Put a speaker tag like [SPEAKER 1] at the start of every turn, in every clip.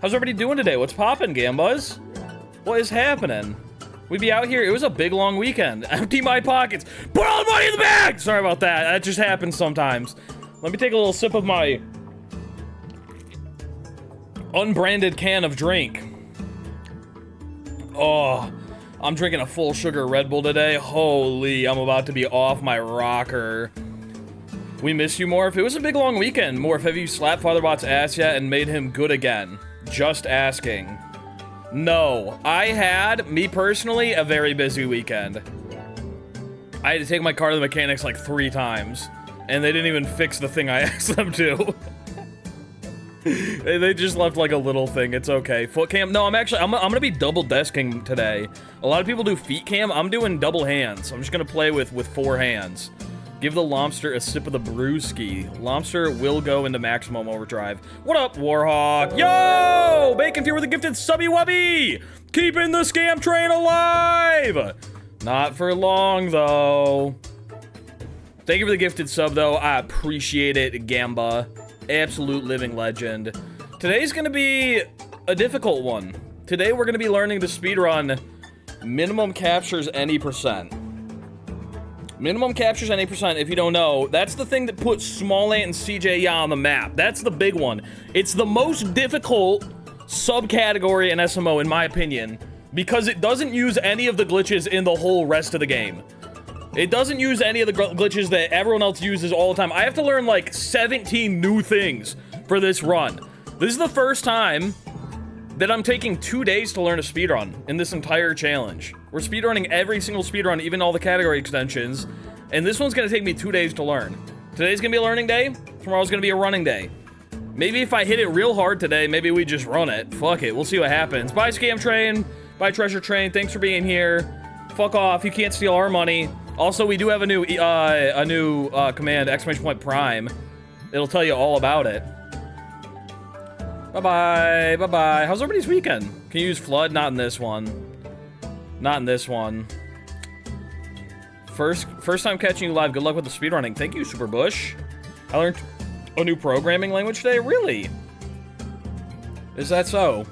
[SPEAKER 1] How's everybody doing today? What's poppin', Gambas? What is happening? We be out here. It was a big, long weekend. Empty my pockets. Put all the money in the bag! Sorry about that. That just happens sometimes. Let me take a little sip of my unbranded can of drink. Oh, I'm drinking a full sugar Red Bull today. Holy, I'm about to be off my rocker. We miss you, Morph. It was a big, long weekend. Morph, have you slapped Fatherbot's ass yet and made him good again? Just asking. No, I had, me personally, a very busy weekend. I had to take my car to the mechanics like 3 times, and they didn't even fix the thing I asked them to. They just left like a little thing. It's okay. Foot cam? No, I'm gonna be double desking today. A lot of people do feet cam. I'm doing double hands. I'm just gonna play with 4 hands. Give the Lobster a sip of the brewski. Lobster will go into maximum overdrive. What up, Warhawk? Yo! Bacon Fear with a gifted subby wubby! Keeping the scam train alive! Not for long, though. Thank you for the gifted sub, though. I appreciate it, Gamba. Absolute living legend. Today's gonna be a difficult one. Today, we're gonna be learning to speedrun minimum captures any percent. Minimum captures any percent, if you don't know, that's the thing that puts Smallant and Cjya on the map. That's the big one. It's the most difficult subcategory in SMO, in my opinion, because it doesn't use any of the glitches in the whole rest of the game. It doesn't use any of the glitches that everyone else uses all the time. I have to learn like 17 new things for this run. This is the first time that I'm taking 2 days to learn a speedrun in this entire challenge. We're speedrunning every single speedrun, even all the category extensions, and this one's gonna take me 2 days to learn. Today's gonna be a learning day, tomorrow's gonna be a running day. Maybe if I hit it real hard today, maybe we just run it. Fuck it, we'll see what happens. Bye, Scam Train. Bye, Treasure Train. Thanks for being here. Fuck off, you can't steal our money. Also, we do have a new command, ! Prime. It'll tell you all about it. Bye-bye, bye-bye. How's everybody's weekend? Can you use Flood? Not in this one. Not in this one. First time catching you live. Good luck with the speedrunning. Thank you, Super Bush. I learned a new programming language today. Really? Is that so?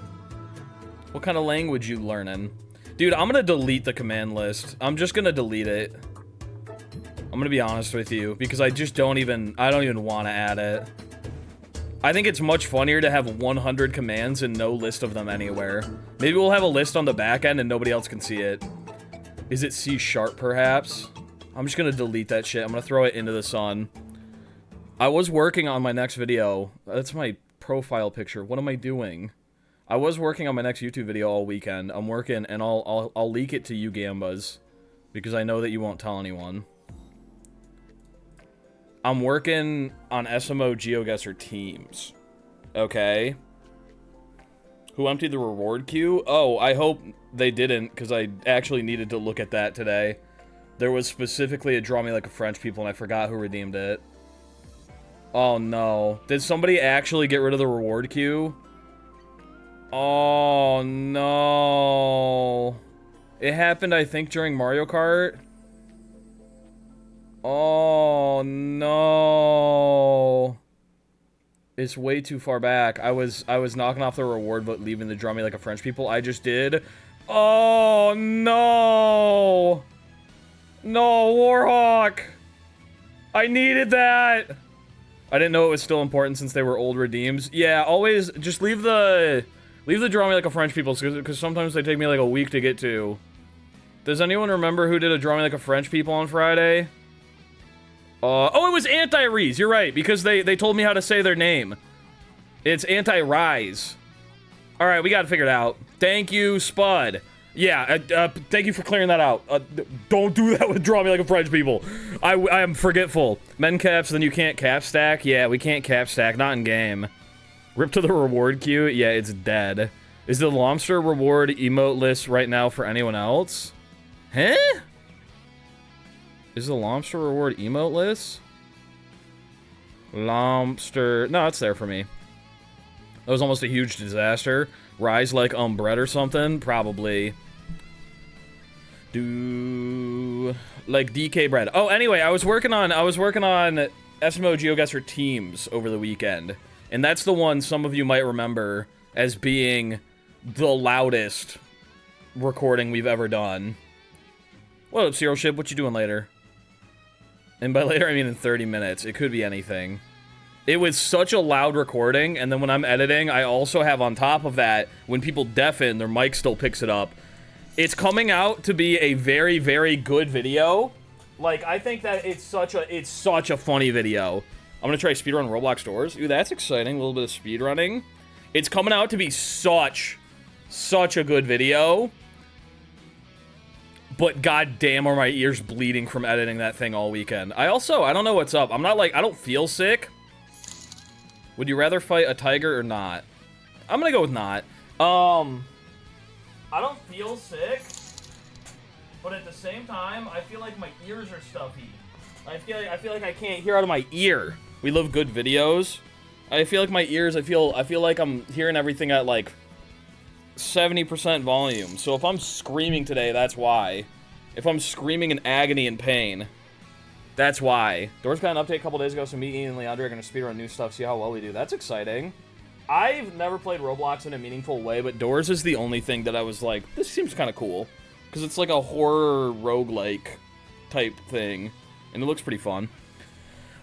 [SPEAKER 1] What kind of language you learning? Dude, I'm gonna delete the command list. I'm just gonna delete it. I'm gonna be honest with you, because I don't even want to add it. I think it's much funnier to have 100 commands and no list of them anywhere. Maybe we'll have a list on the back end and nobody else can see it. Is it C# perhaps? I'm just gonna delete that shit. I'm gonna throw it into the sun. I was working on my next video. That's my profile picture. What am I doing? I was working on my next YouTube video all weekend. I'm working, and I'll leak it to you, Gambas, because I know that you won't tell anyone. I'm working on SMO GeoGuessr teams. Okay. Who emptied the reward queue? Oh, I hope they didn't, because I actually needed to look at that today. There was specifically a Draw Me Like a French People, and I forgot who redeemed it. Oh, no. Did somebody actually get rid of the reward queue? Oh, no. It happened, I think, during Mario Kart. Oh, no. It's way too far back. I was knocking off the reward, but leaving the Draw Me Like a French People. I just did. Oh, no. No, Warhawk. I needed that. I didn't know it was still important since they were old redeems. Yeah, always just leave the Draw Me Like a French People, because sometimes they take me like a week to get to. Does anyone remember who did a Draw Me Like a French People on Friday? Oh, it was Anti-Rees. You're right, because they told me how to say their name. It's Anti-Rise. All right, we got to figure it out. Thank you, Spud. Yeah, thank you for clearing that out. Don't do that with Draw Me Like a French People. I am forgetful. Men caps, then you can't cap stack? Yeah, we can't cap stack. Not in game. Rip to the reward queue? Yeah, it's dead. Is the Lobster reward emote list right now for anyone else? Huh? Is the Lobster reward emote list? Lobster... No, it's there for me. That was almost a huge disaster. Rise like bread or something? Probably. Like DK bread. Oh, anyway, I was working on SMO GeoGuessr teams over the weekend. And that's the one some of you might remember. as being the loudest recording we've ever done. What up, Zero Ship? What you doing later? And by later, I mean in 30 minutes. It could be anything. It was such a loud recording, and then when I'm editing, I also have on top of that, when people deafen, their mic still picks it up. It's coming out to be a very, very good video. Like, I think that it's such a funny video. I'm gonna try speedrun Roblox doors. Ooh, that's exciting. A little bit of speedrunning. It's coming out to be such a good video. But goddamn, are my ears bleeding from editing that thing all weekend. I don't know what's up. I'm not like, I don't feel sick. Would you rather fight a tiger or not? I'm gonna go with not. I don't feel sick, but at the same time, I feel like my ears are stuffy. I feel like I can't hear out of my ear. We love good videos. I feel like my ears, I feel like I'm hearing everything at like 70% volume. So if I'm screaming today, that's why. If I'm screaming in agony and pain, that's why. Doors got an update a couple days ago, so me, Ian, and Leandre are going to speedrun new stuff, see how well we do. That's exciting. I've never played Roblox in a meaningful way, but Doors is the only thing that I was like, this seems kind of cool. Because it's like a horror roguelike type thing, and it looks pretty fun.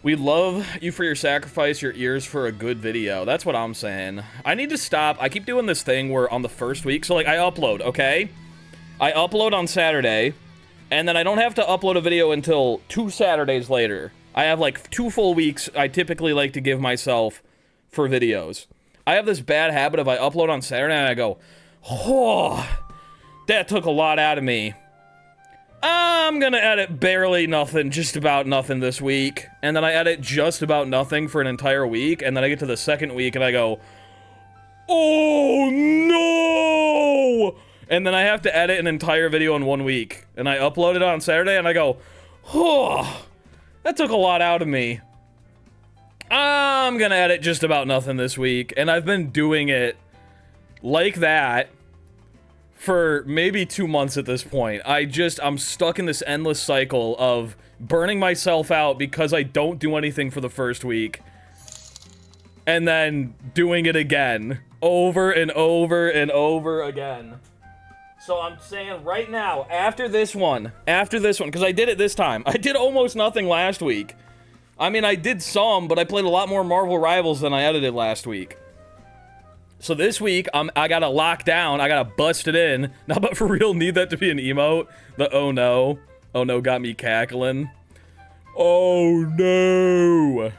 [SPEAKER 1] We love you for your sacrifice, your ears for a good video. That's what I'm saying. I need to stop. I keep doing this thing where on the first week, so like I upload, okay? I upload on Saturday, and then I don't have to upload a video until 2 Saturdays later. I have like 2 full weeks I typically like to give myself for videos. I have this bad habit of I upload on Saturday and I go, oh, that took a lot out of me. I'm gonna edit barely nothing, just about nothing this week. And then I edit just about nothing for an entire week. And then I get to the second week and I go, oh no! And then I have to edit an entire video in 1 week. And I upload it on Saturday and I go, oh, that took a lot out of me. I'm gonna edit just about nothing this week. And I've been doing it like that for maybe 2 months at this point. I'm stuck in this endless cycle of burning myself out because I don't do anything for the first week. And then doing it again. Over and over and over again. So I'm saying right now, after this one, because I did it this time. I did almost nothing last week. I mean, I did some, but I played a lot more Marvel Rivals than I edited last week. So this week, I gotta lock down, I gotta bust it in. Now, but for real, need that to be an emote? The oh no. Oh no got me cackling. Oh no.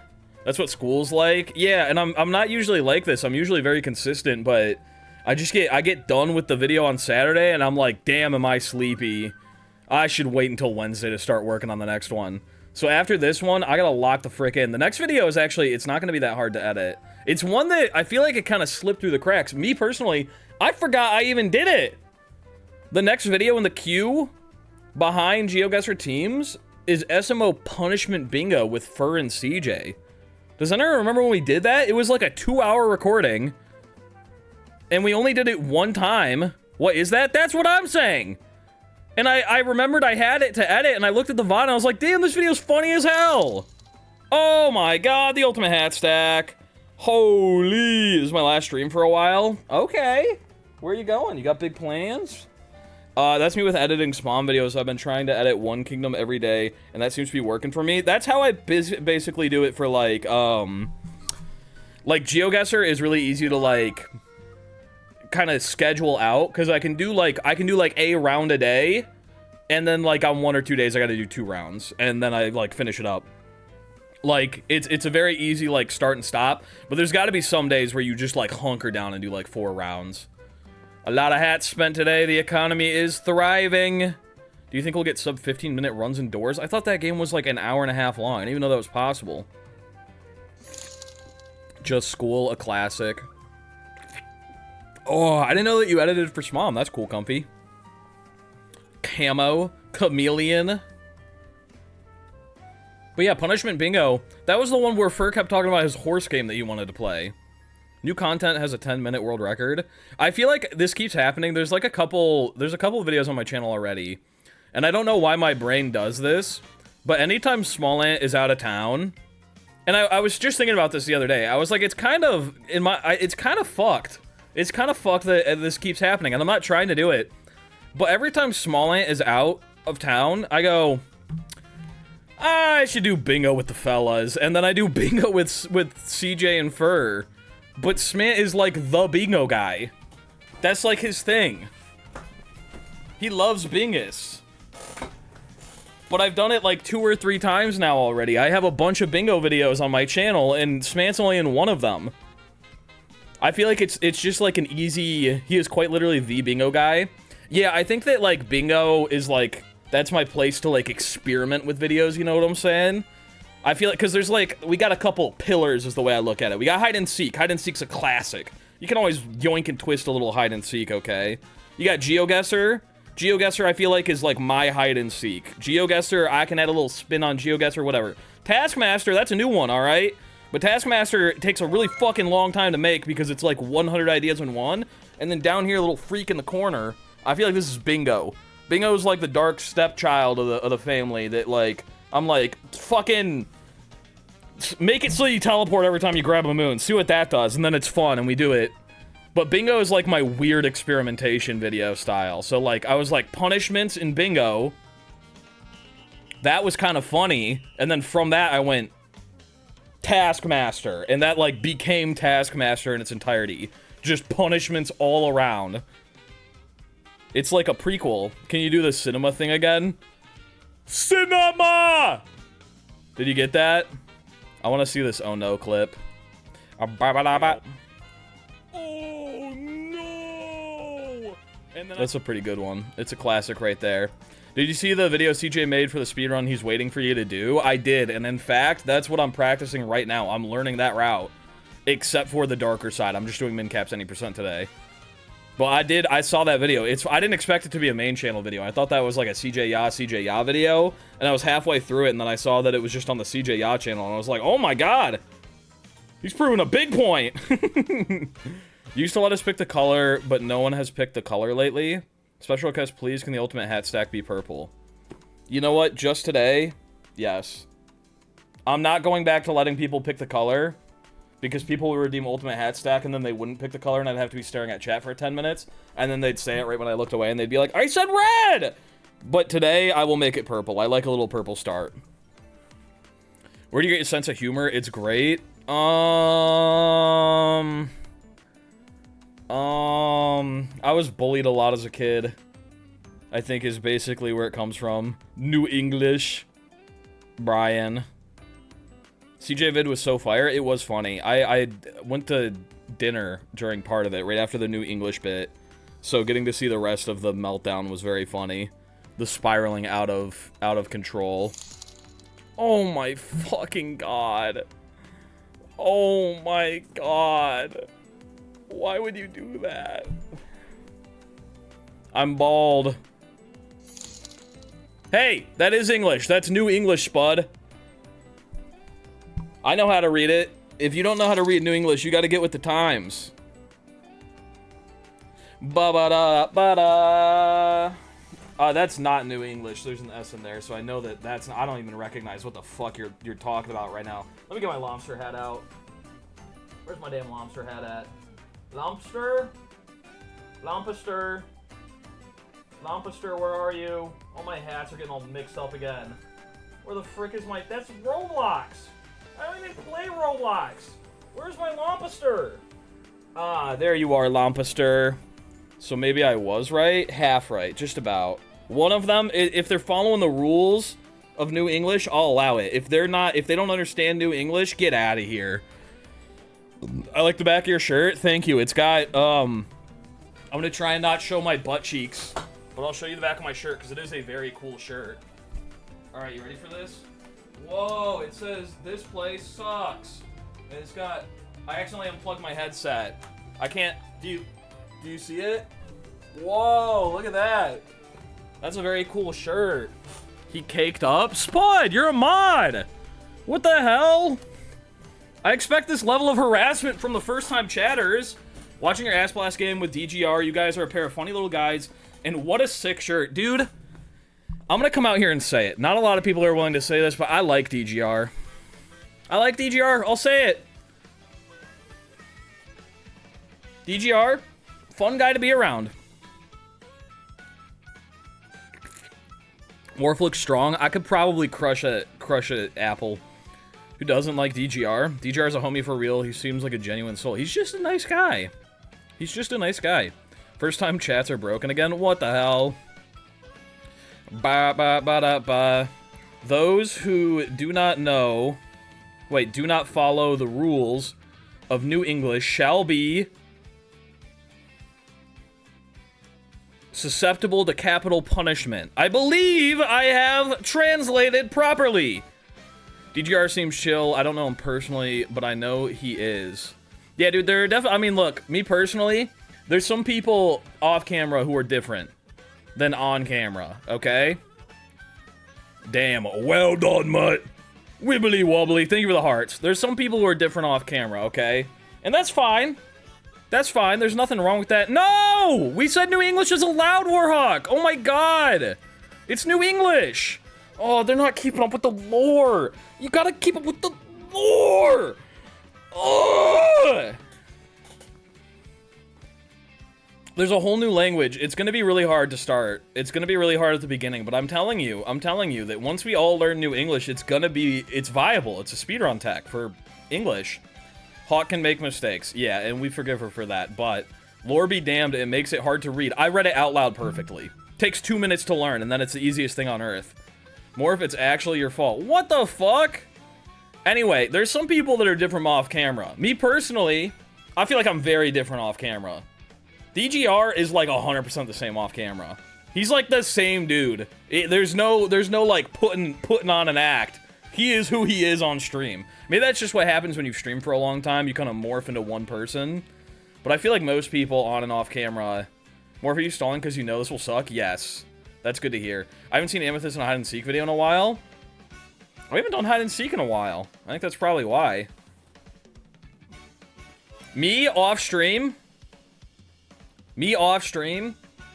[SPEAKER 1] That's what school's like? Yeah, and I'm not usually like this. I'm usually very consistent, but I get done with the video on Saturday, and I'm like, damn, am I sleepy. I should wait until Wednesday to start working on the next one. So after this one, I gotta lock the frick in. The next video is actually, it's not gonna be that hard to edit. It's one that I feel like it kind of slipped through the cracks. Me personally, I forgot I even did it. The next video in the queue behind GeoGuessr Teams is SMO Punishment Bingo with Fur and CJ. Does anyone remember when we did that? It was like a 2-hour recording. And we only did it one time. What is that? That's what I'm saying. And I remembered I had it to edit, and I looked at the VOD, and I was like, damn, this video's funny as hell. Oh my god, the ultimate hat stack. Holy, this is my last stream for a while. Okay, where are you going? You got big plans? That's me with editing Spawn videos. I've been trying to edit one kingdom every day, and that seems to be working for me. That's how I basically do it for, like GeoGuessr is really easy to, like, kind of schedule out, because I can do like a round a day, and then, like, on 1 or 2 days, I gotta do 2 rounds, and then I, like, finish it up. Like, it's a very easy, like, start and stop, but there's gotta be some days where you just, like, hunker down and do, like, 4 rounds. A lot of hats spent today. The economy is thriving. Do you think we'll get sub 15-minute runs indoors? I thought that game was, like, an hour and a half long. I didn't even know that was possible. Just School, a classic. Oh, I didn't know that you edited for Smom. That's cool, Comfy. Camo. Chameleon. But yeah, Punishment Bingo. That was the one where Fur kept talking about his horse game that he wanted to play. New content has a 10-minute world record. I feel like this keeps happening. There's a couple of videos on my channel already. And I don't know why my brain does this, but anytime Smallant is out of town, and I was just thinking about this the other day. I was like, it's kind of fucked. It's kind of fucked that this keeps happening, and I'm not trying to do it. But every time Smallant is out of town, I go, I should do bingo with the fellas, and then I do bingo with CJ and Fur. But Smant is like the bingo guy. That's like his thing. He loves bingus. But I've done it like 2 or 3 times now already. I have a bunch of bingo videos on my channel, and Smant's only in one of them. I feel like it's just like an easy... He is quite literally the bingo guy. Yeah, I think that like bingo is like... That's my place to like experiment with videos, you know what I'm saying? I feel like, because there's like... We got a couple pillars is the way I look at it. We got hide and seek. Hide and seek's a classic. You can always yoink and twist a little hide and seek, okay? You got GeoGuessr. GeoGuessr, I feel like, is like my hide and seek. GeoGuessr, I can add a little spin on GeoGuessr, whatever. Taskmaster, that's a new one, alright? But Taskmaster takes a really fucking long time to make because it's like 100 ideas in one. And then down here, a little freak in the corner, I feel like this is bingo. Bingo is like the dark stepchild of the family that, like, I'm like, fucking... Make it so you teleport every time you grab a moon. See what that does, and then it's fun, and we do it. But bingo is like my weird experimentation video style. So like, I was like, punishments in bingo. That was kind of funny. And then from that, I went Taskmaster. And that like became Taskmaster in its entirety. Just punishments all around. It's like a prequel. Can you do the cinema thing again? Cinema! Did you get that? I want to see this oh no clip. That's a pretty good one. It's a classic right there. Did you see the video CJ made for the speedrun he's waiting for you to do? I did, and in fact, that's what I'm practicing right now. I'm learning that route. Except for the darker side. I'm just doing min caps any percent today. But I saw that video. I didn't expect it to be a main channel video. I thought that was like a CJ Kjya video, and I was halfway through it, and then I saw that it was just on the CJ Kjya channel, and I was like, oh my god! He's proving a big point! You used to let us pick the color, but no one has picked the color lately. Special request, please, can the ultimate hat stack be purple? You know what? Just today, yes. I'm not going back to letting people pick the color, because people would redeem ultimate hat stack, and then they wouldn't pick the color, and I'd have to be staring at chat for 10 minutes, and then they'd say it right when I looked away, and they'd be like, I said red! But today, I will make it purple. I like a little purple start. Where do you get your sense of humor? It's great. I was bullied a lot as a kid, I think is basically where it comes from. New English. Brian. CJ vid was so fire, it was funny. I went to dinner during part of it, right after the New English bit. So getting to see the rest of the meltdown was very funny. The spiraling out of control. Oh my fucking god. Oh my god. Why would you do that? I'm bald. Hey, that is English. That's New English, Spud. I know how to read it. If you don't know how to read New English, you gotta get with the times. Ba-ba-da-ba-da. That's not New English. There's an S in there, so I know that that's not, I don't even recognize what the fuck you're talking about right now. Let me get my lobster hat out. Where's my damn lobster hat at? Lobster? Lompister? Lompister, where are you? All my hats are getting all mixed up again. Where the frick is my... That's Roblox! I don't even play Roblox! Where's my Lompister? Ah, there you are, Lompister. So maybe I was right? Half right, just about. One of them, if they're following the rules of New English, I'll allow it. If they're not, if they don't understand New English, get out of here. I like the back of your shirt. Thank you. It's got, I'm gonna try and not show my butt cheeks, but I'll show you the back of my shirt because it is a very cool shirt. All right, you ready for this? Whoa, it says, this place sucks. And it's got, I accidentally unplugged my headset. I can't, do you see it? Whoa, look at that. That's a very cool shirt. He caked up? Spud, you're a mod. What the hell? I expect this level of harassment from the first-time chatters. Watching your ass blast game with DGR, you guys are a pair of funny little guys, and what a sick shirt. Dude, I'm gonna come out here and say it. Not a lot of people are willing to say this, but I like DGR. I like DGR, I'll say it. DGR, fun guy to be around. Morph looks strong. I could probably crush a apple. Who doesn't like DGR? DGR's a homie for real. He seems like a genuine soul. He's just a nice guy. He's just a nice guy. First time chats are broken again. What the hell? Ba ba ba da ba. Those who do not know, do not follow the rules of New English shall be susceptible to capital punishment. I believe I have translated properly. DGR seems chill. I don't know him personally, but I know he is. Yeah, dude, there are definitely... I mean, look, me personally, there's some people off camera who are different than on camera, okay? Damn, well done, Mutt. Wibbly wobbly. Thank you for the hearts. There's some people who are different off camera, okay? And that's fine. That's fine. There's nothing wrong with that. No! We said New English is allowed, Warhawk! Oh my god! It's New English! Oh, they're not keeping up with the lore! You gotta keep up with the lore! Ugh! There's a whole new language. It's gonna be really hard to start. It's gonna be really hard at the beginning, but I'm telling you that once we all learn New English, it's viable. It's a speedrun tech for English. Hawk can make mistakes. Yeah, and we forgive her for that, but lore be damned, it makes it hard to read. I read it out loud perfectly. Takes 2 minutes to learn, and then it's the easiest thing on earth. More if it's actually your fault. What the fuck? Anyway, there's some people that are different off camera. Me personally, I feel like I'm very different off camera. DGR is like 100% the same off camera. He's like the same dude. There's no like putting on an act. He is who he is on stream. Maybe that's just what happens when you stream for a long time. You kind of morph into one person. But I feel like most people on and off camera... Morph, are you stalling because you know this will suck? Yes. That's good to hear. I haven't seen Amethyst in a hide-and-seek video in a while. We haven't done hide-and-seek in a while. I think that's probably why. Me off stream?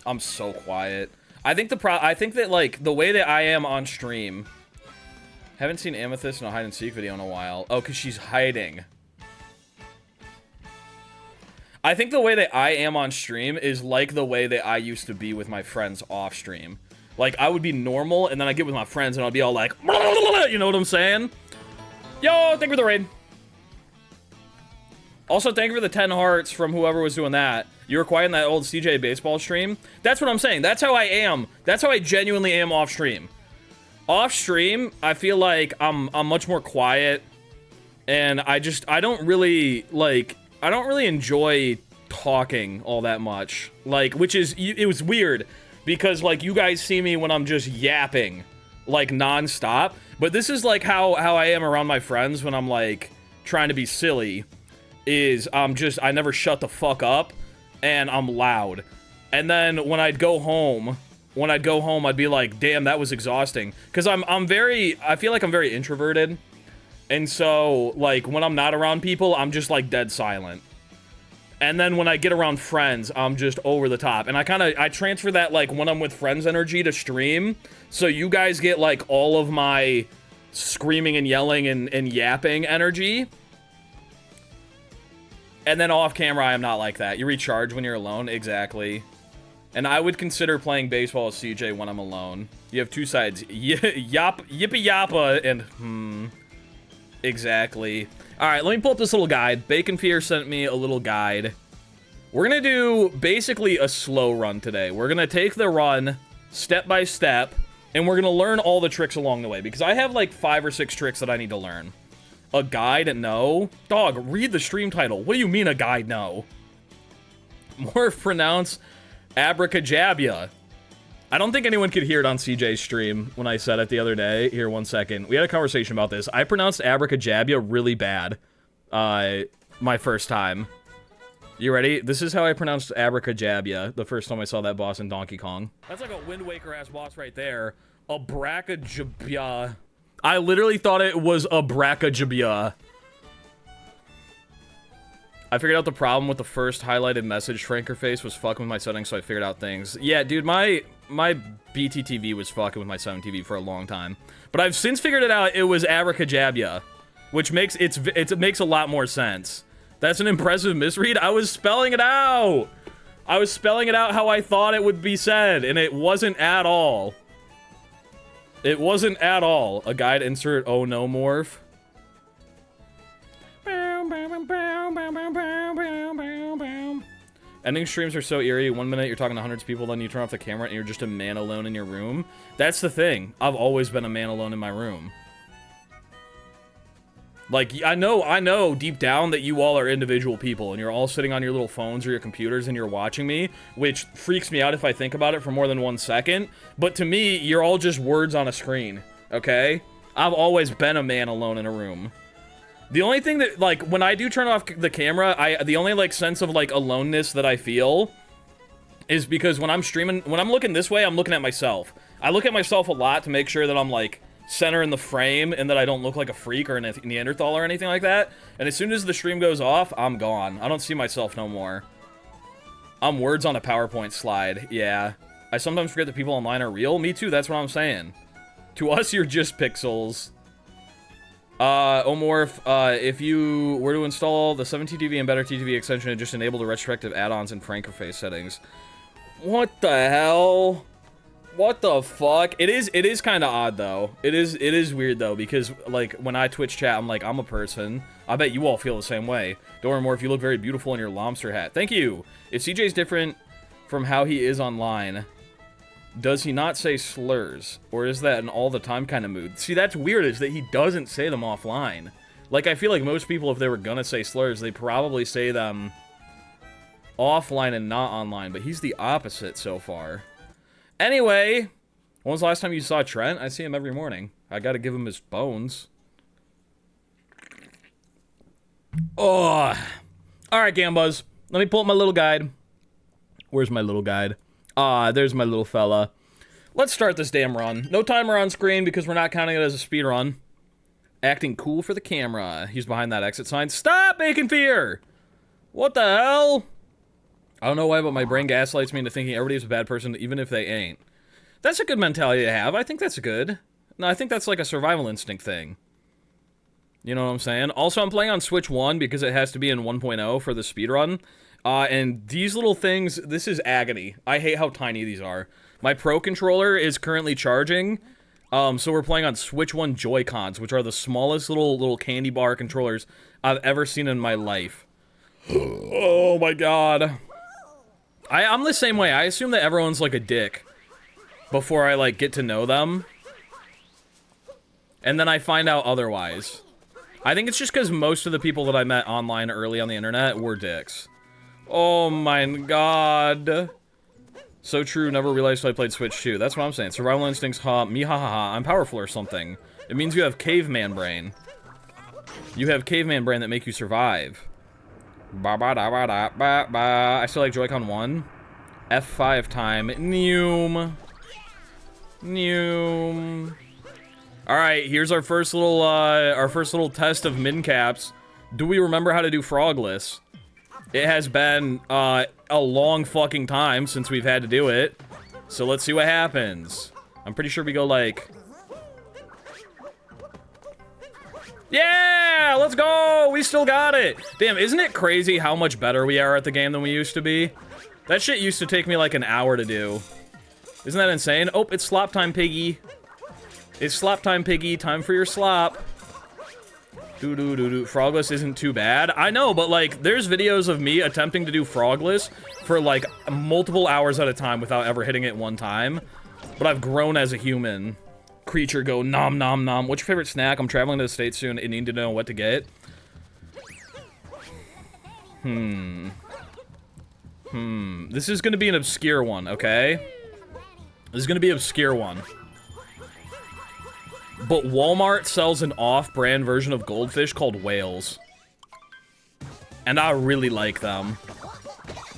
[SPEAKER 1] I'm so quiet. I think that, like, the way that I am on stream... Haven't seen Amethyst in a hide-and-seek video in a while. Oh, because she's hiding. I think the way that I am on stream is like the way that I used to be with my friends off stream. Like, I would be normal, and then I'd get with my friends, and I'd be all like... You know what I'm saying? Yo, thank you for the raid. Also, thank you for the 10 hearts from whoever was doing that. You were quiet in that old CJ baseball stream. That's what I'm saying. That's how I am. That's how I genuinely am off stream. Off stream, I feel like I'm much more quiet, and I don't really enjoy talking all that much. Like, it was weird, because, like, you guys see me when I'm just yapping, like, non-stop, but this is, like, how I am around my friends when I'm, like, trying to be silly, I never shut the fuck up, and I'm loud. And then when I'd go home, I'd be like, damn, that was exhausting. Because I feel like I'm very introverted. And so, like, when I'm not around people, I'm just, like, dead silent. And then when I get around friends, I'm just over the top. And I transfer that, like, when I'm with friends energy to stream. So you guys get, like, all of my screaming and yelling and yapping energy. And then off camera, I am not like that. You recharge when you're alone. Exactly. And I would consider playing baseball with CJ when I'm alone. You have two sides. Yippee yappa and Exactly. Alright, let me pull up this little guide. Bacon Fear sent me a little guide. We're gonna do basically a slow run today. We're gonna take the run step by step, and we're gonna learn all the tricks along the way, because I have like 5 or 6 tricks that I need to learn. A guide? No. Dog, read the stream title. What do you mean a guide? No. More pronounce Abracadabra. I don't think anyone could hear it on CJ's stream when I said it the other day. Here, 1 second. We had a conversation about this. I pronounced Abracadabra really bad. My first time. You ready? This is how I pronounced Abracadabra the first time I saw that boss in Donkey Kong. That's like a Wind Waker-ass boss right there. Abracadabra. I literally thought it was Abracadabra. I figured out the problem with the first highlighted message Franker face was fucking with my settings, so I figured out things. Yeah, dude, my BTTV was fucking with my 7TV for a long time. But I've since figured it out, it was Abracadabra, which makes it makes a lot more sense. That's an impressive misread. I was spelling it out. I was spelling it out how I thought it would be said, and it wasn't at all. It wasn't at all. A guide insert, oh no, morph. Ending streams are so eerie. 1 minute you're talking to hundreds of people, then you turn off the camera and you're just a man alone in your room. That's the thing. I've always been a man alone in my room. Like, I know deep down that you all are individual people and you're all sitting on your little phones or your computers and you're watching me, which freaks me out if I think about it for more than 1 second. But to me, you're all just words on a screen, okay? I've always been a man alone in a room. The only thing that, like, when I do turn off the camera, the only, like, sense of, like, aloneness that I feel is because when I'm streaming, when I'm looking this way, I'm looking at myself. I look at myself a lot to make sure that I'm, like, center in the frame and that I don't look like a freak or a Neanderthal or anything like that. And as soon as the stream goes off, I'm gone. I don't see myself no more. I'm words on a PowerPoint slide. Yeah. I sometimes forget that people online are real. Me too, that's what I'm saying. To us, you're just pixels. Omorph, if you were to install the 7TTV and Better TTV extension and just enable the retrospective add-ons in Frankerface settings. What the hell? What the fuck? It is kind of odd, though. It is weird, though, because, like, when I Twitch chat, I'm like, I'm a person. I bet you all feel the same way. Don't worry, more if you look very beautiful in your lobster hat. Thank you! If CJ's different from how he is online, does he not say slurs? Or is that an all-the-time kind of mood? See, that's weird, is that he doesn't say them offline. Like, I feel like most people, if they were gonna say slurs, they probably say them offline and not online, but he's the opposite so far. Anyway, when was the last time you saw Trent? I see him every morning. I gotta give him his bones. Oh. Alright, Gambuzz. Let me pull up my little guide. Where's my little guide? Ah, there's my little fella. Let's start this damn run. No timer on screen because we're not counting it as a speed run. Acting cool for the camera. He's behind that exit sign. Stop making fear! What the hell? I don't know why, but my brain gaslights me into thinking everybody's a bad person, even if they ain't. That's a good mentality to have. I think that's good. No, I think that's like a survival instinct thing. You know what I'm saying? Also, I'm playing on Switch 1 because it has to be in 1.0 for the speedrun. And these little things, this is agony. I hate how tiny these are. My Pro controller is currently charging, so we're playing on Switch 1 Joy-Cons, which are the smallest little candy bar controllers I've ever seen in my life. Oh my god. I'm the same way. I assume that everyone's like a dick before I like get to know them. And then I find out otherwise. I think it's just because most of the people that I met online early on the internet were dicks. Oh my god. So true, never realized I played Switch 2. That's what I'm saying. Survival instincts, me ha ha ha, I'm powerful or something. It means you have caveman brain. You have caveman brain that make you survive. Ba ba da ba da ba ba. I still like Joy-Con 1. F5 time. Noom. Noom. Alright, here's our first little test of min caps. Do we remember how to do frogless? It has been a long fucking time since we've had to do it. So let's see what happens. I'm pretty sure we go like... Yeah! Let's go! We still got it! Damn, isn't it crazy how much better we are at the game than we used to be? That shit used to take me like an hour to do. Isn't that insane? Oh, it's slop time, piggy. It's slop time, piggy. Time for your slop. Do-do-do-do. Frogless isn't too bad. I know, but, like, there's videos of me attempting to do frogless for, like, multiple hours at a time without ever hitting it one time. But I've grown as a human. Creature go nom nom nom. What's your favorite snack? I'm traveling to the States soon and need to know what to get. This is gonna be an obscure one, okay? This is gonna be an obscure one. But Walmart sells an off-brand version of goldfish called whales. And I really like them.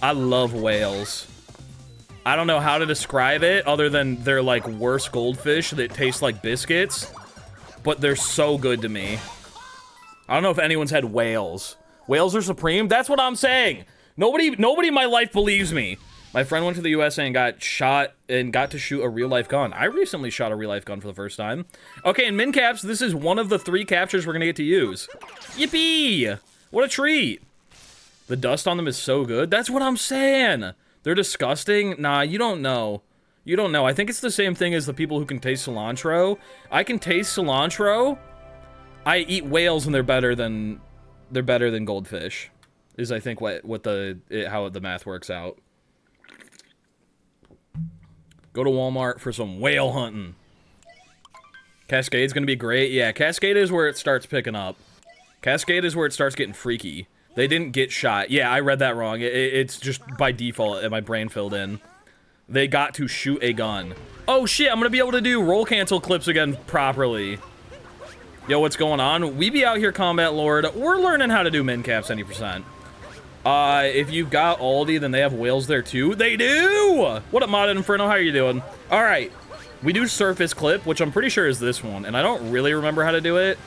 [SPEAKER 1] I love whales. I don't know how to describe it other than they're like worse goldfish that taste like biscuits. But they're so good to me. I don't know if anyone's had whales. Whales are supreme? That's what I'm saying! Nobody in my life believes me. My friend went to the USA and got shot and got to shoot a real-life gun. I recently shot a real-life gun for the first time. Okay, in min caps, this is one of the 3 captures we're gonna get to use. Yippee! What a treat! The dust on them is so good. That's what I'm saying. They're disgusting. Nah, you don't know. You don't know. I think it's the same thing as the people who can taste cilantro. I can taste cilantro. I eat whales and they're better than goldfish. Is I think how the math works out. Go to Walmart for some whale hunting. Cascade's gonna be great. Yeah, Cascade is where it starts picking up. Cascade is where it starts getting freaky. They didn't get shot. Yeah, I read that wrong. It's just by default, and my brain filled in. They got to shoot a gun. Oh shit, I'm gonna be able to do roll cancel clips again properly. Yo, what's going on? We be out here, Combat Lord. We're learning how to do min caps 90%. If you've got Aldi, then they have whales there too. They do! What up, Modded Inferno? How are you doing? Alright. We do surface clip, which I'm pretty sure is this one, and I don't really remember how to do it.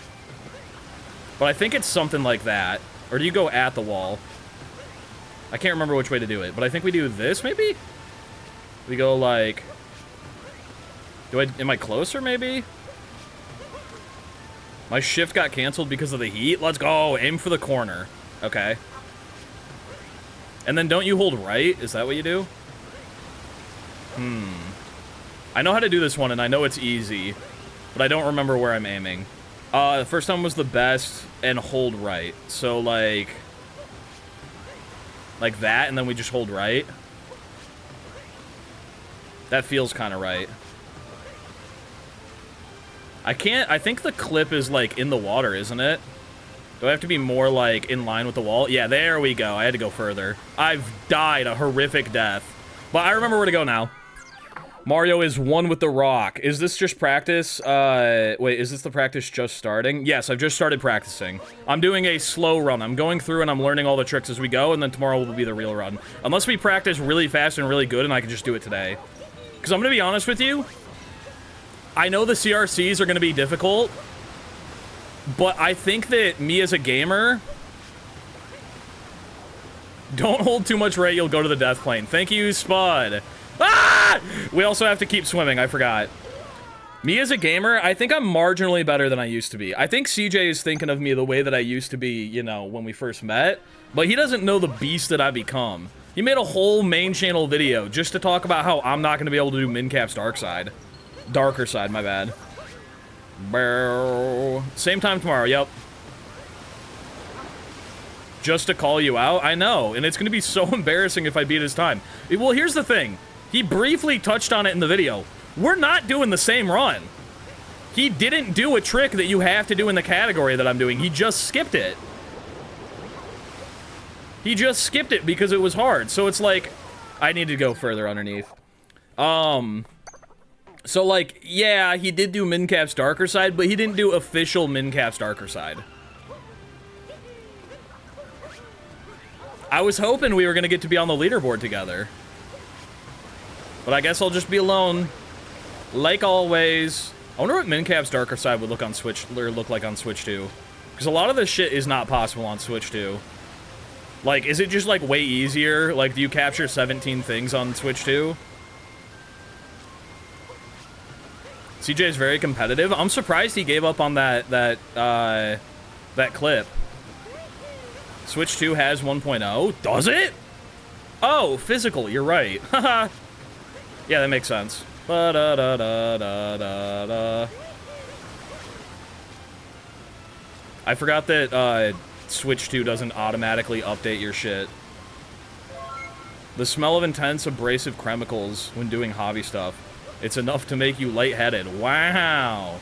[SPEAKER 1] But I think it's something like that. Or do you go at the wall? I can't remember which way to do it, but I think we do this, maybe? We go, like... Am I closer, maybe? My shift got canceled because of the heat? Let's go! Aim for the corner. Okay. And then don't you hold right? Is that what you do? I know how to do this one, and I know it's easy. But I don't remember where I'm aiming. The first time was the best, and hold right. So, like that, and then we just hold right. That feels kind of right. I think the clip is, like, in the water, isn't it? Do I have to be more, like, in line with the wall? Yeah, there we go. I had to go further. I've died a horrific death. But I remember where to go now. Mario is one with the rock. Is this just practice? Wait, is this the practice just starting? Yes, I've just started practicing. I'm doing a slow run. I'm going through and I'm learning all the tricks as we go, and then tomorrow will be the real run. Unless we practice really fast and really good, and I can just do it today. Because I'm going to be honest with you, I know the CRCs are going to be difficult, but I think that me as a gamer... Don't hold too much right, you'll go to the death plane. Thank you, Spud. Ah! We also have to keep swimming, I forgot. Me as a gamer, I think I'm marginally better than I used to be. I think CJ is thinking of me the way that I used to be, you know, when we first met. But he doesn't know the beast that I've become. He made a whole main channel video just to talk about how I'm not going to be able to do Mincap's dark side. Darker side, my bad. Same time tomorrow, yep. Just to call you out? I know, and it's going to be so embarrassing if I beat his time. Well, here's the thing. He briefly touched on it in the video. We're not doing the same run. He didn't do a trick that you have to do in the category that I'm doing. He just skipped it. He just skipped it because it was hard. So it's like, I need to go further underneath. So like, yeah, he did do Mincap's darker side, but he didn't do official Mincap's darker side. I was hoping we were gonna get to be on the leaderboard together. But I guess I'll just be alone. Like always. I wonder what Mincap's darker side would look on Switch, or look like on Switch 2. Because a lot of this shit is not possible on Switch 2. Like, is it just, like, way easier? Like, do you capture 17 things on Switch 2? CJ is very competitive. I'm surprised he gave up on that clip. Switch 2 has 1.0. Does it? Oh, physical. You're right. Haha. Yeah, that makes sense. Ba-da-da-da-da-da-da. I forgot that Switch 2 doesn't automatically update your shit. The smell of intense abrasive chemicals when doing hobby stuff. It's enough to make you lightheaded. Wow.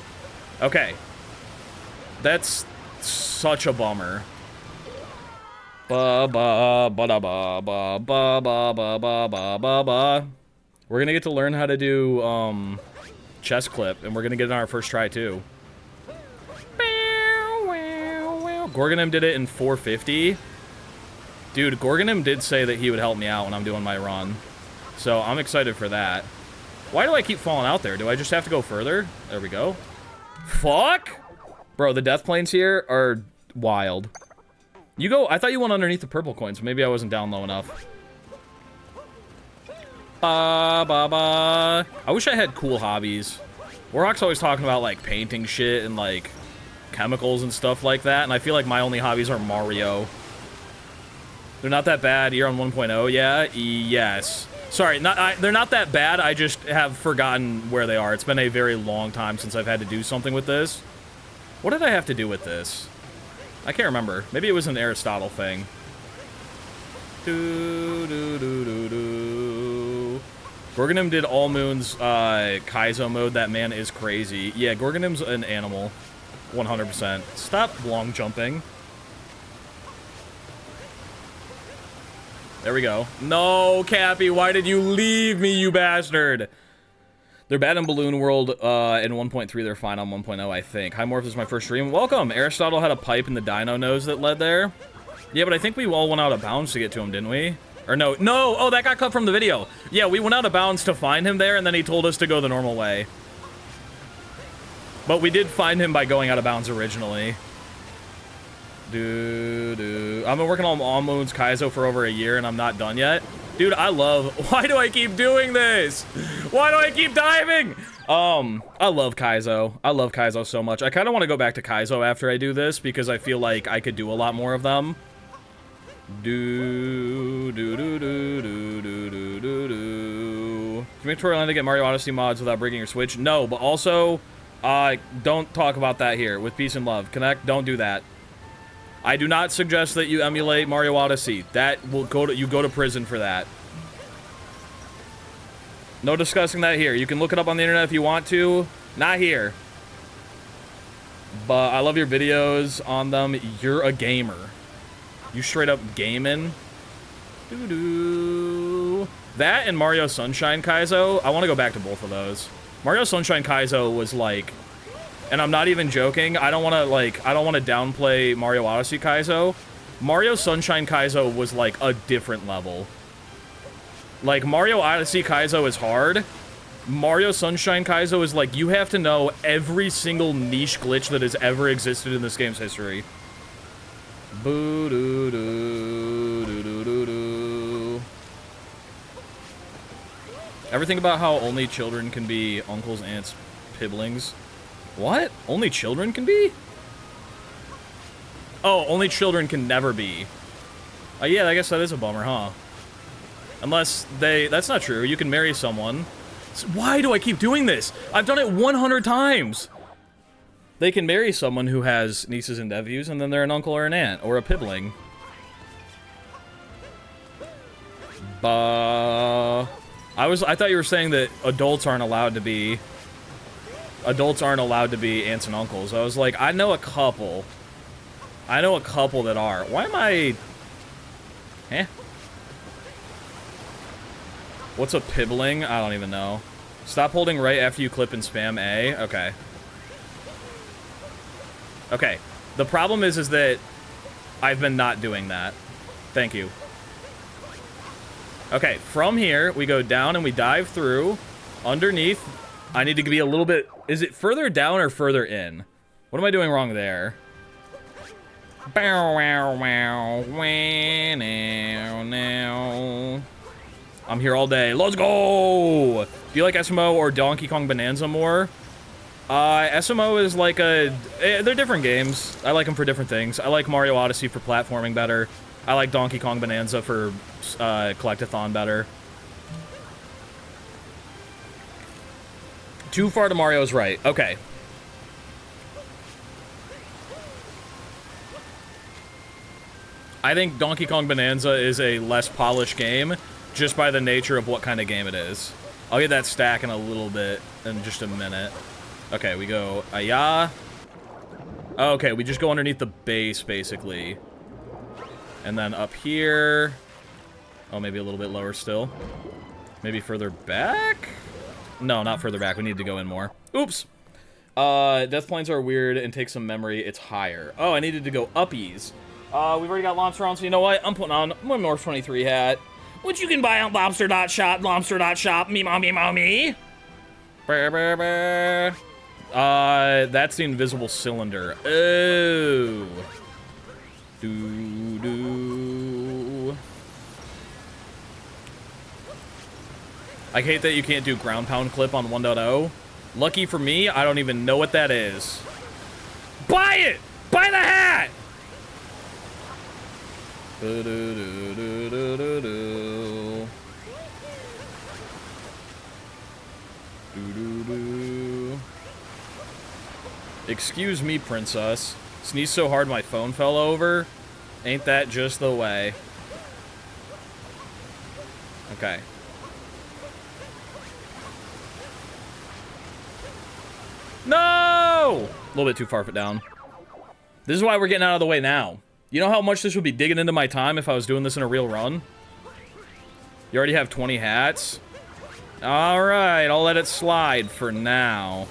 [SPEAKER 1] Okay. That's such a bummer. Ba ba ba da ba ba ba ba ba ba ba ba ba. We're gonna get to learn how to do chest clip, and we're gonna get it on our first try too. Gorgonim did it in 450. Dude, Gorgonim did say that he would help me out when I'm doing my run, so I'm excited for that. Why do I keep falling out there? Do I just have to go further? There we go. Fuck! Bro, the death planes here are wild. You go, I thought you went underneath the purple coins. Maybe I wasn't down low enough. Ba ba ba. I wish I had cool hobbies. Warhawk's always talking about like painting shit and like chemicals and stuff like that, and I feel like my only hobbies are Mario. They're not that bad. You're on 1.0, yeah? Yes. Sorry, they're not that bad. I just have forgotten where they are. It's been a very long time since I've had to do something with this. What did I have to do with this? I can't remember. Maybe it was an Aristotle thing. Gorgonim did All Moon's Kaizo mode. That man is crazy. Yeah, Gorgonim's an animal. 100%. Stop long jumping. There we go. No, Cappy, why did you leave me, you bastard? They're bad in Balloon World. In 1.3, they're fine on 1.0, I think. Hi, Morph, this is my first stream. Welcome. Aristotle had a pipe in the dino nose that led there. Yeah, but I think we all went out of bounds to get to him, didn't we? Or no. No! Oh, that got cut from the video. Yeah, we went out of bounds to find him there, and then he told us to go the normal way. But we did find him by going out of bounds originally. I've been working on All Moon's Kaizo for over a year, and I'm not done yet. Dude, I love... Why do I keep doing this? Why do I keep diving? I love Kaizo. I love Kaizo so much. I kind of want to go back to Kaizo after I do this, because I feel like I could do a lot more of them. Can you make tutorial to get Mario Odyssey mods without breaking your Switch? No, but also, don't talk about that here. With peace and love. Connect, don't do that. I do not suggest that you emulate Mario Odyssey. That will you go to prison for that. No discussing that here. You can look it up on the internet if you want to. Not here. But I love your videos on them. You're a gamer. You straight up gaming. That and Mario Sunshine Kaizo. I want to go back to both of those. Mario Sunshine Kaizo was like... And I'm not even joking. I don't want to downplay Mario Odyssey Kaizo. Mario Sunshine Kaizo was like a different level. Like, Mario Odyssey Kaizo is hard. Mario Sunshine Kaizo is like, you have to know every single niche glitch that has ever existed in this game's history. Ever think about how only children can be uncles, aunts, piblings? What? Only children can be? Oh, only children can never be. Oh, yeah, I guess that is a bummer, huh? Unless they... That's not true. You can marry someone. Why do I keep doing this? I've done it 100 times! They can marry someone who has nieces and nephews, and then they're an uncle or an aunt, or a pibling. I thought you were saying that adults aren't allowed to be aunts and uncles. I was like, I know a couple. I know a couple that are. Why am I... Eh? What's a pibling? I don't even know. Stop holding right after you clip and spam A. Okay. Okay. The problem is that I've been not doing that. Thank you. Okay, from here, we go down and we dive through. Underneath, I need to be a little bit... Is it further down or further in? What am I doing wrong there? I'm here all day. Let's go! Do you like SMO or Donkey Kong Bonanza more? SMO is like a... They're different games. I like them for different things. I like Mario Odyssey for platforming better. I like Donkey Kong Bonanza for Collectathon better. Too far to Mario's right. Okay. I think Donkey Kong Bonanza is a less polished game, just by the nature of what kind of game it is. I'll get that stack in a little bit, in just a minute. Okay, we go Aya. Okay, we just go underneath the base, basically. And then up here... Oh, maybe a little bit lower still. Maybe further back? No, not further back. We need to go in more. Oops. Death planes are weird and take some memory. It's higher. Oh, I needed to go uppies. We've already got lobster on, so you know what? I'm putting on my North 23 hat, which you can buy on lobster.shop, lobster.shop, me. That's the invisible cylinder. Oh. I hate that you can't do ground pound clip on 1.0. Lucky for me, I don't even know what that is. Buy it! Buy the hat! Do-do-do-do-do-do-do. Do-do-do. Excuse me, princess. Sneezed so hard my phone fell over. Ain't that just the way? Okay. No! A little bit too far down. This is why we're getting out of the way now. You know how much this would be digging into my time if I was doing this in a real run? You already have 20 hats? Alright, I'll let it slide for now.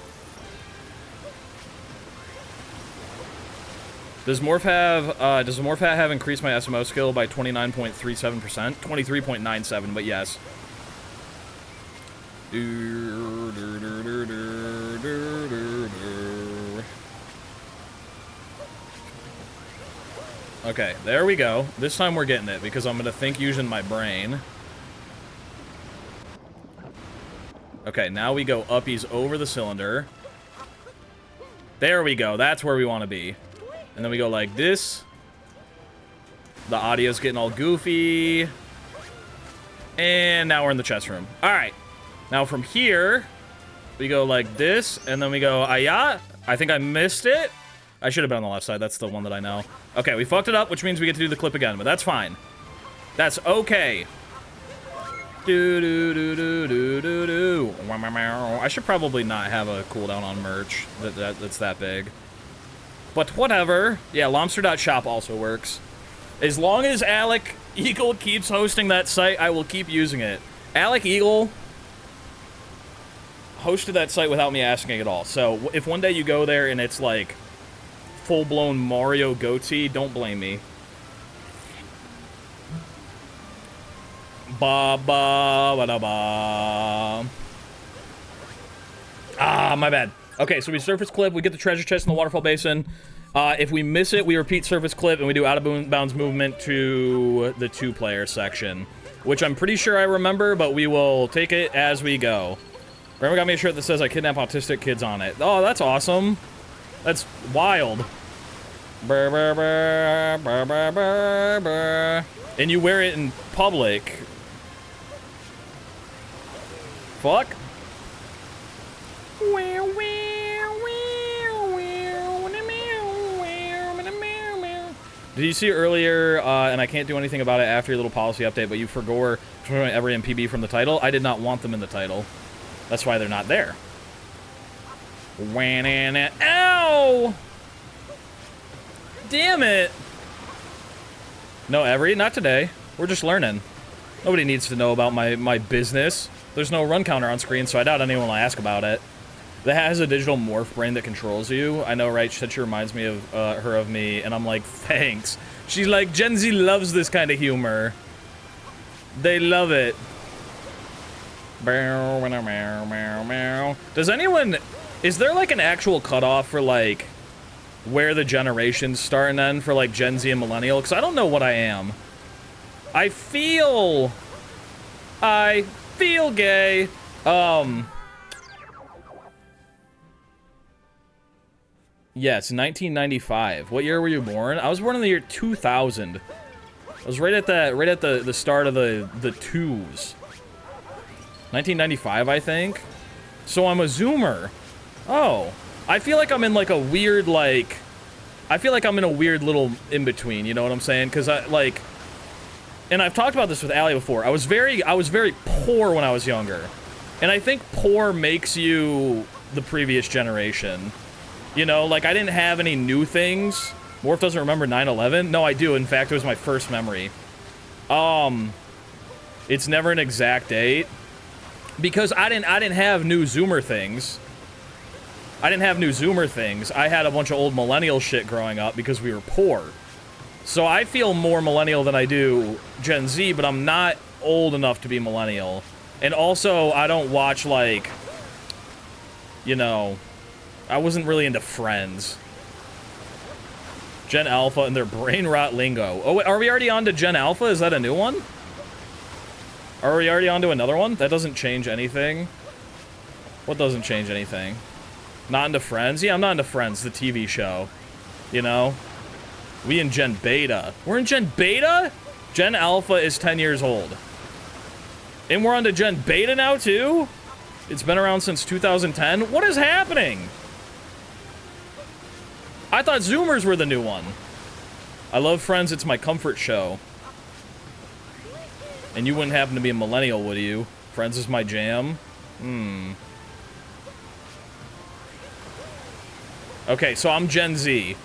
[SPEAKER 1] Does the morph hat have increased my SMO skill by 29.37%? 23.97, but yes. Okay, there we go. This time we're getting it, because I'm gonna think using my brain. Okay, now we go uppies over the cylinder. There we go, that's where we want to be. And then we go like this. The audio's getting all goofy. And now we're in the chess room. Alright. Now from here, we go like this, and then we go, Aya. I think I missed it. I should have been on the left side. That's the one that I know. Okay, we fucked it up, which means we get to do the clip again, but that's fine. That's okay. Do-do-do-do-do-do-do. I should probably not have a cooldown on merch that's that big. But whatever. Yeah, lobster.shop also works. As long as Alec Eagle keeps hosting that site, I will keep using it. Alec Eagle hosted that site without me asking at all. So if one day you go there and it's like full-blown Mario goatee, don't blame me. Ba ba ba da ba. Ah, my bad. Okay, so we surface clip, we get the treasure chest in the waterfall basin. If we miss it, we repeat surface clip, and we do out-of-bounds movement to the two-player section, which I'm pretty sure I remember, but we will take it as we go. Remember, got me a shirt that says I kidnap autistic kids on it. Oh, that's awesome. That's wild. Burr, burr, burr, burr, burr, burr, burr. And you wear it in public. Fuck. Did you see earlier, and I can't do anything about it after your little policy update, but you forgot every MPB from the title? I did not want them in the title. That's why they're not there. Ow! Damn it! No, not today. We're just learning. Nobody needs to know about my business. There's no run counter on screen, so I doubt anyone will ask about it. That has a digital morph brain that controls you. I know, right? She said she reminds me of her of me, and I'm like, thanks. She's like, Gen Z loves this kind of humor. They love it. Does anyone... Is there, like, an actual cutoff for, like, where the generations start and end for, like, Gen Z and Millennial? Because I don't know what I am. I feel gay. Yes, 1995. What year were you born? I was born in the year 2000. I was right at the start of the twos. 1995, I think. So I'm a Zoomer. Oh, I feel like I'm in like a weird I feel like I'm in a weird little in between. You know what I'm saying? Because I like, and I've talked about this with Allie before. I was very poor when I was younger, and I think poor makes you the previous generation. You know, like, I didn't have any new things. Morph doesn't remember 9/11? No, I do. In fact, it was my first memory. It's never an exact date. Because I didn't have new Zoomer things. I had a bunch of old millennial shit growing up because we were poor. So I feel more millennial than I do Gen Z, but I'm not old enough to be millennial. And also, I don't watch, like, you know... I wasn't really into Friends. Gen Alpha and their brain rot lingo. Oh, wait, are we already on to Gen Alpha? Is that a new one? Are we already on to another one? That doesn't change anything. What doesn't change anything? Not into Friends? Yeah, I'm not into Friends, the TV show. You know? We in Gen Beta. We're in Gen Beta? Gen Alpha is 10 years old. And we're on to Gen Beta now, too? It's been around since 2010? What is happening? I thought Zoomers were the new one. I love Friends. It's my comfort show. And you wouldn't happen to be a millennial, would you? Friends is my jam? Okay, so I'm Gen Z.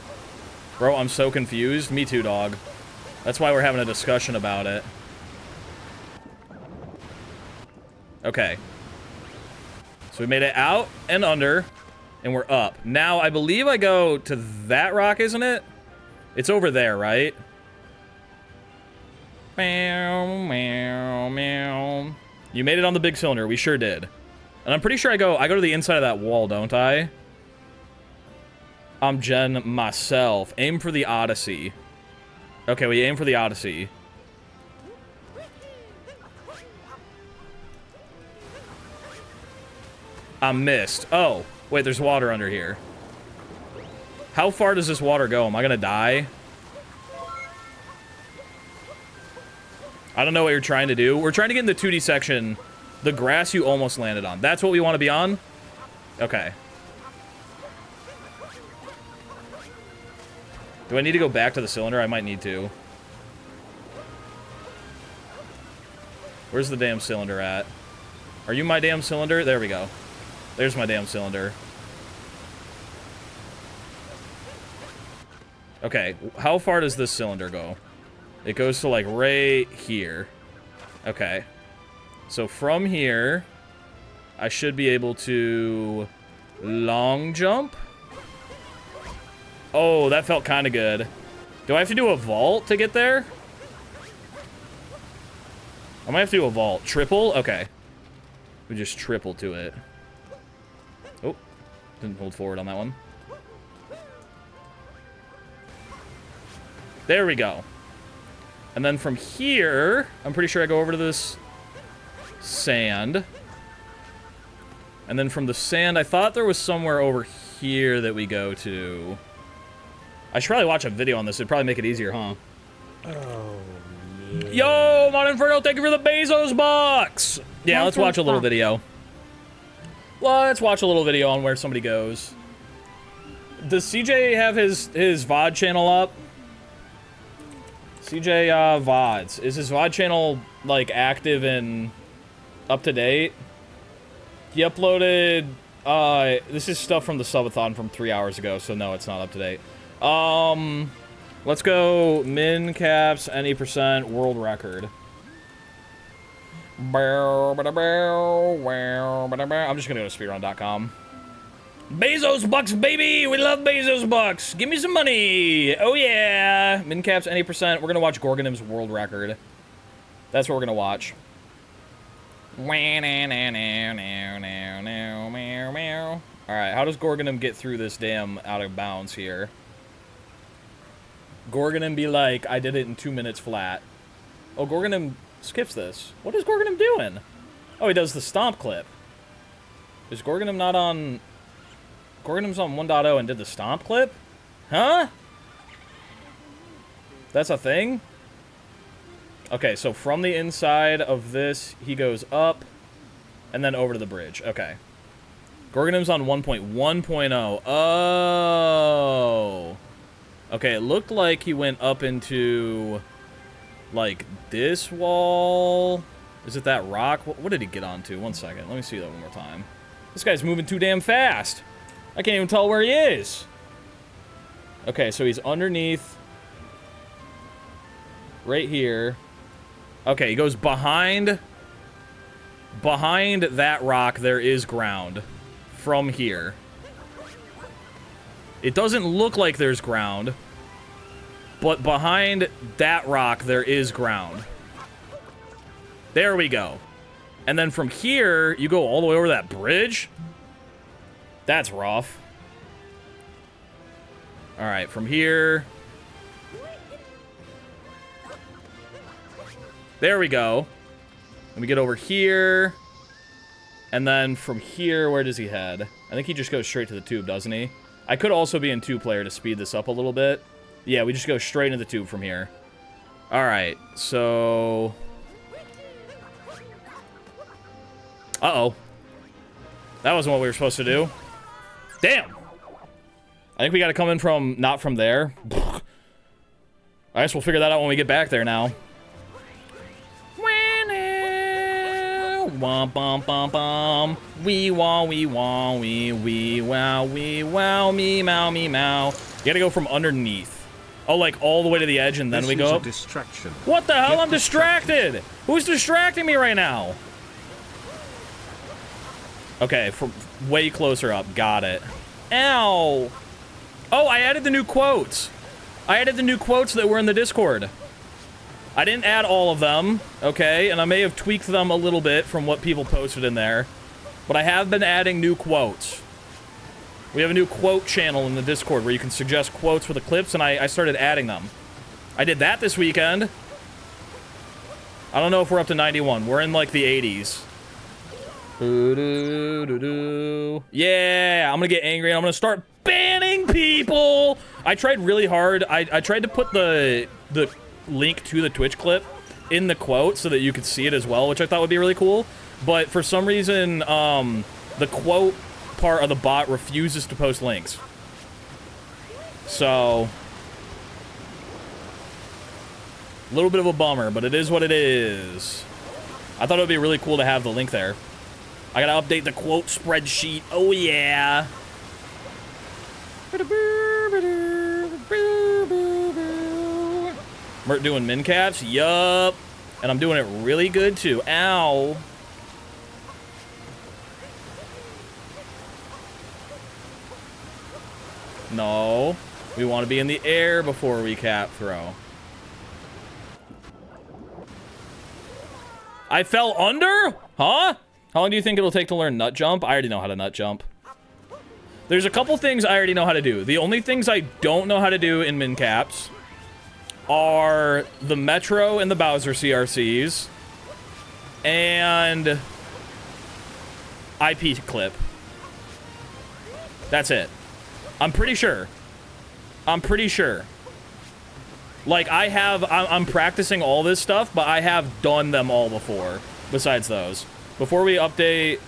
[SPEAKER 1] Bro, I'm so confused. Me too, dog. That's why we're having a discussion about it. Okay. So we made it out and under, and we're up. Now, I believe I go to that rock, isn't it? It's over there, right? Meow, meow, meow. You made it on the big cylinder. We sure did. And I'm pretty sure I go to the inside of that wall, don't I? I'm Gen myself. Aim for the Odyssey. Okay, we aim for the Odyssey. I missed. Oh, wait, there's water under here. How far does this water go? Am I gonna die? I don't know what you're trying to do. We're trying to get in the 2D section. The grass you almost landed on. That's what we want to be on? Okay. Do I need to go back to the cylinder? I might need to. Where's the damn cylinder at? Are you my damn cylinder? There we go. There's my damn cylinder. Okay, how far does this cylinder go? It goes to, like, right here. Okay. So from here, I should be able to long jump. Oh, that felt kind of good. Do I have to do a vault to get there? I might have to do a vault. Triple? Okay. We just triple to it. Oh, didn't hold forward on that one. There we go. And then from here, I'm pretty sure I go over to this sand. And then from the sand, I thought there was somewhere over here that we go to. I should probably watch a video on this. It'd probably make it easier, huh?
[SPEAKER 2] Oh, yeah.
[SPEAKER 1] Yo, Mod Inferno, thank you for the Bezos box! Yeah, let's watch a little video. Let's watch a little video on where somebody goes. Does CJ have his VOD channel up? CJ VODs. Is his VOD channel, like, active and up to date? He uploaded... this is stuff from the subathon from 3 hours ago, so no, it's not up to date. Let's go min caps any percent world record. I'm just gonna go to speedrun.com. Bezos bucks, baby! We love Bezos bucks! Give me some money! Oh yeah! Min caps any percent. We're gonna watch Gorgonim's world record. That's what we're gonna watch. Alright, how does Gorgonim get through this damn out of bounds here? Gorgonim be like, I did it in 2 minutes flat. Oh, Gorgonim skips this. What is Gorgonim doing? Oh, he does the stomp clip. Is Gorgonim not on... Gorgonim's on 1.0 and did the stomp clip? Huh? That's a thing? Okay, so from the inside of this, he goes up, and then over to the bridge. Okay. Gorgonim's on 1.1.0. Oh. Okay, it looked like he went up into, like, this wall. Is it that rock? What did he get onto? 1 second. Let me see that one more time. This guy's moving too damn fast. I can't even tell where he is. Okay, so he's underneath. Right here. Okay, he goes behind. Behind that rock, there is ground. From here. It doesn't look like there's ground. But behind that rock, there is ground. There we go. And then from here, you go all the way over that bridge? That's rough. Alright, from here... There we go. And we get over here. And then from here, where does he head? I think he just goes straight to the tube, doesn't he? I could also be in 2-player to speed this up a little bit. Yeah, we just go straight into the tube from here. Alright, so... Uh-oh. That wasn't what we were supposed to do. Damn! I think we gotta come in from... not from there. I guess we'll figure that out when we get back there now. Womp bum bum bum. Wee wow wee wow wee wow me mow. You gotta go from underneath. Oh, like all the way to the edge and then we go up?
[SPEAKER 2] Distraction.
[SPEAKER 1] What the hell? I'm distracted! Who's distracting me right now? Okay, from way closer up. Got it. Ow! Oh, I added the new quotes. I added the new quotes that were in the Discord. I didn't add all of them, okay? And I may have tweaked them a little bit from what people posted in there. But I have been adding new quotes. We have a new quote channel in the Discord where you can suggest quotes for the clips, and I started adding them. I did that this weekend. I don't know if we're up to 91. We're in, like, the 80s. Yeah, I'm gonna get angry and I'm gonna start banning people! I tried really hard. I tried to put the link to the Twitch clip in the quote so that you could see it as well, which I thought would be really cool. But for some reason, the quote part of the bot refuses to post links. So, a little bit of a bummer, but it is what it is. I thought it would be really cool to have the link there. I gotta update the quote spreadsheet. Oh yeah. Mert doing min caps? Yup. And I'm doing it really good too. Ow. No. We want to be in the air before we cap throw. I fell under? Huh? How long do you think it'll take to learn nut jump? I already know how to nut jump. There's a couple things I already know how to do. The only things I don't know how to do in min caps are the Metro and the Bowser CRCs and IP clip. That's it. I'm pretty sure. I'm pretty sure. Like, I'm practicing all this stuff, but I have done them all before, besides those. Before we update,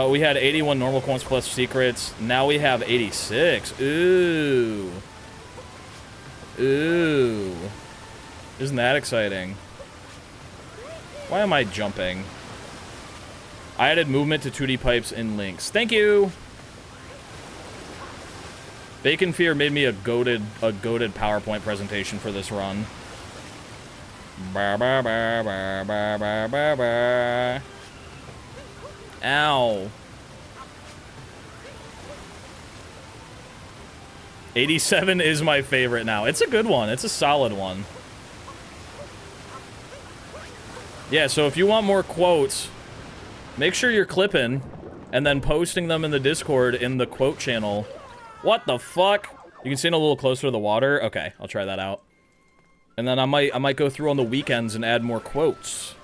[SPEAKER 1] we had 81 normal coins plus secrets. Now we have 86. Ooh. Ooh. Isn't that exciting? Why am I jumping? I added movement to 2D pipes in links. Thank you! Bacon Fear made me a goated PowerPoint presentation for this run. Ba ba ba ba ba ba ba ba. Ow. 87 is my favorite now. It's a good one. It's a solid one. Yeah, so if you want more quotes, make sure you're clipping and then posting them in the Discord in the quote channel. What the fuck? You can see it a little closer to the water? Okay, I'll try that out. And then I might go through on the weekends and add more quotes.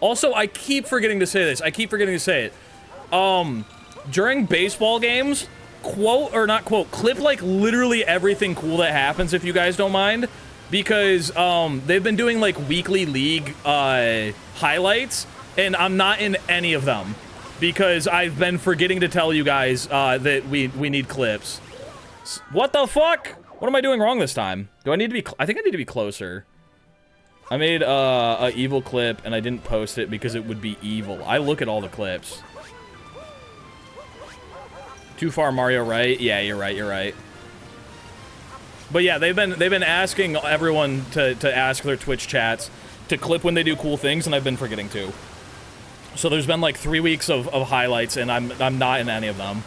[SPEAKER 1] Also, I keep forgetting to say this. I keep forgetting to say it. During baseball games, clip, like, literally everything cool that happens, if you guys don't mind. Because, they've been doing, like, weekly league, highlights, and I'm not in any of them. Because I've been forgetting to tell you guys, that we need clips. What the fuck? What am I doing wrong this time? Do I need to be... I think I need to be closer. I made a evil clip, and I didn't post it because it would be evil. I look at all the clips. Too far, Mario, right? Yeah, you're right, you're right. But yeah, they've been asking everyone to ask their Twitch chats to clip when they do cool things, and I've been forgetting to. So there's been like 3 weeks of highlights, and I'm not in any of them.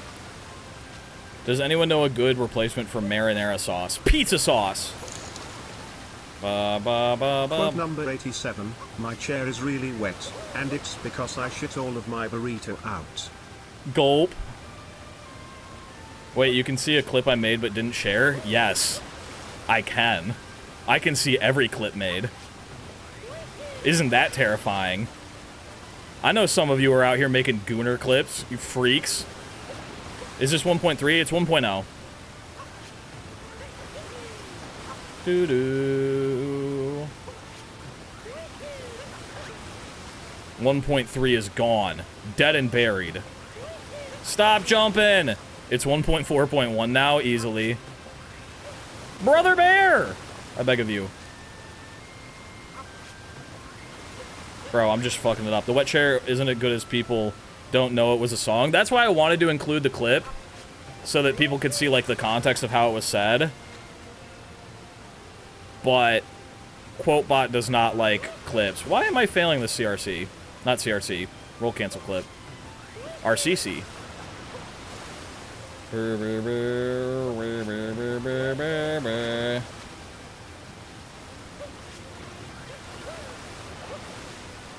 [SPEAKER 1] Does anyone know a good replacement for marinara sauce? Pizza sauce!
[SPEAKER 2] Quote number 87, my chair is really wet, and it's because I shit all of my burrito out.
[SPEAKER 1] Gulp. Wait, you can see a clip I made but didn't share? Yes. I can. I can see every clip made. Isn't that terrifying? I know some of you are out here making Gooner clips, you freaks. Is this 1.3? It's 1.0. Doo-doo. 1.3 is gone. Dead and buried. Stop jumping! It's 1.4.1 now, easily. Brother Bear! I beg of you. Bro, I'm just fucking it up. The wet chair isn't as good as people don't know it was a song. That's why I wanted to include the clip, so that people could see, like, the context of how it was said. But QuoteBot does not like clips. Why am I failing the CRC? Not CRC. Roll cancel clip. RCC.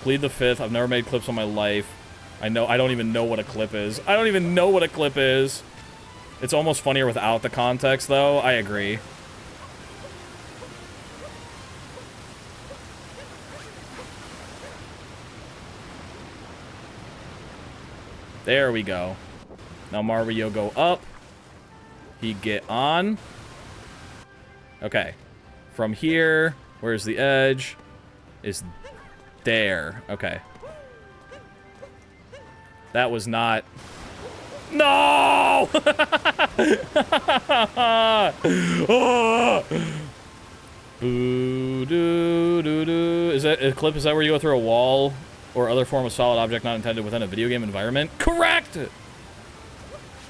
[SPEAKER 1] Plead the fifth. I've never made clips on my life. I don't even know what a clip is. I don't even know what a clip is. It's almost funnier without the context, though. I agree. There we go. Now Mario go up. He get on. Okay. From here, where's the edge? Is there. Okay. That was not... No! Boo doo doo doo. Is that a clip? Is that where you go through a wall or other form of solid object not intended within a video game environment? Correct!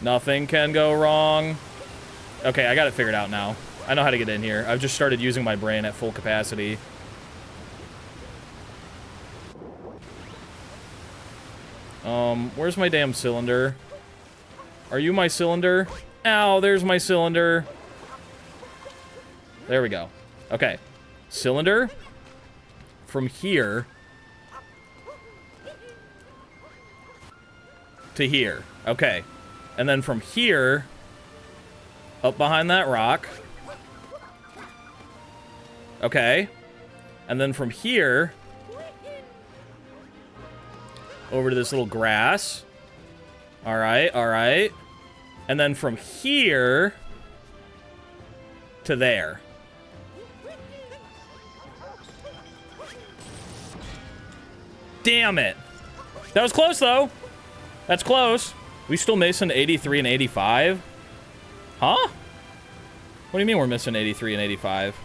[SPEAKER 1] Nothing can go wrong. Okay, I got it figured out now. I know how to get in here. I've just started using my brain at full capacity. Where's my damn cylinder? Are you my cylinder? Ow, there's my cylinder. There we go. Okay. Cylinder. From here. To here. Okay. And then from here. Up behind that rock. Okay. And then from here. Over to this little grass. Alright, alright. And then from here to there. Damn it. That was close, though. That's close. We still missing 83 and 85? Huh? What do you mean we're missing 83 and 85?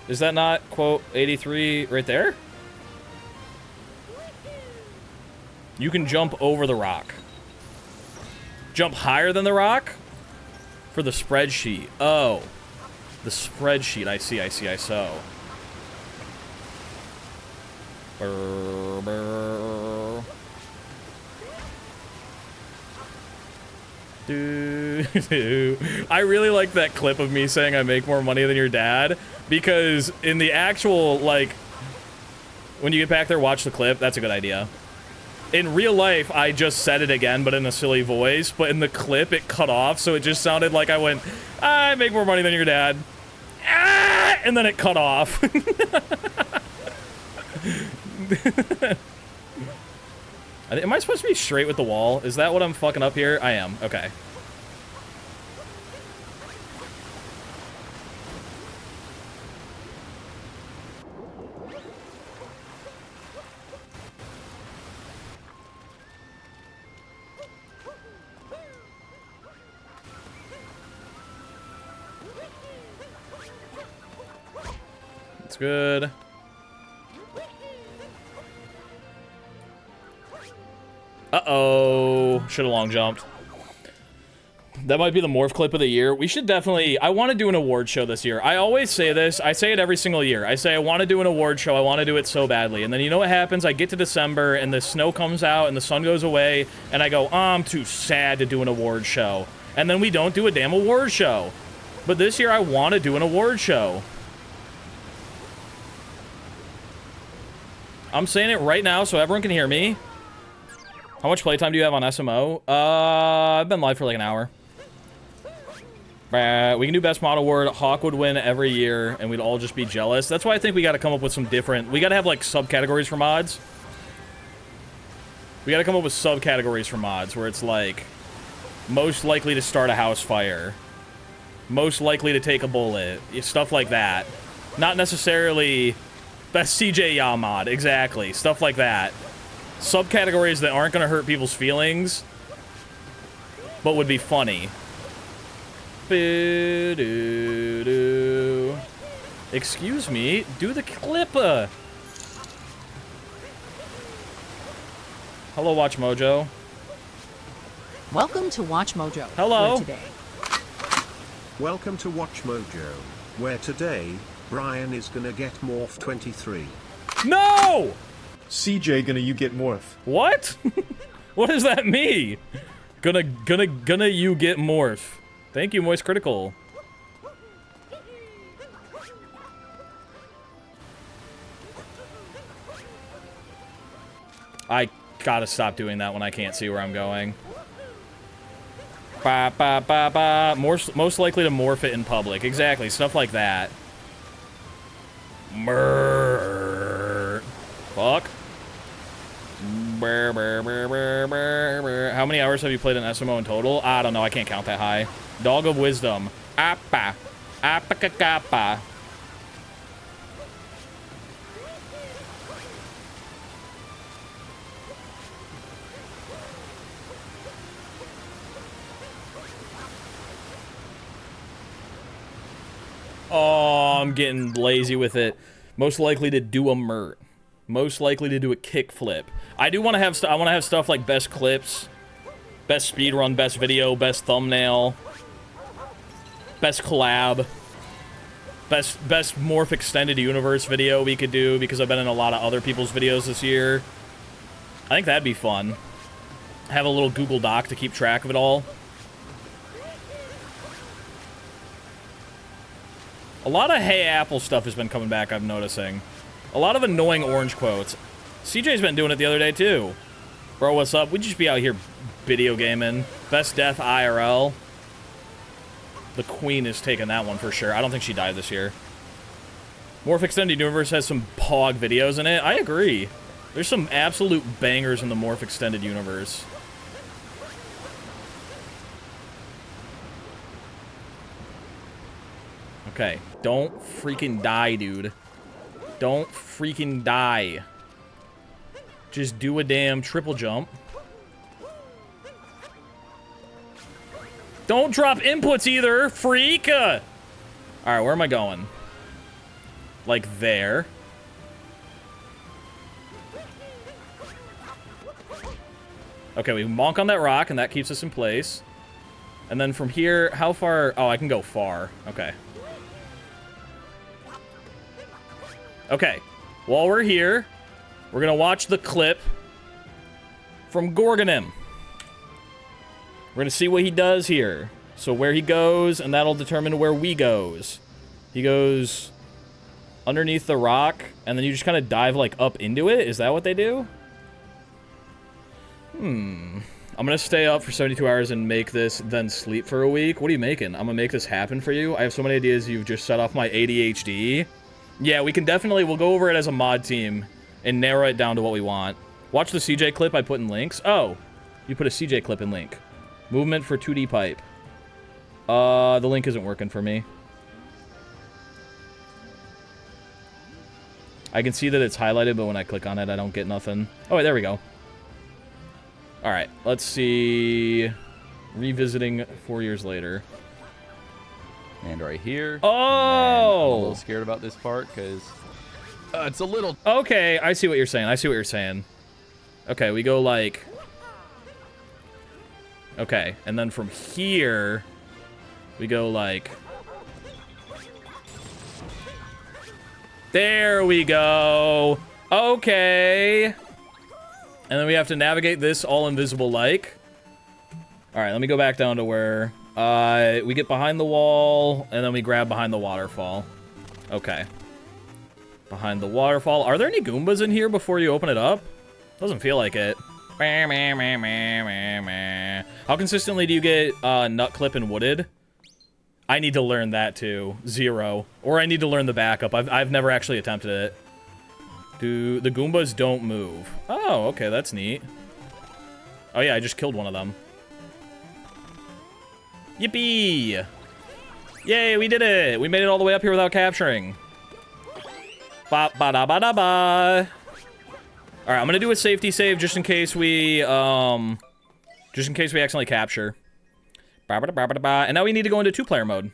[SPEAKER 1] Is that not, quote, 83 right there? You can jump over the rock. Jump higher than the rock? For the spreadsheet. Oh. The spreadsheet. I see, I see, I saw. Brr, brr. I really like that clip of me saying I make more money than your dad, because in the actual, like, when you get back there, watch the clip. That's a good idea. In real life, I just said it again, but in a silly voice. But in the clip, it cut off, so it just sounded like I went, I make more money than your dad. Ah! And then it cut off. Am I supposed to be straight with the wall? Is that what I'm fucking up here? I am. Okay. That's good. Uh-oh. Should've long jumped. That might be the morph clip of the year. We should definitely... I want to do an award show this year. I always say this. I say it every single year. I say I want to do an award show. I want to do it so badly. And then you know what happens? I get to December, and the snow comes out, and the sun goes away, and I go, oh, I'm too sad to do an award show. And then we don't do a damn award show. But this year, I want to do an award show. I'm saying it right now so everyone can hear me. How much playtime do you have on SMO? I've been live for like an hour. We can do best mod award. Hawk would win every year, and we'd all just be jealous. That's why I think we got to come up with some different... We got to have, like, subcategories for mods. We got to come up with subcategories for mods, where it's, like, most likely to start a house fire. Most likely to take a bullet. Stuff like that. Not necessarily best CJ mod, exactly. Stuff like that. Subcategories that aren't going to hurt people's feelings, but would be funny. Excuse me, do the clip. Hello, Watch Mojo.
[SPEAKER 3] Welcome to Watch Mojo.
[SPEAKER 1] Hello.
[SPEAKER 3] Where today.
[SPEAKER 2] Welcome to Watch Mojo, where today, Brian is gonna get Morph 23.
[SPEAKER 1] No!
[SPEAKER 4] CJ gonna you get morph.
[SPEAKER 1] What? What does that mean? Gonna you get morph. Thank you, Moist Critical. I gotta stop doing that when I can't see where I'm going. Ba ba ba ba. Most likely to morph it in public. Exactly, stuff like that. Fuck. How many hours have you played in SMO in total? I don't know, I can't count that high. Dog of Wisdom. Appa. Appa-ka-kappa. Oh, I'm getting lazy with it. Most likely to do a mert. Most likely to do a kickflip. I do want to have I want to have stuff like best clips, best speedrun, best video, best thumbnail, best collab, best Morph Extended Universe video we could do because I've been in a lot of other people's videos this year. I think that'd be fun. Have a little Google Doc to keep track of it all. A lot of Hey Apple stuff has been coming back, I'm noticing. A lot of annoying orange quotes. CJ's been doing it the other day, too. Bro, what's up? We'd just be out here video gaming. Best death IRL. The Queen is taking that one for sure. I don't think she died this year. Morph Extended Universe has some pog videos in it. I agree. There's some absolute bangers in the Morph Extended Universe. Okay, don't freaking die, dude. Don't freaking die. Just do a damn triple jump. Don't drop inputs either, freak! Alright, where am I going? Like there. Okay, we bonk on that rock, and that keeps us in place. And then from here, how far? Oh, I can go far. Okay. Okay, while we're here, we're gonna watch the clip from Gorgonim. We're gonna see what he does here. So where he goes, and that'll determine where we goes. He goes underneath the rock, and then you just kind of dive, like, up into it? Is that what they do? I'm gonna stay up for 72 hours and make this, then sleep for a week. What are you making? I'm gonna make this happen for you. I have so many ideas, you've just set off my ADHD. Yeah, we can definitely, we'll go over it as a mod team and narrow it down to what we want. Watch the CJ clip I put in links. Oh, you put a CJ clip in link. Movement for 2D pipe. The link isn't working for me. I can see that it's highlighted, but when I click on it, I don't get nothing. Oh, wait, there we go. Alright, let's see. Revisiting 4 years later.
[SPEAKER 5] And right here.
[SPEAKER 1] Oh!
[SPEAKER 5] I'm a little scared about this part because it's a little.
[SPEAKER 1] Okay, I see what you're saying. I see what you're saying. Okay, we go like. Okay, and then from here, we go like. There we go. Okay. And then we have to navigate this all invisible like. All right, let me go back down to where. We get behind the wall, and then we grab behind the waterfall. Okay. Behind the waterfall. Are there any Goombas in here before you open it up? Doesn't feel like it. How consistently do you get nut clip and wooded? I need to learn that too. 0. Or I need to learn the backup. I've never actually attempted it. The Goombas don't move. Oh, okay, that's neat. Oh yeah, I just killed one of them. Yippee! Yay, we did it! We made it all the way up here without capturing. Ba ba da ba da ba. All right, I'm gonna do a safety save just in case we accidentally capture. Ba ba da ba ba da ba. And now we need to go into 2-player mode.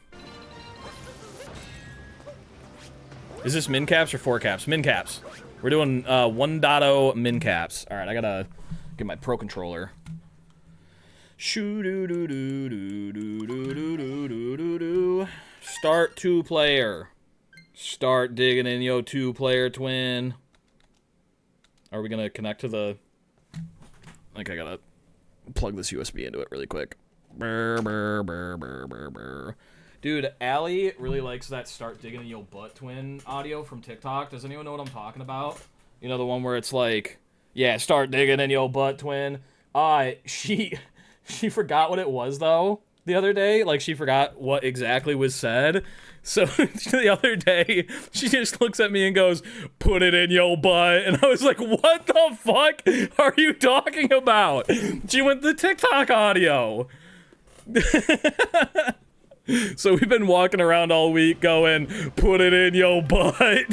[SPEAKER 1] Is this min caps or 4 caps? Min caps. We're doing 1.0 min caps. All right, I gotta get my pro controller. Shoo doo doo doo doo doo doo doo doo doo doo. Start 2-player. Start digging in yo 2-player twin. Are we gonna connect to the? I think I gotta plug this USB into it really quick. Brr, brr, brr, brr, brr, brr. Dude, Allie really likes that "Start Digging in Yo Butt" twin audio from TikTok. Does anyone know what I'm talking about? You know, the one where it's like, yeah, start digging in yo butt, twin. She forgot what it was, though, the other day. Like, she forgot what exactly was said. So, the other day, she just looks at me and goes, put it in yo butt. And I was like, what the fuck are you talking about? She went the TikTok audio. So we've been walking around all week going, put it in yo butt.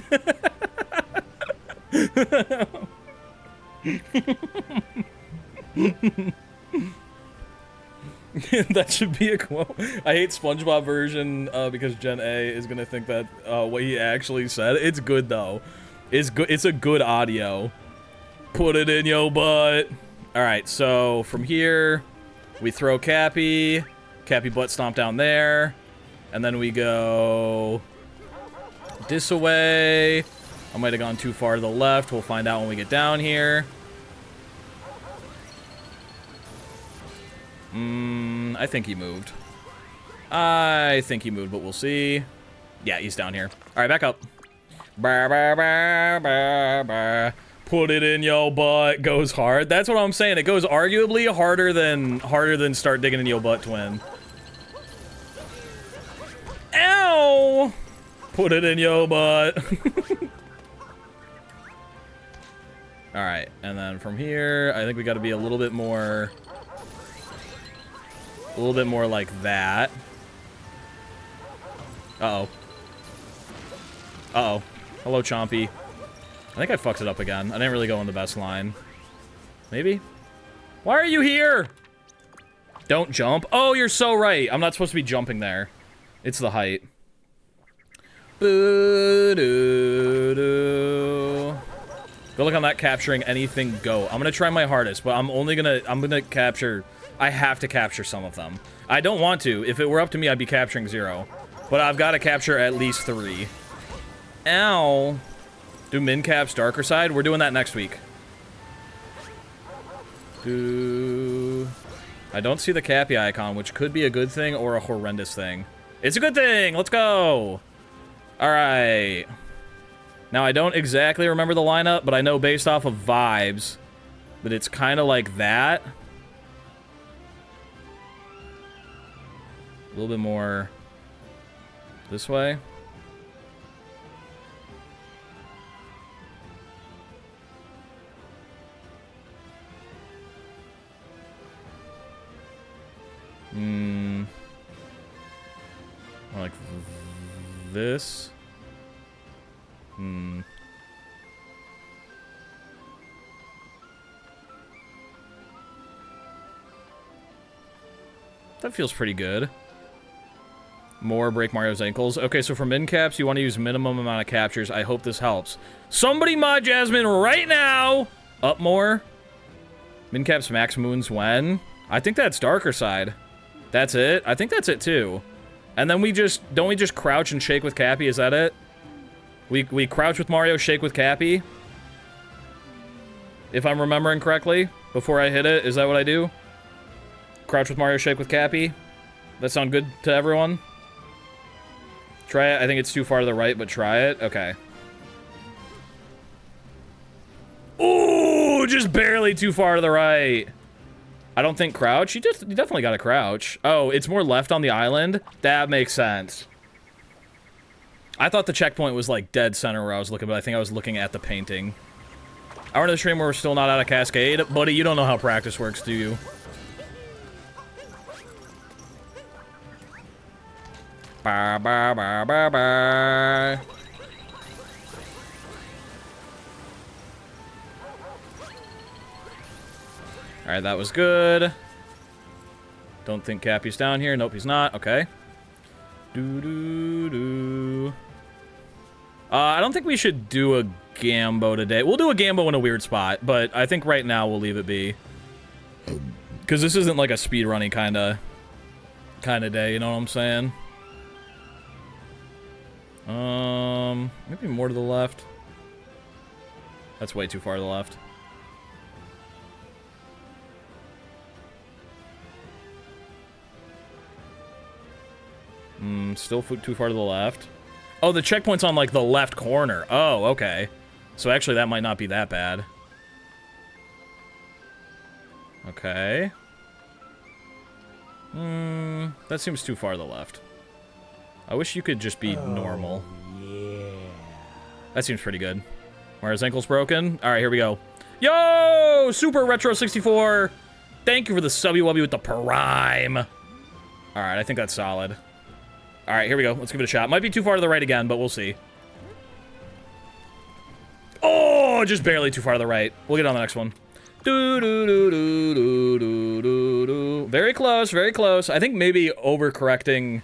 [SPEAKER 1] That should be a quote. I hate SpongeBob version because Gen A is gonna think that what he actually said. It's good though. It's good. It's a good audio. Put it in yo butt. All right. So from here, we throw Cappy. Cappy butt stomp down there, and then we go this way. I might have gone too far to the left. We'll find out when we get down here. I think he moved. I think he moved, but we'll see. Yeah, he's down here. All right, back up. Bah, bah, bah, bah, bah. Put it in yo butt. Goes hard. That's what I'm saying. It goes arguably harder than start digging in yo butt, twin. Ow! Put it in yo butt. All right, and then from here, I think we got to be a little bit more like that. Uh-oh. Uh-oh. Hello, Chompy. I think I fucked it up again. I didn't really go on the best line. Maybe? Why are you here? Don't jump. Oh, you're so right. I'm not supposed to be jumping there. It's the height. Boo-doo-doo. Good luck on that capturing anything. Go. I'm gonna try my hardest, but I'm gonna capture. I have to capture some of them. I don't want to. If it were up to me, I'd be capturing 0. But I've got to capture at least 3. Ow. Do min caps darker side? We're doing that next week. I don't see the Cappy icon, which could be a good thing or a horrendous thing. It's a good thing! Let's go! Alright. Now, I don't exactly remember the lineup, but I know based off of vibes that it's kind of like that. A little bit more this way. Like this. That feels pretty good. More break Mario's ankles. Okay, so for min caps, you want to use minimum amount of captures. I hope this helps. Somebody mod Jasmine right now! Up more. Min caps max moons when? I think that's darker side. That's it? I think that's it too. And then don't we just crouch and shake with Cappy? Is that it? We crouch with Mario, shake with Cappy? If I'm remembering correctly, before I hit it, is that what I do? Crouch with Mario, shake with Cappy? That sound good to everyone? Try it. I think it's too far to the right, but try it. Okay. Ooh, just barely too far to the right. I don't think crouch. You definitely got to crouch. Oh, it's more left on the island? That makes sense. I thought the checkpoint was like dead center where I was looking, but I think I was looking at the painting. I went to the stream where we're still not out of Cascade. Buddy, you don't know how practice works, do you? Ba ba ba ba ba. Alright, that was good. Don't think Cappy's down here. Nope, he's not. Okay. Doo-doo-doo. I don't think we should do a Gambo today. We'll do a Gambo in a weird spot, but I think right now we'll leave it be. Because this isn't like a speedrunning kind of day, you know what I'm saying? Maybe more to the left. That's way too far to the left. Still too far to the left. Oh, the checkpoint's on, like, the left corner. Oh, okay. So actually, that might not be that bad. Okay. That seems too far to the left. I wish you could just be normal. Yeah. That seems pretty good. Mario's ankle's broken. All right, here we go. Yo! Super Retro 64! Thank you for the subby-wubby with the prime. All right, I think that's solid. All right, here we go. Let's give it a shot. Might be too far to the right again, but we'll see. Oh, just barely too far to the right. We'll get on the next one. Very close, very close. I think maybe overcorrecting.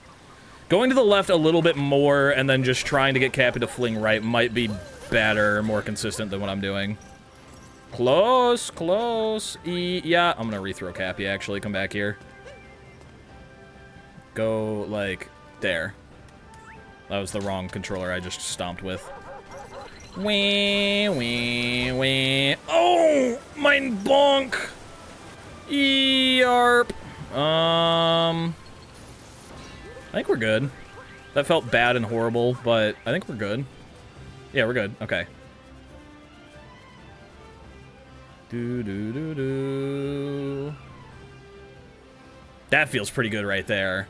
[SPEAKER 1] Going to the left a little bit more and then just trying to get Cappy to fling right might be better, more consistent than what I'm doing. Close, close. Yeah, I'm going to rethrow Cappy, actually. Come back here. Go, like... there. That was the wrong controller I just stomped with. Wee, wee, wee. Oh! Mine bonk! Yarp. I think we're good. That felt bad and horrible, but I think we're good. Yeah, we're good. Okay. Do. That feels pretty good right there.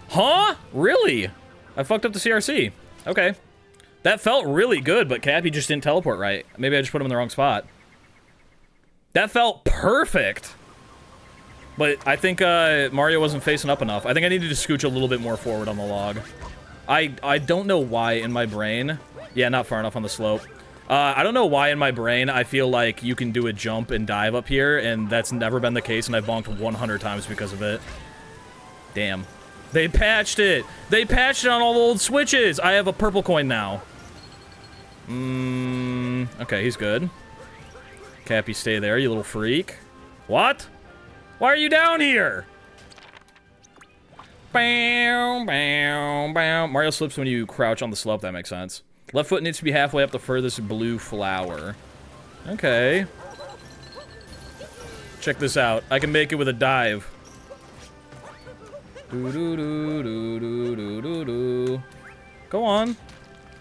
[SPEAKER 1] Huh? Really? I fucked up the CRC. Okay. That felt really good, but Cappy just didn't teleport right. Maybe I just put him in the wrong spot. That felt perfect. But I think Mario wasn't facing up enough. I think I needed to scooch a little bit more forward on the log. I don't know why in my brain... yeah, not far enough on the slope. I don't know why in my brain I feel like you can do a jump and dive up here, and that's never been the case, and I've bonked 100 times because of it. Damn. They patched it! They patched it on all the old switches! I have a purple coin now. Okay, he's good. Cappy, stay there, you little freak. What? Why are you down here? Bow, bow, bow. Mario slips when you crouch on the slope, that makes sense. Left foot needs to be halfway up the furthest blue flower. Okay. Check this out. I can make it with a dive. Doo doo doo doo doo doo doo doo. Go on.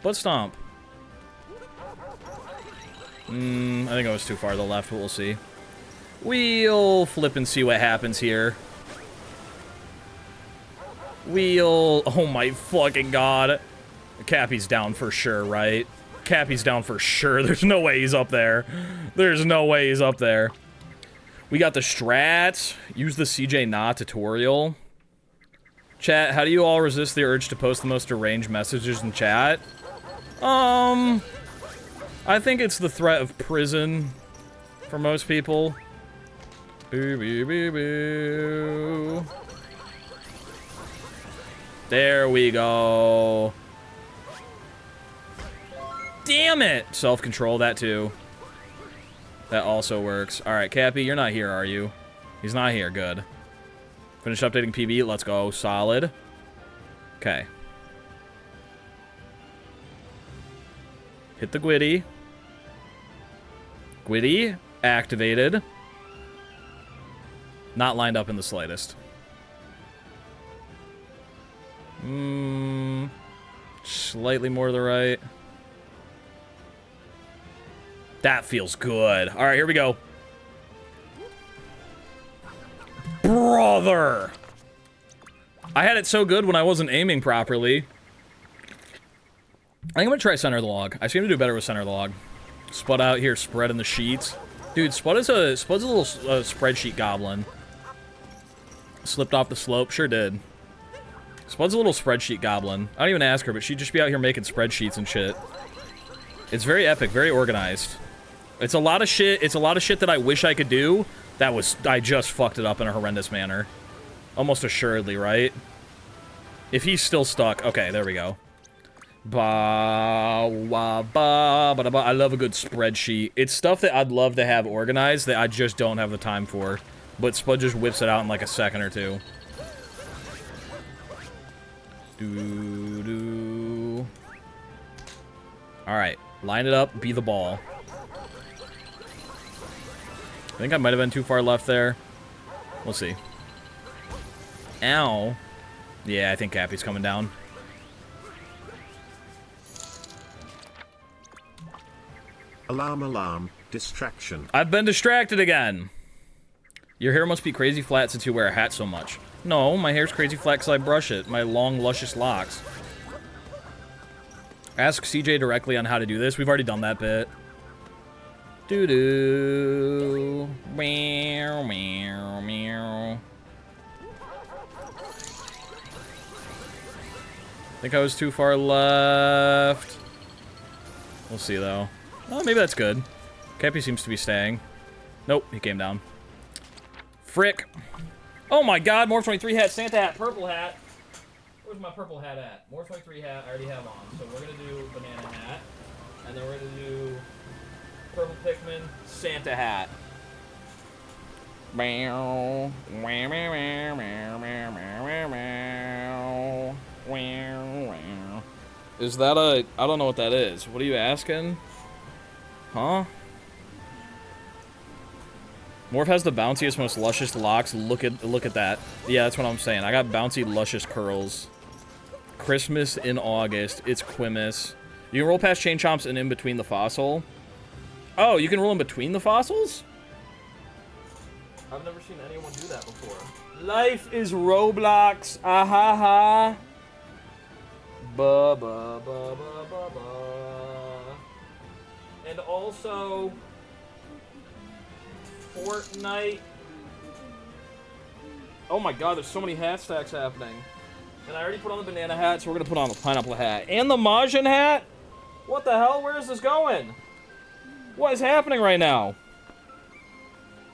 [SPEAKER 1] Butt stomp. I think I was too far to the left, but we'll see. We'll flip and see what happens here. Oh my fucking god. Cappy's down for sure, right? Cappy's down for sure. There's no way he's up there. There's no way he's up there. We got the strats. Use the CJ Nah tutorial. Chat, how do you all resist the urge to post the most deranged messages in chat? I think it's the threat of prison for most people. Boo, boo, boo, boo. There we go. Damn it! Self-control, that too. That also works. Alright, Cappy, you're not here, are you? He's not here, good. Finish updating PB, let's go. Solid. Okay. Hit the Gwitty. Gwitty, activated. Not lined up in the slightest. Slightly more to the right. That feels good. All right, here we go. Brother! I had it so good when I wasn't aiming properly. I think I'm gonna try center of the log. I seem to do better with center of the log. Spud out here, spread in the sheets. Dude, Spud's a little spreadsheet goblin. Slipped off the slope. Sure did. Spud's a little spreadsheet goblin. I don't even ask her, but she'd just be out here making spreadsheets and shit. It's very epic, very organized. It's a lot of shit. It's a lot of shit that I wish I could do. I just fucked it up in a horrendous manner. Almost assuredly, right? If he's still stuck. Okay, there we go. I love a good spreadsheet. It's stuff that I'd love to have organized that I just don't have the time for. But Spud just whips it out in like a second or two. Doo-doo. Alright, line it up, be the ball. I think I might have been too far left there. We'll see. Ow. Yeah, I think Cappy's coming down.
[SPEAKER 2] Alarm, alarm, distraction.
[SPEAKER 1] I've been distracted again. Your hair must be crazy flat since you wear a hat so much. No, my hair's crazy flat because I brush it. My long, luscious locks. Ask CJ directly on how to do this. We've already done that bit. Doo-doo. Meow, meow, meow. Think I was too far left. We'll see, though. Oh, maybe that's good. Cappy seems to be staying. Nope, he came down. Frick. Oh my god, more 23 hat, Santa hat, purple hat. Where's my purple hat at? More 23 hat, I already have on. So we're gonna do banana hat. And then we're gonna do purple Pikmin, Santa hat. Is that a... I don't know what that is. What are you asking? Huh? Morph has the bounciest, most luscious locks. Look at that. Yeah, that's what I'm saying. I got bouncy, luscious curls. Christmas in August. It's Quimus. You can roll past Chain Chomps and in between the fossil. Oh, you can roll in between the fossils? I've never seen anyone do that before. Life is Roblox. Ah ha ha. Ba ba ba ba ba ba. And also Fortnite. Oh my god, there's so many hat stacks happening. And I already put on the banana hat, so we're gonna put on the pineapple hat. And the Majin hat? What the hell? Where is this going? What is happening right now?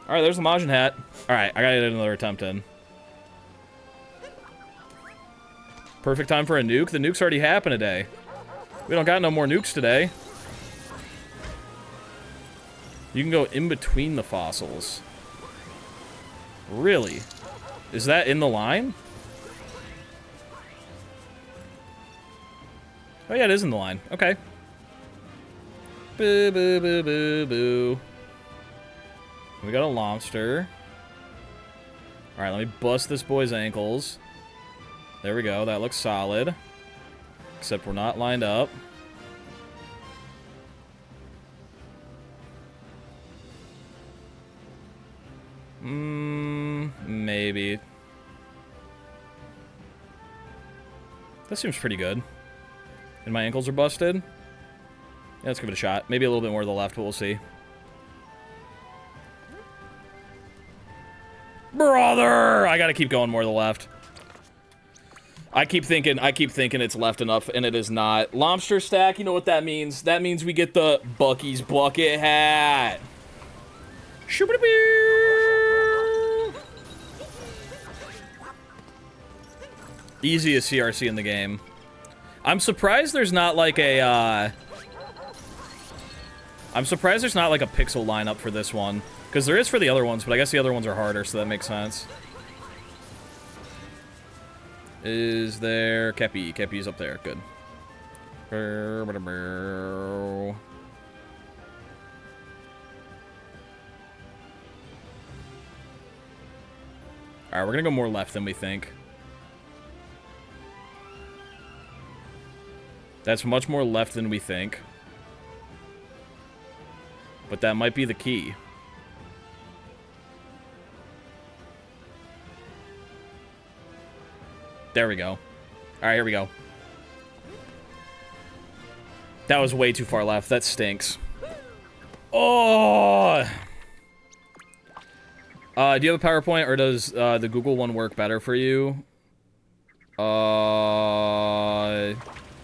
[SPEAKER 1] Alright, there's the Majin hat. Alright, I gotta get another attempt in. Perfect time for a nuke? The nuke's already happened today. We don't got no more nukes today. You can go in between the fossils. Really? Is that in the line? Oh yeah, it is in the line. Okay. Boo, boo, boo, boo, boo. We got a lobster. Alright, let me bust this boy's ankles. There we go. That looks solid. Except we're not lined up. Maybe. That seems pretty good. And my ankles are busted? Yeah, let's give it a shot. Maybe a little bit more to the left, but we'll see. Brother! I gotta keep going more to the left. I keep thinking it's left enough, and it is not. Lobster stack, you know what that means? That means we get the Bucky's bucket hat. Easiest CRC in the game. I'm surprised there's not like a, I'm surprised there's not like a pixel lineup for this one. Because there is for the other ones, but I guess the other ones are harder, so that makes sense. Is there... Kepi. Kepi's up there. Good. Alright, we're gonna go more left than we think. That's much more left than we think. But that might be the key. There we go. Alright, here we go. That was way too far left. That stinks. Oh! Do you have a PowerPoint, or does the Google one work better for you?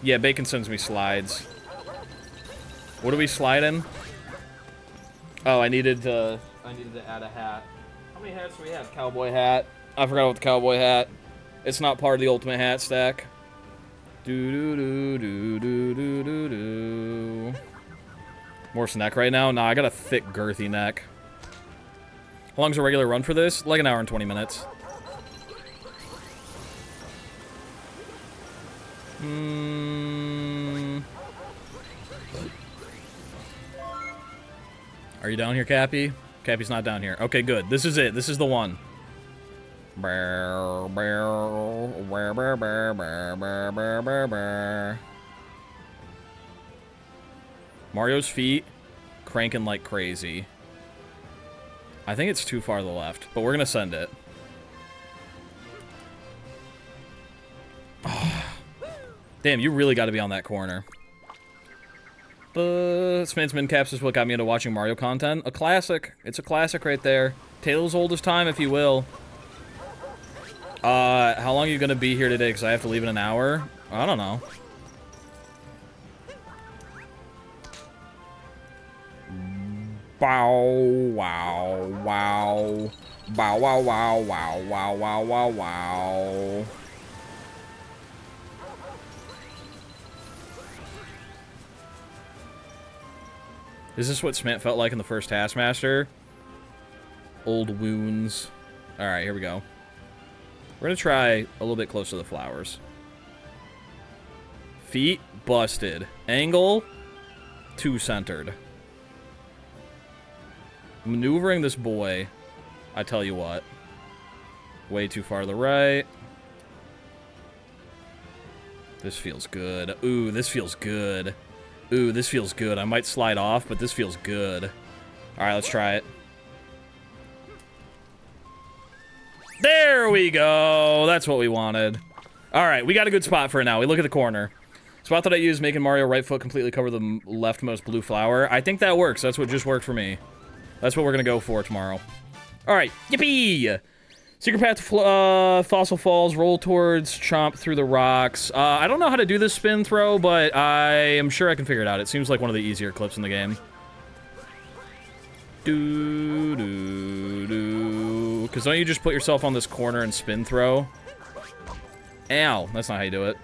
[SPEAKER 1] Yeah, Bacon sends me slides. What do we slide in? Oh, I needed to add a hat. How many hats do we have? Cowboy hat. I forgot about the cowboy hat. It's not part of the ultimate hat stack. Do do do do do do do. Morph's neck right now? Nah, I got a thick, girthy neck. How long's a regular run for this? Like an hour and 20 minutes. Are you down here, Cappy? Cappy's not down here. Okay, good. This is it. This is the one. Mario's feet cranking like crazy. I think it's too far to the left, but we're gonna send it. Oh. Damn, you really got to be on that corner. Smith's Min Caps is what got me into watching Mario content. A classic. It's a classic right there. Tales old as time, if you will. How long are you gonna be here today? Because I have to leave in an hour. I don't know. Bow, wow, wow. Bow, wow, wow, wow, wow, wow, wow, wow. Is this what Smant felt like in the first Taskmaster? Old wounds. Alright, here we go. We're gonna try a little bit closer to the flowers. Feet, busted. Angle, too centered. Maneuvering this boy, I tell you what. Way too far to the right. This feels good. Ooh, this feels good. Ooh, this feels good. I might slide off, but this feels good. Alright, let's try it. There we go! That's what we wanted. Alright, we got a good spot for it now. We look at the corner. Spot that I use making Mario right foot completely cover the leftmost blue flower. I think that works. That's what just worked for me. That's what we're gonna go for tomorrow. Alright, yippee! Secret path to Fossil Falls, roll towards, chomp through the rocks. I don't know how to do this spin throw, but I am sure I can figure it out. It seems like one of the easier clips in the game. Do, do, do. Because don't you just put yourself on this corner and spin throw? Ow, that's not how you do it.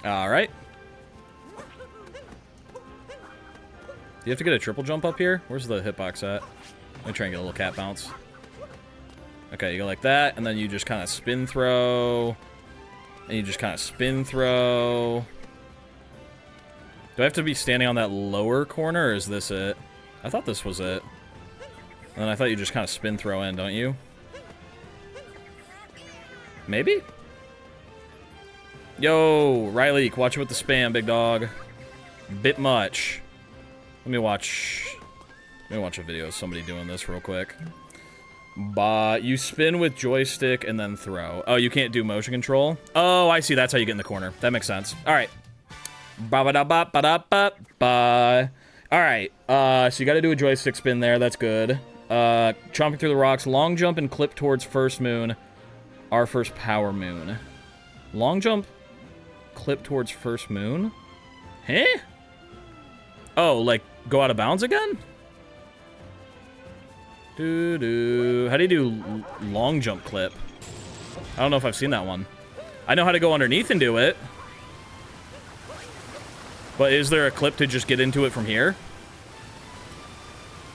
[SPEAKER 1] Alright. Do you have to get a triple jump up here? Where's the hitbox at? Let me try and get a little cat bounce. Okay, you go like that, and then you just kind of spin throw. And you just kind of spin throw. Do I have to be standing on that lower corner, or is this it? I thought this was it. And then I thought you just kind of spin throw in, don't you? Maybe? Yo, Riley, watch it with the spam, big dog. Bit much. Let me watch a video of somebody doing this real quick. But you spin with joystick and then throw. Oh, you can't do motion control? Oh, I see. That's how you get in the corner. That makes sense. All right. Ba-ba-da-ba-ba-da-ba-ba. All right. So you got to do a joystick spin there. That's good. Chomping through the rocks. Long jump and clip towards first moon. Our first power moon. Long jump, clip towards first moon? Huh? Oh, like, go out of bounds again? How do you do long jump clip? I don't know if I've seen that one. I know how to go underneath and do it. But is there a clip to just get into it from here?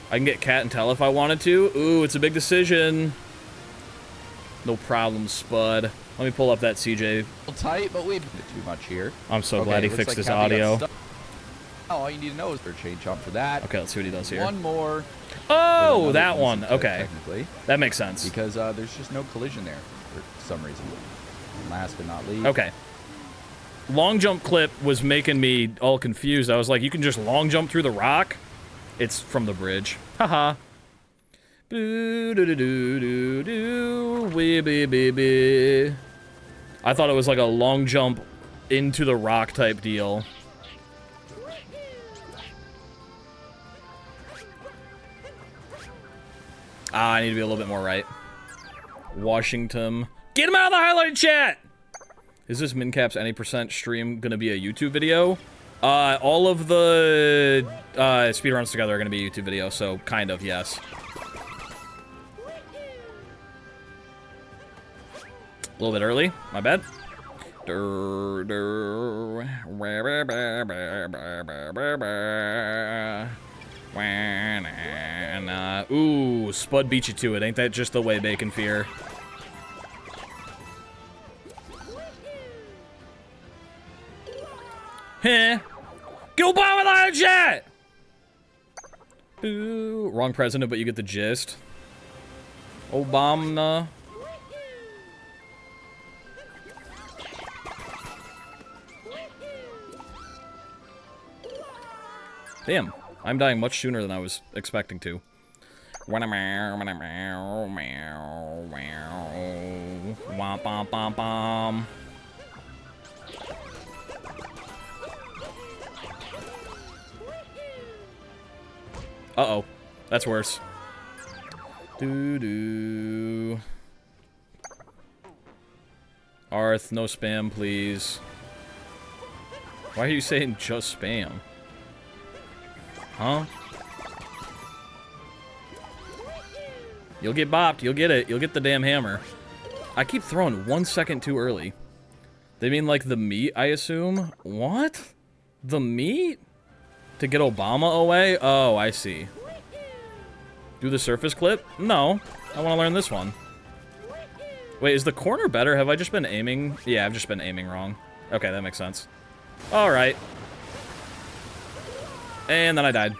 [SPEAKER 1] I can get Cat and Tell if I wanted to. Ooh, it's a big decision. No problem, Spud. Let me pull up that CJ.
[SPEAKER 5] Tight, but we did too much here.
[SPEAKER 1] I'm so glad he fixed his audio.
[SPEAKER 5] All you need to know is for chain chomp for that.
[SPEAKER 1] Okay, let's see what he does here.
[SPEAKER 5] One more.
[SPEAKER 1] Oh, that one. Okay.
[SPEAKER 5] Technically.
[SPEAKER 1] That makes sense.
[SPEAKER 5] Because there's just no collision there for some reason. And last but not least.
[SPEAKER 1] Okay. Long jump clip was making me all confused. I was like, you can just long jump through the rock? It's from the bridge. Haha. I thought it was like a long jump into the rock type deal. Ah, I need to be a little bit more right. Washington. Get him out of the highlighted chat! Is this Mincap's any % stream gonna be a YouTube video? All of the speedruns together are gonna be a YouTube video, so kind of, yes. A little bit early, my bad. Ooh, Spud beat you to it. Ain't that just the way, Bacon Fear? Heh. Go by with our jet! Ooh, wrong president, but you get the gist. Obama. Damn, I'm dying much sooner than I was expecting to. Uh-oh, that's worse. Doo-doo. Arth, no spam, please. Why are you saying just spam? Huh? You'll get bopped. You'll get it. You'll get the damn hammer. I keep throwing 1 second too early. They mean like the meat, I assume? What? The meat? To get Obama away? Oh, I see. Do the surface clip? No. I want to learn this one. Wait, is the corner better? Have I just been aiming? Yeah, I've just been aiming wrong. Okay, that makes sense. Alright. And then I died.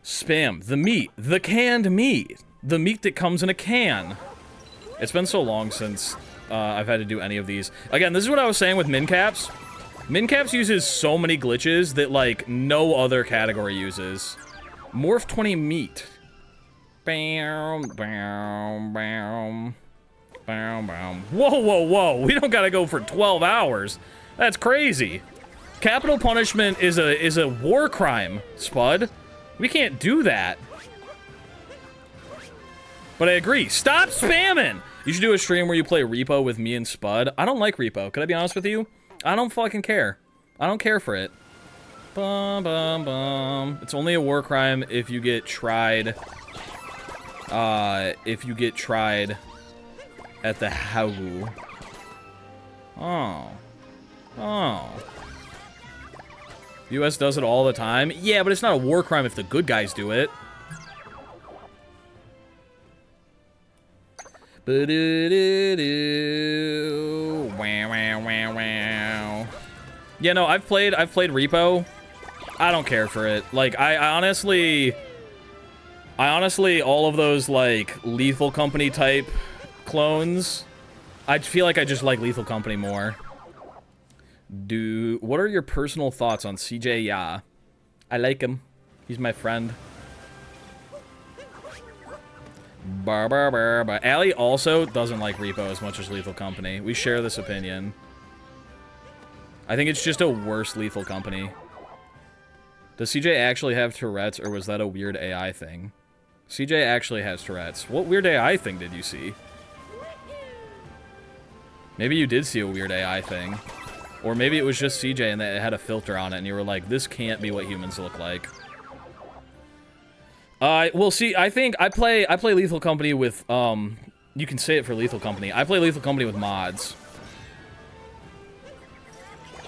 [SPEAKER 1] Spam. The meat. The canned meat. The meat that comes in a can. It's been so long since I've had to do any of these. Again, this is what I was saying with Mincaps. Mincaps uses so many glitches that, like, no other category uses. Morph 20 meat. Bam, bam, bam. Bam, bam. Whoa, whoa, whoa. We don't gotta go for 12 hours. That's crazy. Capital punishment is a war crime, Spud. We can't do that. But I agree. Stop spamming! You should do a stream where you play Repo with me and Spud. I don't like Repo. Could I be honest with you? I don't fucking care. I don't care for it. Bum, bum, bum. It's only a war crime if you get tried. If you get tried at the Hagu. Oh. Oh. US does it all the time? Yeah, but it's not a war crime if the good guys do it. Wow, wow, wow, wow. Yeah, no, I've played Repo. I don't care for it. Like, I honestly, all of those, like, Lethal Company type clones, I feel like I just like Lethal Company more. What are your personal thoughts on Cjya? I like him. He's my friend. Allie also doesn't like Repo as much as Lethal Company. We share this opinion. I think it's just a worse Lethal Company. Does CJ actually have Tourette's, or was that a weird AI thing? CJ actually has Tourette's. What weird AI thing did you see? Maybe you did see a weird AI thing. Or maybe it was just CJ and it had a filter on it and you were like, this can't be what humans look like. Well, see, I think I play Lethal Company with, you can say it for Lethal Company. I play Lethal Company with mods.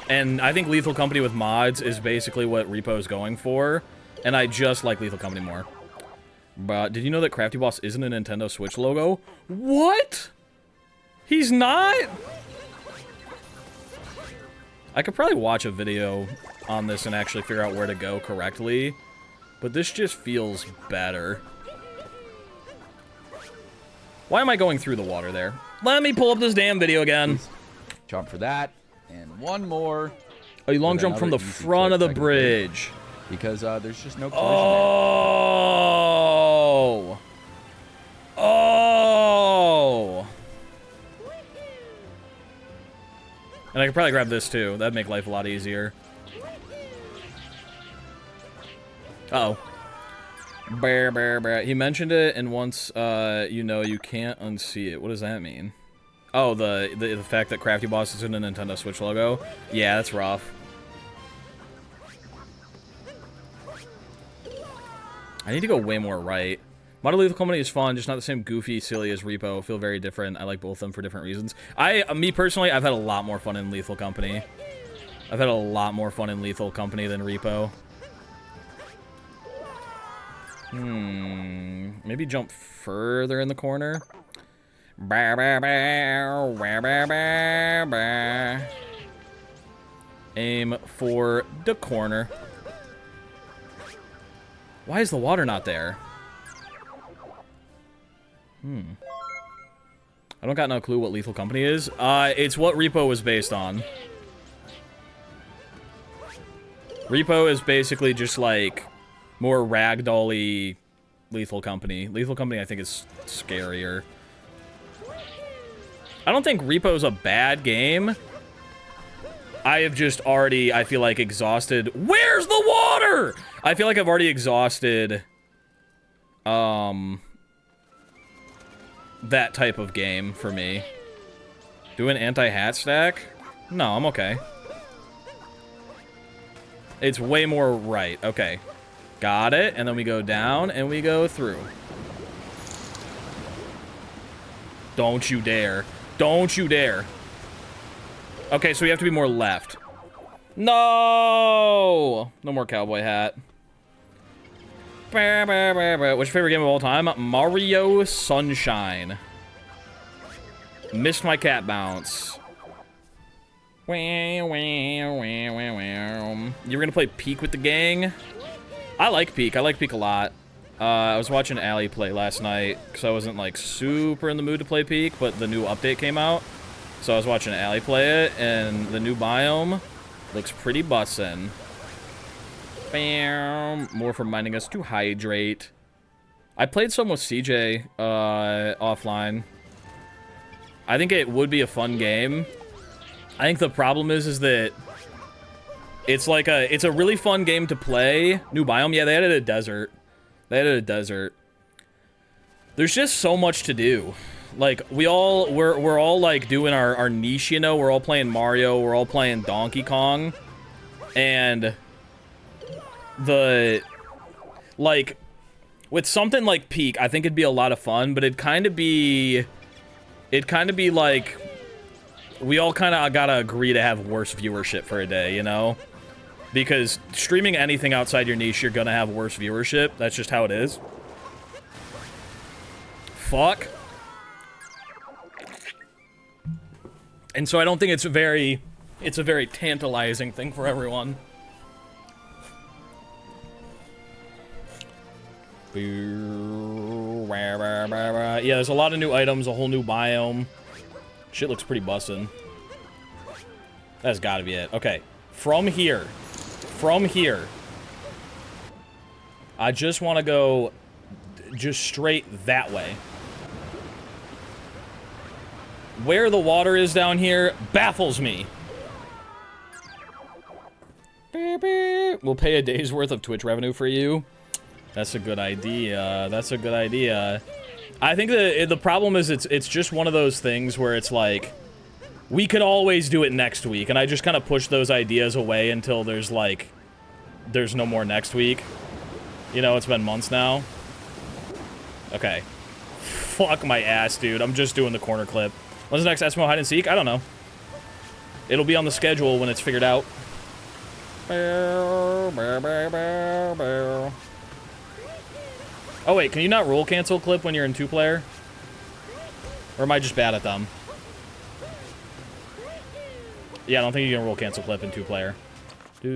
[SPEAKER 1] And I think Lethal Company with mods is basically what Repo's going for. And I just like Lethal Company more. But did you know that Crafty Boss isn't a Nintendo Switch logo? What? He's not? I could probably watch a video on this and actually figure out where to go correctly. But this just feels better. Why am I going through the water there? Let me pull up this damn video again.
[SPEAKER 5] Jump for that. And one more.
[SPEAKER 1] Oh, you long jump from the front of the bridge.
[SPEAKER 5] Because there's just no collision
[SPEAKER 1] Oh! Oh! And I could probably grab this too. That'd make life a lot easier. Uh-oh. Bear, bear, bear. He mentioned it, and once you know, you can't unsee it. What does that mean? Oh, the fact that Crafty Boss is in a Nintendo Switch logo? Yeah, that's rough. I need to go way more right. Model Lethal Company is fun, just not the same goofy, silly as Repo. Feel very different. I like both of them for different reasons. Me personally, I've had a lot more fun in Lethal Company. I've had a lot more fun in Lethal Company than Repo. Maybe jump further in the corner. Aim for the corner. Why is the water not there? I don't got no clue what Lethal Company is. It's what Repo was based on. Repo is basically just like more ragdoll-y Lethal Company. Lethal Company, I think, is scarier. I don't think Repo's a bad game. I have just already, I feel like, exhausted. Where's the water? I feel like I've already exhausted, that type of game for me. Do an anti-hat stack? No, I'm okay. It's way more right. Okay. Got it. And then we go down and we go through. Don't you dare. Don't you dare. Okay, so we have to be more left. No! No more cowboy hat. What's your favorite game of all time? Mario Sunshine. Missed my cat bounce. You're gonna play Peak with the gang? I like Peak. I like Peak a lot. I was watching Allie play last night because I wasn't like super in the mood to play Peak, but the new update came out. So I was watching Allie play it, and the new biome looks pretty bussin'. Bam. More for reminding us to hydrate. I played some with CJ offline. I think it would be a fun game. I think the problem is that it's like it's a really fun game to play. New biome, yeah, they added a desert. They added a desert. There's just so much to do. Like we're all like doing our niche, you know. We're all playing Mario. We're all playing Donkey Kong, and like with something like Peak, I think it'd be a lot of fun. But it'd kind of be like we all kind of gotta agree to have worse viewership for a day, you know? Because streaming anything outside your niche, you're gonna have worse viewership. That's just how it is. Fuck. And so I don't think it's a very tantalizing thing for everyone. Yeah, there's a lot of new items, a whole new biome. Shit looks pretty bussin'. That's gotta be it. Okay, from here, I just want to go just straight that way. Where the water is down here baffles me. We'll pay a day's worth of Twitch revenue for you. That's a good idea. That's a good idea. I think the problem is it's just one of those things where it's like, we could always do it next week, and I just kind of push those ideas away until there's no more next week. You know, it's been months now. Okay. Fuck my ass, dude. I'm just doing the corner clip. When's the next SMO hide and seek? I don't know. It'll be on the schedule when it's figured out. Oh wait, can you not roll cancel clip when you're in 2-player? Or am I just bad at them? Yeah, I don't think you can roll cancel clip in 2-player. Get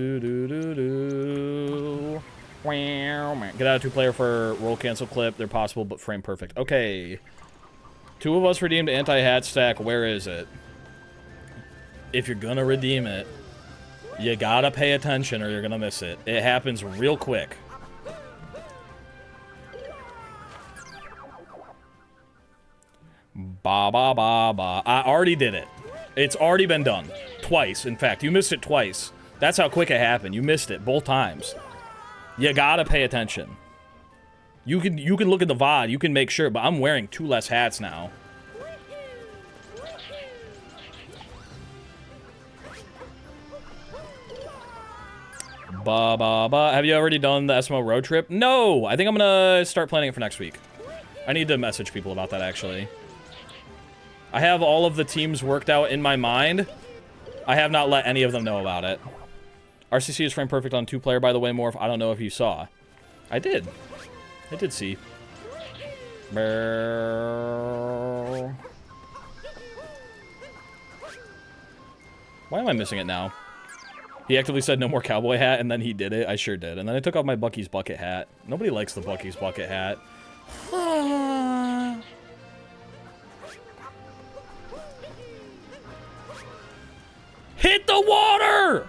[SPEAKER 1] out of 2-player for roll cancel clip. They're possible, but frame perfect. Okay. 2 of us redeemed anti-hat stack. Where is it? If you're gonna redeem it, you gotta pay attention or you're gonna miss it. It happens real quick. Ba ba ba ba. I already did it. It's already been done. Twice, in fact. You missed it twice. That's how quick it happened. You missed it both times. You gotta pay attention. You can look at the VOD, you can make sure, but I'm wearing 2 less hats now. Have you already done the SMO road trip? No! I think I'm gonna start planning it for next week. I need to message people about that, actually. I have all of the teams worked out in my mind. I have not let any of them know about it. RCC is frame perfect on 2-player, by the way, Morph. I don't know if you saw. I did. I did see. Why am I missing it now? He actively said no more cowboy hat, and then he did it. I sure did. And then I took off my Bucky's bucket hat. Nobody likes the Bucky's bucket hat. Hit the water!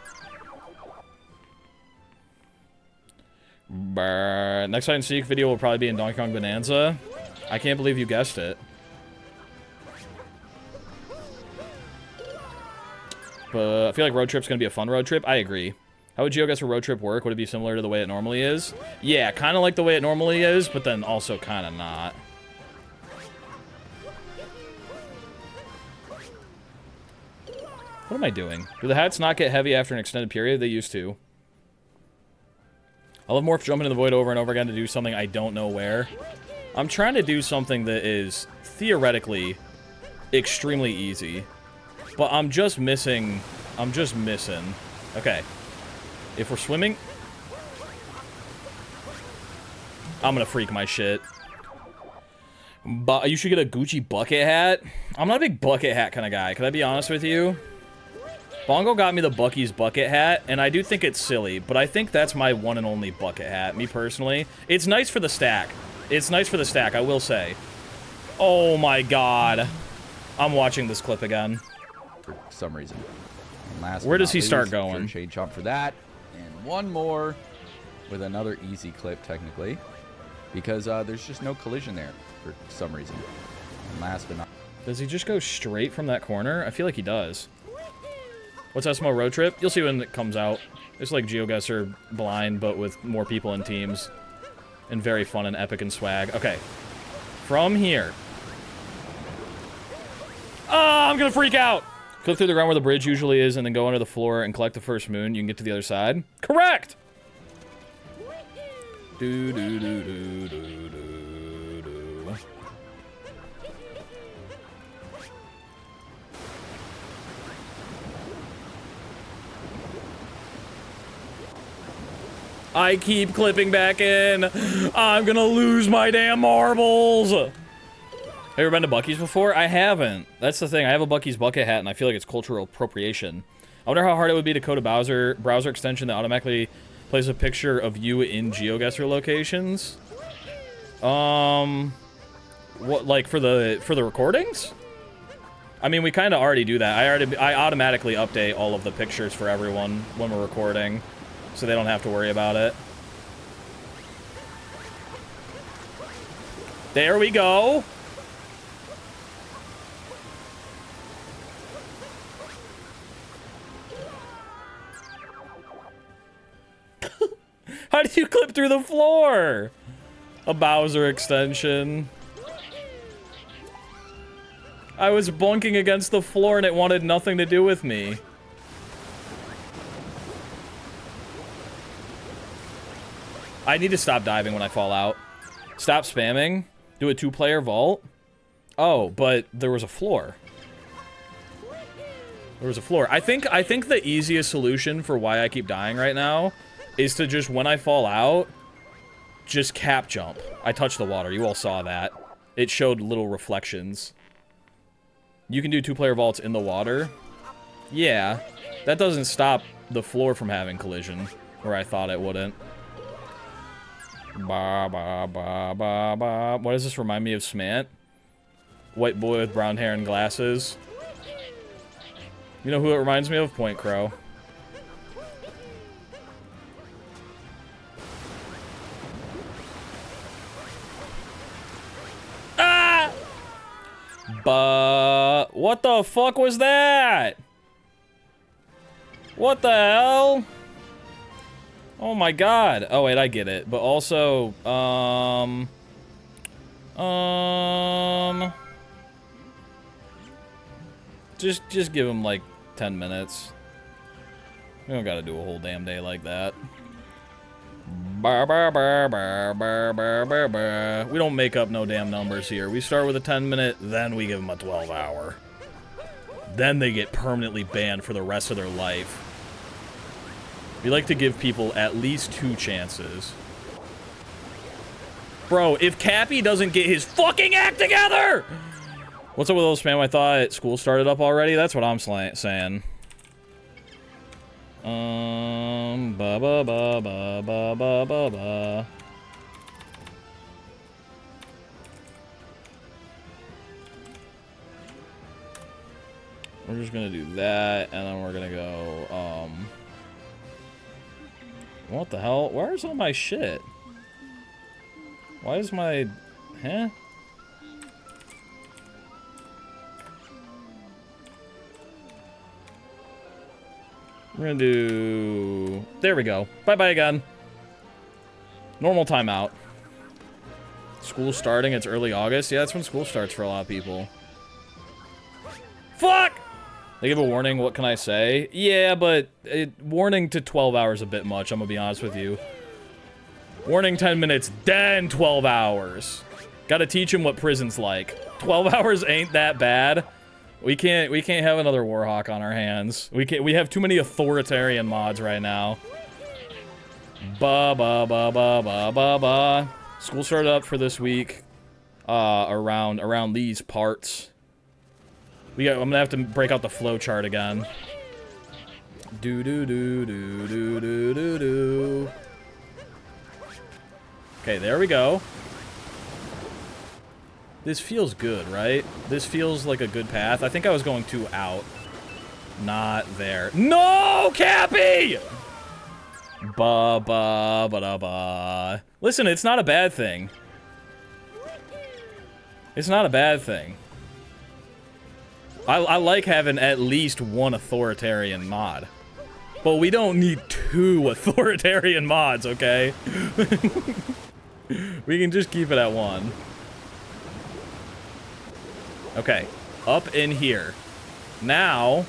[SPEAKER 1] Next hide and seek video will probably be in Donkey Kong Bonanza. I can't believe you guessed it. But I feel like road trip's gonna be a fun road trip. I agree. How would GeoGuessr road trip work? Would it be similar to the way it normally is? Yeah, kind of like the way it normally is, but then also kind of not. What am I doing? Do the hats not get heavy after an extended period? They used to. I love Morph jumping in the void over and over again to do something I don't know where. I'm trying to do something that is theoretically extremely easy. But I'm just missing. Okay. If we're swimming, I'm gonna freak my shit. But you should get a Gucci bucket hat. I'm not a big bucket hat kind of guy. Can I be honest with you? Bongo got me the Bucky's bucket hat, and I do think it's silly, but I think that's my one and only bucket hat, me personally. It's nice for the stack. It's nice for the stack, I will say. Oh my god. I'm watching this clip again.
[SPEAKER 5] For some reason. And last
[SPEAKER 1] Where
[SPEAKER 5] but
[SPEAKER 1] does he
[SPEAKER 5] not
[SPEAKER 1] start
[SPEAKER 5] least,
[SPEAKER 1] going?
[SPEAKER 5] Shade jump for that. And one more with another easy clip, technically. Because there's just no collision there for some reason. And last but not...
[SPEAKER 1] Does he just go straight from that corner? I feel like he does. What's SMO road trip? You'll see when it comes out. It's like GeoGuessr blind, but with more people and teams. And very fun and epic and swag. Okay. From here. Ah, I'm gonna freak out! Clip through the ground where the bridge usually is, and then go under the floor and collect the first moon. You can get to the other side. Correct! Do do do do do do do. I keep clipping back in. I'm gonna lose my damn marbles. Have you ever been to Bucky's before? I haven't. That's the thing. I have a Bucky's bucket hat, and I feel like it's cultural appropriation. I wonder how hard it would be to code a browser extension that automatically plays a picture of you in GeoGuessr locations. What, like for the recordings? I mean, we kind of already do that. I automatically update all of the pictures for everyone when we're recording, so they don't have to worry about it. There we go. How did you clip through the floor? A Bowser extension. I was bunking against the floor and it wanted nothing to do with me. I need to stop diving when I fall out. Stop spamming. Do a 2-player vault. Oh, but there was a floor. There was a floor. I think the easiest solution for why I keep dying right now is to just, when I fall out, just cap jump. I touched the water. You all saw that. It showed little reflections. You can do 2-player vaults in the water. Yeah. That doesn't stop the floor from having collision, where I thought it wouldn't. Ba ba ba ba ba. What does this remind me of, Smant? White boy with brown hair and glasses. You know who it reminds me of? Point Crow. Ah! But what the fuck was that? What the hell? Oh my god. Oh wait, I get it. But also, just give him like 10 minutes. We don't gotta do a whole damn day like that. We don't make up no damn numbers here. We start with a 10-minute, then we give them a 12-hour. Then they get permanently banned for the rest of their life. We like to give people at least 2 chances. Bro, if Cappy doesn't get his fucking act together! What's up with those spam? I thought school started up already. That's what I'm saying. Ba ba ba ba ba ba ba ba. We're just gonna do that, and then we're gonna go, what the hell? Where's all my shit? Why is my... Huh? We're gonna do... There we go. Bye-bye again. Normal timeout. School starting, it's early August. Yeah, that's when school starts for a lot of people. Fuck! They give a warning, what can I say? Yeah, but warning to 12 hours a bit much, I'm gonna be honest with you. Warning 10 minutes, then 12 hours. Gotta teach him what prison's like. 12 hours ain't that bad. We can't have another Warhawk on our hands. We have too many authoritarian mods right now. Ba ba ba ba ba ba ba. School started up for this week. Around these parts. I'm gonna have to break out the flow chart again. Do do do do do do do do. Okay, there we go. This feels good, right? This feels like a good path. I think I was going too out. Not there. No, Cappy! Ba ba ba da ba. Listen, it's not a bad thing. It's not a bad thing. I like having at least one authoritarian mod. But we don't need 2 authoritarian mods, okay? We can just keep it at 1. Okay, up in here. Now...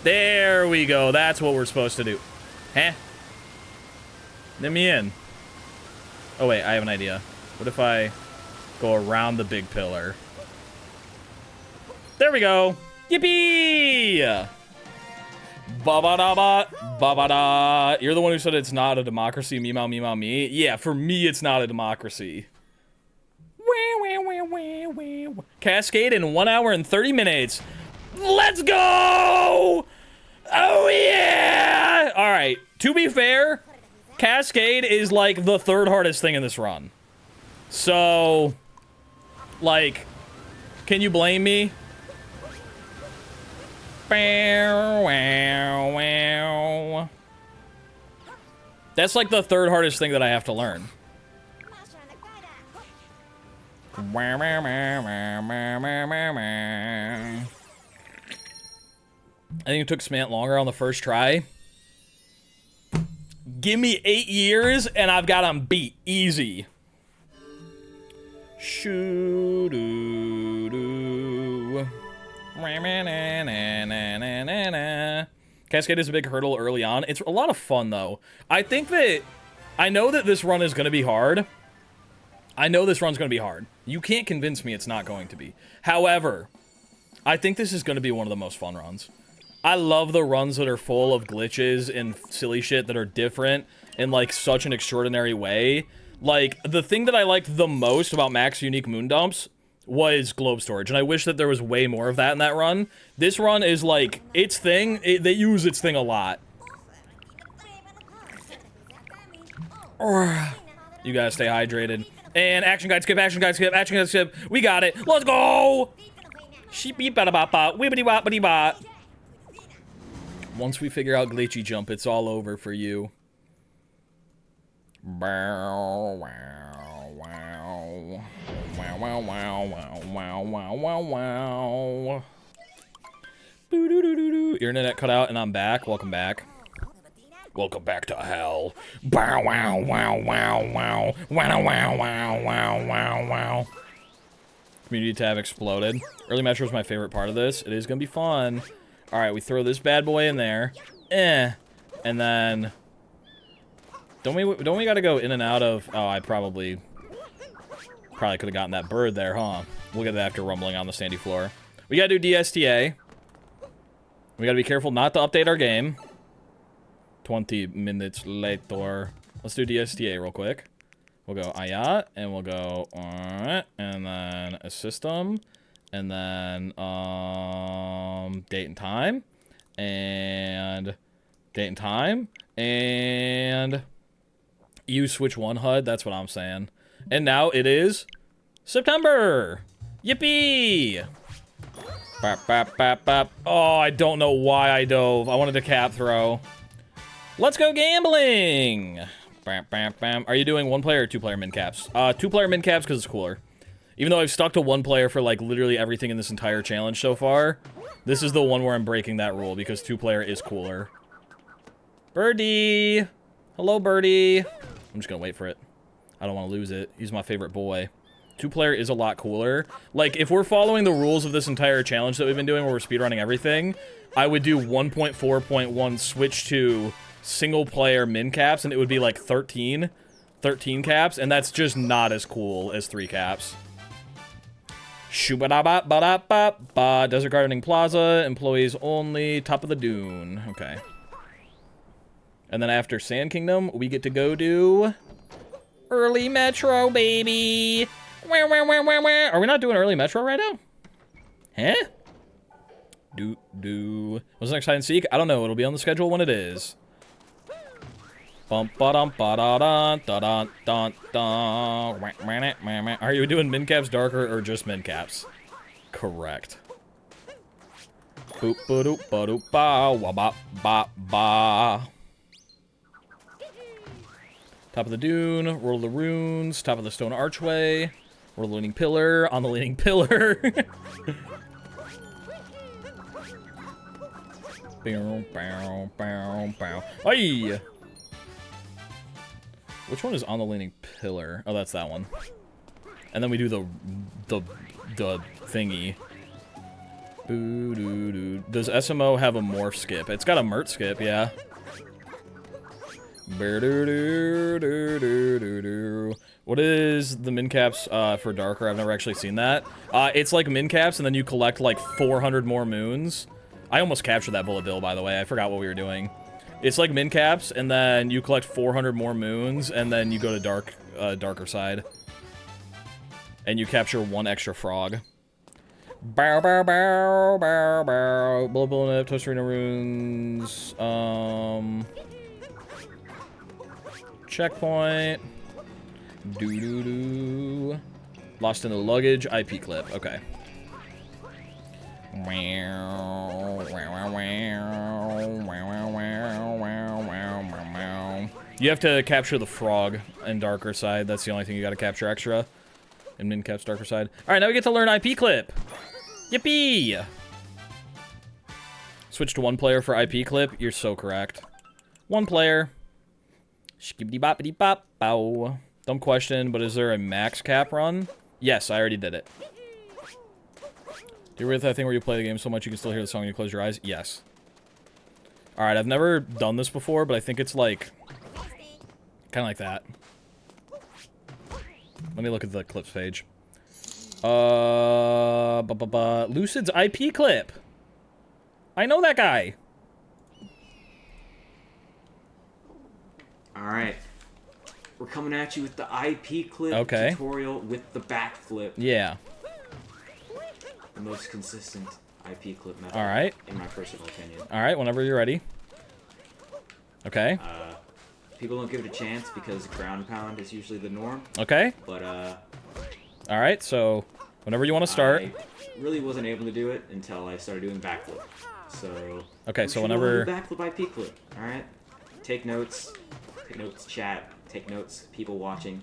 [SPEAKER 1] There we go, that's what we're supposed to do. Huh? Let me in. Oh wait, I have an idea. What if I go around the big pillar? There we go! Yippee! Ba-ba-da-ba, ba-ba-da. You're the one who said it's not a democracy, me. Yeah, for me, it's not a democracy. Cascade in 1 hour and 30 minutes. Let's go! Oh, yeah! Alright, to be fair, Cascade is, like, the 3rd hardest thing in this run. So, like, can you blame me? That's like the 3rd hardest thing that I have to learn. I think it took Smallant longer on the first try. Give me 8 years and I've got him beat. Easy. Shoo-doo-doo. Cascade is a big hurdle early on. It's a lot of fun, though. I know that this run is going to be hard. I know this run's going to be hard. You can't convince me it's not going to be. However, I think this is going to be one of the most fun runs. I love the runs that are full of glitches and silly shit that are different in, like, such an extraordinary way. Like, the thing that I liked the most about Max Unique Moon Dumps was globe storage, and I wish that there was way more of that in that run. This run is, like, its thing. They use its thing a lot. You gotta stay hydrated. And action guide skip, action guide skip, action guide skip. We got it. Let's go! Sheep-beep-ba-da-ba-ba, wibbity-wop-bitty-bop. Once we figure out glitchy jump, it's all over for you. Bow, wow, wow. Wow, wow, wow, wow, wow, wow, wow, wow. Boo-doo-doo-doo-doo. Your internet cut out and I'm back. Welcome back. Welcome back to hell. Bow wow wow wow wow. Wow wow wow wow wow wow. Community tab exploded. Early Metro is my favorite part of this. It is gonna be fun. Alright, we throw this bad boy in there. And then don't we gotta go in and out of I probably could have gotten that bird there, huh? We'll get it after rumbling on the sandy floor. We gotta do DSTA. We gotta be careful not to update our game. 20 minutes later. Let's do DSTA real quick. We'll go ayat, and we'll go and then a system, and then date and time, and use switch 1 HUD. That's what I'm saying. And now it is September. Yippee! Bap, bap, bap, bap. Oh, I don't know why I dove. I wanted to cap throw. Let's go gambling! Bam, bam, bam. Are you doing 1-player or 2-player min caps? 2-player min caps because it's cooler. Even though I've stuck to 1-player for like literally everything in this entire challenge so far, this is the one where I'm breaking that rule because 2-player is cooler. Birdie! Hello, Birdie. I'm just gonna wait for it. I don't want to lose it. He's my favorite boy. 2-player is a lot cooler. Like, if we're following the rules of this entire challenge that we've been doing where we're speedrunning everything, I would do 1.4.1 switch to single-player min caps, and it would be like 13 caps, and that's just not as cool as 3 caps. Shoo-ba-da-ba-ba-da-ba-ba. Desert Gardening Plaza, employees only, top of the dune. Okay. And then after Sand Kingdom, we get to go do early Metro, baby. Are we not doing early Metro right now? Huh? What's next hide and seek? I don't know. It'll be on the schedule when it is. Are you doing min caps darker or just min caps? Correct. Boop ba doop ba doop ba wa ba ba ba. Top of the dune, roll the runes, top of the stone archway, roll the leaning pillar, on the leaning pillar. Bow, bow, bow, bow. Aye! Which one is on the leaning pillar? Oh, that's that one. And then we do the thingy. Boo doo doo. Does SMO have a morph skip? It's got a mert skip, yeah. What is the min caps for darker? I've never actually seen that. It's like min caps, and then you collect like 400 more moons. I almost captured that bullet bill, by the way. I forgot what we were doing. It's like min caps, and then you collect 400 more moons, and then you go to darker side. And you capture 1 extra frog. Bow, bow, bow, bow, bow. Bullet bill nip, toast arena runes. Checkpoint. Doo-doo-doo. Lost in the luggage. IP clip. Okay. You have to capture the frog in darker side. That's the only thing you got to capture extra. In min caps darker side. All right, now we get to learn IP clip. Yippee! Switch to 1-player for IP clip. You're so correct. 1-player. Skibbity-boppity-bop. Bow. Dumb question, but is there a max cap run? Yes, I already did it. Do you ever that thing where you play the game so much you can still hear the song when you close your eyes? Yes. Alright, I've never done this before, but I think it's like... kind of like that. Let me look at the clips page. Lucid's IP clip. I know that guy.
[SPEAKER 6] Alright. We're coming at you with the IP clip tutorial with the backflip.
[SPEAKER 1] Yeah.
[SPEAKER 6] The most consistent IP clip method.
[SPEAKER 1] Alright.
[SPEAKER 6] In my personal opinion.
[SPEAKER 1] Alright, whenever you're ready. Okay.
[SPEAKER 6] People don't give it a chance because ground pound is usually the norm.
[SPEAKER 1] Okay.
[SPEAKER 6] But,
[SPEAKER 1] alright, so whenever you want to start.
[SPEAKER 6] I really wasn't able to do it until I started doing backflip. So...
[SPEAKER 1] okay, so whenever...
[SPEAKER 6] backflip IP clip, alright? Take notes. Take notes, chat. Take notes, people watching.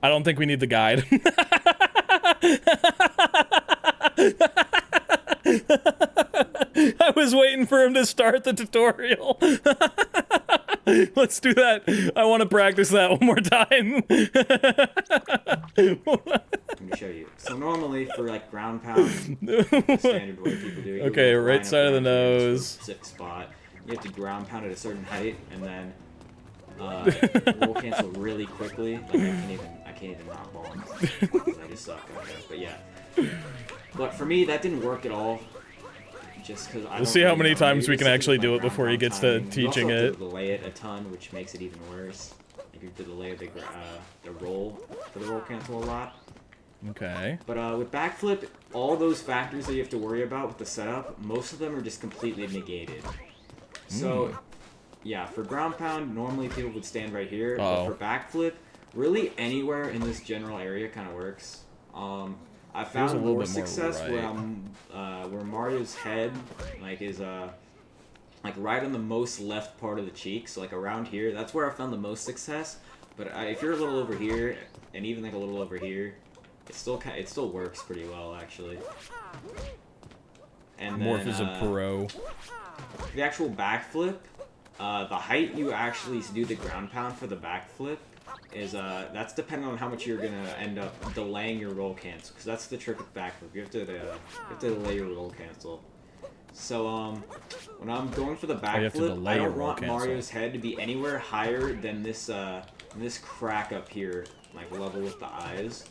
[SPEAKER 1] I don't think we need the guide. was waiting for him to start the tutorial. Let's do that. I want to practice that one more time.
[SPEAKER 6] Let me show you. So normally for like ground pound, the standard way people do it.
[SPEAKER 1] Okay,
[SPEAKER 6] you'll
[SPEAKER 1] right
[SPEAKER 6] line
[SPEAKER 1] side of the
[SPEAKER 6] up around here into a
[SPEAKER 1] nose.
[SPEAKER 6] specific spot. You have to ground pound at a certain height, and then roll cancel really quickly. Like I can't even knock bombs. 'Cause I just suck at it. But yeah. But for me, that didn't work at all. Just because I
[SPEAKER 1] We'll
[SPEAKER 6] don't
[SPEAKER 1] see how
[SPEAKER 6] really
[SPEAKER 1] many
[SPEAKER 6] know.
[SPEAKER 1] times
[SPEAKER 6] Maybe
[SPEAKER 1] we can
[SPEAKER 6] it's
[SPEAKER 1] actually
[SPEAKER 6] something
[SPEAKER 1] do
[SPEAKER 6] with
[SPEAKER 1] it before he
[SPEAKER 6] ground
[SPEAKER 1] gets
[SPEAKER 6] pound
[SPEAKER 1] to
[SPEAKER 6] timing.
[SPEAKER 1] teaching
[SPEAKER 6] You also have
[SPEAKER 1] it.
[SPEAKER 6] to delay it a ton, which makes it even worse. Like you have to delay the roll for the roll cancel a lot.
[SPEAKER 1] Okay.
[SPEAKER 6] But with backflip, all those factors that you have to worry about with the setup, most of them are just completely negated. So, yeah, for ground pound, normally people would stand right here. But for backflip, really anywhere in this general area kind of works. I found more success where Mario's head is like right on the most left part of the cheek, so like around here. That's where I found the most success. But if you're a little over here, and even like a little over here, it still works pretty well actually. And
[SPEAKER 1] Morph
[SPEAKER 6] then,
[SPEAKER 1] is a pro.
[SPEAKER 6] the actual backflip, the height you actually do the ground pound for the backflip is that's dependent on how much you're gonna end up delaying your roll cancel, because that's the trick with backflip. You have to delay your roll cancel. So when I'm going for the backflip, I don't want Mario's head to be anywhere higher than this crack up here, like level with the eyes.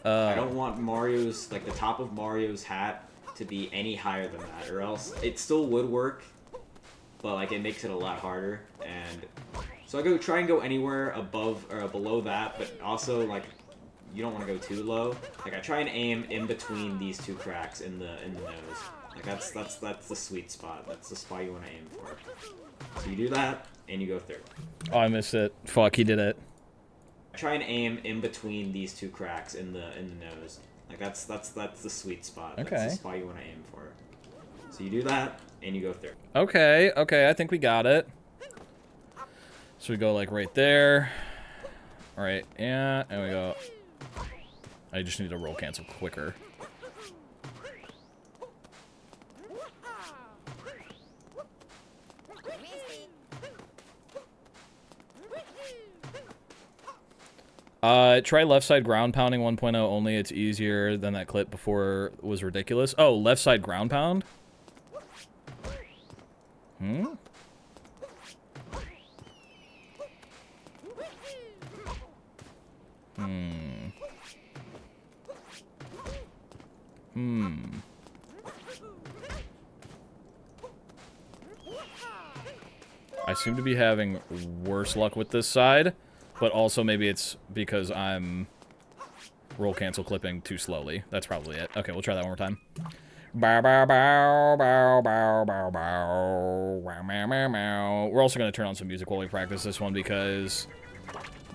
[SPEAKER 6] I don't want Mario's, like the top of Mario's hat to be any higher than that, or else it still would work, but like it makes it a lot harder. And so I try and go anywhere above or below that, but also like you don't want to go too low. Like I try and aim in between these two cracks in the nose. Like that's the sweet spot. That's the spot you want to aim for. So you do that and you go through.
[SPEAKER 1] Oh, I missed it. Fuck, he did it.
[SPEAKER 6] Try and aim in between these two cracks in the nose. Like that's the sweet spot. That's the spot you want to aim for. So you do that and you go through.
[SPEAKER 1] Okay, I think we got it. So we go like right there. All right, yeah, and we go. I just need to roll cancel quicker. Try left side ground pounding 1.0 only. It's easier than that clip before was ridiculous. Oh, left side ground pound? Hmm? I seem to be having worse luck with this side, but also maybe it's because I'm roll cancel clipping too slowly. That's probably it. Okay, we'll try that one more time. Bow, bow, bow, bow, bow, bow, bow, bow, meow, meow, meow. We're also going to turn on some music while we practice this one because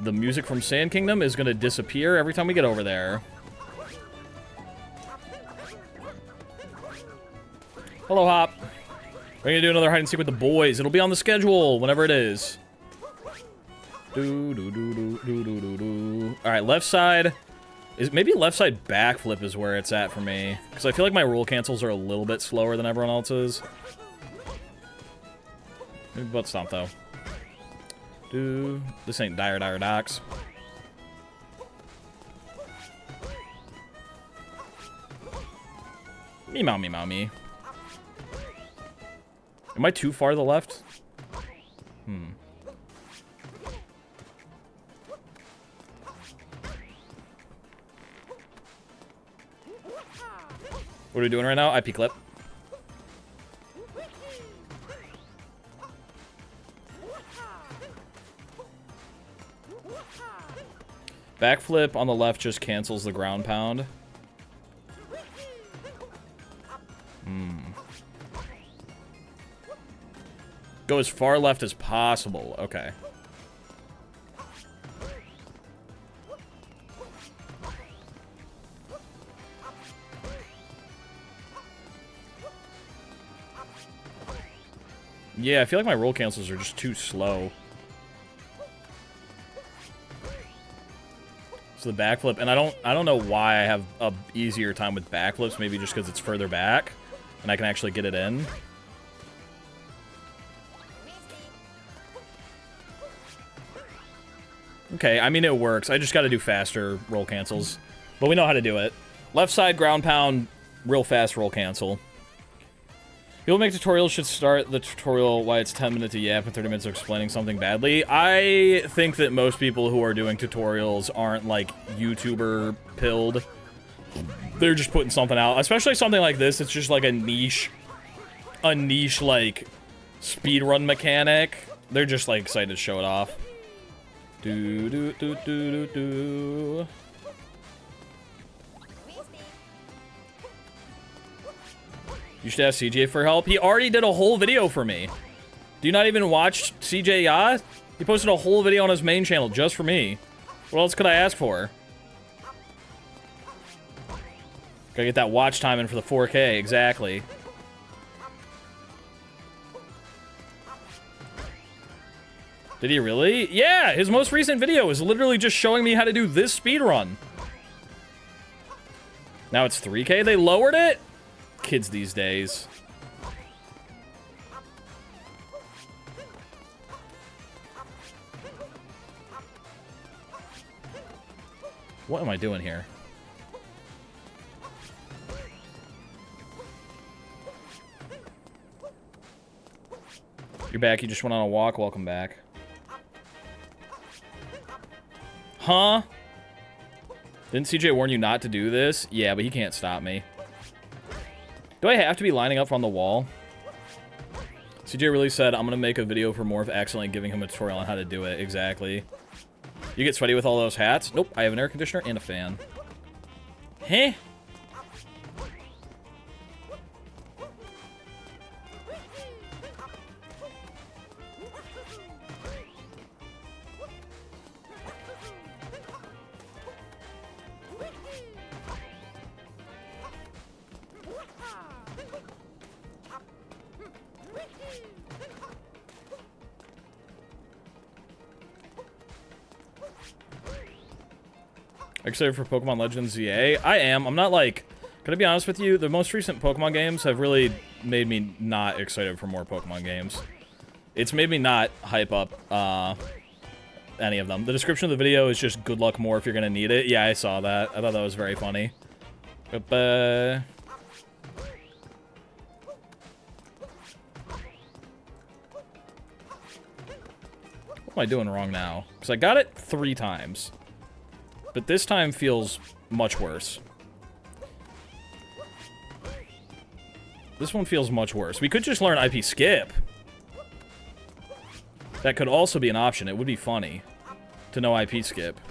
[SPEAKER 1] the music from Sand Kingdom is going to disappear every time we get over there. Hello, Hop. We're going to do another hide and seek with the boys. It'll be on the schedule whenever it is. Alright, left side. Maybe left side backflip is where it's at for me. Because I feel like my roll cancels are a little bit slower than everyone else's. Maybe butt stomp, though. This ain't dire docs. Me. Am I too far to the left? What are we doing right now? IP clip. Backflip on the left just cancels the ground pound. Go as far left as possible. Okay. Yeah, I feel like my roll cancels are just too slow. So the backflip, and I don't know why I have a easier time with backflips, maybe just because it's further back and I can actually get it in. Okay, I mean, it works. I just gotta do faster roll cancels. But we know how to do it. Left side, ground pound, real fast roll cancel. People make tutorials should start the tutorial why it's 10 minutes of yap and 30 minutes of explaining something badly. I think that most people who are doing tutorials aren't, like, YouTuber pilled. They're just putting something out. Especially something like this, it's just like a niche, like, speedrun mechanic. They're just, like, excited to show it off. Do do do do do do. You should ask CJ for help. He already did a whole video for me. Do you not even watch CJ Kjya? He posted a whole video on his main channel just for me. What else could I ask for? Gotta get that watch time in for the 4K, exactly. Did he really? Yeah, his most recent video is literally just showing me how to do this speedrun. Now it's 3K? They lowered it? Kids these days. What am I doing here? You're back, you just went on a walk, welcome back. Huh? Didn't CJ warn you not to do this? Yeah, but he can't stop me. Do I have to be lining up on the wall? CJ really said, I'm gonna make a video for Morph accidentally giving him a tutorial on how to do it. Exactly. You get sweaty with all those hats? Nope, I have an air conditioner and a fan. Huh? Excited for Pokemon Legends ZA? I am. I'm not, like... Gonna be honest with you, the most recent Pokemon games have really made me not excited for more Pokemon games. It's made me not hype up, any of them. The description of the video is just good luck more if you're gonna need it. Yeah, I saw that. I thought that was very funny. What am I doing wrong now? Because I got it 3 times. But this time feels much worse. This one feels much worse. We could just learn IP skip. That could also be an option. It would be funny to know IP skip.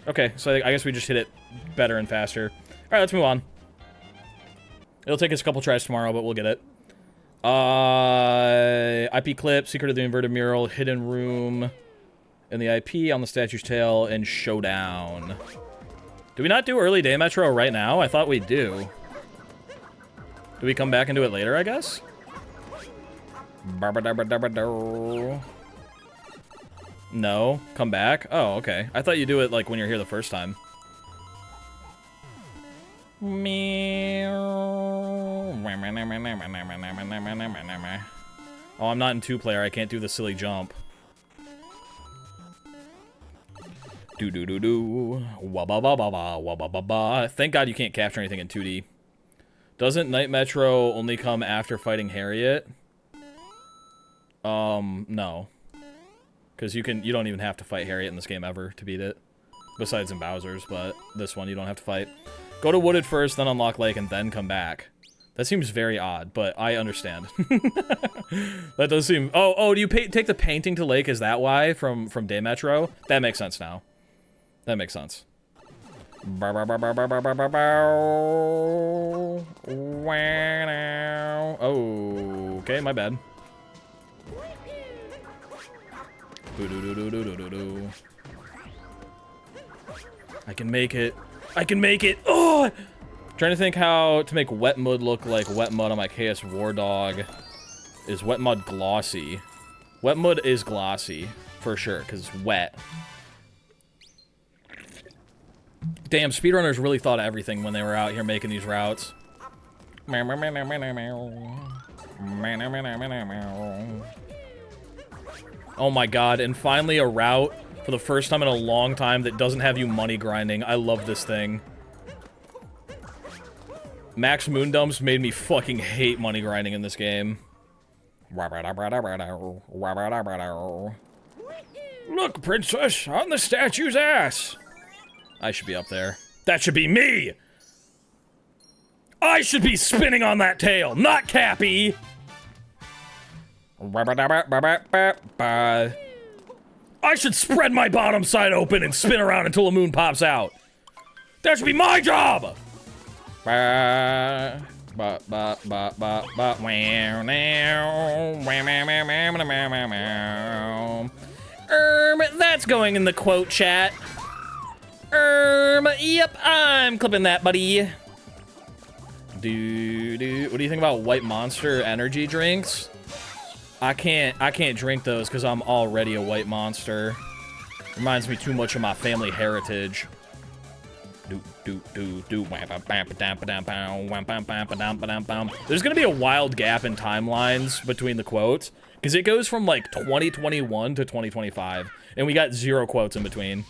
[SPEAKER 1] Okay, so I guess we just hit it better and faster. Alright, let's move on. It'll take us a couple tries tomorrow, but we'll get it. IP clip, secret of the inverted mural, hidden room, and the IP on the statue's tail, and showdown. Do we not do early day Metro right now? I thought we'd do. Do we come back and do it later, I guess? No? Come back? Oh, okay. I thought you do it, like, when you're here the first time. Oh, I'm not in 2-player. I can't do the silly jump. Do-do-do-do. Wa-ba-ba-ba-ba. Wa-ba-ba-ba. Thank God you can't capture anything in 2D. Doesn't Night Metro only come after fighting Harriet? No. Because you don't even have to fight Harriet in this game ever to beat it. Besides in Bowser's, but this one you don't have to fight. Go to Wooded first, then unlock Lake, and then come back. That seems very odd, but I understand. That does seem... Oh, do you take the painting to Lake? Is that why? From Day Metro? That makes sense now. That makes sense. Oh, okay, my bad. I can make it. I can make it. Oh! Trying to think how to make wet mud look like wet mud on my KS War Dog. Is wet mud glossy? Wet mud is glossy, for sure, because it's wet. Damn, speedrunners really thought of everything when they were out here making these routes. Oh my god, and finally a route for the first time in a long time that doesn't have you money grinding. I love this thing. Max Moondumps made me fucking hate money grinding in this game. Look, princess, on the statue's ass. I should be up there. That should be me! I should be spinning on that tail, not Cappy! I should spread my bottom side open and spin around until a moon pops out. That should be my job! That's going in the quote chat. Yep, I'm clipping that, buddy. What do you think about White Monster energy drinks? I can't drink those because I'm already a white monster. Reminds me too much of my family heritage. There's gonna be a wild gap in timelines between the quotes because it goes from like 2021 to 2025, and we got 0 quotes in between.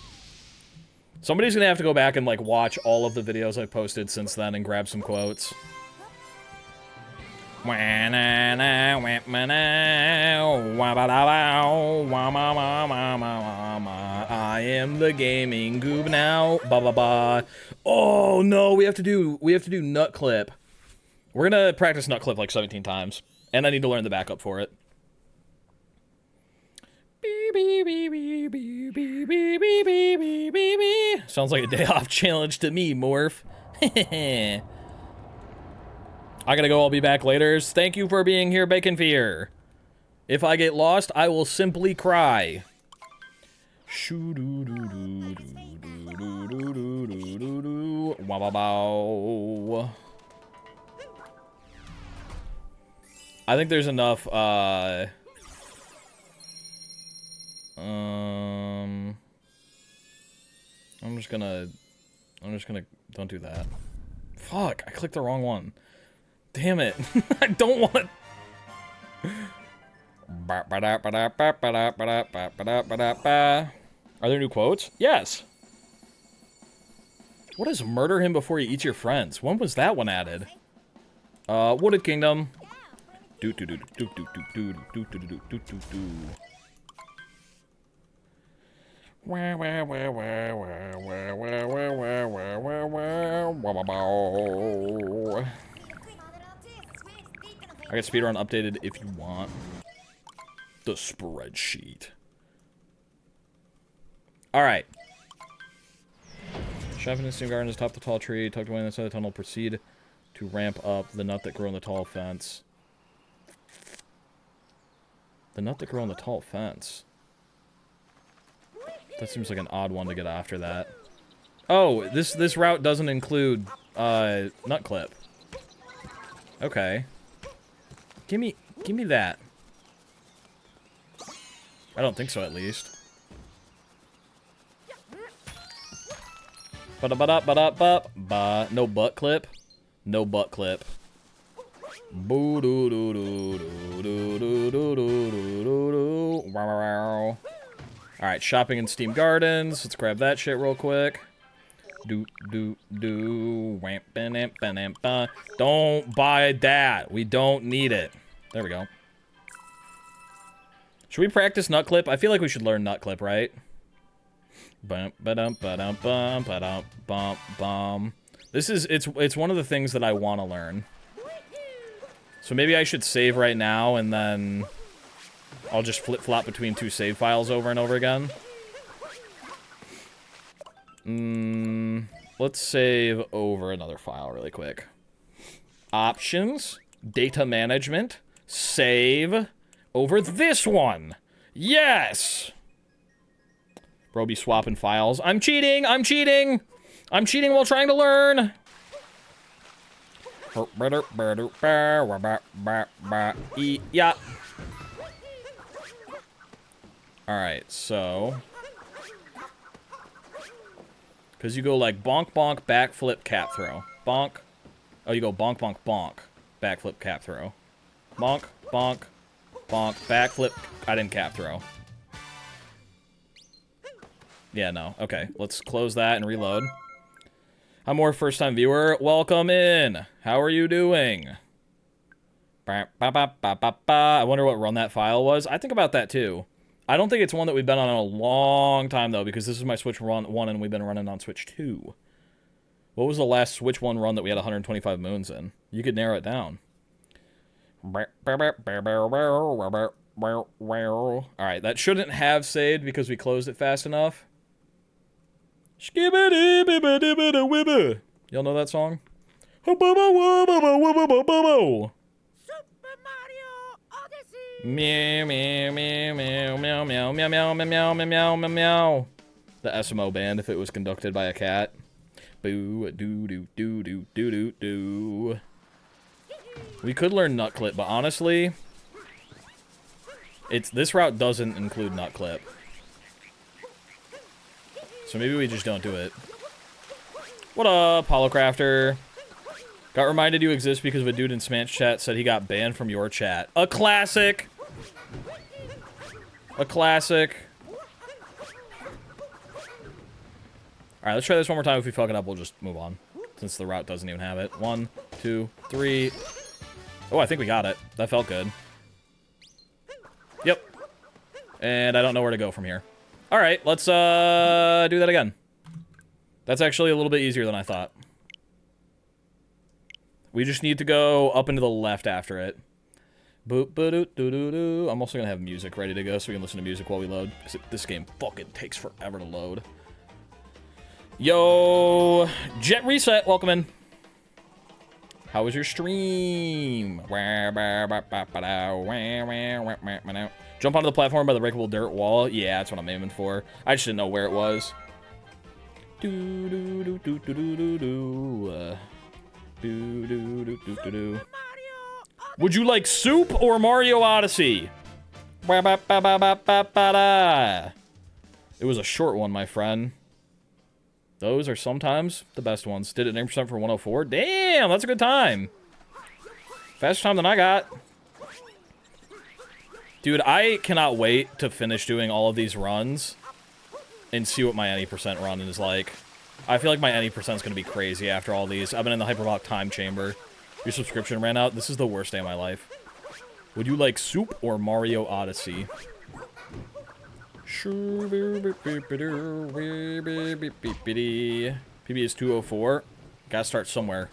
[SPEAKER 1] Somebody's gonna have to go back and like watch all of the videos I've posted since then and grab some quotes. I am the gaming goob now. Ba ba ba. Oh no, we have to do nut clip. We're gonna practice nut clip like 17 times, and I need to learn the backup for it. Sounds like a day off challenge to me, Morph. I gotta go, I'll be back later. Thank you for being here, Bacon Fear. If I get lost, I will simply cry. I think there's enough, I'm just gonna, don't do that. Fuck, I clicked the wrong one. Damn it. I don't want to... Are there new quotes? Yes. What is murder him before you eat your friends? When was that one added? Wooded Kingdom. I got Speedrun updated if you want. The spreadsheet. Alright. Shopping in Steam Gardens, top the tall tree, tucked away inside the tunnel, proceed to ramp up the nut that grew on the tall fence. The nut that grew on the tall fence. That seems like an odd one to get after that. Oh, this route doesn't include nut clip. Okay. Give me that. I don't think so, at least. No butt clip. No butt clip. Boo doo doo doo doo doo doo doo doo doo. Wow. All right, shopping in Steam Gardens. Let's grab that shit real quick. Don't buy that. We don't need it. There we go. Should we practice nut clip? I feel like we should learn nut clip, right? This is it's one of the things that I want to learn. So maybe I should save right now and then I'll just flip-flop between 2 save files over and over again. Let's save over another file really quick. Options, data management, save over this one. Yes! Bro be swapping files. I'm cheating! I'm cheating! I'm cheating while trying to learn! Yeah. Alright, so... Because you go like bonk, bonk, backflip, cap throw. Bonk. Oh, you go bonk, bonk, bonk. Backflip, cap throw. Bonk, bonk, bonk, backflip. I didn't cap throw. Yeah, no. Okay, let's close that and reload. I'm more first-time viewer. Welcome in. How are you doing? I wonder what run that file was. I think about that, too. I don't think it's one that we've been on in a long time, though, because this is my Switch 1, and we've been running on Switch 2. What was the last Switch 1 run that we had 125 moons in? You could narrow it down. Alright, that shouldn't have saved because we closed it fast enough. Y'all know that song?
[SPEAKER 7] Super Mario Odyssey.
[SPEAKER 1] Meow, meow, meow, meow, meow, meow, meow, meow, meow, meow, meow, meow, meow. The SMO band if it was conducted by a cat. Boo, doo, doo, doo, doo, doo, doo, doo. We could learn nut clip, but honestly, this route doesn't include nut clip. So maybe we just don't do it. What up, Holocrafter? Got reminded you exist because of a dude in Smallant Cjya said he got banned from your chat. A classic! A classic. Alright, let's try this one more time. If we fuck it up, we'll just move on. Since the route doesn't even have it. 1, 2, 3. Oh, I think we got it. That felt good. Yep. And I don't know where to go from here. Alright, let's do that again. That's actually a little bit easier than I thought. We just need to go up and to the left after it. Boop, ba-doo, doo-doo-doo. I'm also gonna have music ready to go so we can listen to music while we load. Because this game fucking takes forever to load. Yo, Jet Reset, welcome in. How was your stream? Jump onto the platform by the breakable dirt wall. Yeah, that's what I'm aiming for. I just didn't know where it was. Would you like soup or Mario Odyssey? It was a short one, my friend. Those are sometimes the best ones. Did it 9% for 104? Damn, that's a good time. Faster time than I got. Dude, I cannot wait to finish doing all of these runs and see what my any percent run is like. I feel like my any percent is going to be crazy after all these. I've been in the hyperbolic time chamber. Your subscription ran out. This is the worst day of my life. Would you like soup or Mario Odyssey? PB is 204. Gotta start somewhere.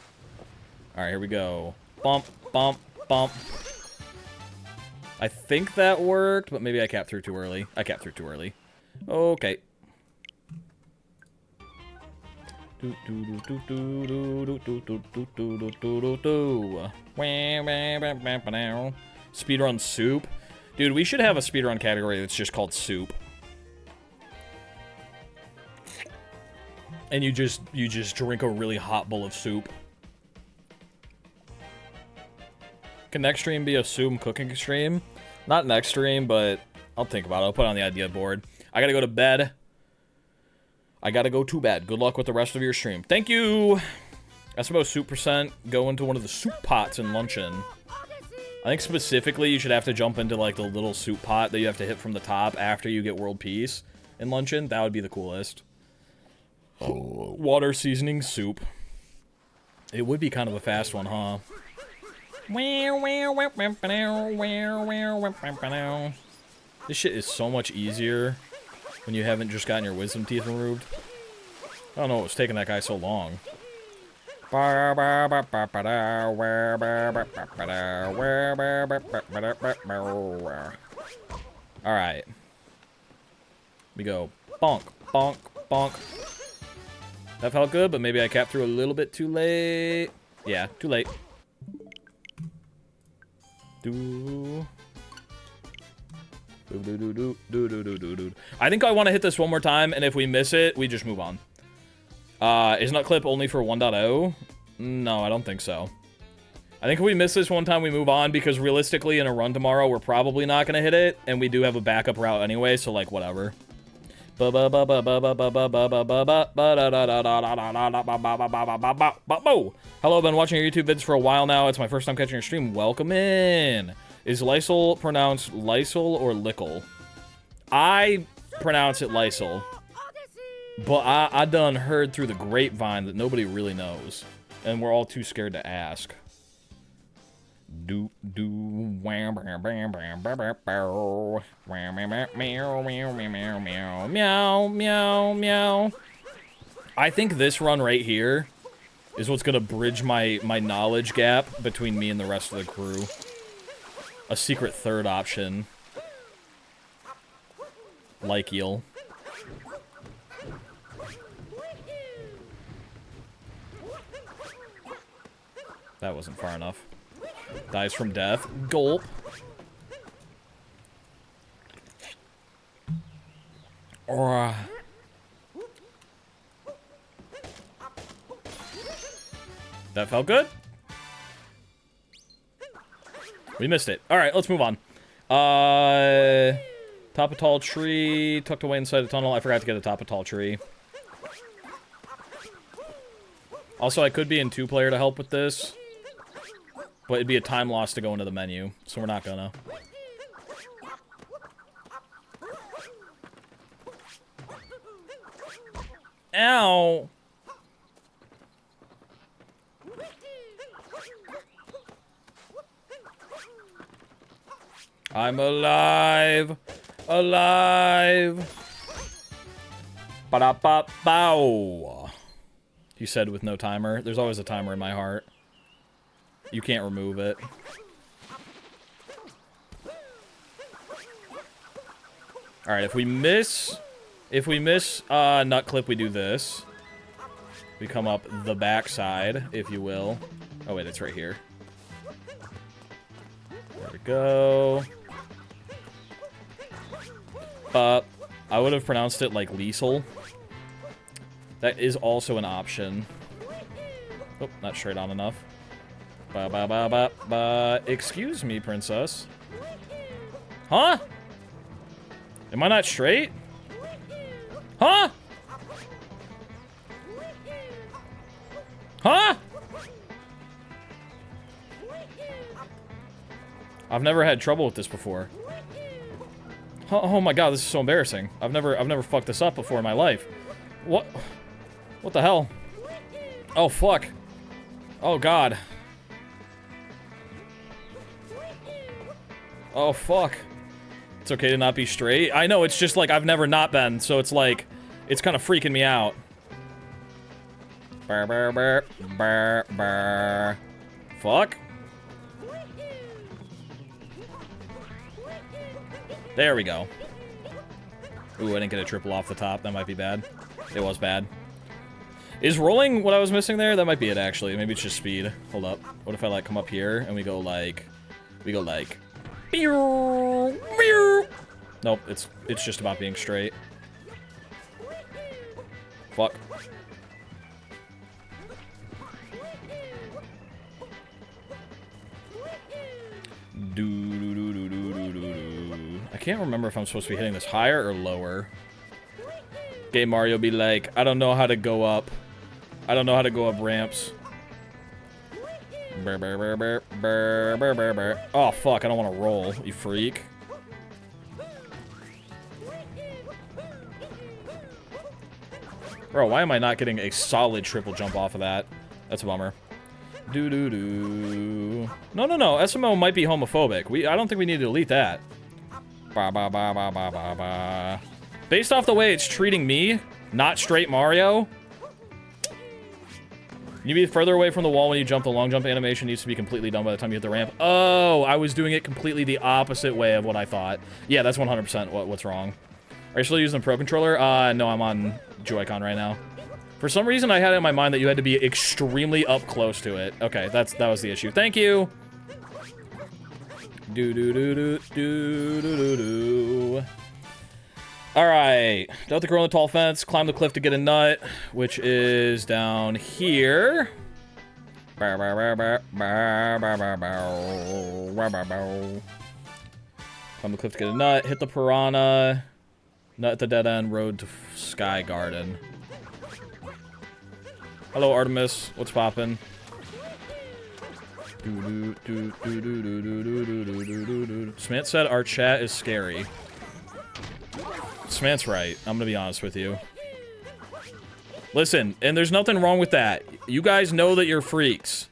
[SPEAKER 1] Alright, here we go. Bump, bump, bump. I think that worked, but maybe I capped through too early. I capped through too early. Okay. Speedrun soup. Dude, we should have a speedrun category that's just called soup. And you just drink a really hot bowl of soup. Can next stream be a soup cooking stream? Not next stream, but I'll think about it. I'll put it on the idea board. I gotta go to bed. I gotta go to bed. Good luck with the rest of your stream. Thank you! I suppose soup percent go into one of the soup pots in Luncheon. I think specifically you should have to jump into like the little soup pot that you have to hit from the top after you get world peace in Luncheon. That would be the coolest. Oh, water seasoning soup. It would be kind of a fast one, huh? This shit is so much easier when you haven't just gotten your wisdom teeth removed. I don't know what was taking that guy so long. Alright. We go bonk, bonk, bonk. That felt good, but maybe I capped through a little bit too late. Yeah, too late. I think I want to hit this one more time, and if we miss it, we just move on. Is nut clip only for 1.0? No, I don't think so. I think if we miss this one time, we move on, because realistically, in a run tomorrow, we're probably not going to hit it, and we do have a backup route anyway, so, like, whatever. Hello, been watching your YouTube vids for a while now. It's my first time catching your stream. Welcome in. Is Lysol pronounced Lysol or Lickle? I pronounce it Lysol. But I done heard through the grapevine that nobody really knows. And we're all too scared to ask. Wham bam bam bam bam bam bow. Wham meow meow meow meow meow meow meow meow. I think this run right here is what's gonna bridge my knowledge gap between me and the rest of the crew. A secret third option. Like you'll. That wasn't far enough. Dies from death. Gulp. Or that felt good. We missed it. All right, let's move on. Top a tall tree, tucked away inside a tunnel. I forgot to get a top a tall tree. Also, I could be in 2-player to help with this. But it'd be a time loss to go into the menu, so we're not gonna. Ow! I'm alive! Alive! Ba-da-ba-bow! He said with no timer. There's always a timer in my heart. You can't remove it. Alright, if we miss nut clip, we do this. We come up the backside, if you will. Oh wait, it's right here. There we go. I would have pronounced it like Liesel. That is also an option. Oh, not straight on enough. Excuse me, princess. Huh? Am I not straight? Huh? Huh? I've never had trouble with this before. Oh my god, this is so embarrassing. I've never fucked this up before in my life. What the hell? Oh fuck. Oh god. Oh, fuck. It's okay to not be straight. I know, it's just like I've never not been, so it's like, it's kind of freaking me out. Burr, burr, burr, burr, burr. Fuck. There we go. Ooh, I didn't get a triple off the top. That might be bad. It was bad. Is rolling what I was missing there? That might be it, actually. Maybe it's just speed. Hold up. What if I, like, come up here and we go, like... Nope, it's just about being straight. Fuck. I can't remember if I'm supposed to be hitting this higher or lower. Game Mario be like, I don't know how to go up. I don't know how to go up ramps. Burr, burr, burr, burr, burr, burr, burr, burr. Oh, fuck, I don't want to roll, you freak. Bro, why am I not getting a solid triple jump off of that? That's a bummer. No, SMO might be homophobic. I don't think we need to delete that. Ba ba ba ba ba ba ba. Based off the way it's treating me, not straight Mario. You be further away from the wall when you jump. The long jump animation needs to be completely done by the time you hit the ramp. Oh, I was doing it completely the opposite way of what I thought. Yeah, that's 100% what's wrong. Are you still using the Pro Controller? No, I'm on Joy-Con right now. For some reason, I had it in my mind that you had to be extremely up close to it. Okay, that was the issue. Thank you. Alright. Don't the girl on the tall fence. Climb the cliff to get a nut, which is down here. Climb the cliff to get a nut. Hit the piranha. Nut at the dead end. Road to Sky Garden. Hello, Artemis. What's poppin'? Smant said our chat is scary. Smant's right. I'm gonna be honest with you. Listen, and there's nothing wrong with that. You guys know that you're freaks.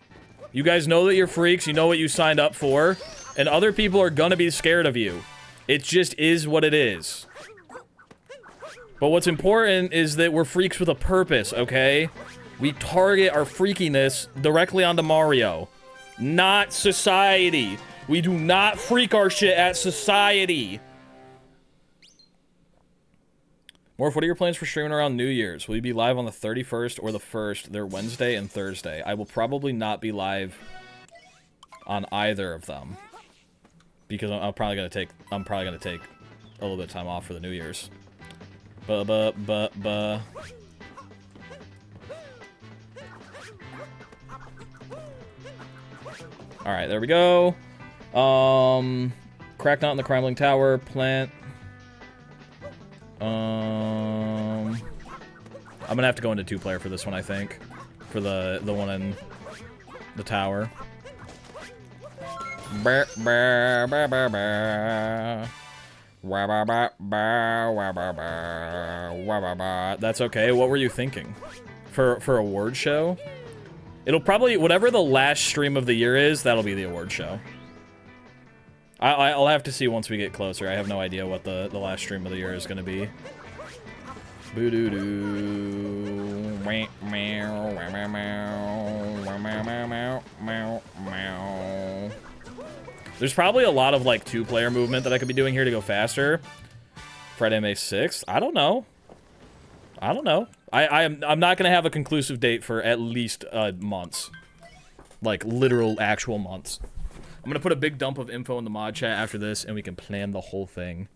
[SPEAKER 1] You guys know that you're freaks. You know what you signed up for. And other people are gonna be scared of you. It just is what it is. But what's important is that we're freaks with a purpose, okay? We target our freakiness directly onto Mario. Not society. We do not freak our shit at society. Morph, what are your plans for streaming around New Year's? Will you be live on the 31st or the 1st? They're Wednesday and Thursday. I will probably not be live on either of them. Because I'm probably gonna take a little bit of time off for the New Year's. Alright, there we go. Cracknut in the Crumbling Tower, plant. I'm gonna have to go into 2-player for this one, I think. For the one in the tower. That's okay. What were you thinking? For award show? It'll probably, whatever the last stream of the year is, that'll be the award show. I'll have to see once we get closer. I have no idea what the last stream of the year is going to be. There's probably a lot of, like, 2-player movement that I could be doing here to go faster. Friday, May 6th? I don't know. I don't know. I'm not going to have a conclusive date for at least months. Like, literal, actual months. I'm going to put a big dump of info in the mod chat after this, and we can plan the whole thing.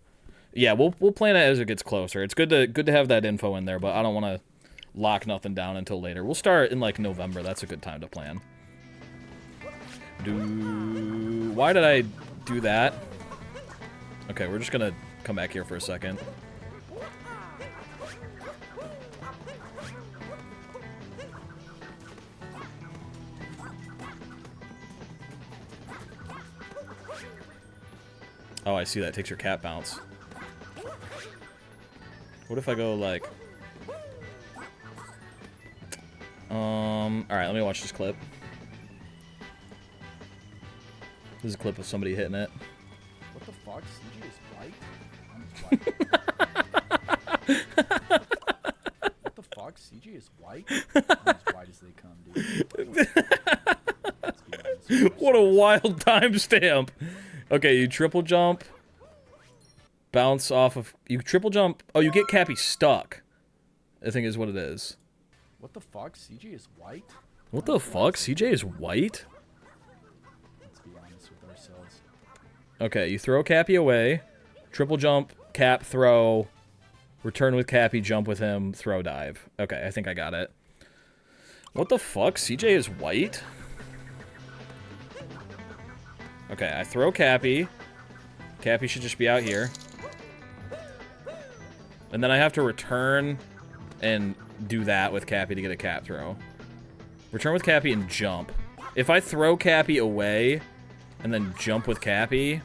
[SPEAKER 1] Yeah, we'll plan it as it gets closer. It's good to have that info in there, but I don't want to lock nothing down until later. We'll start in, like, November. That's a good time to plan. Why did I do that? Okay, we're just going to come back here for a second. Oh, I see that. It takes your cat bounce. What if I go, like... Alright, let me watch this clip. This is a clip of somebody hitting it.
[SPEAKER 5] What the fuck? CJ is white? What the fuck? CJ is white? I'm as white as they come, dude.
[SPEAKER 1] What a wild timestamp! Okay, you triple jump. Bounce off of... You triple jump... Oh, you get Cappy stuck. I think is what it is.
[SPEAKER 5] What the fuck? CJ is white?
[SPEAKER 1] What the fuck? CJ is white?
[SPEAKER 5] Let's be honest with ourselves.
[SPEAKER 1] Okay, you throw Cappy away. Triple jump, Cap, throw. Return with Cappy, jump with him, throw, dive. Okay, I think I got it. What the fuck? CJ is white? Okay, I throw Cappy. Cappy should just be out here. And then I have to return and do that with Cappy to get a Cap throw. Return with Cappy and jump. If I throw Cappy away and then jump with Cappy...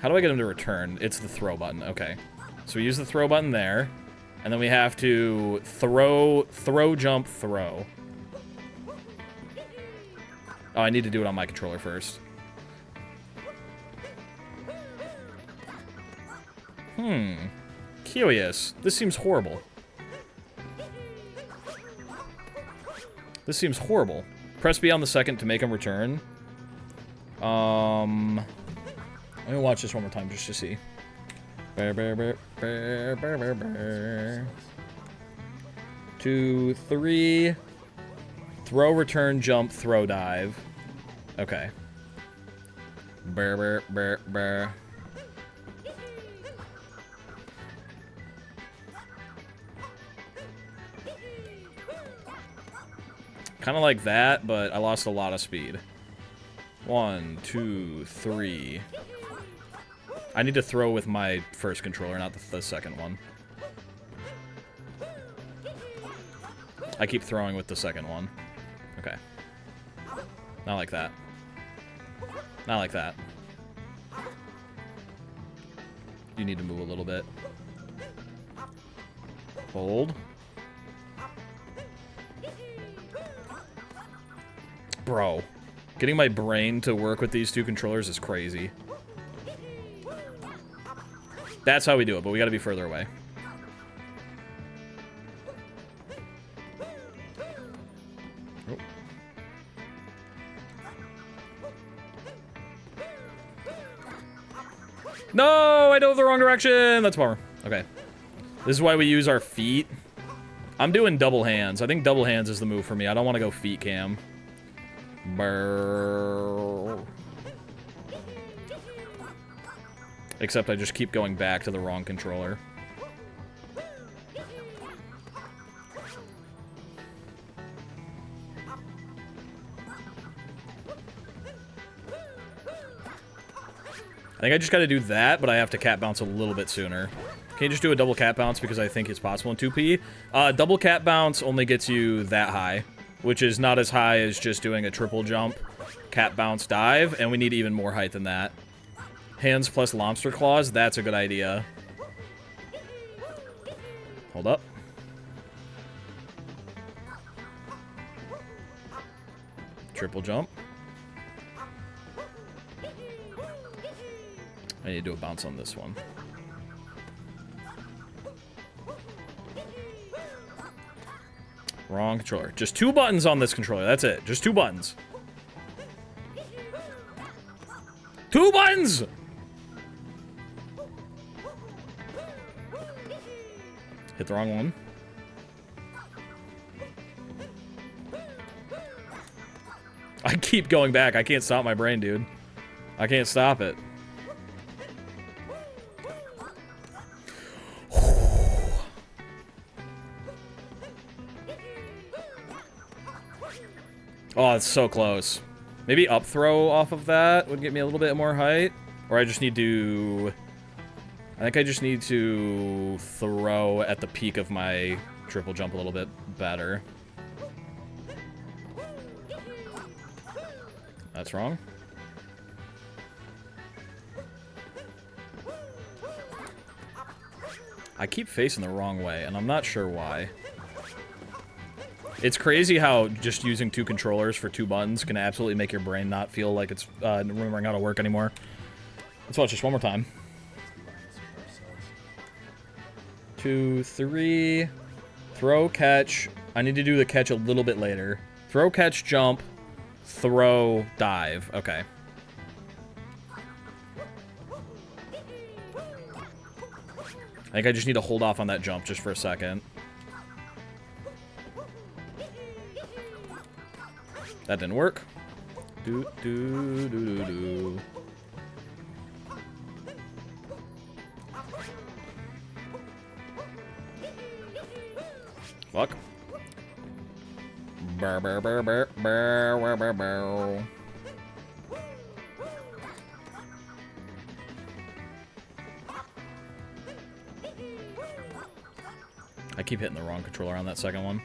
[SPEAKER 1] How do I get him to return? It's the throw button. Okay. So we use the throw button there. And then we have to throw, jump, throw. Oh, I need to do it on my controller first. Curious. This seems horrible. This seems horrible. Press B on the second to make him return. Let me watch this one more time just to see. 2, 3. Throw, return, jump, throw, dive. Okay. Kind of like that, but I lost a lot of speed. 1, 2, 3. I need to throw with my first controller, not the second one. I keep throwing with the second one. Okay. Not like that. Not like that. You need to move a little bit. Hold. Bro, getting my brain to work with these two controllers is crazy. That's how we do it, but we gotta be further away. Oh. No, I dove the wrong direction. That's a bummer. Okay. This is why we use our feet. I'm doing double hands. I think double hands is the move for me. I don't want to go feet cam. Brrr. Except I just keep going back to the wrong controller. I think I just gotta do that, but I have to cat bounce a little bit sooner. Can you just do a double cat bounce because I think it's possible in 2P? Double cat bounce only gets you that high, which is not as high as just doing a triple jump, cat bounce dive, and we need even more height than that. Hands plus lobster claws, that's a good idea. Hold up. Triple jump. I need to do a bounce on this one. Wrong controller. Just 2 buttons on this controller. That's it. Just 2 buttons. 2 buttons! Hit the wrong one. I keep going back. I can't stop my brain, dude. I can't stop it. Oh, it's so close. Maybe up throw off of that would get me a little bit more height. Or I just need to... I think I just need to throw at the peak of my triple jump a little bit better. That's wrong. I keep facing the wrong way, and I'm not sure why. It's crazy how just using 2 controllers for 2 buttons can absolutely make your brain not feel like it's remembering how to work anymore. Let's watch this one more time. 2, 3. Throw, catch. I need to do the catch a little bit later. Throw, catch, jump. Throw, dive. Okay. I think I just need to hold off on that jump just for a second. That didn't work. Do, do, do, do, do. Fuck. Burr, burr, burr, burr, burr, burr, burr, burr. I keep hitting the wrong controller on that second one.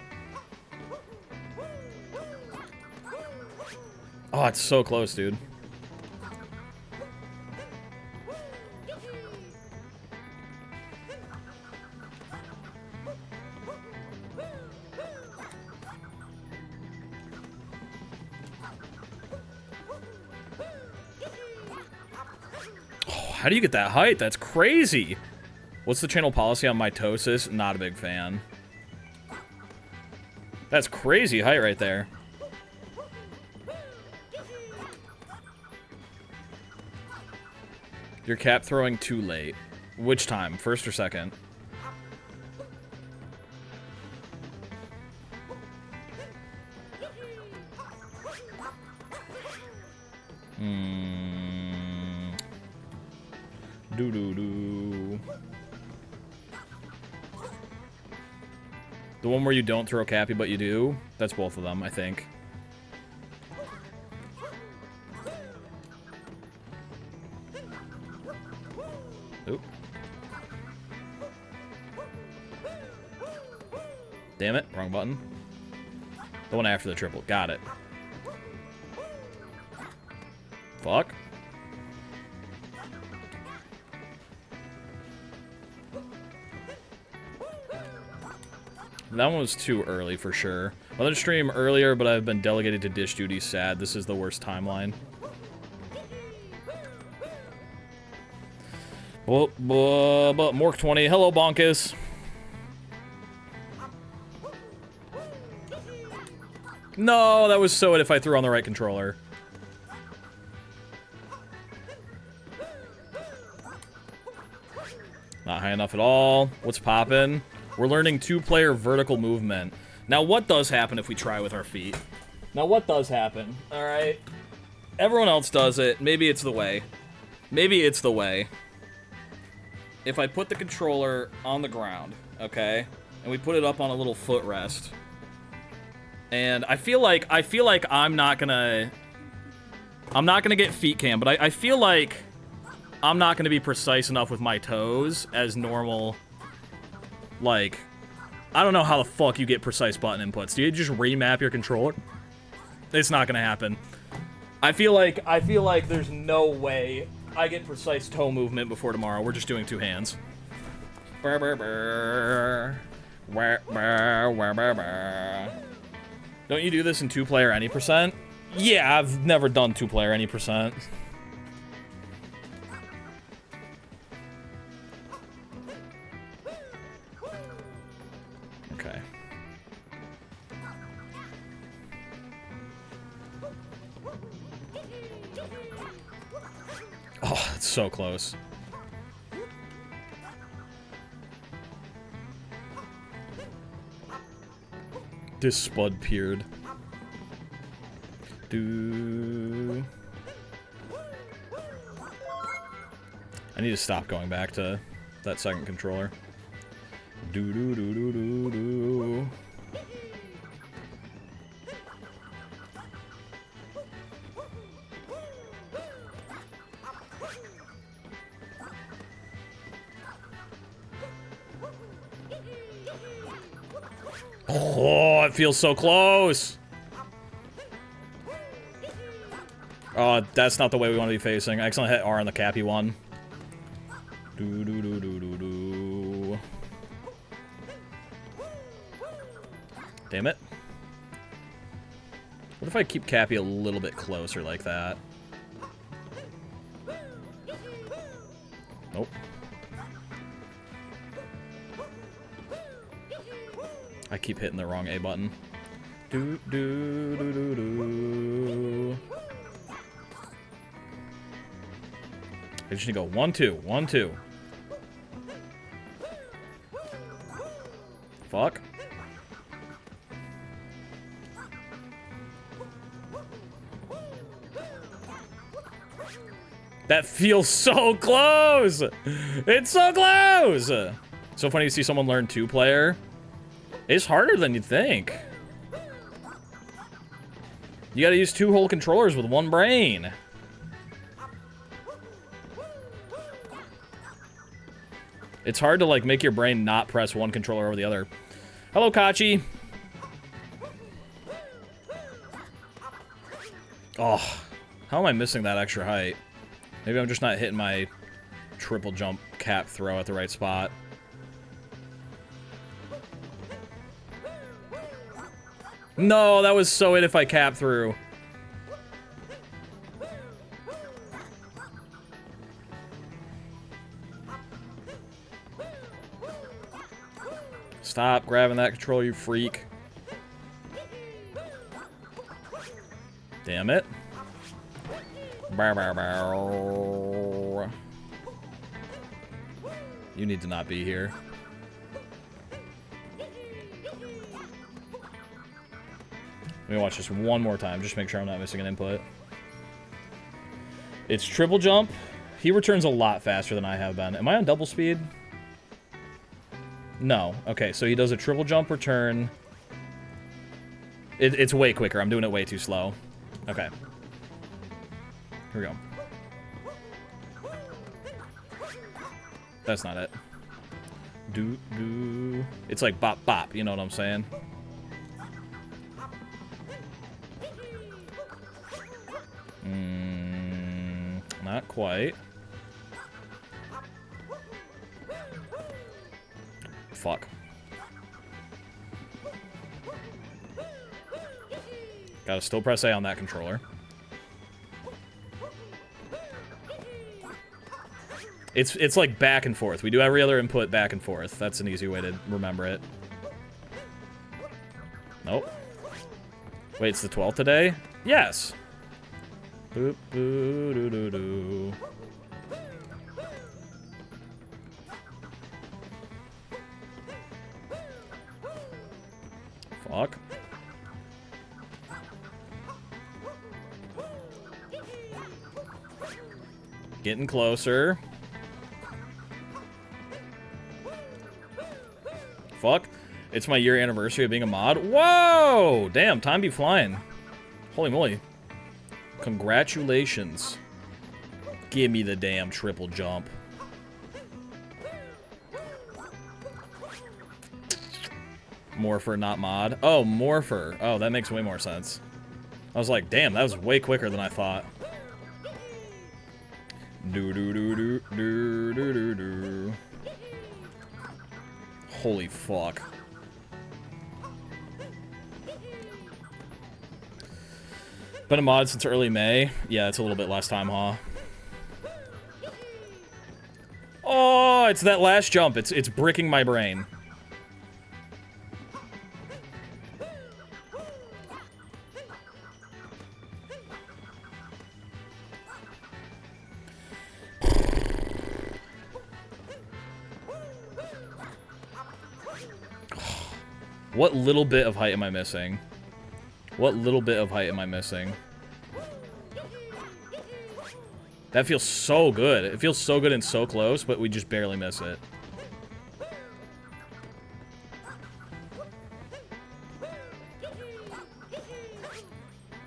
[SPEAKER 1] Oh, it's so close, dude. Oh, how do you get that height? That's crazy. What's the channel policy on mitosis? Not a big fan. That's crazy height right there. You're cap throwing too late. Which time? First or second? Doo-doo-doo. The one where you don't throw Cappy, but you do? That's both of them, I think. Oop. Damn it, wrong button. The one after the triple. Got it. Fuck. That one was too early for sure. Other stream earlier, but I've been delegated to dish duty. Sad. This is the worst timeline. Mork 20. Hello, Bonkus. No, that was so it if I threw on the right controller. Not high enough at all. What's poppin'? We're learning 2-player vertical movement. Now, what does happen if we try with our feet? Now, what does happen? Alright. Everyone else does it. Maybe it's the way. Maybe it's the way. If I put the controller on the ground, okay? And we put it up on a little footrest. And I feel like I'm not gonna get feet cam, but I feel like I'm not gonna be precise enough with my toes as normal. Like, I don't know how the fuck you get precise button inputs. Do you just remap your controller? It's not gonna happen. I feel like there's no way I get precise toe movement before tomorrow. We're just doing 2 hands. Burr, burr, burr. Burr, burr, burr, burr, burr. Don't you do this in 2-player any percent? Yeah, I've never done 2-player any percent. Okay. Oh, it's so close. This spud peered. I need to stop going back to that second controller. Oh, it feels so close. Oh, that's not the way we want to be facing. I accidentally hit R on the Cappy one. Damn it. What if I keep Cappy a little bit closer like that? Nope. I keep hitting the wrong A button. I just need to go 1, 2, 1, 2. Fuck. That feels so close! It's so close! So funny to see someone learn 2-player. It's harder than you'd think. You gotta use 2 whole controllers with 1 brain. It's hard to, like, make your brain not press 1 controller over the other. Hello, Kachi. Oh, how am I missing that extra height? Maybe I'm just not hitting my triple jump cap throw at the right spot. No, that was so it if I cap through. Stop grabbing that controller, you freak. Damn it. Bow, bow, bow. You need to not be here. Let me watch this one more time, just make sure I'm not missing an input. It's triple jump. He returns a lot faster than I have been. Am I on double speed? No. Okay, so he does a triple jump return. It's way quicker. I'm doing it way too slow. Okay. Here we go. That's not it. Do. It's like bop bop, you know what I'm saying? Not quite. Fuck. Gotta still press A on that controller. It's like back and forth. We do every other input back and forth. That's an easy way to remember it. Nope. Wait, it's the 12th today? Yes. Boop, boo, doo, doo, doo. Fuck. Getting closer. Fuck. It's my year anniversary of being a mod. Whoa! Damn, time be flying. Holy moly. Congratulations. Give me the damn triple jump. Morpher, not mod. Oh, Morpher. Oh, that makes way more sense. I was like, damn, that was way quicker than I thought. Do do do do do do do do. Holy fuck. Been a mod since early May. Yeah, it's a little bit less time, huh? Oh, it's that last jump. It's bricking my brain. What little bit of height am I missing? What little bit of height am I missing? That feels so good. It feels so good and so close, but we just barely miss it.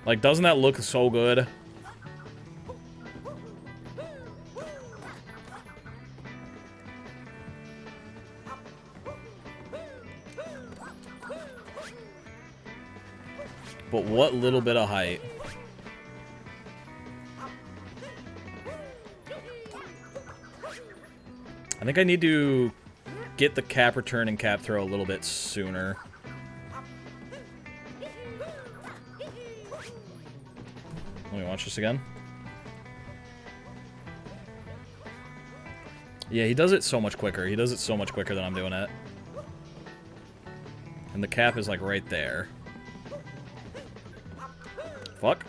[SPEAKER 1] Like, doesn't that look so good? But what little bit of height? I think I need to get the cap return and cap throw a little bit sooner. Let me watch this again. Yeah, he does it so much quicker. He does it so much quicker than I'm doing it. And the cap is like right there. Fuck.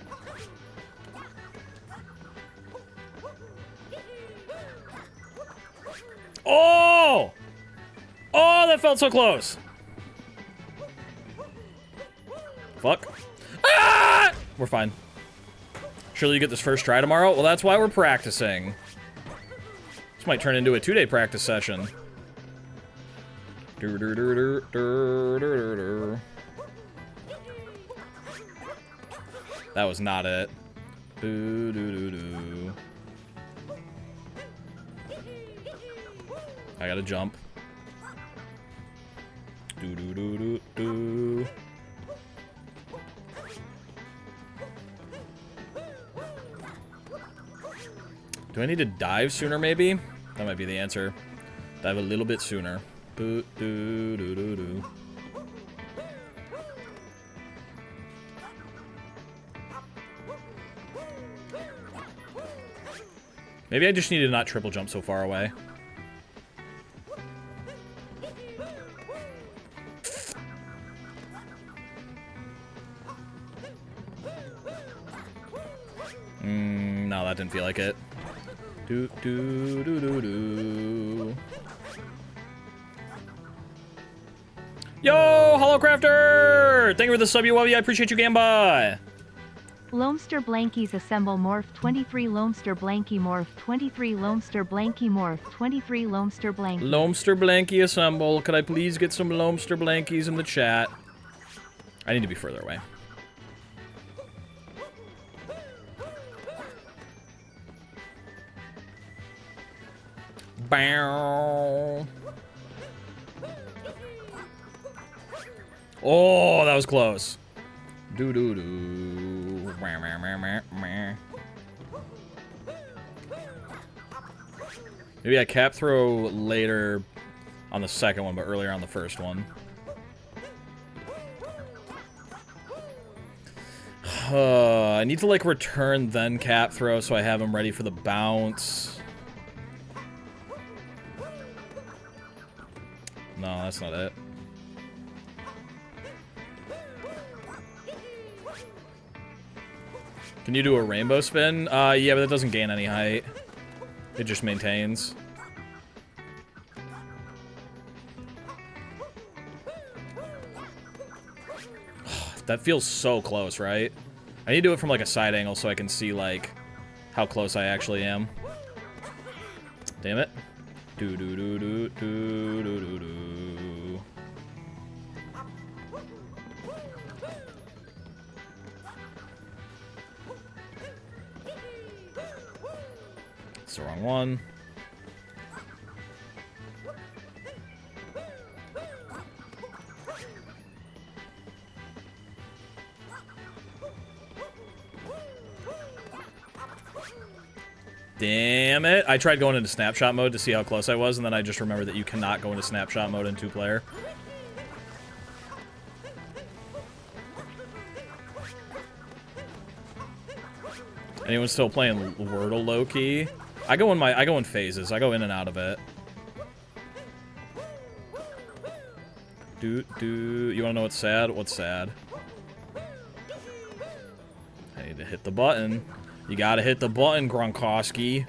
[SPEAKER 1] Oh! Oh, that felt so close. Fuck. Ah! We're fine. Surely you get this first try tomorrow? Well, that's why we're practicing. This might turn into a 2-day practice session. That was not it. Boo doo doo doo. I gotta jump. Doo doo doo doo doo. Do I need to dive sooner, maybe? That might be the answer. Dive a little bit sooner. Boo doo doo doo doo. Maybe I just need to not triple jump so far away. No, that didn't feel like it. Do do do do do. Yo, Hollowcrafter! Thank you for the sub, you I appreciate you, Gamba.
[SPEAKER 8] Lomster Blankies assemble morph 23 Lomster Blanky morph 23 Lomster Blanky morph 23 Lomster Blanky.
[SPEAKER 1] Lomster Blanky assemble. Could I please get some Lomster Blankies in the chat? I need to be further away. Bow. Oh, that was close. Do do do. Maybe I cap throw later on the second one, but earlier on the first one. I need to, like, return then cap throw so I have him ready for the bounce. No, that's not it. Can you do a rainbow spin? Yeah, but that doesn't gain any height. It just maintains. That feels so close, right? I need to do it from, like, a side angle so I can see, like, how close I actually am. Damn it. Do-do-do-do-do-do-do-do. It's the wrong one. Damn it. I tried going into snapshot mode to see how close I was, and then I just remembered that you cannot go into snapshot mode in 2-player. Anyone still playing Wordle low-key? I go in phases. I go in and out of it. You wanna know what's sad? What's sad? I need to hit the button. You gotta hit the button, Gronkowski.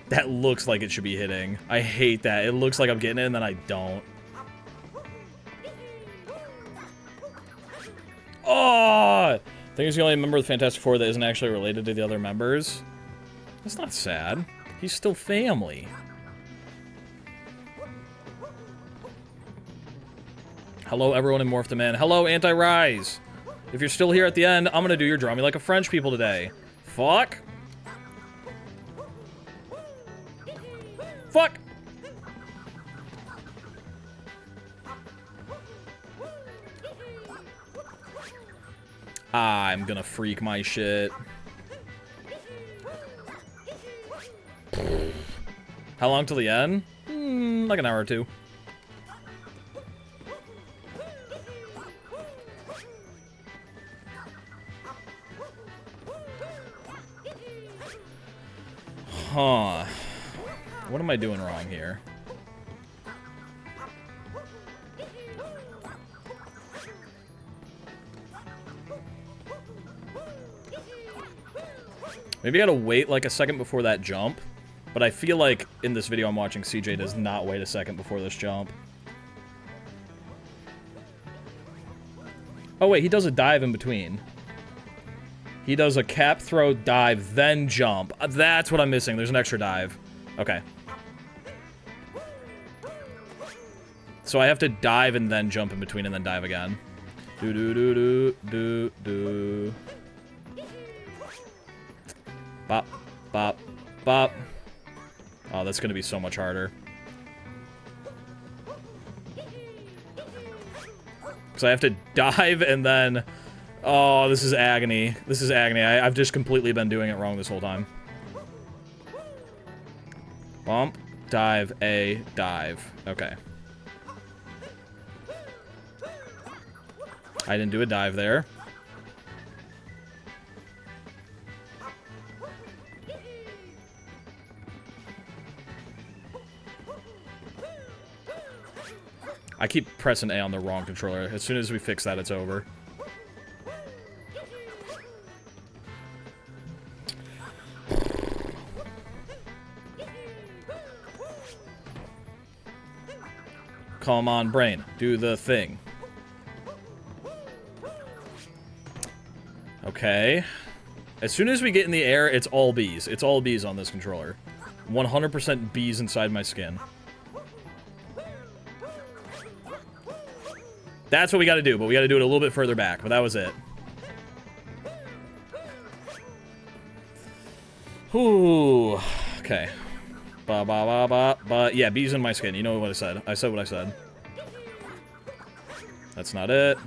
[SPEAKER 1] That looks like it should be hitting. I hate that. It looks like I'm getting it and then I don't. Oh! I think he's the only member of the Fantastic Four that isn't actually related to the other members. That's not sad. He's still family. Hello, everyone in Morph to Man. Hello, Anti-Rise. If you're still here at the end, I'm gonna do your Draw Me Like a French people today. Fuck. Fuck. I'm gonna freak my shit. How long till the end? Like an hour or two. Huh. What am I doing wrong here? Maybe I gotta wait like a second before that jump. But I feel like in this video I'm watching, CJ does not wait a second before this jump. Oh wait, he does a dive in between. He does a cap, throw, dive, then jump. That's what I'm missing. There's an extra dive. Okay. So I have to dive and then jump in between and then dive again. Do-do-do-do-do-do. Bop, bop, bop. Oh, that's gonna be so much harder. Because I have to dive and then... Oh, this is agony. This is agony. I've just completely been doing it wrong this whole time. Bump, dive, A, dive. Okay. I didn't do a dive there. I keep pressing A on the wrong controller. As soon as we fix that, it's over. Come on, brain. Do the thing. Okay. As soon as we get in the air, it's all bees. It's all bees on this controller. 100% bees inside my skin. That's what we gotta do, but we gotta do it a little bit further back. But that was it. Ooh. Okay. Ba ba ba ba ba. Yeah, bees in my skin. You know what I said. I said what I said. That's not it. A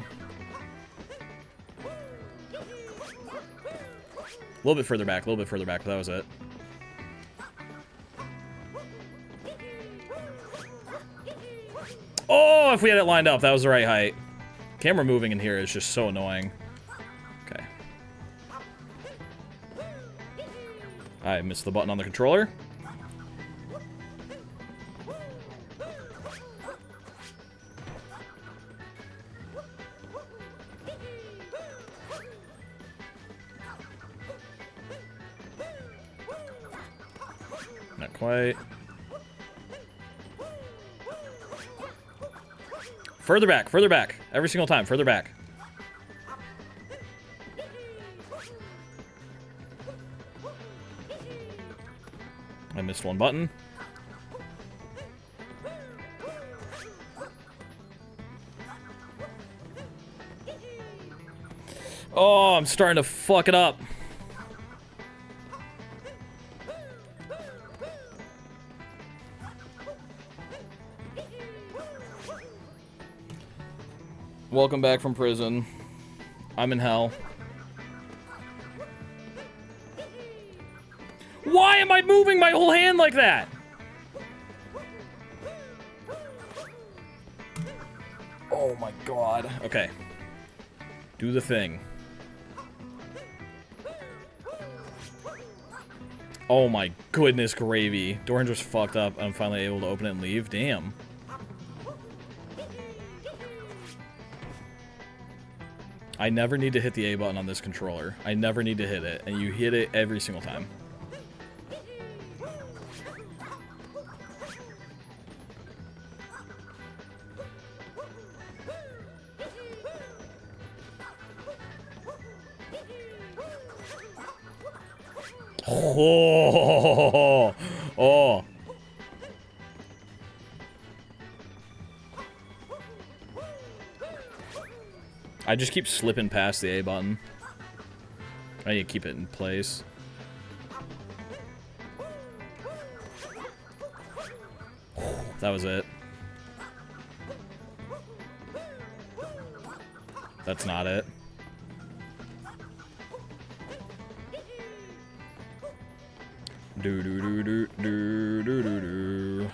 [SPEAKER 1] little bit further back, but that was it. Oh, if we had it lined up, that was the right height. Camera moving in here is just so annoying. Okay. I missed the button on the controller. Not quite. Further back, further back. Every single time, further back. I missed one button. Oh, I'm starting to fuck it up. Welcome back from prison. I'm in hell. Why am I moving my whole hand like that? Oh my god. Okay. Do the thing. Oh my goodness gravy. Door hinge was fucked up. I'm finally able to open it and leave. Damn. I never need to hit the A button on this controller. I never need to hit it, and you hit it every single time. Oh, oh. I just keep slipping past the A button. I need to keep it in place. That was it. That's not it. Do do do do do do do do.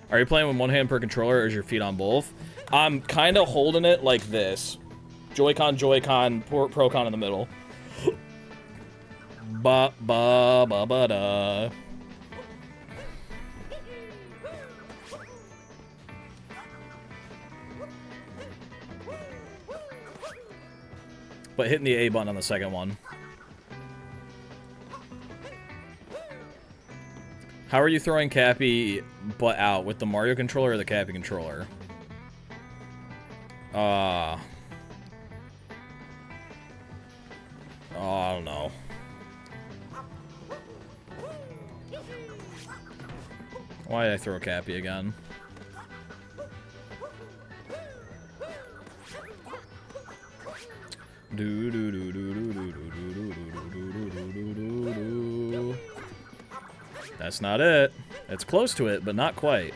[SPEAKER 1] Are you playing with one hand per controller, or is your feet on both? I'm kind of holding it like this. Joy-Con, Joy-Con, Pro-Con in the middle. Ba ba ba ba da. But hitting the A button on the second one. How are you throwing Cappy butt out, with the Mario controller or the Cappy controller? Oh, I don't know. Why did I throw Cappy again? Do do do do do do do do do do do do do do. That's not it. It's close to it, but not quite.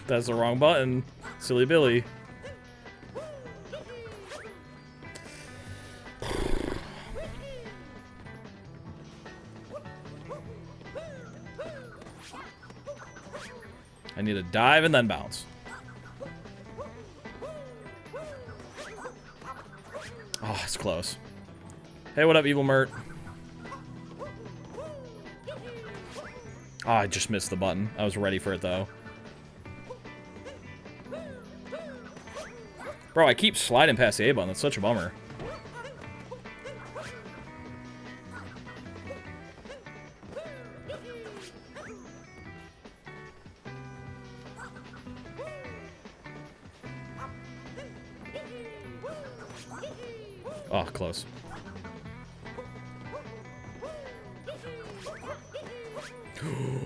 [SPEAKER 1] That's the wrong button. Silly Billy. I need to dive and then bounce. Oh, it's close. Hey, what up, Evil Mert? Oh, I just missed the button. I was ready for it, though. Bro, I keep sliding past the A button. That's such a bummer. Oh, close.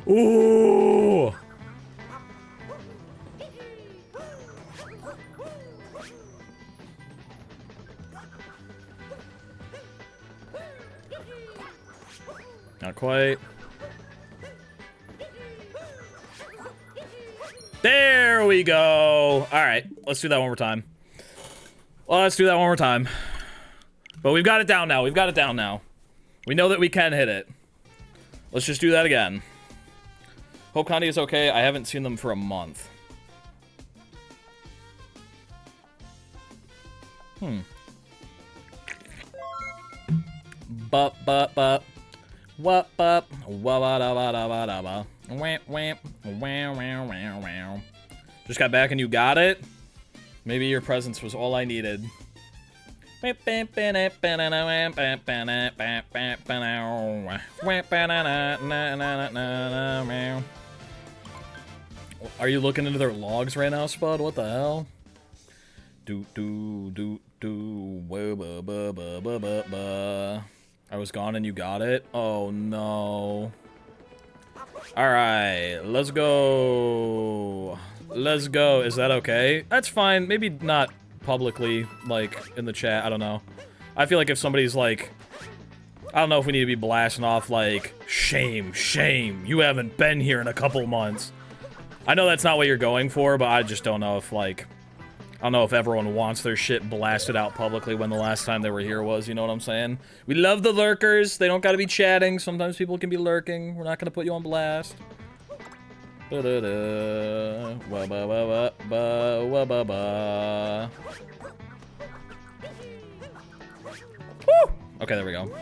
[SPEAKER 1] Ooh! Not quite. There we go. All right, let's do that one more time. Well, let's do that one more time. But we've got it down now. We've got it down now. We know that we can hit it. Let's just do that again. Hope County is okay. I haven't seen them for a month. Bup. What up? Wah-ba-da-ba-da-ba-da-ba. Wamp. Wow. Just got back and you got it? Maybe your presence was all I needed. Are you looking into their logs right now, Spud? What the hell? I was gone and you got it? Oh no. Alright, let's go. Let's go. Is that okay? That's fine. Maybe not publicly, like, in the chat. I don't know. I feel like if somebody's like... I don't know if we need to be blasting off, like, shame, you haven't been here in a couple months. I know that's not what you're going for, but I just don't know if, like... I don't know if everyone wants their shit blasted out publicly when the last time they were here was, you know what I'm saying? We love the lurkers. They don't gotta be chatting. Sometimes people can be lurking. We're not gonna put you on blast. Ba-da-da. Wa-ba-ba-ba-ba. Woo! Okay, there we go.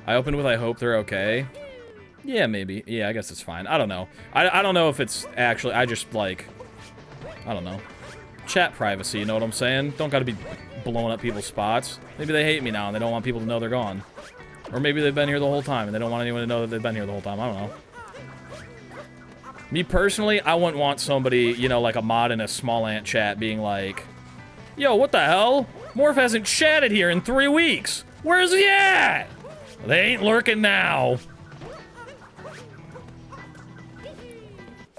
[SPEAKER 1] I opened with I hope they're okay. Yeah, maybe. Yeah, I guess it's fine. I don't know. I don't know if it's actually... I just, like... I don't know. Chat privacy, you know what I'm saying? Don't gotta be blowing up people's spots. Maybe they hate me now and they don't want people to know they're gone. Or maybe they've been here the whole time and they don't want anyone to know that they've been here the whole time. I don't know. Me personally, I wouldn't want somebody, you know, like a mod in a Smallant chat being like... Yo, what the hell? Morph hasn't chatted here in 3 weeks. Where's he at? They ain't lurking now.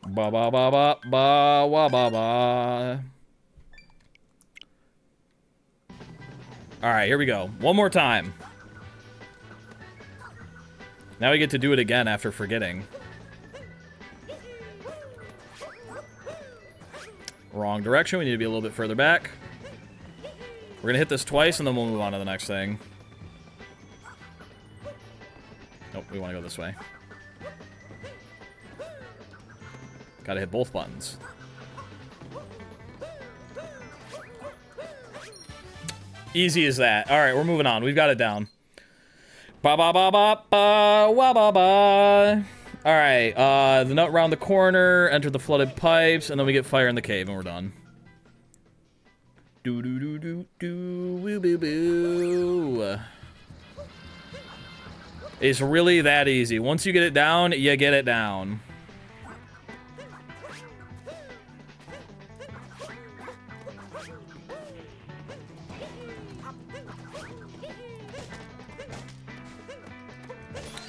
[SPEAKER 1] Ba ba ba ba ba wa ba ba. Alright, here we go. One more time. Now we get to do it again after forgetting. Wrong direction. We need to be a little bit further back. We're gonna hit this twice and then we'll move on to the next thing. Nope, we want to go this way. Gotta hit both buttons. Easy as that. Alright, we're moving on. We've got it down. Ba ba ba ba ba wa ba ba. Alright, the nut round the corner, enter the flooded pipes, and then we get fire in the cave and we're done. Do do do do do woo boo boo. It's really that easy. Once you get it down, you get it down.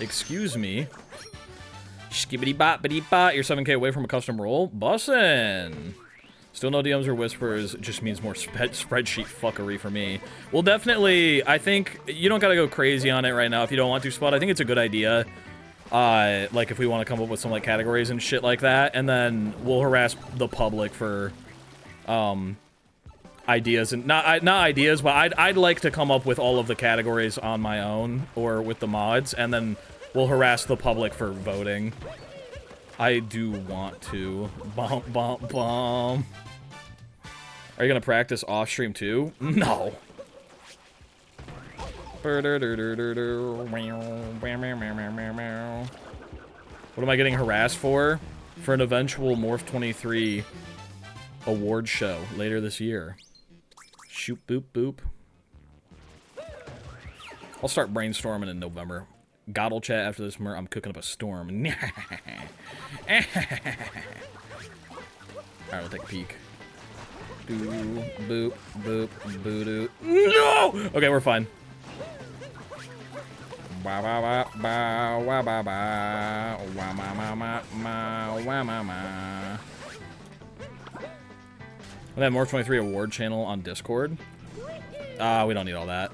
[SPEAKER 1] Excuse me. Skibbity bop bitty bot. You're 7K away from a custom roll. Bussin'. Still no DMs or whispers. It just means more spreadsheet fuckery for me. Well, definitely, I think you don't gotta go crazy on it right now if you don't want to, Spot. I think it's a good idea. Like, if we want to come up with some, like, categories and shit like that. And then we'll harass the public for, ideas. And not ideas, but I'd like to come up with all of the categories on my own. Or with the mods. And then we'll harass the public for voting. I do want to. Bump, bump, bump. Are you gonna practice off stream too? No. What am I getting harassed for? For an eventual Morph 23 award show later this year. Shoot, boop, boop. I'll start brainstorming in November. God'll chat after this. I'm cooking up a storm. Alright, we'll take a peek. Doo, boop, boop, boo doo. No! Okay, we're fine. Ba ba ba ba wa ba ba wa ma ma ma ma wa ma ma. We have Morph 23 award channel on Discord. We don't need all that.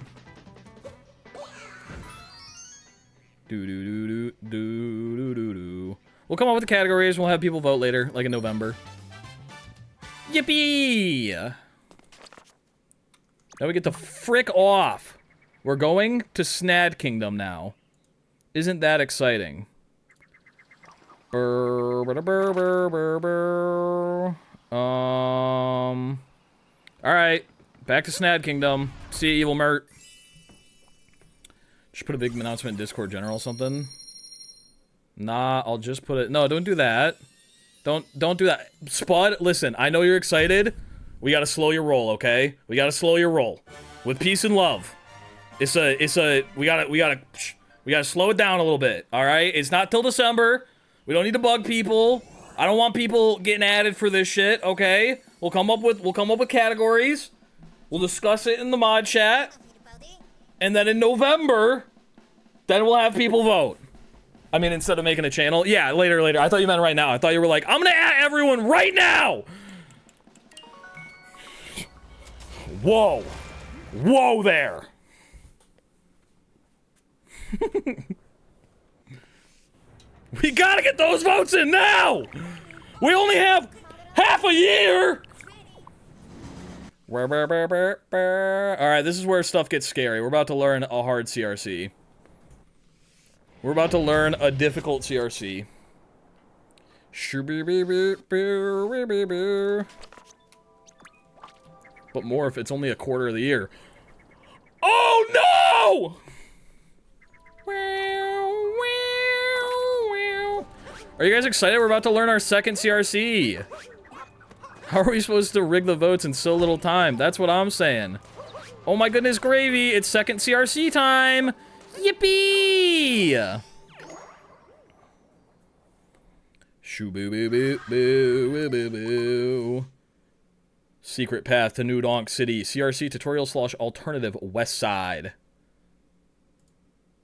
[SPEAKER 1] Do do do do do do do do. We'll come up with the categories. We'll have people vote later, like in November. Yippee! Now we get to frick off. We're going to Snad Kingdom now. Isn't that exciting? All right, back to Snad Kingdom. See you, Evil Mert. Just put a big announcement in Discord General or something. Nah, I'll just put it. No, don't do that. Don't do that. Spud, listen. I know you're excited. We gotta slow your roll, okay? We gotta slow your roll with peace and love. We gotta slow it down a little bit. All right, it's not till December. We don't need to bug people. I don't want people getting added for this shit. Okay, we'll come up with categories. We'll discuss it in the mod chat, and then in November, then we'll have people vote. I mean, instead of making a channel, yeah, later. I thought you meant right now. I thought you were like, I'm gonna add everyone right now. Whoa, whoa there. We gotta get those votes in now! We only have half a year! Alright, this is where stuff gets scary. We're about to learn a hard CRC. We're about to learn a difficult CRC. But more if it's only a quarter of the year. Oh no! Are you guys excited? We're about to learn our second CRC. How are we supposed to rig the votes in so little time? That's what I'm saying. Oh my goodness gravy, it's second CRC time! Yippee! Shoo boo boo boo boo boo boo boo. Secret path to New Donk City. CRC tutorial / alternative west side.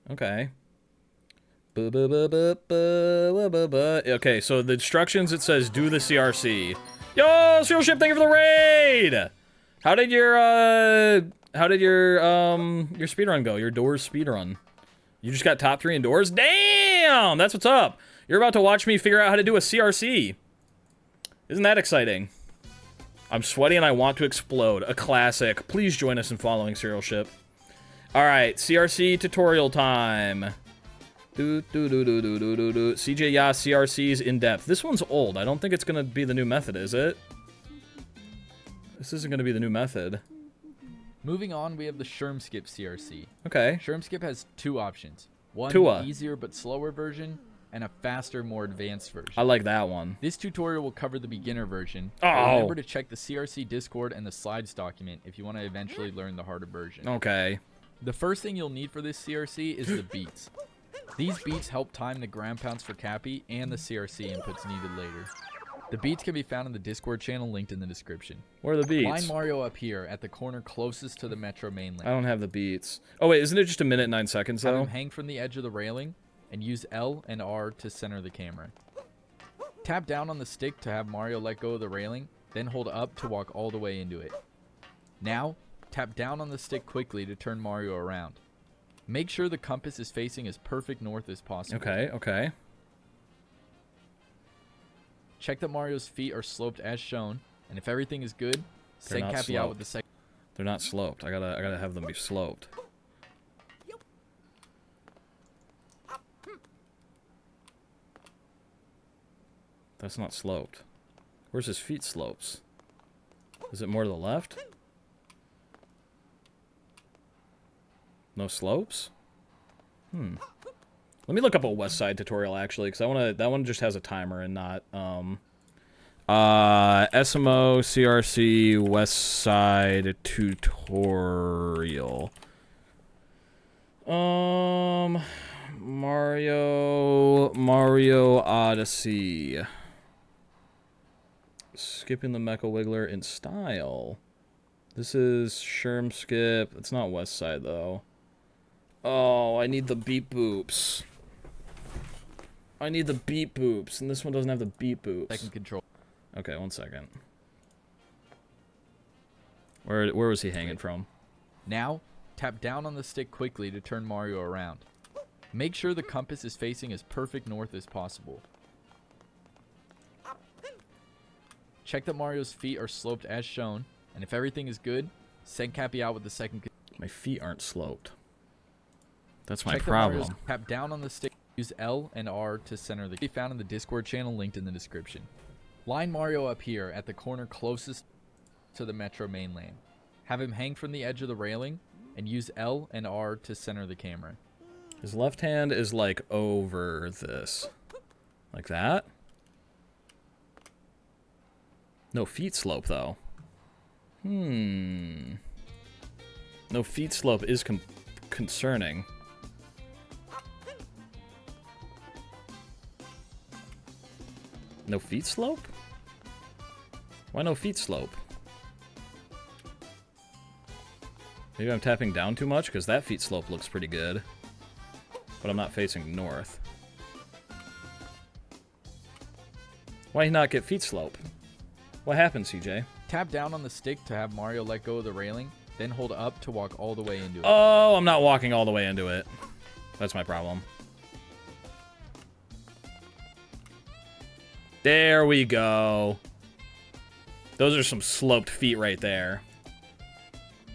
[SPEAKER 1] Okay. Okay, so the instructions, it says do the CRC. Yo, Serial Ship, thank you for the raid! How did your speedrun go? Your doors speedrun. You just got top 3 indoors? Damn! That's what's up. You're about to watch me figure out how to do a CRC. Isn't that exciting? I'm sweaty and I want to explode. A classic. Please join us in following Serial Ship. Alright, CRC tutorial time. CJ Kjya CRC's in depth. This one's old. I don't think it's gonna be the new method, is it? This isn't gonna be the new method.
[SPEAKER 5] Moving on, we have the Skip CRC.
[SPEAKER 1] Okay.
[SPEAKER 5] Skip has 2 options. One easier but slower version, and a faster, more advanced version.
[SPEAKER 1] I like that one.
[SPEAKER 5] This tutorial will cover the beginner version.
[SPEAKER 1] Oh.
[SPEAKER 5] Remember to check the CRC Discord and the slides document if you want to eventually learn the harder version.
[SPEAKER 1] Okay.
[SPEAKER 5] The first thing you'll need for this CRC is the beats. These beats help time the ground pounds for Cappy and the CRC inputs needed later. The beats can be found in the Discord channel linked in the description.
[SPEAKER 1] Where are the beats?
[SPEAKER 5] Line Mario up here at the corner closest to the Metro mainland.
[SPEAKER 1] I don't have the beats. Oh wait, isn't it just 1 minute 9 seconds though?
[SPEAKER 5] Have him hang from the edge of the railing and use L and R to center the camera. Tap down on the stick to have Mario let go of the railing, then hold up to walk all the way into it. Now, tap down on the stick quickly to turn Mario around. Make sure the compass is facing as perfect north as possible.
[SPEAKER 1] Okay.
[SPEAKER 5] Check that Mario's feet are sloped as shown, and if everything is good, send Cappy out with the second.
[SPEAKER 1] They're not sloped. I gotta have them be sloped. That's not sloped. Where's his feet slopes? Is it more to the left? No slopes? Let me look up a west side tutorial actually, because that one just has a timer and not SMO CRC west side tutorial. Mario Odyssey. Skipping the Mecha Wiggler in style. This is Skip. It's not west side though. Oh, I need the beep boops. I need the beep boops, and this one doesn't have the beep boops.
[SPEAKER 5] Second control.
[SPEAKER 1] Okay, 1 second. Where was he hanging from?
[SPEAKER 5] Now, tap down on the stick quickly to turn Mario around. Make sure the compass is facing as perfect north as possible. Check that Mario's feet are sloped as shown, and if everything is good, Send Cappy out with the second.
[SPEAKER 1] My feet aren't sloped. That's my
[SPEAKER 5] Check that
[SPEAKER 1] problem.
[SPEAKER 5] Mario's tap down on the stick. Use L and R to center the. Be found in the Discord channel linked in the description. Line Mario up here at the corner closest to the Metro mainland. Have him hang from the edge of the railing and use L and R to center the camera.
[SPEAKER 1] His left hand is like over this. Like that? No feet slope though. No feet slope is concerning. No feet slope? Why no feet slope? Maybe I'm tapping down too much because that feet slope looks pretty good. But I'm not facing north. Why not get feet slope? What happened, CJ?
[SPEAKER 5] Tap down on the stick to have Mario let go of the railing, then hold up to walk all the way into it.
[SPEAKER 1] Oh, I'm not walking all the way into it. That's my problem. There we go. Those are some sloped feet right there.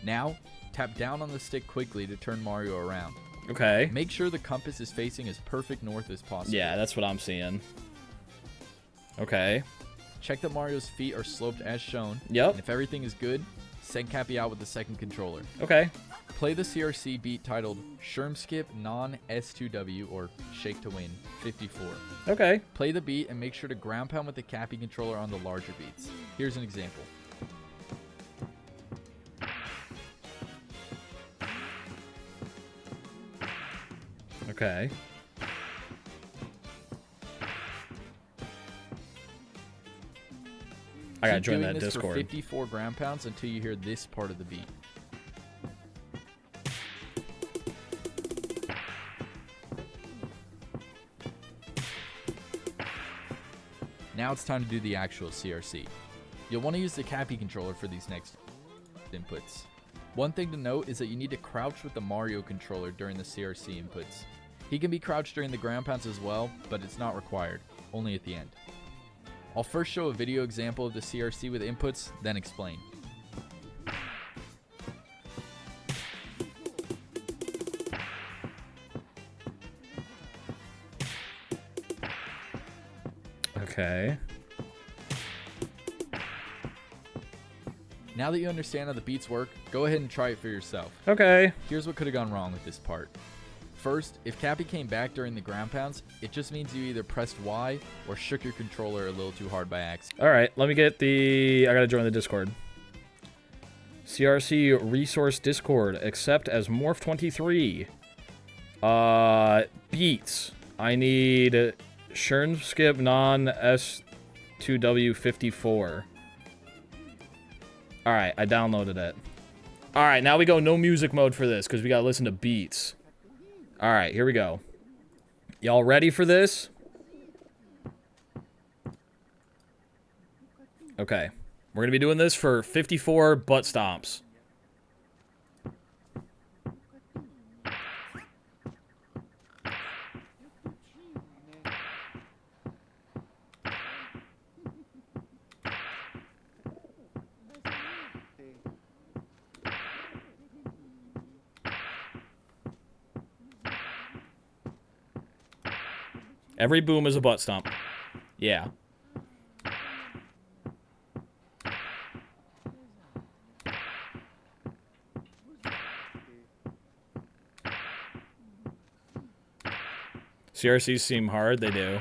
[SPEAKER 5] Now, tap down on the stick quickly to turn Mario around.
[SPEAKER 1] Okay.
[SPEAKER 5] Make sure the compass is facing as perfect north as possible.
[SPEAKER 1] Yeah, that's what I'm seeing. Okay.
[SPEAKER 5] Check that Mario's feet are sloped as shown.
[SPEAKER 1] Yep.
[SPEAKER 5] And if everything is good, send Cappy out with the second controller.
[SPEAKER 1] Okay.
[SPEAKER 5] Play the CRC beat titled Skip Non S2W or Shake to Win 54.
[SPEAKER 1] Okay.
[SPEAKER 5] Play the beat and make sure to ground pound with the Cappy controller on the larger beats. Here's an example.
[SPEAKER 1] Okay. I gotta
[SPEAKER 5] Keep
[SPEAKER 1] join
[SPEAKER 5] doing
[SPEAKER 1] that
[SPEAKER 5] this
[SPEAKER 1] Discord.
[SPEAKER 5] for 54 ground pounds until you hear this part of the beat. Now it's time to do the actual CRC. You'll want to use the Cappy controller for these next inputs. One thing to note is that you need to crouch with the Mario controller during the CRC inputs. He can be crouched during the ground pounds as well, but it's not required, only at the end. I'll first show a video example of the CRC with inputs, then explain.
[SPEAKER 1] Okay.
[SPEAKER 5] Now that you understand how the beats work, go ahead and try it for yourself.
[SPEAKER 1] Okay.
[SPEAKER 5] Here's what could have gone wrong with this part. First, if Cappy came back during the ground pounds, it just means you either pressed Y or shook your controller a little too hard by accident.
[SPEAKER 1] Alright, let me get the... I gotta join the Discord. CRC Resource Discord. Accept as Morph23. Beats. I need Skip Non S2W54. Alright, I downloaded it. Alright, now we go no music mode for this, because we gotta listen to beats. Alright, here we go. Y'all ready for this? Okay. We're gonna be doing this for 54 butt stomps. Every boom is a butt stomp. Yeah. CRCs seem hard, they do.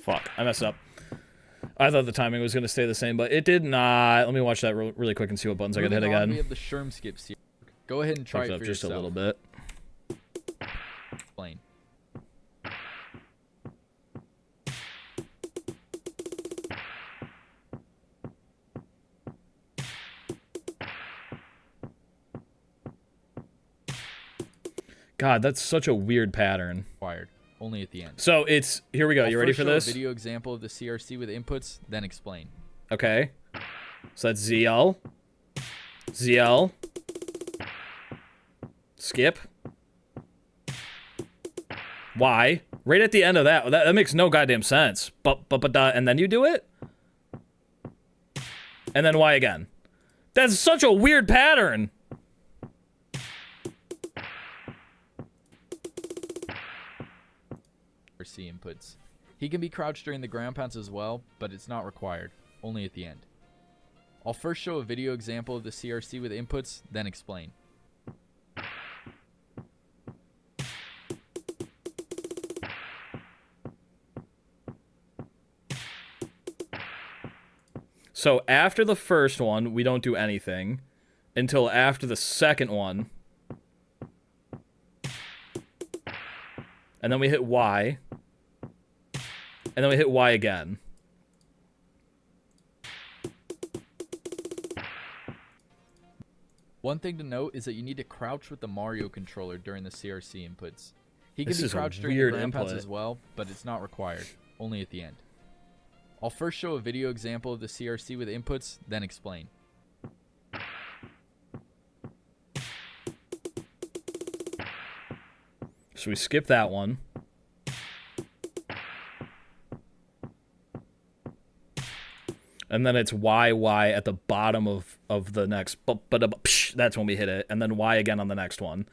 [SPEAKER 1] Fuck, I messed up. I thought the timing was going to stay the same, but it did not. Let me watch that really quick and see what buttons I got to hit again.
[SPEAKER 5] We have the Sherm skip series. Go ahead and try it for
[SPEAKER 1] just
[SPEAKER 5] yourself.
[SPEAKER 1] a little bit.
[SPEAKER 5] Explain.
[SPEAKER 1] God, that's such a weird pattern.
[SPEAKER 5] Required. Only at the end.
[SPEAKER 1] So it's, here we go. You ready for this?
[SPEAKER 5] A video example of the CRC with inputs, then explain.
[SPEAKER 1] Okay. So that's ZL. ZL. Skip. Y. Right at the end of that. That makes no goddamn sense. And then you do it? And then Y again. That's such a weird pattern.
[SPEAKER 5] CRC inputs. He can be crouched during the ground pounds as well, but it's not required. Only at the end. I'll first show a video example of the CRC with inputs, then explain.
[SPEAKER 1] So after the first one, we don't do anything until after the second one. And then we hit Y. And then we hit Y again.
[SPEAKER 5] One thing to note is that you need to crouch with the Mario controller during the CRC inputs. He can be crouched during the ground pounds as well, but it's not required. Only at the end. I'll first show a video example of the CRC with inputs, then explain.
[SPEAKER 1] So we skip that one. And then it's Y at the bottom of the next. That's when we hit it. And then Y again on the next one.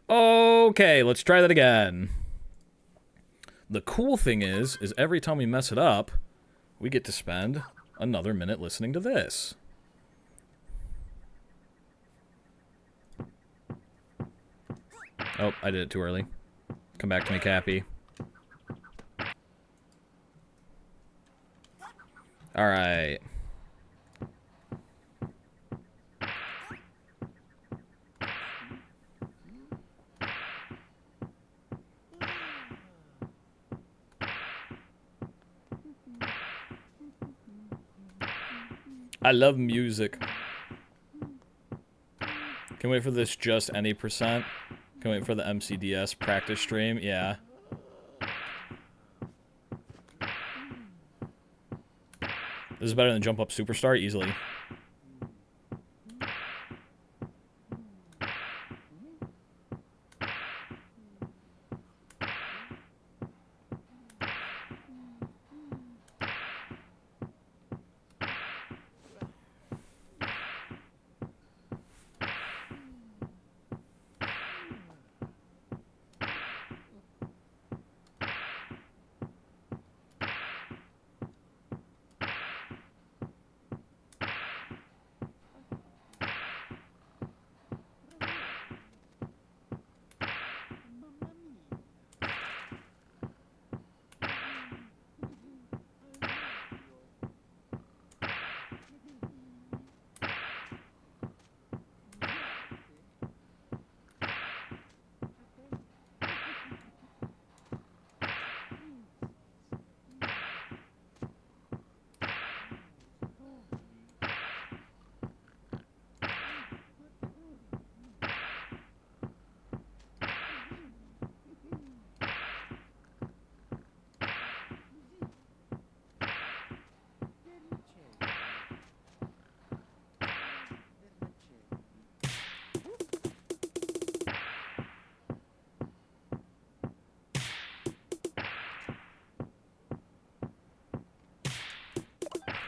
[SPEAKER 1] Okay, let's try that again. The cool thing is every time we mess it up, we get to spend another minute listening to this. Oh, I did it too early. Come back to me, Cappy. All right. I love music. Can wait for this just any %. Can wait for the MCDS practice stream. Yeah. This is better than Jump Up Superstar easily.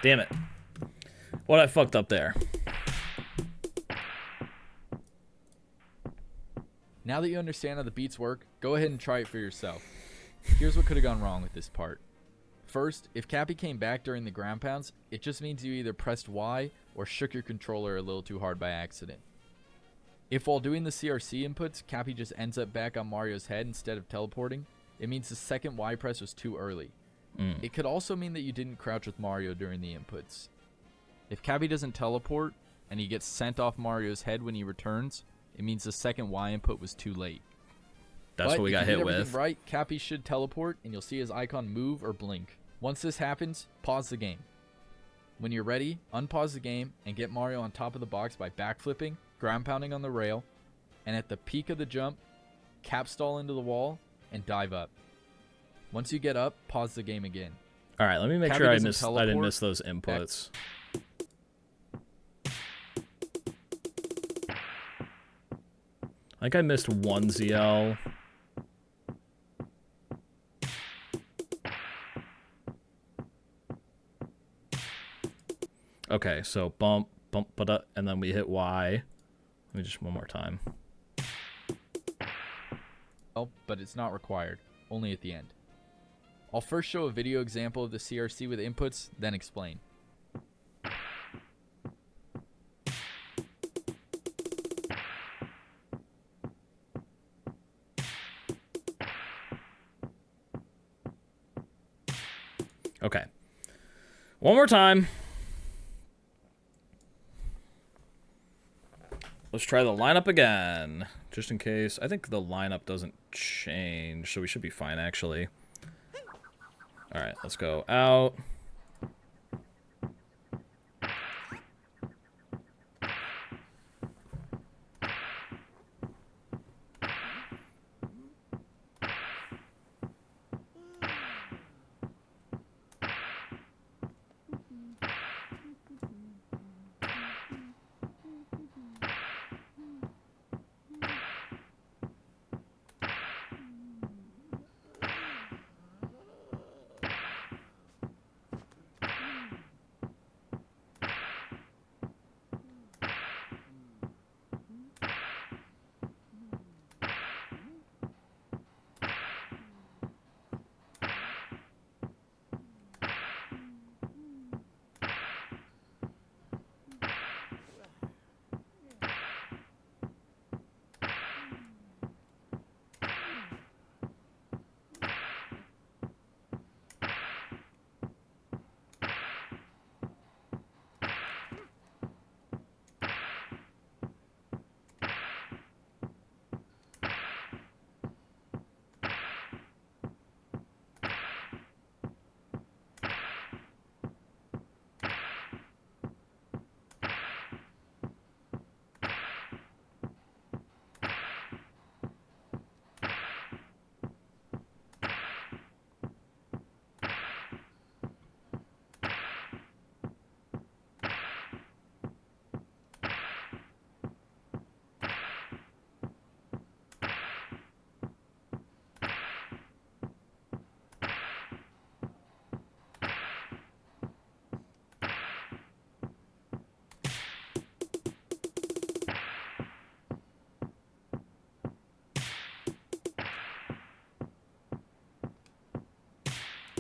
[SPEAKER 1] Damn it. What I fucked up there.
[SPEAKER 5] Now that you understand how the beats work, go ahead and try it for yourself. Here's what could have gone wrong with this part. First, if Cappy came back during the ground pounds, it just means you either pressed Y or shook your controller a little too hard by accident. If while doing the CRC inputs, Cappy just ends up back on Mario's head instead of teleporting, it means the second Y press was too early. It could also mean that you didn't crouch with Mario during the inputs. If Cappy doesn't teleport and he gets sent off Mario's head when he returns, it means the second Y input was too late.
[SPEAKER 1] That's
[SPEAKER 5] But
[SPEAKER 1] what we got
[SPEAKER 5] if you
[SPEAKER 1] hit
[SPEAKER 5] did everything
[SPEAKER 1] with.
[SPEAKER 5] right, Cappy should teleport and you'll see his icon move or blink. Once this happens, pause the game. When you're ready, unpause the game and get Mario on top of the box by backflipping, ground pounding on the rail, and at the peak of the jump, cap stall into the wall and dive up. Once you get up, pause the game again.
[SPEAKER 1] All right, let me make
[SPEAKER 5] Cappy
[SPEAKER 1] sure I
[SPEAKER 5] doesn't
[SPEAKER 1] didn't
[SPEAKER 5] teleport.
[SPEAKER 1] miss those inputs. I think I missed one ZL. Okay, so bump, and then we hit Y. Let me just one more time.
[SPEAKER 5] Oh, but it's not required. Only at the end. I'll first show a video example of the CRC with inputs, then explain.
[SPEAKER 1] Okay. One more time. Let's try the lineup again, just in case. I think the lineup doesn't change, so we should be fine, actually. All right, let's go out.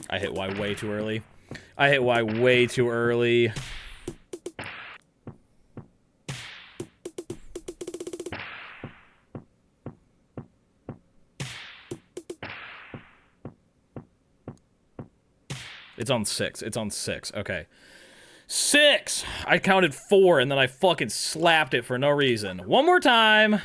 [SPEAKER 1] I hit Y way too early. I hit Y way too early. It's on 6. It's on 6. Okay. 6! I counted 4 and then I fucking slapped it for no reason. One more time.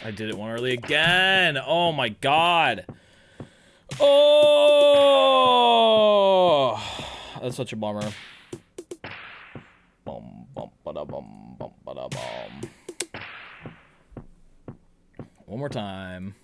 [SPEAKER 1] I did it one early again. Oh my god. Oh, that's such a bummer. Bum bum ba bum bum ba bum. One more time.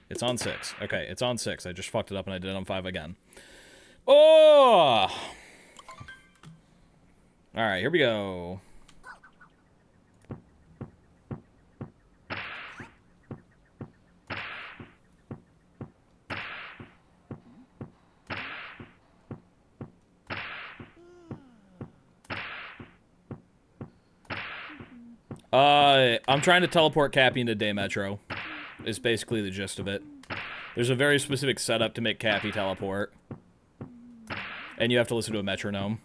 [SPEAKER 1] It's on 6. Okay, it's on 6. I just fucked it up and I did it on 5 again. Oh! Alright, here we go. I'm trying to teleport Cappy into Day Metro. Is basically the gist of it. There's a very specific setup to make Cappy teleport. And you have to listen to a metronome.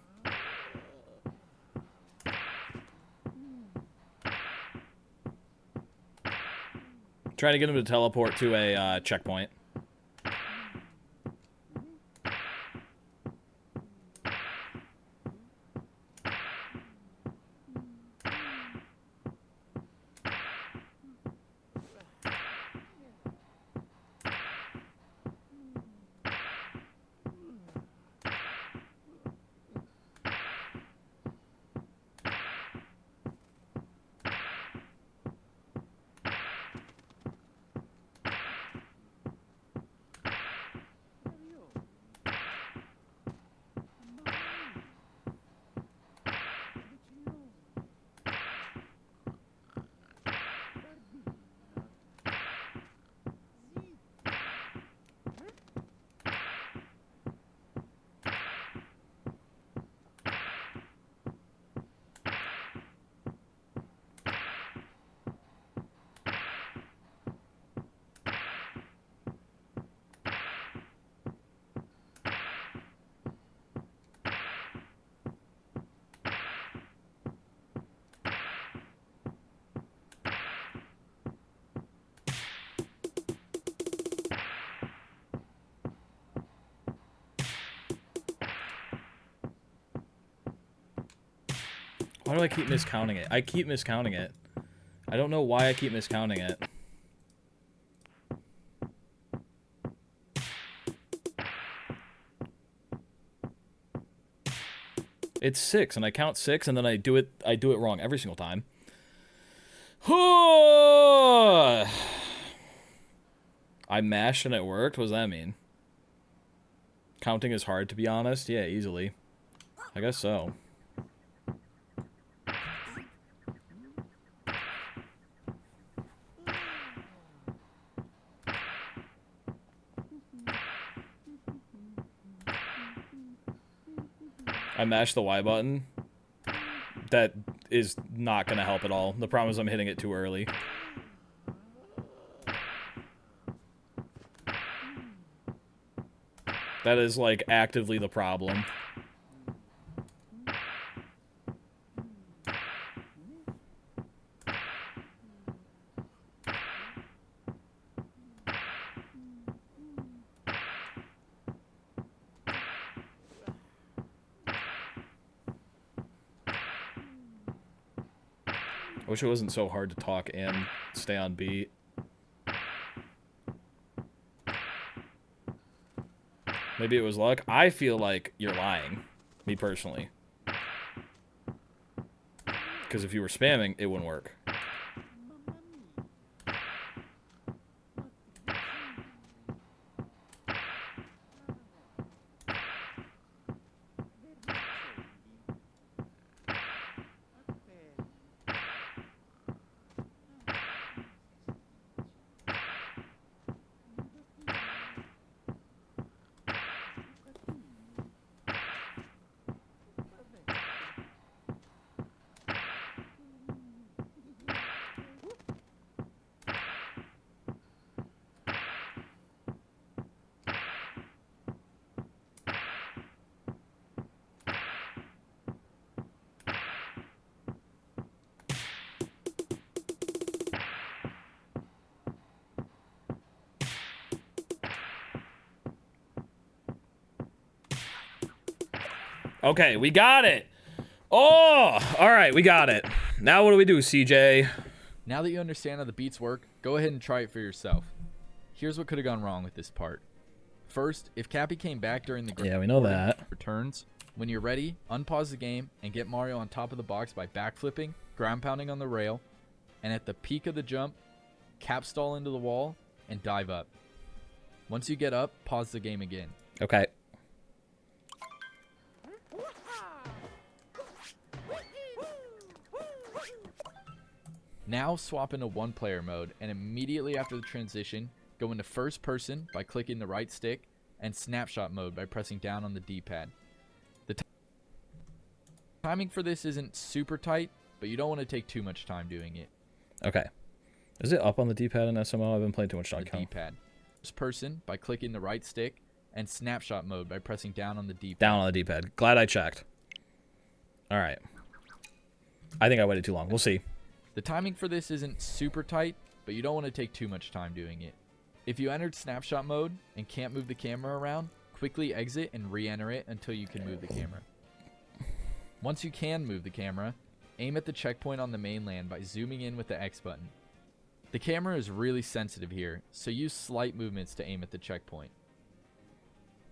[SPEAKER 1] Trying to get him to teleport to a checkpoint. Why do I keep miscounting it? I keep miscounting it. I don't know why I keep miscounting it. It's 6, and I count 6, and then I do it wrong every single time. I mashed and it worked? What does that mean? Counting is hard, to be honest? Yeah, easily. I guess so. I mashed the Y button. That is not going to help at all. The problem is I'm hitting it too early. That is, like, actively the problem. I wish it wasn't so hard to talk and stay on beat. Maybe it was luck. I feel like you're lying, me personally. Because if you were spamming, it wouldn't work. Okay, we got it. Oh, all right, we got it. Now what do we do, CJ?
[SPEAKER 5] Now that you understand how the beats work, go ahead and try it for yourself. Here's what could have gone wrong with this part. First, if Cappy came back during the
[SPEAKER 1] Yeah, we know that.
[SPEAKER 5] returns, when you're ready, unpause the game and get Mario on top of the box by backflipping, ground pounding on the rail, and at the peak of the jump, cap stall into the wall and dive up. Once you get up, pause the game again.
[SPEAKER 1] Okay.
[SPEAKER 5] Now swap into one-player mode, and immediately after the transition, go into first person by clicking the right stick, and snapshot mode by pressing down on the D-pad. The timing for this isn't super tight, but you don't want to take too much time doing it.
[SPEAKER 1] Okay. Is it up on the D-pad in SML? I've been playing too much
[SPEAKER 5] The
[SPEAKER 1] .com.
[SPEAKER 5] D-pad. First person by clicking the right stick, and snapshot mode by pressing down on the D-pad.
[SPEAKER 1] Down on the D-pad. Glad I checked. All right. I think I waited too long. We'll see.
[SPEAKER 5] The timing for this isn't super tight, but you don't want to take too much time doing it. If you entered snapshot mode and can't move the camera around, quickly exit and re-enter it until you can move the camera. Once you can move the camera, aim at the checkpoint on the mainland by zooming in with the X button. The camera is really sensitive here, so use slight movements to aim at the checkpoint.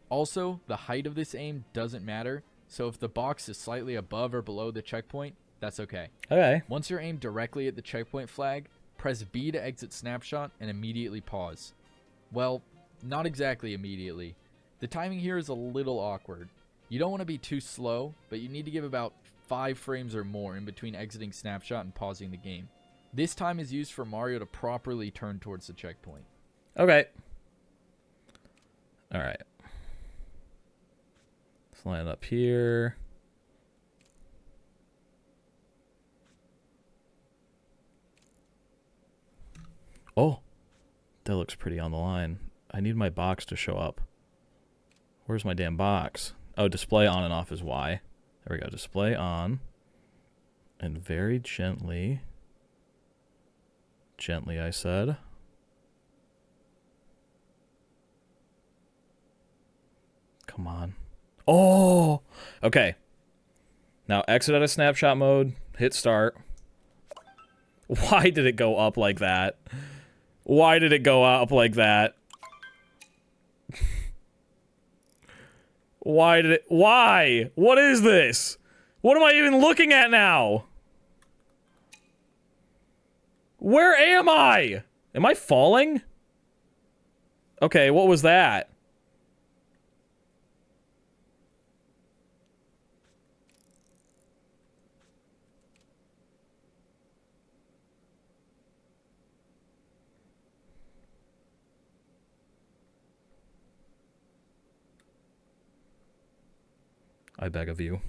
[SPEAKER 5] Also, the height of this aim doesn't matter, so if the box is slightly above or below the checkpoint, that's okay.
[SPEAKER 1] Okay.
[SPEAKER 5] Once you're aimed directly at the checkpoint flag, press B to exit snapshot and immediately pause. Well, not exactly immediately. The timing here is a little awkward. You don't want to be too slow, but you need to give about 5 frames or more in between exiting snapshot and pausing the game. This time is used for Mario to properly turn towards the checkpoint.
[SPEAKER 1] Okay. All right. Let's line up here. Oh, that looks pretty on the line. I need my box to show up. Where's my damn box? Oh, display on and off is Y. There we go. Display on. And very gently. Gently, I said. Come on. Oh! Okay. Now exit out of snapshot mode. Hit start. Why did it go up like that? Why did it go up like that? Why did it... Why? What is this? What am I even looking at now? Where am I? Am I falling? Okay, what was that? I beg of you.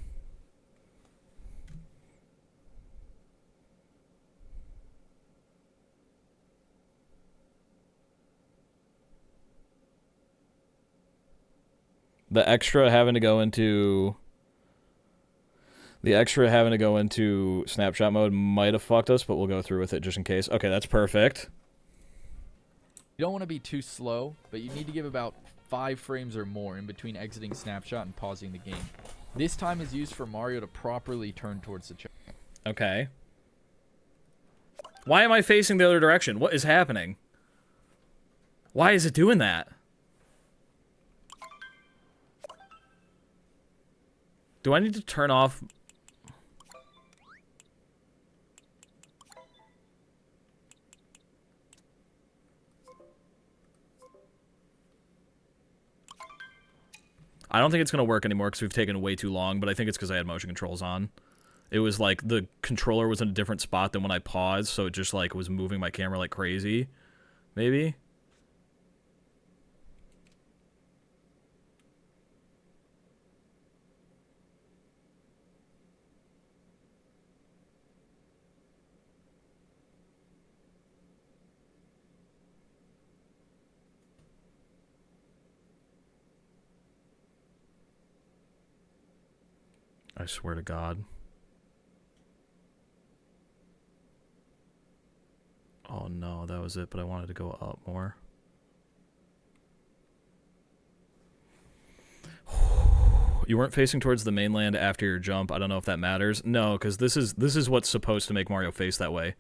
[SPEAKER 1] The extra having to go into snapshot mode might have fucked us, but we'll go through with it just in case. Okay, that's perfect.
[SPEAKER 5] You don't want to be too slow, but you need to give about 5 frames or more in between exiting snapshot and pausing the game. This time is used for Mario to properly turn towards the checkpoint.
[SPEAKER 1] Okay. Why am I facing the other direction? What is happening? Why is it doing that? Do I need to turn off... I don't think it's going to work anymore because we've taken way too long, but I think it's because I had motion controls on. It was like the controller was in a different spot than when I paused, so it just like was moving my camera like crazy. Maybe? I swear to God. Oh no, that was it, but I wanted to go up more. You weren't facing towards the mainland after your jump. I don't know if that matters. No, because this is what's supposed to make Mario face that way.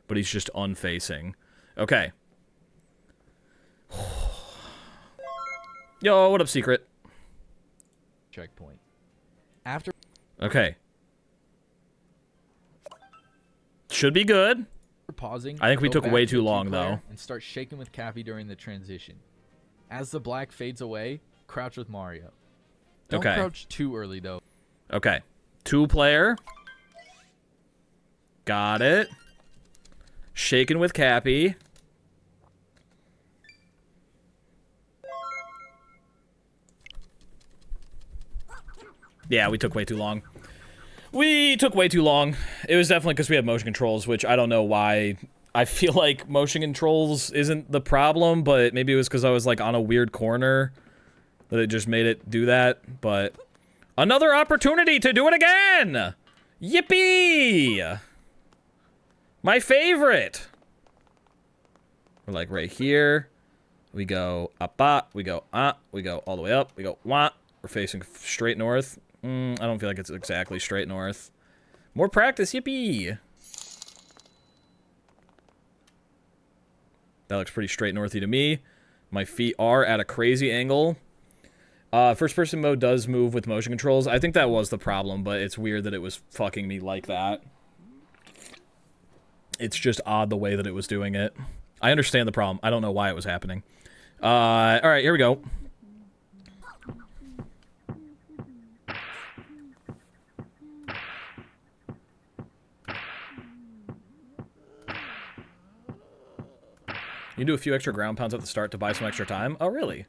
[SPEAKER 1] But he's just unfacing. Okay. Yo, what up, Secret?
[SPEAKER 5] Checkpoint. After
[SPEAKER 1] Okay. Should be good.
[SPEAKER 5] pausing,
[SPEAKER 1] I think we
[SPEAKER 5] go
[SPEAKER 1] took
[SPEAKER 5] back
[SPEAKER 1] way
[SPEAKER 5] to
[SPEAKER 1] too
[SPEAKER 5] the
[SPEAKER 1] long,
[SPEAKER 5] two-player
[SPEAKER 1] though.
[SPEAKER 5] And start shaking with Cappy during the transition. As the black fades away, crouch with Mario. Don't
[SPEAKER 1] Okay.
[SPEAKER 5] crouch too early, though.
[SPEAKER 1] Okay. 2-player. Got it. Shaking with Cappy. Yeah, we took way too long. We took way too long. It was definitely because we had motion controls, which I don't know why. I feel like motion controls isn't the problem, but maybe it was because I was like on a weird corner that it just made it do that. But another opportunity to do it again! Yippee! My favorite! We're like right here. We go up, we go we go all the way up, we go wah. We're facing straight north. I don't feel like it's exactly straight north. More practice, yippee! That looks pretty straight northy to me. My feet are at a crazy angle. First person mode does move with motion controls. I think that was the problem, but it's weird that it was fucking me like that. It's just odd the way that it was doing it. I understand the problem. I don't know why it was happening. Alright, here we go. You do a few extra ground pounds at the start to buy some extra time? Oh, really?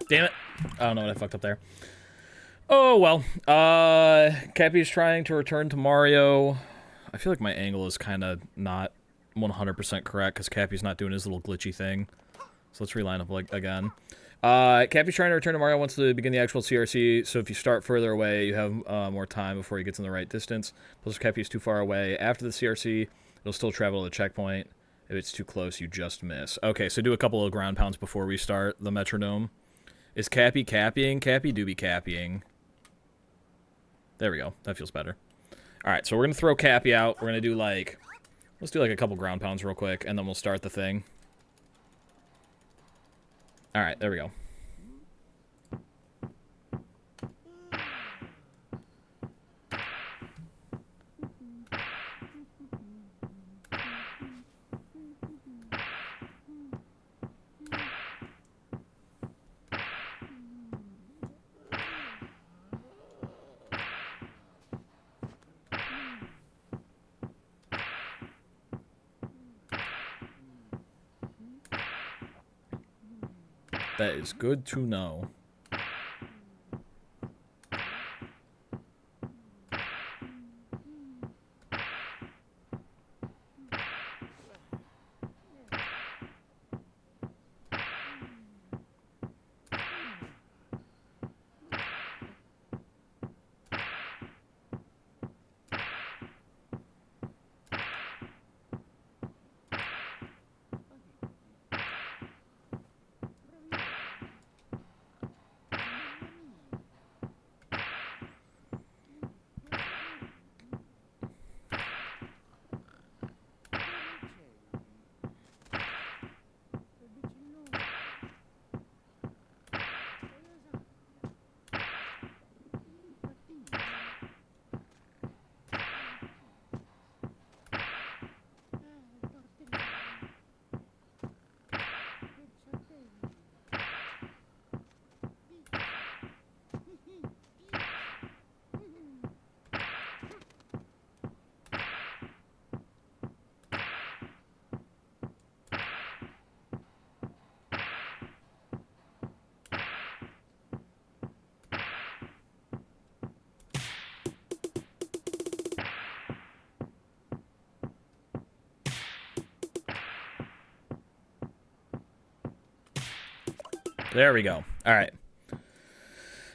[SPEAKER 1] Damn it. I don't know what I fucked up there. Oh, well. Cappy's trying to return to Mario. I feel like my angle is kind of not 100% correct because Cappy's not doing his little glitchy thing. So let's reline up again. Cappy's trying to return to Mario wants to begin the actual CRC, so if you start further away, you have more time before he gets in the right distance. Plus, if Cappy's too far away after the CRC, it'll still travel to the checkpoint. If it's too close, you just miss. Okay, so do a couple of ground pounds before we start the metronome. Is Cappy cappying? Cappy do be cappying. There we go. That feels better. Alright, so we're going to throw Cappy out. We're going to do like... Let's do like a couple ground pounds real quick, and then we'll start the thing. Alright, there we go. That is good to know. There we go. All right.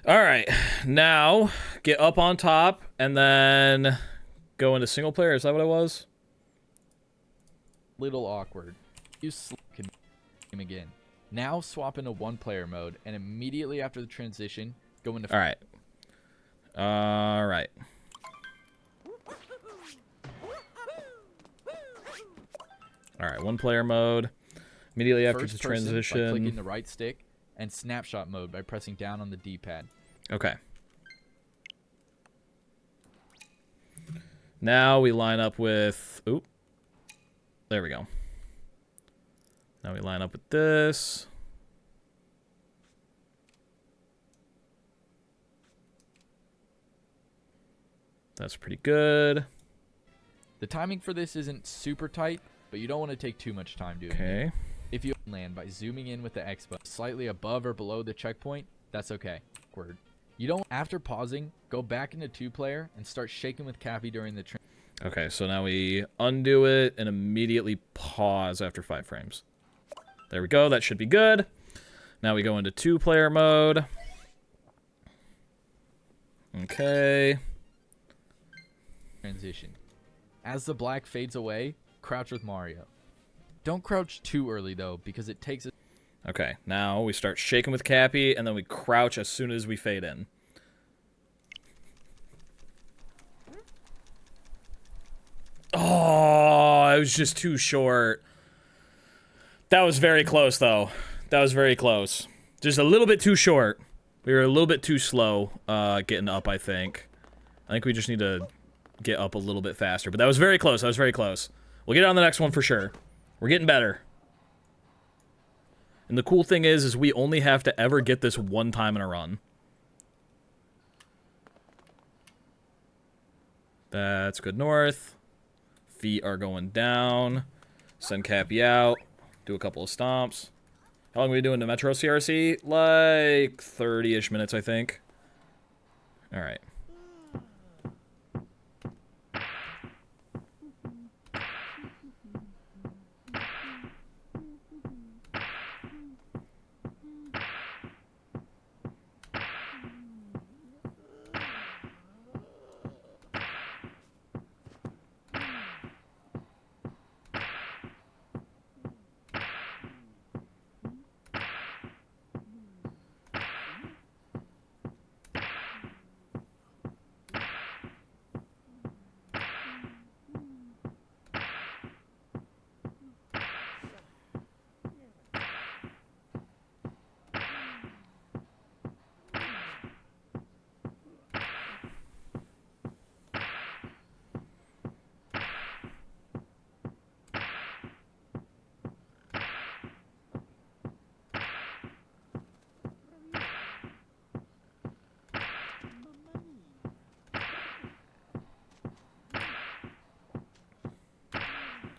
[SPEAKER 1] All right. Now, get up on top, and then go into single player. Is that what it was?
[SPEAKER 5] Little awkward. Use game again. Now swap into one-player mode, and immediately after the transition, go into...
[SPEAKER 1] All right. All right. All right, one-player mode. Immediately after the transition.
[SPEAKER 5] By clicking the right stick, and snapshot mode by pressing down on the D-pad.
[SPEAKER 1] Okay. Now we line up with... Oop. There we go. Now we line up with this. That's pretty good.
[SPEAKER 5] The timing for this isn't super tight, but you don't want to take too much time doing it.
[SPEAKER 1] Okay.
[SPEAKER 5] If you land by zooming in with the X button slightly above or below the checkpoint, that's okay. Awkward. You don't, after pausing, go back into 2-player and start shaking with Cappy during the
[SPEAKER 1] Okay, so now we undo it and immediately pause after 5 frames. There we go, that should be good. Now we go into 2-player mode. Okay.
[SPEAKER 5] transition. As the black fades away, crouch with Mario. Don't crouch too early though, because it takes a...
[SPEAKER 1] Okay, now we start shaking with Cappy, and then we crouch as soon as we fade in. Oh, it was just too short. That was very close, though. That was very close. Just a little bit too short. We were a little bit too slow getting up, I think. I think we just need to get up a little bit faster. But that was very close. That was very close. We'll get on the next one for sure. We're getting better. And the cool thing is we only have to ever get this one time in a run. That's good north. Feet are going down. Send Cappy out. Do a couple of stomps. How long are we doing the Metro CRC? Like 30-ish minutes, I think. Alright.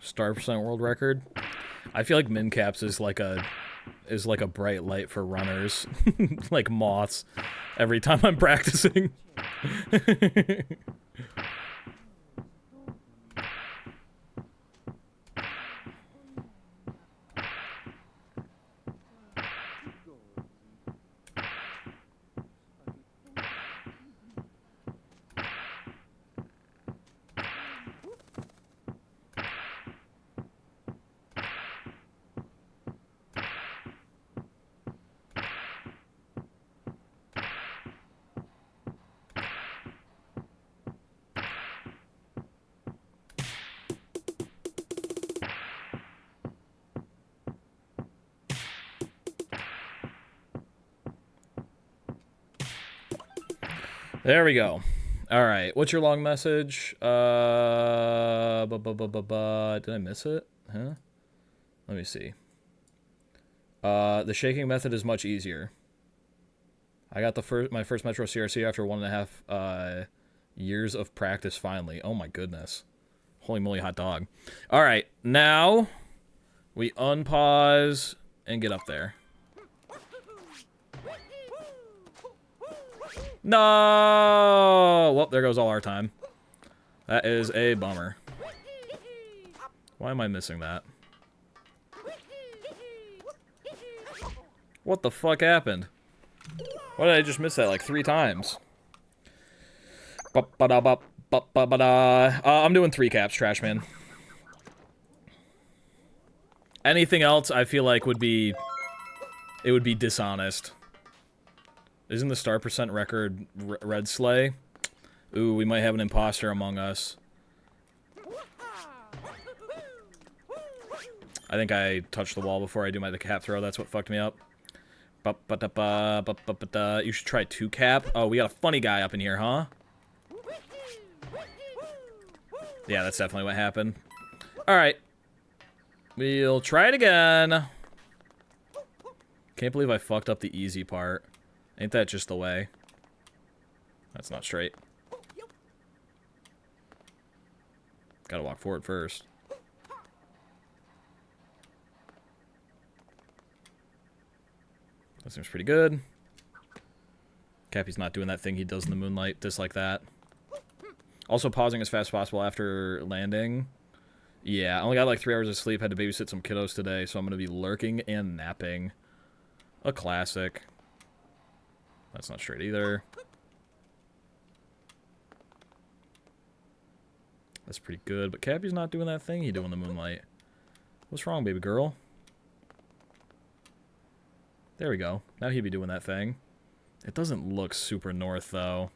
[SPEAKER 1] Star percent world record. I feel like min caps is like a bright light for runners, like moths. Every time I'm practicing. There we go. All right. What's your long message? Did I miss it? Huh? Let me see. The shaking method is much easier. I got my first Metro CRC after 1.5 years of practice finally. Oh my goodness. Holy moly, hot dog. All right. Now we unpause and get up there. No! Well, there goes all our time. That is a bummer. Why am I missing that? What the fuck happened? Why did I just miss that like 3 times? I'm doing 3 caps, Trash Man. Anything else I feel like would be... It would be dishonest. Isn't the star percent record Red Slay? Ooh, we might have an imposter among us. I think I touched the wall before I do my cap throw. That's what fucked me up. You should try 2 cap. Oh, we got a funny guy up in here, huh? Yeah, that's definitely what happened. Alright. We'll try it again. Can't believe I fucked up the easy part. Ain't that just the way? That's not straight. Gotta walk forward first. That seems pretty good. Cappy's not doing that thing he does in the moonlight, just like that. Also pausing as fast as possible after landing. Yeah, I only got like 3 hours of sleep, had to babysit some kiddos today, so I'm gonna be lurking and napping. A classic. That's not straight either. That's pretty good, but Cappy's not doing that thing he do in the moonlight. What's wrong, baby girl? There we go. Now he'd be doing that thing. It doesn't look super north, though.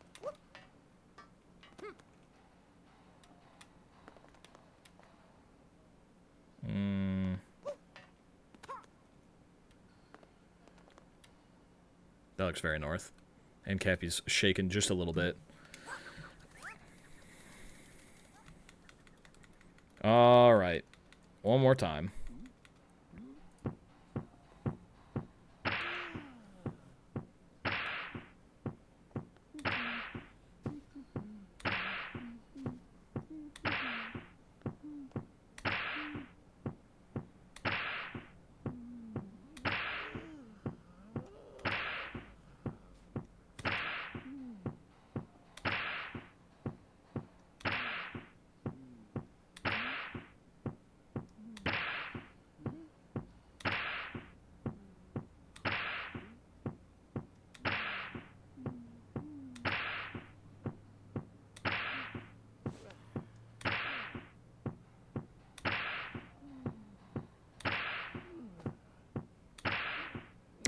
[SPEAKER 1] That looks very north. And Cappy's shaking just a little bit. Alright. One more time.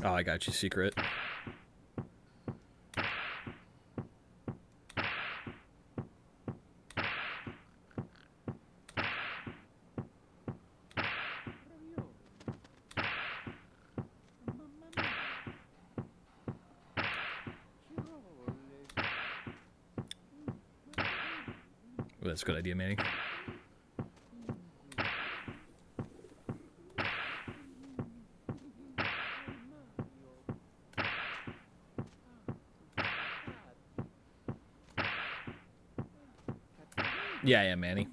[SPEAKER 1] Oh, I got you, secret. Ooh, that's a good idea, Manny. Yeah, Manny.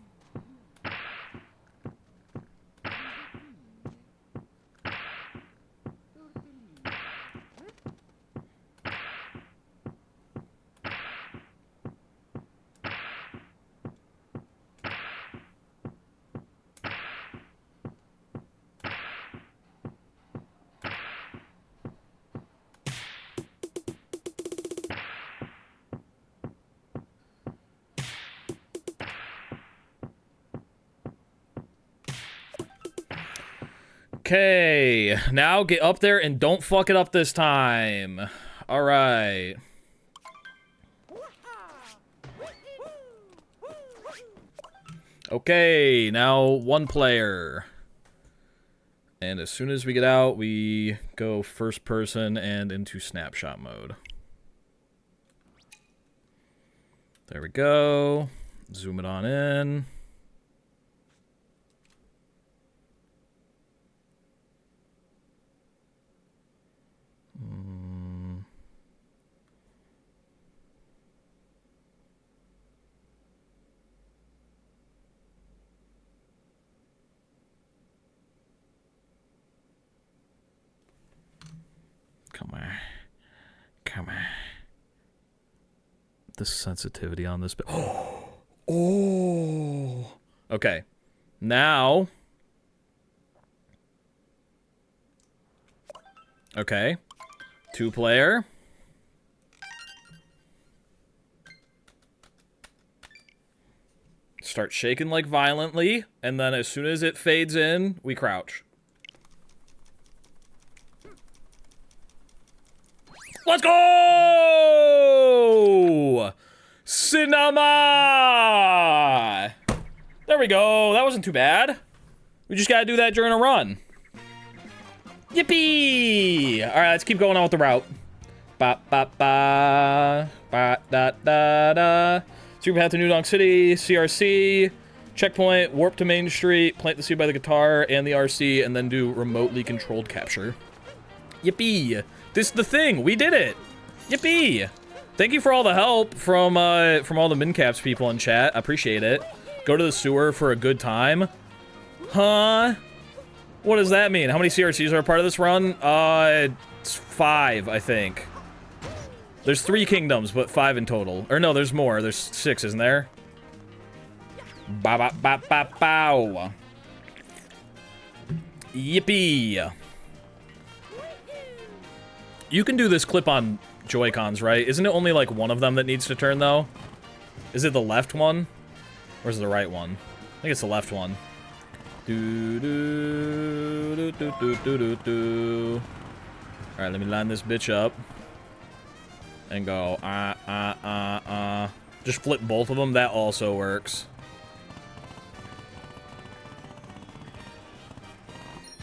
[SPEAKER 1] Okay, now get up there and don't fuck it up this time. All right. Okay, now 1 player. And as soon as we get out, we go first person and into snapshot mode. There we go. Zoom it on in. Come on. The sensitivity on this. Oh. Okay. Now. Okay. 2-player. Start shaking like violently, and then as soon as it fades in, we crouch. Let's go! Cinema! There we go. That wasn't too bad. We just gotta do that during a run. Yippee! All right, let's keep going on with the route. Ba ba ba ba da da da. Super path to New Donk City, CRC, checkpoint, warp to Main Street, plant the seed by the guitar and the RC, and then do remotely controlled capture. Yippee! This is the thing. We did it. Yippee! Thank you for all the help from all the Mincaps people in chat. I appreciate it. Go to the sewer for a good time. Huh? What does that mean? How many CRCs are a part of this run? It's 5, I think. There's 3 kingdoms, but 5 in total. Or no, there's more. There's 6, isn't there? Ba ba ba ba bow. Yippee. You can do this clip on Joy-Cons, right? Isn't it only like one of them that needs to turn, though? Is it the left one? Or is it the right one? I think it's the left one. Do do do do do do do do. All right, let me line this bitch up and go Just flip both of them. That also works.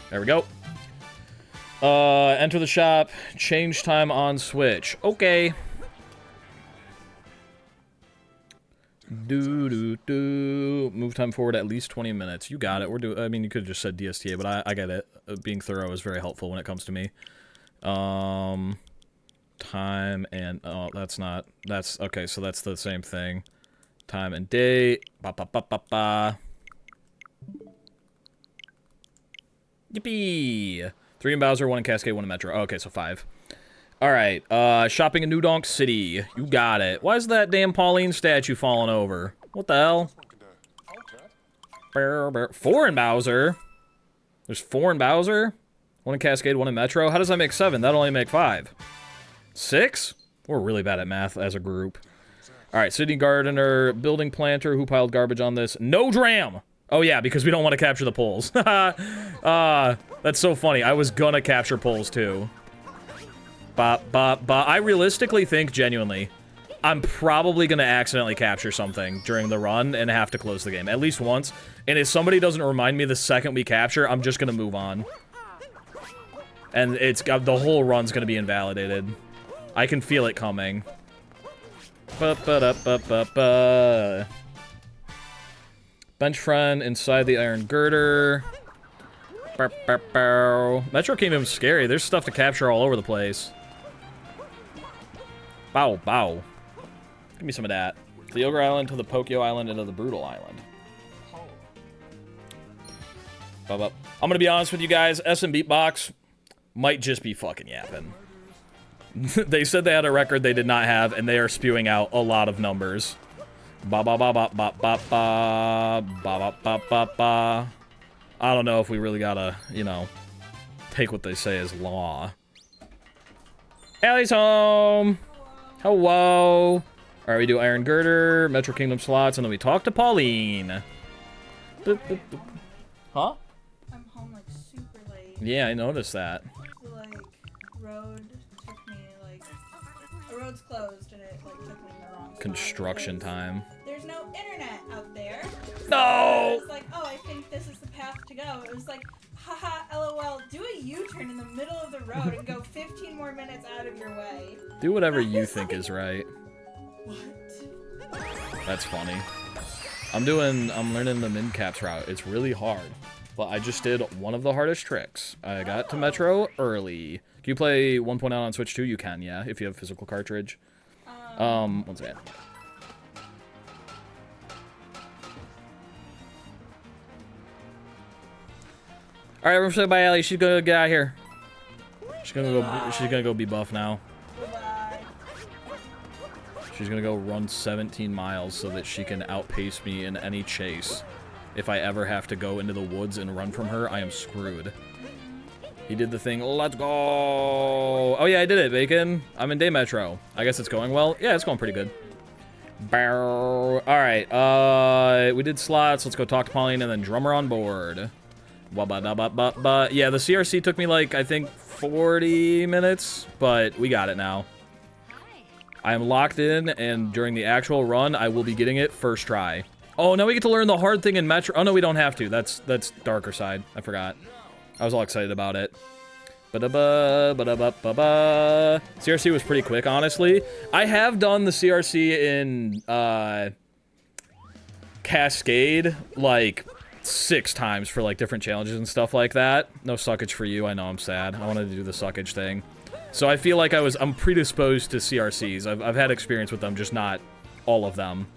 [SPEAKER 1] There we go. Enter the shop. Change time on Switch. Okay. Move time forward at least 20 minutes. You got it. We're doing. I mean, you could have just said DSTA, but I get it. Being thorough is very helpful when it comes to me. Time and that's not. That's okay. So that's the same thing. Time and date. Ba ba ba ba ba. Yippee! 3 in Bowser, 1 in Cascade, 1 in Metro. Oh, okay, so 5. Alright, shopping in New Donk City. You got it. Why is that damn Pauline statue falling over? What the hell? 4 in Bowser? There's 4 in Bowser? 1 in Cascade, 1 in Metro? How does that make 7? That'll only make 5. 6? We're really bad at math as a group. Alright, city gardener, building planter, who piled garbage on this? No dram! Oh yeah, because we don't want to capture the poles. That's so funny. I was gonna capture poles too. I realistically think, genuinely, I'm probably gonna accidentally capture something during the run and have to close the game. At least once. And if somebody doesn't remind me the second we capture, I'm just gonna move on. And the whole run's gonna be invalidated. I can feel it coming. Bench friend inside the iron girder. Metro Kingdom's scary. There's stuff to capture all over the place. Bow, bow. Give me some of that. The Ogre Island to the Pokio Island and to the Brutal Island. I'm gonna be honest with you guys. SM Beatbox might just be fucking yapping. They said they had a record they did not have, and they are spewing out a lot of numbers. Ba ba ba ba ba ba ba ba ba ba ba. I don't know if we really gotta, you know, take what they say as law. Allie's home. Hello. Alright, we do Iron Girder, Metro Kingdom slots, and then we talk to Pauline. Huh?
[SPEAKER 9] I'm home like super late.
[SPEAKER 1] Yeah, I noticed that.
[SPEAKER 9] The road took me the road's closed and it took me in the wrong spot.
[SPEAKER 1] Construction time.
[SPEAKER 9] There's no internet out there.
[SPEAKER 1] No!
[SPEAKER 9] I was like, oh, I think this is the path to go. It was like, haha, lol, do a U-turn in the middle of the road and go 15 more minutes out of your way.
[SPEAKER 1] Do whatever you think is right.
[SPEAKER 9] What?
[SPEAKER 1] That's funny. I'm learning the Mincaps route. It's really hard. But I just did one of the hardest tricks. I got to Metro early. Can you play 1.0 on Switch 2? You can, yeah, if you have a physical cartridge. One second. Alright, everyone say bye, Allie. She's gonna get out of here. She's gonna go be buff now.
[SPEAKER 9] Bye.
[SPEAKER 1] She's gonna go run 17 miles so that she can outpace me in any chase. If I ever have to go into the woods and run from her, I am screwed. He did the thing. Let's go. Oh, yeah, I did it, Bacon. I'm in Day Metro. I guess it's going well. Yeah, it's going pretty good. All right. We did slots. Let's go talk to Pauline and then drummer on board. Yeah, the CRC took me like, I think, 40 minutes, but we got it now. I am locked in, and during the actual run, I will be getting it first try. Oh, now we get to learn the hard thing in Metro. Oh, no, we don't have to. That's darker side. I forgot. I was all excited about it. CRC was pretty quick, honestly. I have done the CRC in Cascade, like, 6 times for, like, different challenges and stuff like that. No suckage for you. I know I'm sad. I wanted to do the suckage thing. So I feel like I'm predisposed to CRCs. I've had experience with them, just not all of them.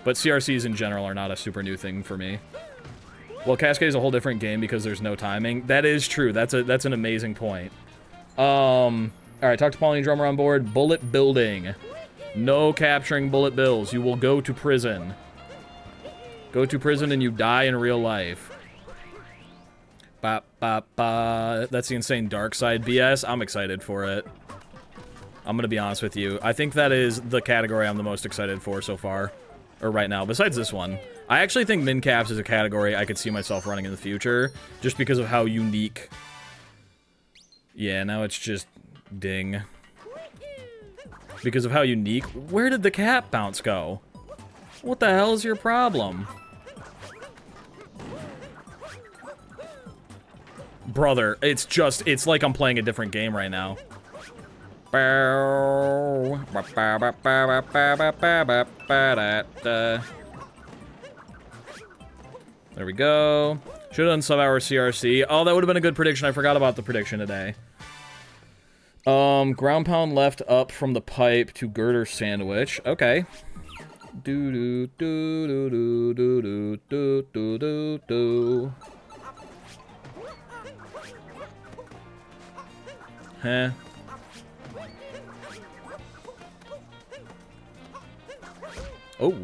[SPEAKER 1] But CRCs in general are not a super new thing for me. Well, Cascade is a whole different game because there's no timing. That is true. That's an amazing point. All right, talk to Pauline Drummer on board. Bullet building. No capturing bullet bills. You will go to prison. Go to prison and you die in real life. Ba, ba, ba. That's the insane dark side BS. I'm excited for it. I'm gonna be honest with you. I think that is the category I'm the most excited for so far. Or right now, besides this one. I actually think min caps is a category I could see myself running in the future, just because of how unique. Yeah, now it's just ding. Because of how unique. Where did the cap bounce go? What the hell is your problem? Brother, it's like I'm playing a different game right now. There we go. Should have done sub-hour CRC. Oh, that would have been a good prediction. I forgot about the prediction today. Ground pound left up from the pipe to girder sandwich. Okay. Do do do do do do do do do do. Huh. Oh.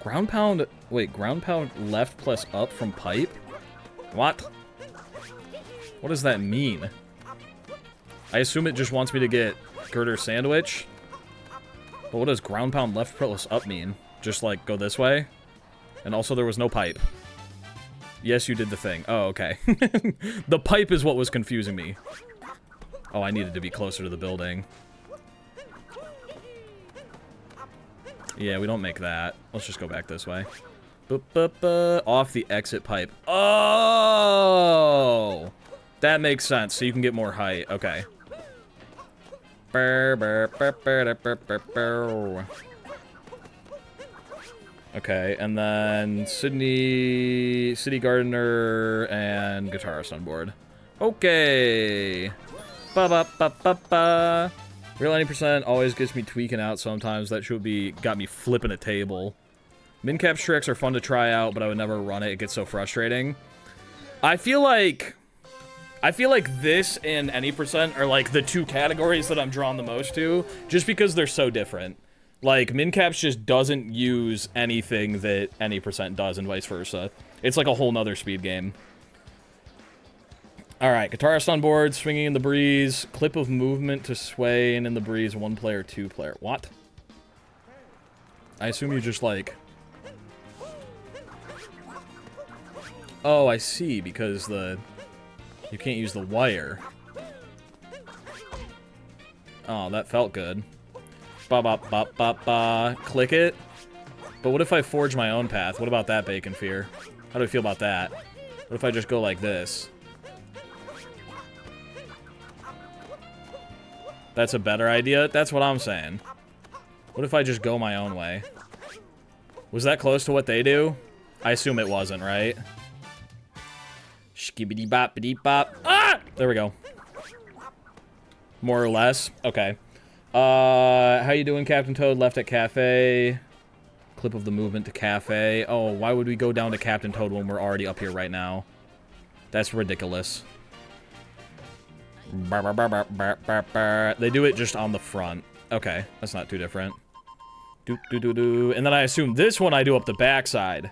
[SPEAKER 1] Ground pound... Wait, ground pound left plus up from pipe? What? What does that mean? I assume it just wants me to get girder sandwich? But what does ground pound left plus up mean? Just, like, go this way? And also there was no pipe. Yes, you did the thing. Oh, okay. The pipe is what was confusing me. Oh, I needed to be closer to the building. Yeah, we don't make that. Let's just go back this way. Off the exit pipe. Oh! That makes sense, so you can get more height. Okay. Okay, and then City Gardener, and Guitarist on board. Okay. Ba-ba-ba-ba-ba. Real 90% always gets me tweaking out sometimes. That should be got me flipping a table. Min-cap tricks are fun to try out, but I would never run it. It gets so frustrating. I feel like this and any percent are like the two categories that I'm drawn the most to, just because they're so different. Like, min-caps just doesn't use anything that any percent does, and vice versa. It's like a whole nother speed game. Alright, guitarist on board, swinging in the breeze, clip of movement to sway, and in the breeze, 1 player, 2 player. What? I assume you just, like... Oh, I see, because the... You can't use the wire. Oh, that felt good. Ba-ba-ba-ba-ba. Click it. But what if I forge my own path? What about that, Bacon Fear? How do I feel about that? What if I just go like this? That's a better idea? That's what I'm saying. What if I just go my own way? Was that close to what they do? I assume it wasn't, right? Shkibbity-bop-biddy-bop. Ah! There we go. More or less. Okay. How you doing, Captain Toad? Left at cafe. Clip of the movement to cafe. Oh, why would we go down to Captain Toad when we're already up here right now? That's ridiculous. They do it just on the front. Okay, that's not too different. Do-do-do-do. And then I assume this one I do up the backside.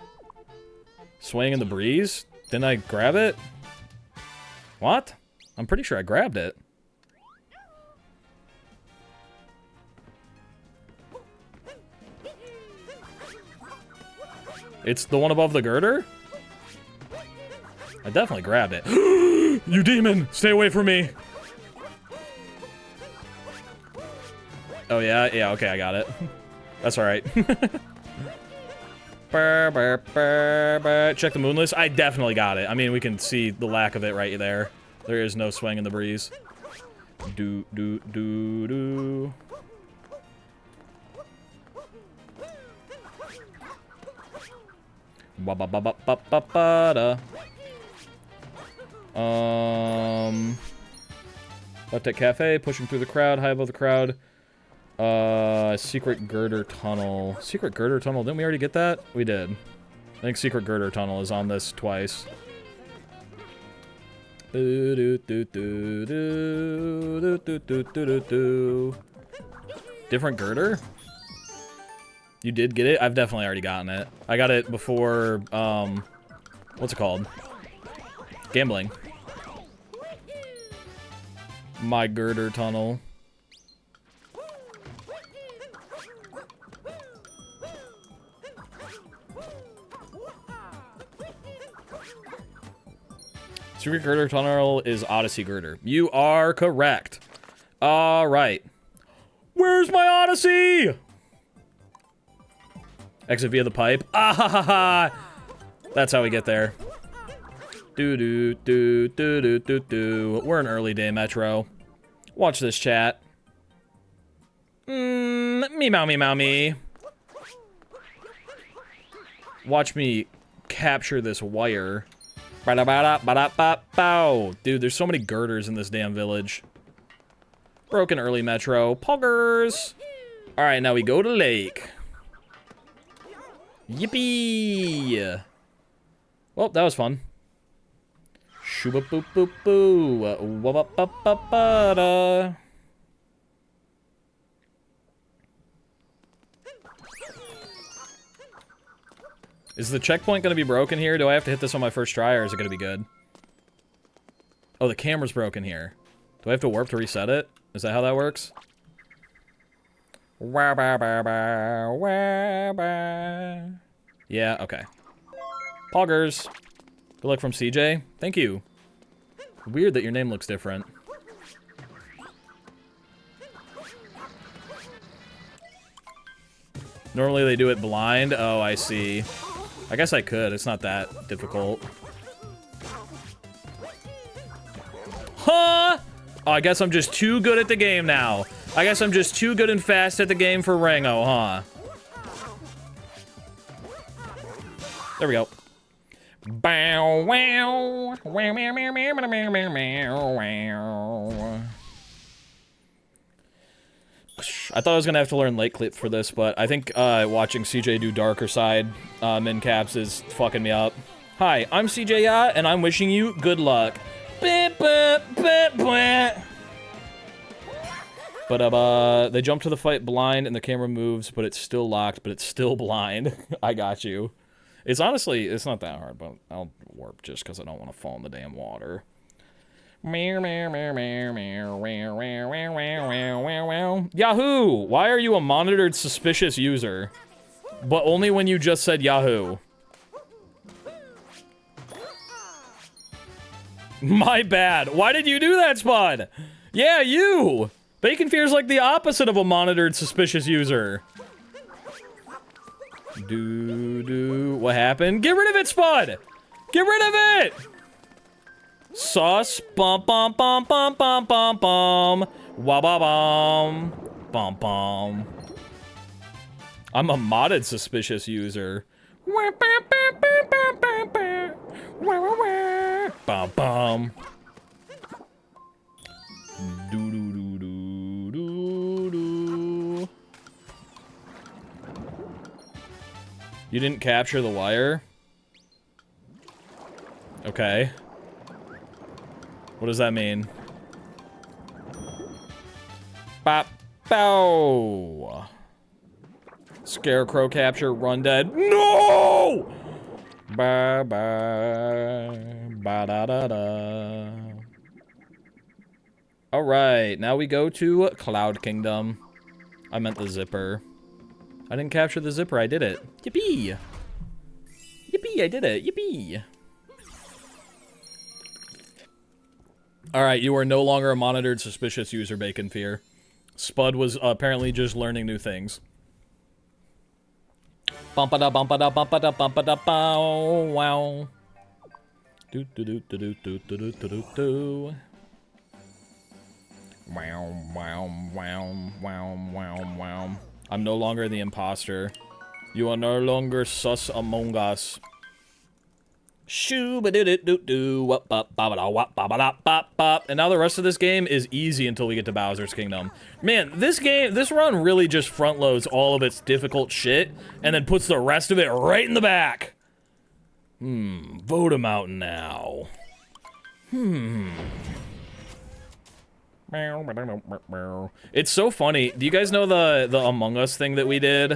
[SPEAKER 1] Swaying in the breeze? Didn't I grab it? What? I'm pretty sure I grabbed it. It's the one above the girder? I definitely grabbed it. You demon! Stay away from me! Oh, yeah? Yeah, okay, I got it. That's alright. Check the moonless. I definitely got it. I mean, we can see the lack of it right there. There is no swing in the breeze. Do, do, do, do. Ba ba ba ba ba ba ba da. Left at cafe, pushing through the crowd, high above the crowd. Secret girder tunnel. Secret girder tunnel, didn't we already get that? We did. I think secret girder tunnel is on this twice. Different girder? You did get it? I've definitely already gotten it. I got it before, what's it called? Gambling. My girder tunnel. Secret girder tunnel is Odyssey girder. You are correct. All right. Where's my Odyssey? Exit via the pipe. Ah ha ha ha! That's how we get there. Do do do do do do do. We're an early day Metro. Watch this chat. Me mow me mow me. Watch me capture this wire. Dude, there's so many girders in this damn village. Broken early Metro. Poggers! Alright, now we go to lake. Yippee! Well, that was fun. Shooba boop boop boo. Wabba ba ba ba da. Is the checkpoint gonna be broken here? Do I have to hit this on my first try, or is it gonna be good? Oh, the camera's broken here. Do I have to warp to reset it? Is that how that works? Yeah, okay. Poggers. Good luck from CJ. Thank you. Weird that your name looks different. Normally they do it blind. Oh, I see. I guess I could. It's not that difficult. Huh? Oh, I guess I'm just too good at the game now. I guess I'm just too good and fast at the game for Rango, huh? There we go. Bow wow. I thought I was gonna have to learn late clip for this, but I think watching CJ do darker side min caps is fucking me up. Hi, I'm CJ Kjya, and I'm wishing you good luck. But they jump to the fight blind, and the camera moves, but it's still locked, but it's still blind. I got you. It's honestly, it's not that hard, but I'll warp just because I don't want to fall in the damn water. Yahoo! Why are you a monitored suspicious user? But only when you just said Yahoo. My bad. Why did you do that, Spud? Yeah, you! Bacon Fear's like the opposite of a monitored suspicious user. What happened? Get rid of it, Spud! Get rid of it! Sauce, bum bum bum bum bum bum bum, wa ba bum, bum bum. I'm a modded suspicious user. Bum bum. Do do do do do do. You didn't capture the wire? Okay. What does that mean? Bop, bow. Scarecrow capture, run dead. No! Ba ba ba da da da. Alright, now we go to Cloud Kingdom. I meant the zipper. I didn't capture the zipper, I did it. Yippee! Yippee, I did it. Yippee! Alright, you are no longer a monitored suspicious user, Bacon Fear. Spud was apparently just learning new things. Bumpada bumpada bumpada bumpada bow wow. Do do do do do do do do do do. Wow wow wow wow wow wow. I'm no longer the imposter. You are no longer sus among us. Shoo ba doo doo doo doo wop bop ba ba da wop ba ba da bop bop. And now the rest of this game is easy until we get to Bowser's Kingdom. Man, this run really just front loads all of its difficult shit and then puts the rest of it right in the back. Vote him out now. It's so funny. Do you guys know the Among Us thing that we did?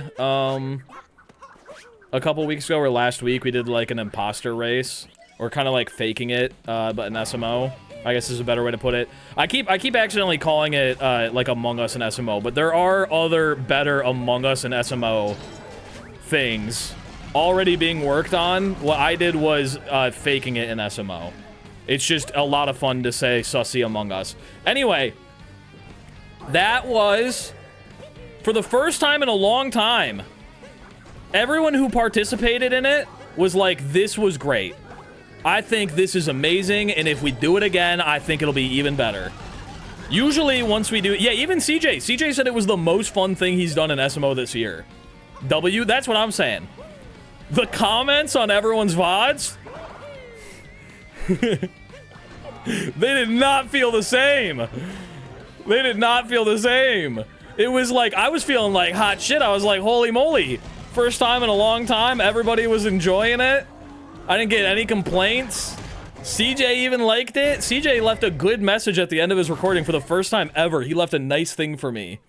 [SPEAKER 1] A couple weeks ago or last week, we did like an imposter race, or kind of like faking it, but an SMO. I guess is a better way to put it. I keep accidentally calling it like Among Us and SMO, but there are other better Among Us and SMO things already being worked on. What I did was faking it in SMO. It's just a lot of fun to say sussy Among Us. Anyway, that was for the first time in a long time. Everyone who participated in it was like, this was great. I think this is amazing, and if we do it again, I think it'll be even better. Usually, once we do it... Yeah, even CJ. CJ said it was the most fun thing he's done in SMO this year. W, that's what I'm saying. The comments on everyone's VODs... they did not feel the same. They did not feel the same. It was like, I was feeling like hot shit. I was like, holy moly. First time in a long time, everybody was enjoying it. I didn't get any complaints. CJ even liked it. CJ left a good message at the end of his recording for the first time ever. He left a nice thing for me.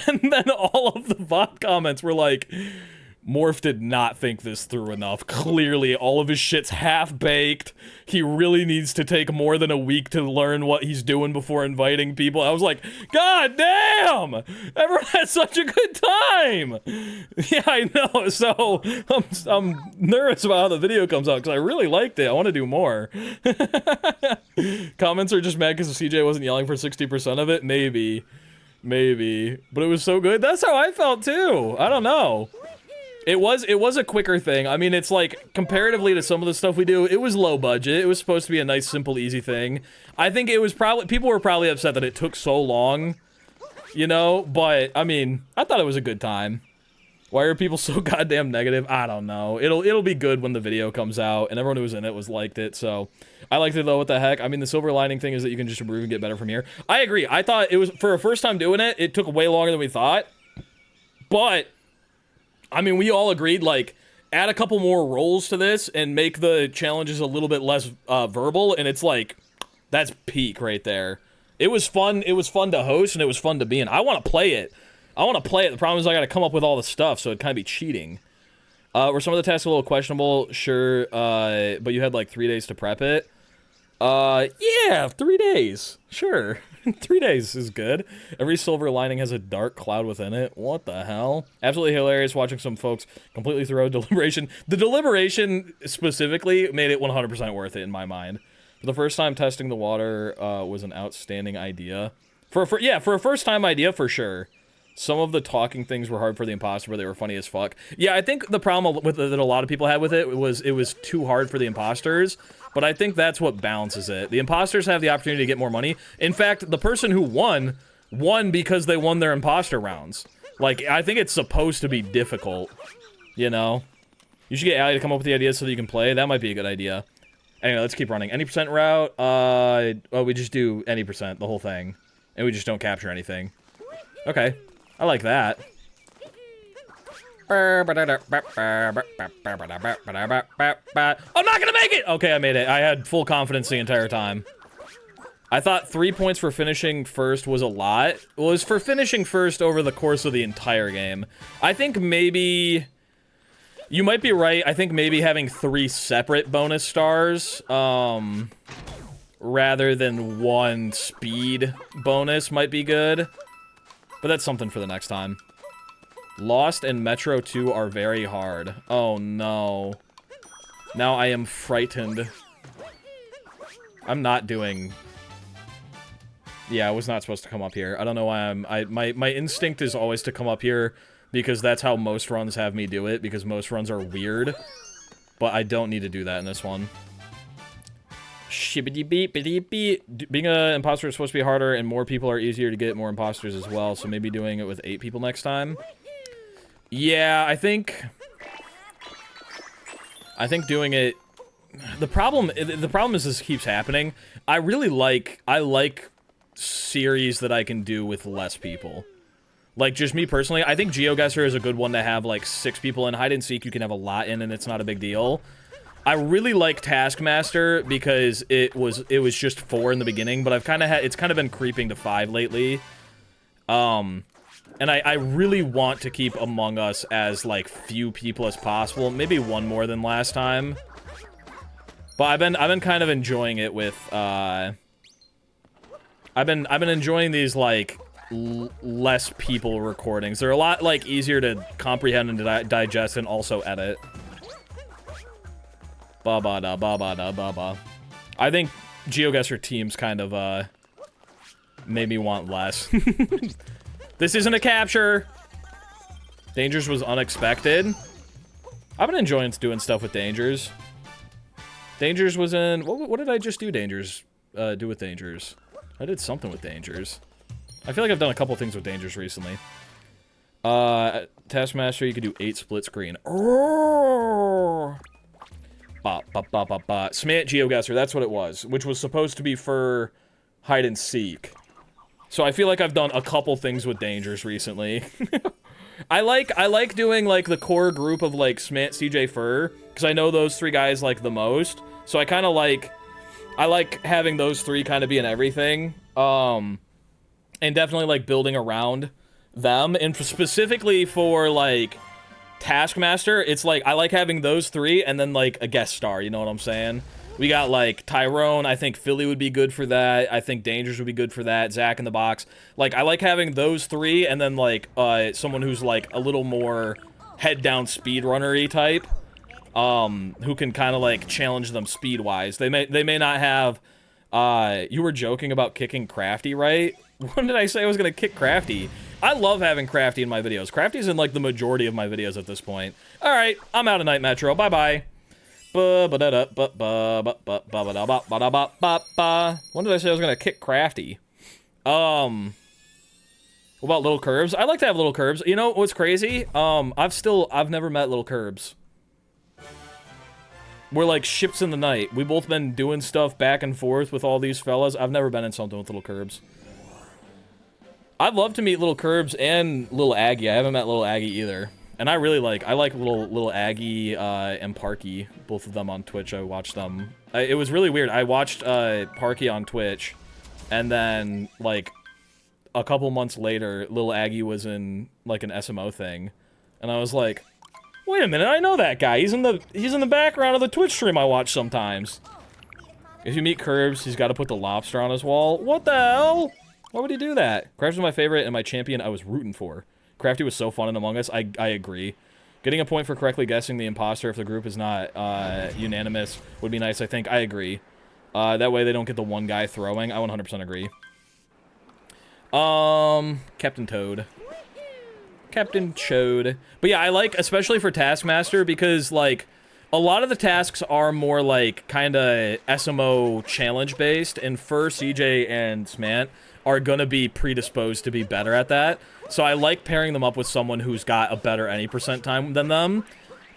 [SPEAKER 1] And then all of the bot comments were like, Morph did not think this through enough. Clearly, all of his shit's half-baked. He really needs to take more than a week to learn what he's doing before inviting people. I was like, God damn! Everyone had such a good time! Yeah, I know. So, I'm nervous about how the video comes out, because I really liked it. I want to do more. Comments are just mad because CJ wasn't yelling for 60% of it? Maybe. Maybe. But it was so good. That's how I felt, too. I don't know. It was a quicker thing. I mean, it's like, comparatively to some of the stuff we do, it was low budget. It was supposed to be a nice, simple, easy thing. I think it was probably, people were probably upset that it took so long, you know? But, I mean, I thought it was a good time. Why are people so goddamn negative? I don't know. It'll be good when the video comes out, and everyone who was in it liked it, so... I liked it, though, what the heck? I mean, the silver lining thing is that you can just improve and get better from here. I agree. I thought it was, for a first time doing it, it took way longer than we thought. But... I mean, we all agreed, like, add a couple more roles to this and make the challenges a little bit less verbal, and it's like, that's peak right there. It was fun to host, and it was fun to be in. I want to play it. The problem is I gotta come up with all the stuff, so it'd kind of be cheating. Were some of the tasks a little questionable? Sure, but you had, like, 3 days to prep it. Yeah, 3 days. Sure. 3 days is good. Every silver lining has a dark cloud within it. What the hell? Absolutely hilarious watching some folks completely throw deliberation. The deliberation specifically made it 100% worth it in my mind. For the first time, testing the water was an outstanding idea. For a first time idea, for sure. Some of the talking things were hard for the imposter, but they were funny as fuck. Yeah, I think the problem with that a lot of people had with it was too hard for the imposters. But I think that's what balances it. The imposters have the opportunity to get more money. In fact, the person who won because they won their imposter rounds. Like, I think it's supposed to be difficult, you know? You should get Allie to come up with the ideas so that you can play. That might be a good idea. Anyway, let's keep running. Any percent route? Well, we just do any percent, the whole thing. And we just don't capture anything. Okay. I like that. I'm not gonna make it! Okay, I made it. I had full confidence the entire time. I thought 3 points for finishing first was a lot. Well, it was for finishing first over the course of the entire game. I think maybe... You might be right. I think maybe having 3 separate bonus stars, rather than 1 speed bonus might be good. But that's something for the next time. Lost and Metro 2 are very hard. Oh no. Now I am frightened. I'm not doing... Yeah, I was not supposed to come up here. I don't know why my instinct is always to come up here because that's how most runs have me do it, because most runs are weird. But I don't need to do that in this one. Shibbity beep beep beep. Being an imposter is supposed to be harder, and more people are easier to get more imposters as well, so maybe doing it with 8 people next time. Yeah, I think doing it... The problem is this keeps happening. I like series that I can do with less people. Like, just me personally, I think GeoGuessr is a good one to have, like, 6 people in. Hide and Seek you can have a lot in, and it's not a big deal. I really like Taskmaster because it was just 4 in the beginning, but it's kind of been creeping to 5 lately. And I really want to keep Among Us as, like, few people as possible. Maybe 1 more than last time. But I've been kind of enjoying it with, I've been enjoying these, like, less people recordings. They're a lot, like, easier to comprehend and digest and also edit. Ba-ba-da, ba-ba-da, ba-ba. I think GeoGuessr teams kind of, made me want less. This isn't a capture! Dangers was unexpected. I've been enjoying doing stuff with Dangers. Dangers was in... What did I just do Dangers? Do with Dangers? I did something with Dangers. I feel like I've done a couple things with Dangers recently. Taskmaster, you could do 8 split screen. Oh! Ba, ba, ba, ba, ba. Smallant GeoGuessr, that's what it was. Which was supposed to be for Hide and Seek. So I feel like I've done a couple things with Dangers recently. I like doing, like, the core group of, like, Smallant, CJ, Fur, because I know those 3 guys, like, the most. So I kind of like... I like having those 3 kind of be in everything. And definitely, like, building around them. And specifically for, like, Taskmaster, it's like, I like having those 3 and then, like, a guest star, you know what I'm saying? We got, like, Tyrone, I think Philly would be good for that. I think Dangers would be good for that. Zach in the Box. Like, I like having those 3 and then, like, someone who's, like, a little more head-down speedrunner-y type. Who can kind of, like, challenge them speed-wise. They may not have, you were joking about kicking Crafty, right? When did I say I was gonna kick Crafty? I love having Crafty in my videos. Crafty's in, like, the majority of my videos at this point. Alright, I'm out of Night Metro. Bye-bye. When did I say I was gonna kick Crafty? What about Little Curbs? I like to have Little Curbs. You know what's crazy? I've never met Little Curbs. We're like ships in the night. We've both been doing stuff back and forth with all these fellas. I've never been in something with Little Curbs. I'd love to meet Little Curbs and Little Aggie. I haven't met Little Aggie either. And I like Little Aggie and Parky, both of them on Twitch. I watched them. It was really weird. I watched Parky on Twitch, and then like a couple months later, Little Aggie was in like an SMO thing, and I was like, wait a minute, I know that guy. He's in the background of the Twitch stream I watch sometimes. If you meet Curbs, he's got to put the lobster on his wall. What the hell? Why would he do that? Crafty was my favorite and my champion I was rooting for. Crafty was so fun in Among Us. I agree. Getting a point for correctly guessing the imposter if the group is not unanimous would be nice, I think. I agree. That way they don't get the one guy throwing. I 100% agree. Captain Toad. Captain Chode. But yeah, I like, especially for Taskmaster, because, like, a lot of the tasks are more, like, kind of SMO challenge-based, and Fur, CJ, and Smallant are gonna be predisposed to be better at that. So I like pairing them up with someone who's got a better any percent time than them,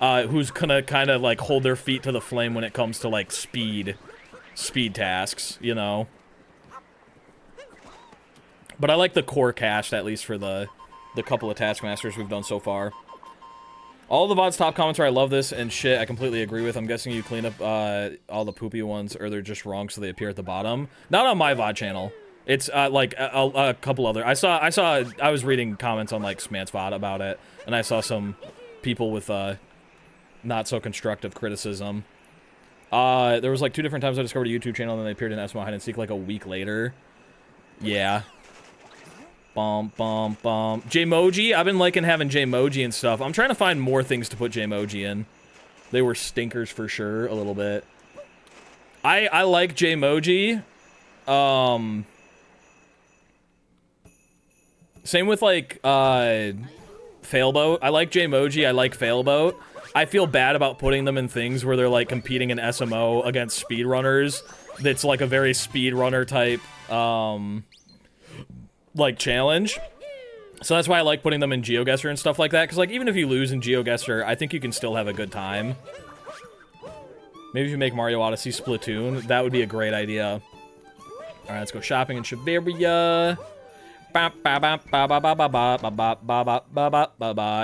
[SPEAKER 1] who's gonna kind of, like, hold their feet to the flame when it comes to, like, speed tasks, you know? But I like the core cast, at least for the couple of Taskmasters we've done so far. All the VOD's top comments are, I love this and shit, I completely agree with. I'm guessing you clean up all the poopy ones, or they're just wrong so they appear at the bottom. Not on my VOD channel. It's like a couple other. I was reading comments on like Smant's VOD about it, and I saw some people with not so constructive criticism. There was like 2 different times I discovered a YouTube channel and then they appeared in SMO Hide and Seek like a week later. Yeah. Jmoji, I've been liking having Jmoji and stuff. I'm trying to find more things to put Jmoji in. They were stinkers for sure, a little bit. I like Jmoji. Same with like Failboat. I like Jmoji, I like Failboat. I feel bad about putting them in things where they're like competing in SMO against speedrunners. That's like a very speedrunner type like challenge. So that's why I like putting them in GeoGuessr and stuff like that, because like even if you lose in GeoGuessr, I think you can still have a good time. Maybe if you make Mario Odyssey Splatoon, that would be a great idea. Alright, let's go shopping in Shiveria.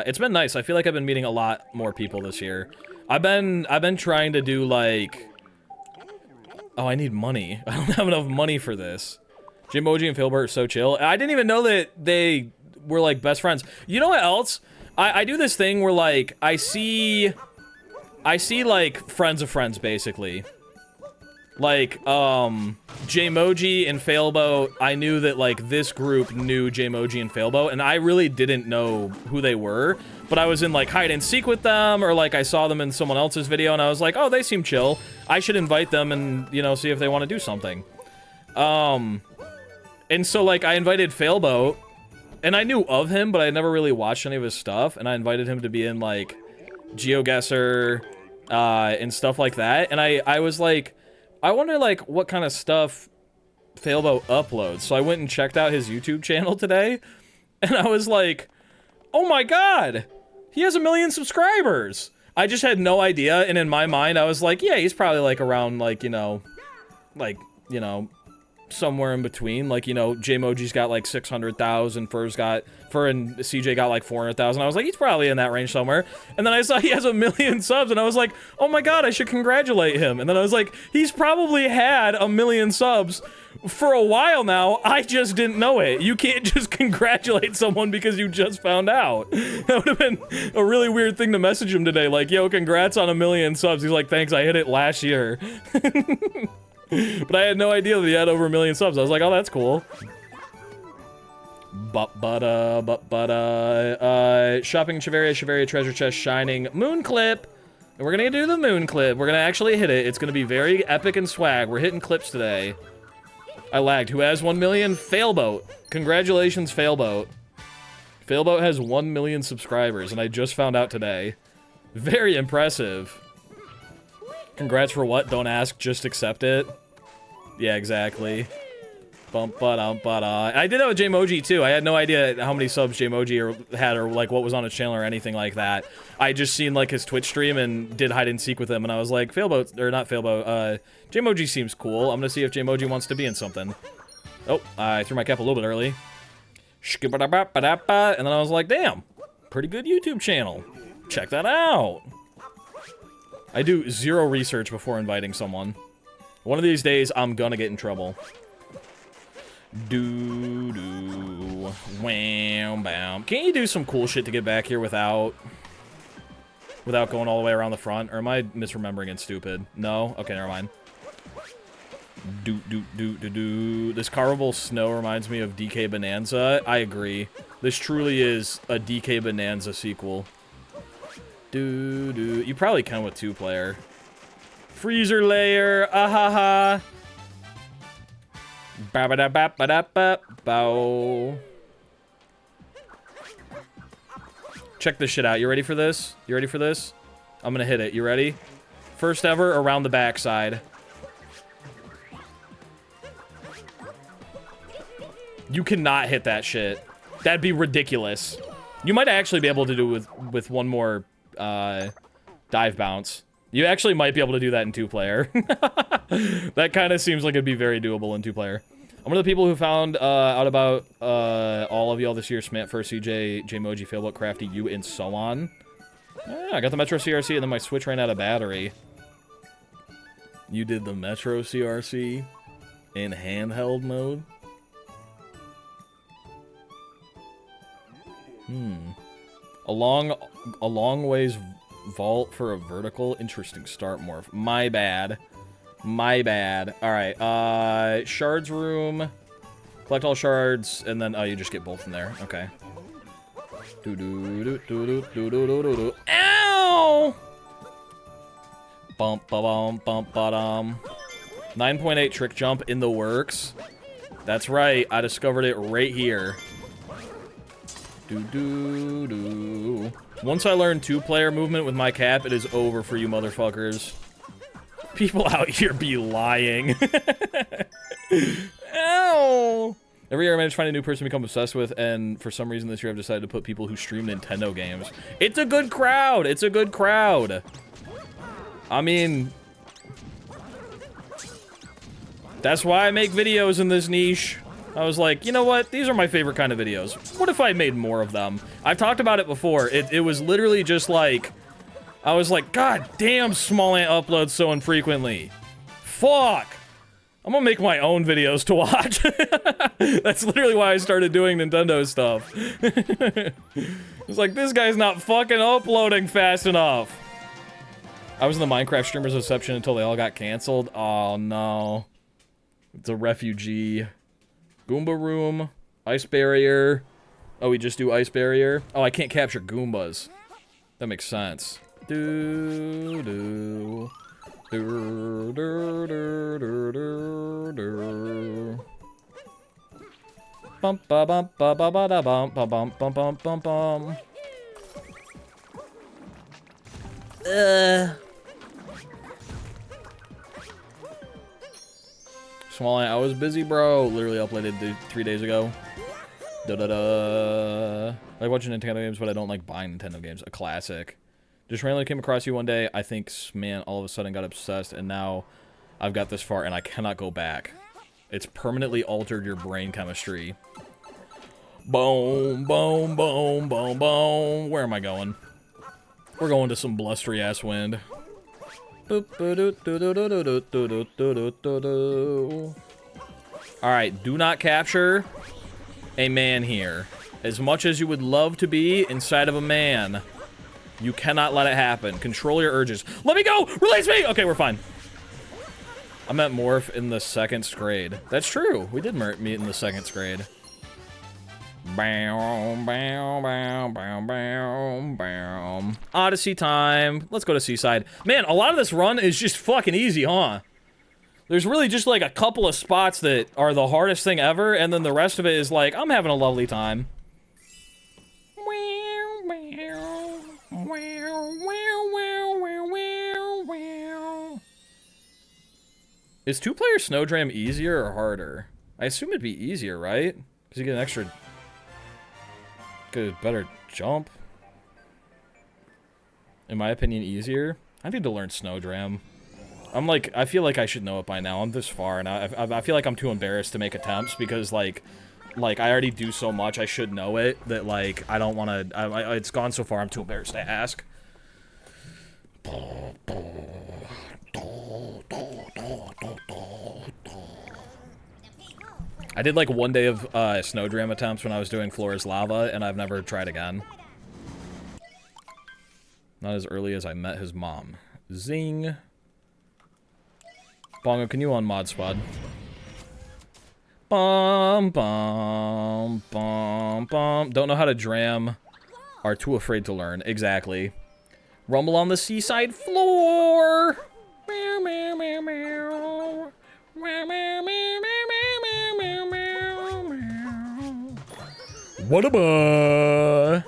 [SPEAKER 1] It's been nice. I feel like I've been meeting a lot more people this year. I've been trying to do like... Oh, I need money. I don't have enough money for this. Jmoji and Philbert are so chill. I didn't even know that they were like best friends. You know what else? I do this thing where like I see like friends of friends basically. Like Jmoji and Failboat, I knew that like this group knew Jmoji and Failboat, and I really didn't know who they were, but I was in like hide and seek with them, or like I saw them in someone else's video and I was like, oh, they seem chill. I should invite them and, you know, see if they want to do something. And so like I invited Failboat, and I knew of him, but I never really watched any of his stuff, and I invited him to be in like GeoGuessr and stuff like that, and I was like, I wonder like what kind of stuff Failboat uploads. So I went and checked out his YouTube channel today, and I was like, oh my god, he has 1 million subscribers. I just had no idea, and in my mind I was like, yeah, he's probably like around like, you know, somewhere in between. Like, you know, Jmoji's got like 600,000, Fur and CJ got like 400,000. I was like, he's probably in that range somewhere. And then I saw he has 1 million subs, and I was like, oh my god, I should congratulate him. And then I was like, he's probably had 1 million subs for a while now. I just didn't know it. You can't just congratulate someone because you just found out. That would have been a really weird thing to message him today. Like, yo, congrats on 1 million subs. He's like, thanks, I hit it last year. But I had no idea that he had over 1 million subs. I was like, oh, that's cool. Shopping in Shiveria treasure chest shining moon clip. And we're gonna do the moon clip. We're gonna actually hit it. It's gonna be very epic and swag. We're hitting clips today. I lagged. Who has 1 million? Failboat. Congratulations, Failboat. Failboat has 1 million subscribers, and I just found out today. Very impressive. Congrats for what? Don't ask, just accept it. Yeah, exactly. I did that with Jmoji too. I had no idea how many subs Jmoji had, or like what was on his channel or anything like that. I just seen like his Twitch stream and did hide and seek with him, and I was like, Failboat, or not Failboat, Jmoji seems cool. I'm gonna see if Jmoji wants to be in something. Oh, I threw my cap a little bit early. And then I was like, damn, pretty good YouTube channel. Check that out. I do zero research before inviting someone. One of these days, I'm gonna get in trouble. Wham, bam. Can't you do some cool shit to get back here without going all the way around the front? Or am I misremembering and stupid? No? Okay, never mind. This carnival snow reminds me of DK Bonanza. I agree. This truly is a DK Bonanza sequel. You probably can with 2-player. Freezer layer, ahaha. Bow. Check this shit out. You ready for this? You ready for this? I'm gonna hit it. You ready? First ever around the backside. You cannot hit that shit. That'd be ridiculous. You might actually be able to do it with one more dive bounce. You actually might be able to do that in 2-player. That kind of seems like it'd be very doable in 2-player. I'm one of the people who found out about all of y'all this year. Smant, First, CJ, Jmoji, Failboat, Crafty, you, and so on. I got the Metro CRC, and then my Switch ran out of battery. You did the Metro CRC in handheld mode? A long ways Vault for a vertical. Interesting start morph. My bad. My bad. Alright, shards room. Collect all shards, and then, oh, you just get both in there. Okay. Ow! Bump, ba-bum, bump, ba-dum. 9.8 trick jump in the works. That's right, I discovered it right here. Once I learn 2-player movement with my cap, it is over for you motherfuckers. People out here be lying. Ow! Every year I manage to find a new person to become obsessed with, and for some reason this year I've decided to put people who stream Nintendo games. It's a good crowd! It's a good crowd! I mean... that's why I make videos in this niche. I was like, you know what? These are my favorite kind of videos. What if I made more of them? I've talked about it before. It was literally just like... I was like, God damn, Smallant uploads so infrequently. Fuck! I'm gonna make my own videos to watch. That's literally why I started doing Nintendo stuff. It's like, this guy's not fucking uploading fast enough. I was in the Minecraft streamers reception until they all got canceled. Oh no. It's a refugee. Goomba room. Ice barrier. Oh, we just do ice barrier? Oh, I can't capture Goombas. That makes sense. Do-do. Bum ba bum ba ba ba da bum ba bum bum bum bum bum. Smallant, I was busy, bro. Literally uploaded 3 days ago. Da-da-da. I like watching Nintendo games, but I don't like buying Nintendo games. A classic. Just randomly came across you one day. I think, man, all of a sudden got obsessed, and now I've got this far, and I cannot go back. It's permanently altered your brain chemistry. Boom, boom, boom, boom, boom. Where am I going? We're going to some blustery-ass wind. Alright, do not capture a man here. As much as you would love to be inside of a man, you cannot let it happen. Control your urges. Let me go! Release me! Okay, we're fine. I met Morph in the 2nd grade. That's true. We did meet in the 2nd grade. Bow, bow, bow, bow, bow, bow. Odyssey time. Let's go to Seaside. Man, a lot of this run is just fucking easy, huh? There's really just like a couple of spots that are the hardest thing ever, and then the rest of it is like, I'm having a lovely time. Is 2-player Snowdram easier or harder? I assume it'd be easier, right? Because you get an extra... get a better jump. In my opinion, easier. I need to learn Snowdram. I'm like, I feel like I should know it by now. I'm this far, and I feel like I'm too embarrassed to make attempts because, like I already do so much, I should know it, that, like, I don't want to... it's gone so far, I'm too embarrassed to ask. I did like 1 day of Snowdram attempts when I was doing Floor is Lava, and I've never tried again. Not as early as I met his mom. Zing. Bongo, can you unmod Spud? Bum, bum, bum, bum. Don't know how to dram. Are too afraid to learn. Exactly. Rumble on the seaside floor. Meow, meow, meow, meow. Meow, meow, meow, meow, meow, meow, meow. What a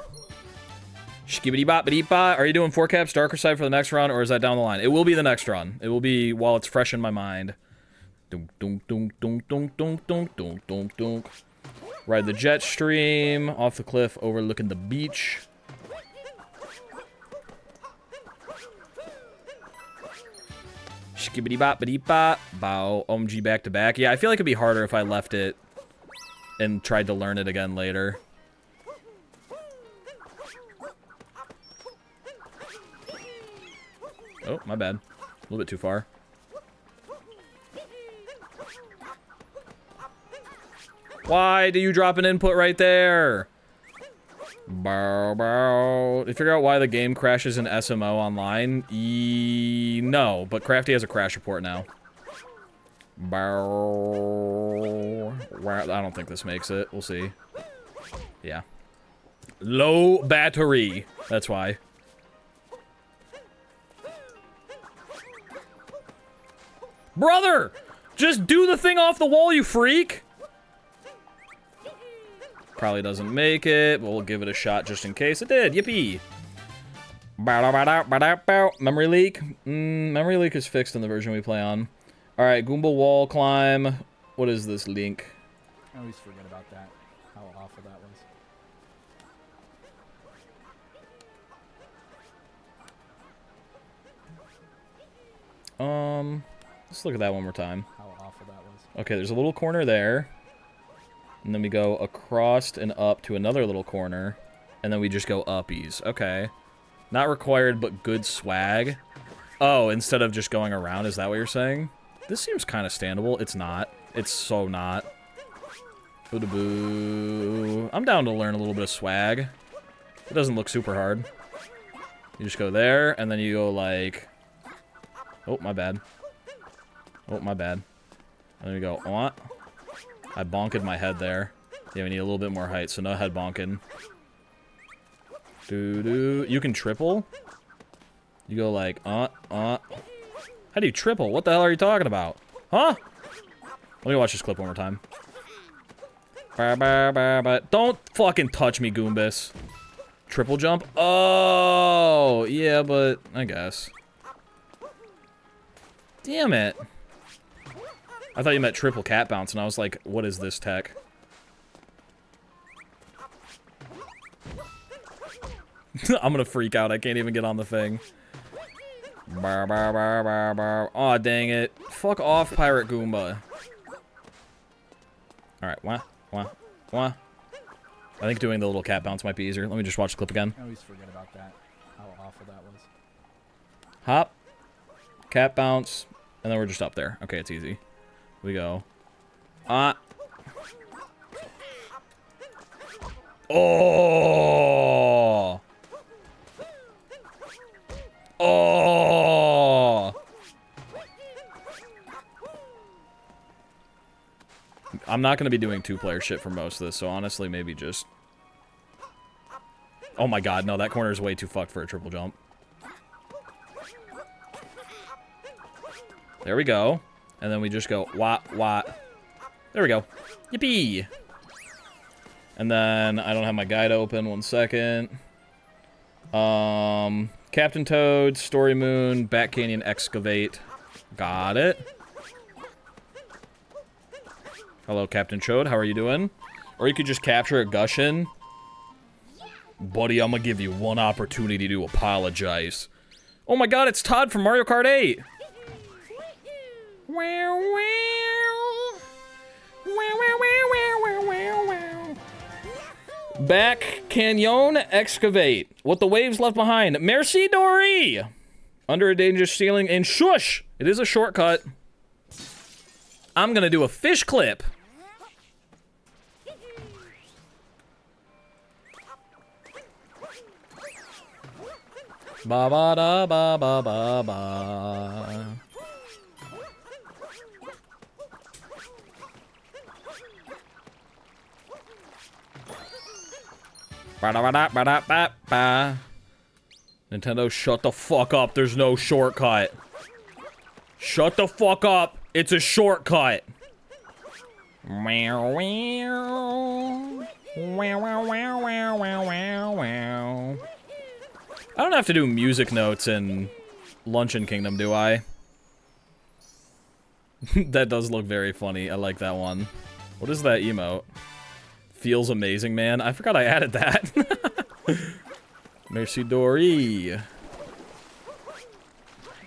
[SPEAKER 1] Skibbity boppity bop. Are you doing 4 caps darker side for the next run, or is that down the line? It will be the next run. It will be while it's fresh in my mind. Dunk, dunk, dunk, dunk, dunk, dunk, dunk, dunk, dunk, dunk. Ride the jet stream off the cliff overlooking the beach. Skibbity boppity bop. Bow. OMG back to back. Yeah, I feel like it'd be harder if I left it and tried to learn it again later. Oh, my bad. A little bit too far. Why do you drop an input right there? Bow, bow. Did you figure out why the game crashes in SMO online? No, but Crafty has a crash report now. Bow. I don't think this makes it. We'll see. Yeah. Low battery. That's why. Brother! Just do the thing off the wall, you freak! Probably doesn't make it, but we'll give it a shot just in case it did. Yippee! Memory leak? Memory leak is fixed in the version we play on. Alright, Goomba wall climb. What is this link?
[SPEAKER 5] I always forget about that. How awful that was.
[SPEAKER 1] Let's look at that one more time.
[SPEAKER 5] How awful that was.
[SPEAKER 1] Okay, there's a little corner there. And then we go across and up to another little corner. And then we just go uppies. Okay. Not required, but good swag. Oh, instead of just going around, is that what you're saying? This seems kind of standable. It's not. It's so not. Boo-da-boo. I'm down to learn a little bit of swag. It doesn't look super hard. You just go there, and then you go like... Oh, my bad. Oh, my bad. And then you go, what? I bonked my head there. Yeah, we need a little bit more height, so no head bonking. Doo-doo. You can triple? You go like, How do you triple? What the hell are you talking about? Huh? Let me watch this clip one more time. Don't fucking touch me, Goombas. Triple jump? Oh, yeah, but I guess. Damn it. I thought you meant triple cat bounce, and I was like, what is this tech? I'm gonna freak out. I can't even get on the thing. Aw, dang it. Fuck off, Pirate Goomba. Alright, wah. I think doing the little cat bounce might be easier. Let me just watch the clip again.
[SPEAKER 5] I always forget about that. How awful that was.
[SPEAKER 1] Hop. Cat bounce. And then we're just up there. Okay, it's easy. We go. Oh! Oh! I'm not going to be doing two-player shit for most of this, so honestly, maybe just... Oh my god, no, that corner is way too fucked for a triple jump. There we go. And then we just go, wah. There we go. Yippee! And then, I don't have my guide open, 1 second. Captain Toad, Story Moon, Bat Canyon, Excavate. Got it. Hello, Captain Toad, how are you doing? Or you could just capture a Gushin. Buddy, I'm gonna give you one opportunity to apologize. Oh my god, it's Todd from Mario Kart 8! Back Canyon, Excavate. What the waves left behind. Merci, Dory! Under a dangerous ceiling, and shush! It is a shortcut. I'm gonna do a fish clip. Ba ba da ba ba ba ba. Ba-da-ba-da-ba-da-ba-ba. Nintendo, shut the fuck up. There's no shortcut. Shut the fuck up. It's a shortcut. I don't have to do music notes in Luncheon Kingdom, do I? That does look very funny. I like that one. What is that emote? Feels amazing, man. I forgot I added that. Merci, Dory.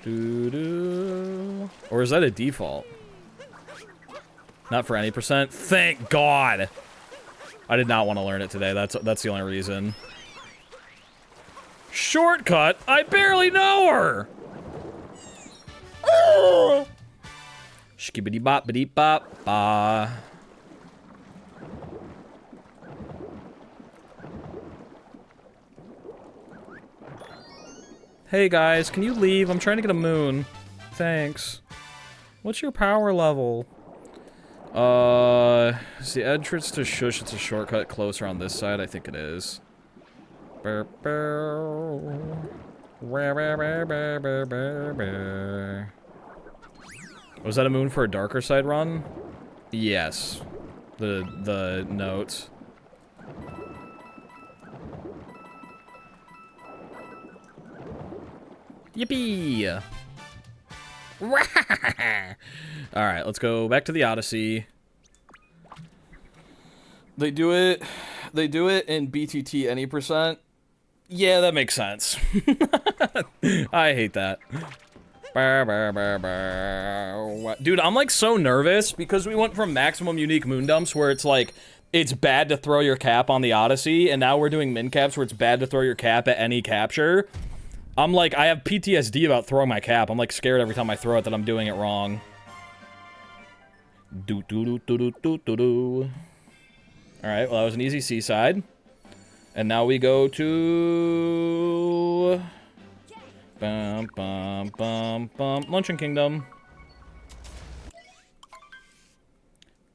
[SPEAKER 1] Doo-doo. Or is that a default? Not for any percent. Thank God. I did not want to learn it today. That's the only reason. Shortcut? I barely know her. Oh. Skibbity bop biddy bop ba. Hey guys, can you leave? I'm trying to get a moon. Thanks. What's your power level? Is the entrance to Shush, it's a shortcut closer on this side? I think it is. Was that a moon for a darker side run? Yes. The notes. Yippee! Alright, let's go back to the Odyssey. They do it in BTT any percent. Yeah, that makes sense. I hate that. Dude, I'm like so nervous because we went from maximum unique moon dumps where it's like it's bad to throw your cap on the Odyssey, and now we're doing min caps where it's bad to throw your cap at any capture. I'm like, I have PTSD about throwing my cap. I'm like scared every time I throw it that I'm doing it wrong. Alright, well that was an easy seaside. And now we go to... Luncheon Kingdom.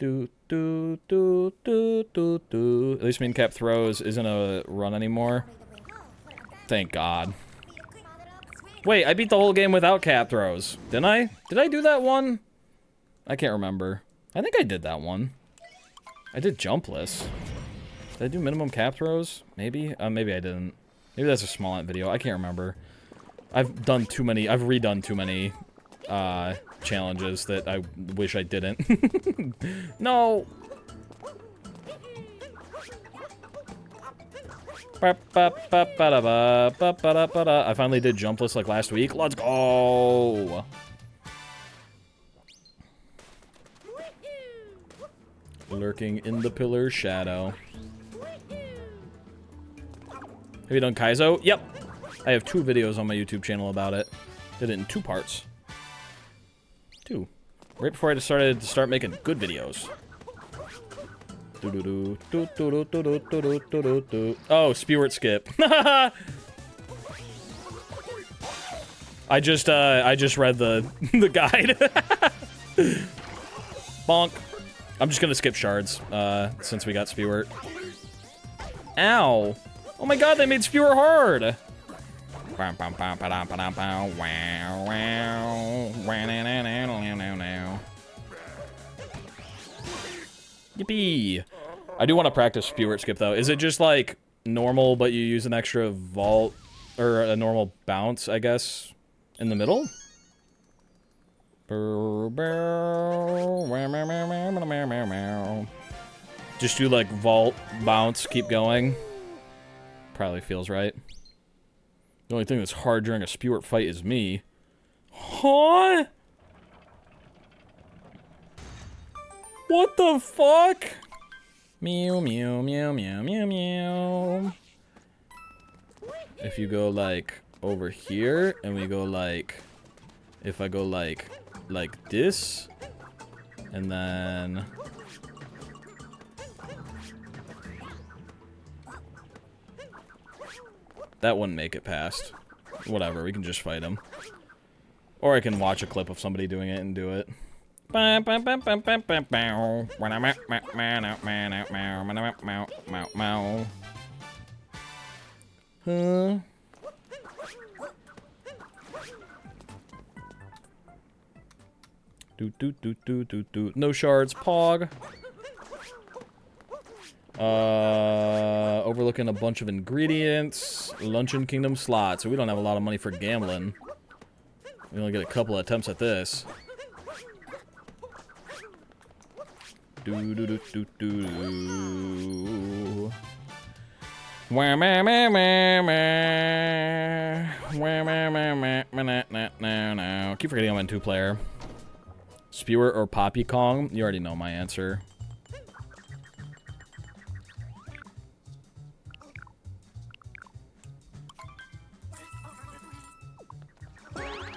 [SPEAKER 1] At least min cap throws isn't a run anymore. Thank God. Wait, I beat the whole game without cap throws. Didn't I? Did I do that one? I can't remember. I think I did that one. I did jumpless. Did I do minimum cap throws? Maybe? Maybe I didn't. Maybe that's a Smallant video. I can't remember. I've redone too many challenges that I wish I didn't. No! I finally did jumpless like last week. Let's go! Lurking in the pillar shadow. Have you done Kaizo? Yep. I have 2 videos on my YouTube channel about it. Did it in 2 parts. 2. Right before I decided to start making good videos. Oh, Speedrun skip. I just read the guide. Bonk. I'm just gonna skip shards, since we got Speedrun. Ow! Oh my god, they made Speedrun hard! Yippee! I do want to practice Speedrun skip though. Is it just like normal, but you use an extra vault or a normal bounce, I guess, in the middle? Just do like vault, bounce, keep going. Probably feels right. The only thing that's hard during a Speedrun fight is me. Huh? What the fuck? Meow, meow, meow, meow, meow, meow. If you go like over here and we go like, if I go like this, and then that wouldn't make it past. Whatever, we can just fight him. Or I can watch a clip of somebody doing it and do it. Huh? No shards, pog. Overlooking a bunch of ingredients. Luncheon Kingdom slots. So we don't have a lot of money for gambling. We only get a couple of attempts at this. Keep forgetting I'm in 2-player. Spewer or Poppy Kong? You already know my answer.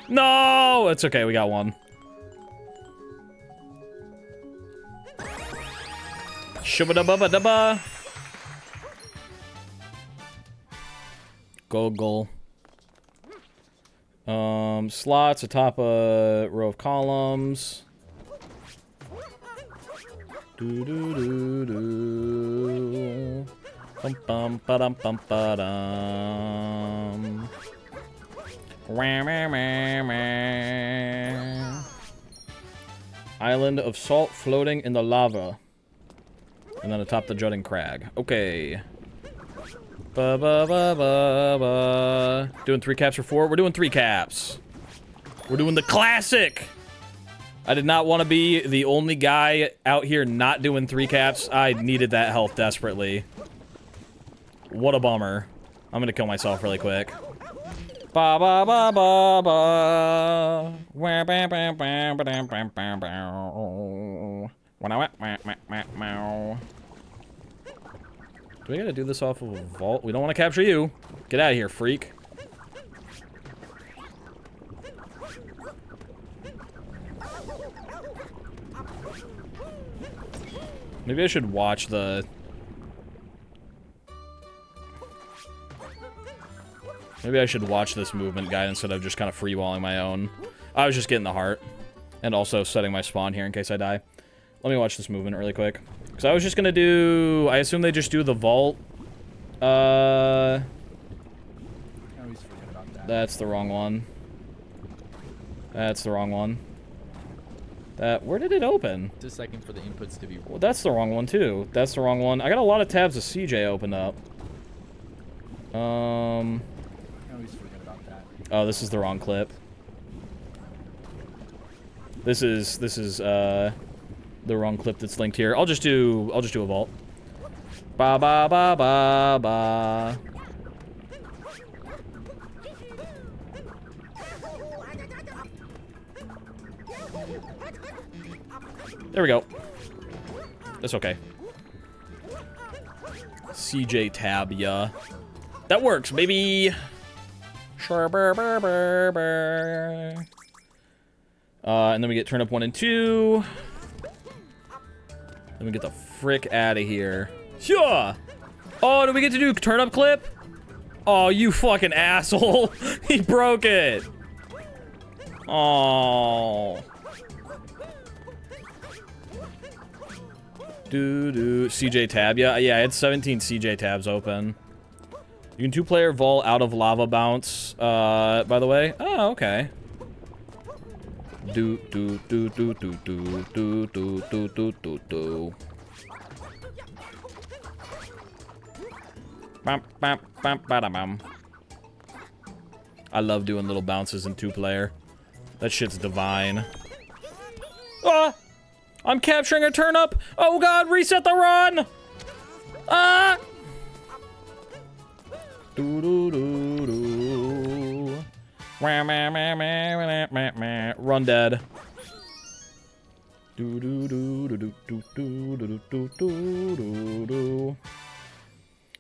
[SPEAKER 1] No! It's okay, we got one. Shubba-dubba-dubba. Goggle. Slots atop a row of columns. Do do do do. Bum bum ba dum bum ba dum. Wah, wah, wah, wah. Island of salt floating in the lava. And then atop the jutting crag. Okay. Ba ba ba ba ba. Doing 3 caps or 4? We're doing 3 caps. We're doing the classic. I did not want to be the only guy out here not doing 3 caps. I needed that health desperately. What a bummer. I'm gonna kill myself really quick. Ba ba ba ba ba. Wah, ba ba ba ba ba ba ba ba. Do we gotta do this off of a vault? We don't want to capture you. Get out of here, freak. Maybe I should watch the... Maybe I should watch this movement guide instead of just kind of freewalling my own. I was just getting the heart. And also setting my spawn here in case I die. Let me watch this movement really quick. Because I was just gonna do... I assume they just do the vault. That's the wrong one. That's the wrong one. Where did it open?
[SPEAKER 5] Just a second for the inputs to be...
[SPEAKER 1] Well, that's the wrong one, too. That's the wrong one. I got a lot of tabs of CJ opened up.
[SPEAKER 5] I always forget about that.
[SPEAKER 1] Oh, this is the wrong clip. This is the wrong clip that's linked here. I'll just do a vault. Ba ba ba ba ba. There we go. That's okay. CJ Cjya. That works, baby. And then we get turn up 1 and 2. Then we get the frick out of here. Sure. Oh, do we get to do turn up clip? Oh, you fucking asshole. He broke it. Oh. CJ Cjya. Yeah, I had 17 CJ tabs open. You can 2-player vault out of lava bounce, by the way. Oh, okay. Do. Bam, bam, bam, bada, bam. I love doing little bounces in 2-player. That shit's divine. Ah! I'm capturing a turnip! Oh god, reset the run! Ah! Run dead.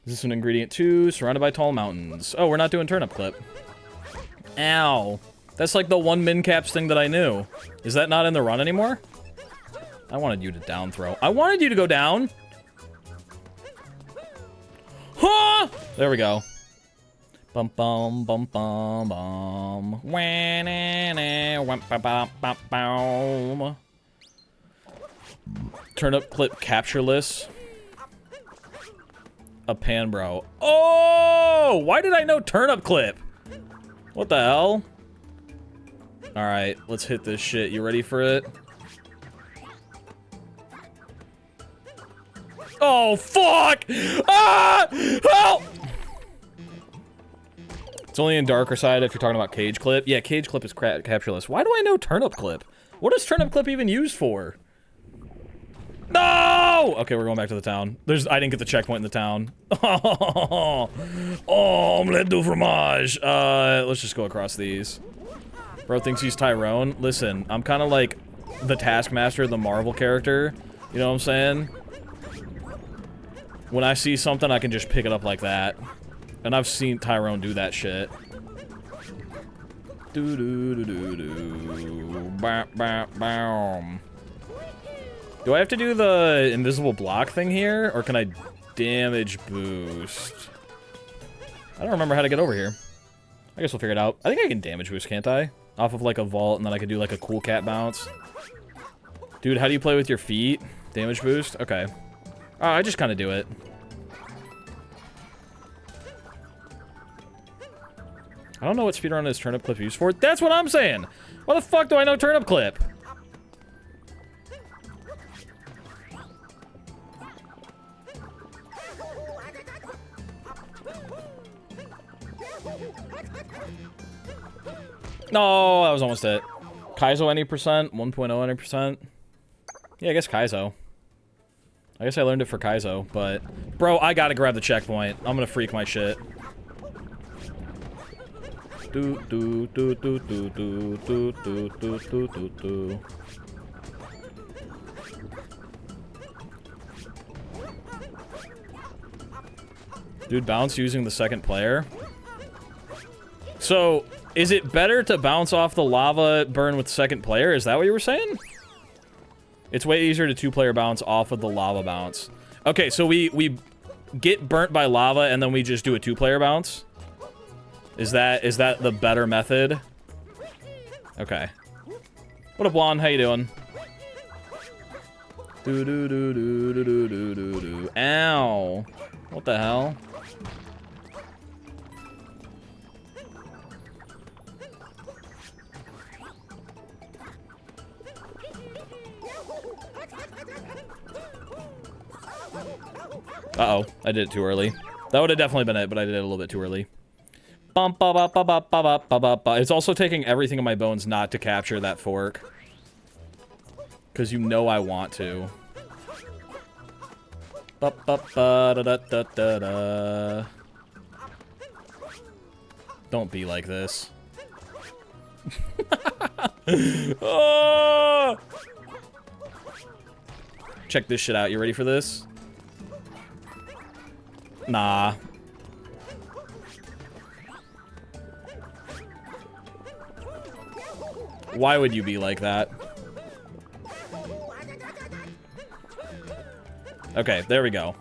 [SPEAKER 1] Is this an ingredient 2? Surrounded by tall mountains. Oh, we're not doing turnip clip. Ow. That's like the 1 min caps thing that I knew. Is that not in the run anymore? I wanted you to down throw. I wanted you to go down. Huh! There we go. Bum bum bum bum bum. Turnip clip captureless. A pan bro. Oh! Why did I know turnip clip? What the hell? Alright, let's hit this shit. You ready for it? Oh, fuck! Ah! Help! It's only in darker side if you're talking about cage clip. Yeah, cage clip is captureless. Why do I know turnip clip? What is turnip clip even used for? No! Okay, we're going back to the town. I didn't get the checkpoint in the town. Oh, omelette du fromage. Let's just go across these. Bro thinks he's Tyrone. Listen, I'm kind of like the Taskmaster, the Marvel character. You know what I'm saying? When I see something, I can just pick it up like that. And I've seen Tyrone do that shit. Bam. Do I have to do the invisible block thing here? Or can I damage boost? I don't remember how to get over here. I guess we'll figure it out. I think I can damage boost, can't I? Off of like a vault, and then I could do like a cool cat bounce. Dude, how do you play with your feet? Damage boost? Okay. I just kind of do it. I don't know what speedrun is turnip clip used for. That's what I'm saying! Why the fuck do I know turnip clip? No, that was almost it. Kaizo any percent? 1.0 any percent? Yeah, I guess Kaizo. I guess I learned it for Kaizo, but... Bro, I gotta grab the checkpoint. I'm gonna freak my shit. Do do do do do do do do do do do do. Dude, bounce using the second player. So, is it better to bounce off the lava burn with second player? Is that what you were saying? It's way easier to two-player bounce off of the lava bounce. Okay, so we get burnt by lava and then we just do a two-player bounce? Is that the better method? Okay. What up, Juan? How you doing? Do do do do do do do do do. Ow! What the hell? Uh-oh, I did it too early. That would have definitely been it, but I did it a little bit too early. It's also taking everything in my bones not to capture that fork. Because you know I want to. Don't be like this. Oh! Check this shit out. You ready for this? Nah. Why would you be like that? Okay, there we go.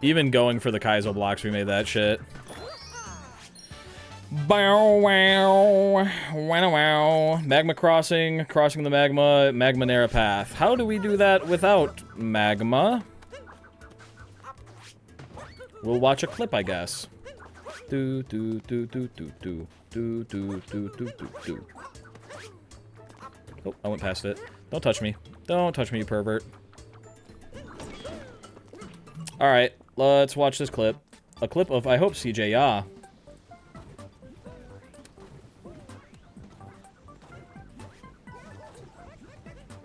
[SPEAKER 1] Even going for the Kaizo blocks, we made that shit. Bow wow, wow wow. Magma crossing the magma, Magmanera path. How do we do that without magma? We'll watch a clip, I guess. Do do do do do do do do do do do do. Oh, I went past it. Don't touch me. Don't touch me, you pervert. All right, let's watch this clip. A clip of I hope Cjya.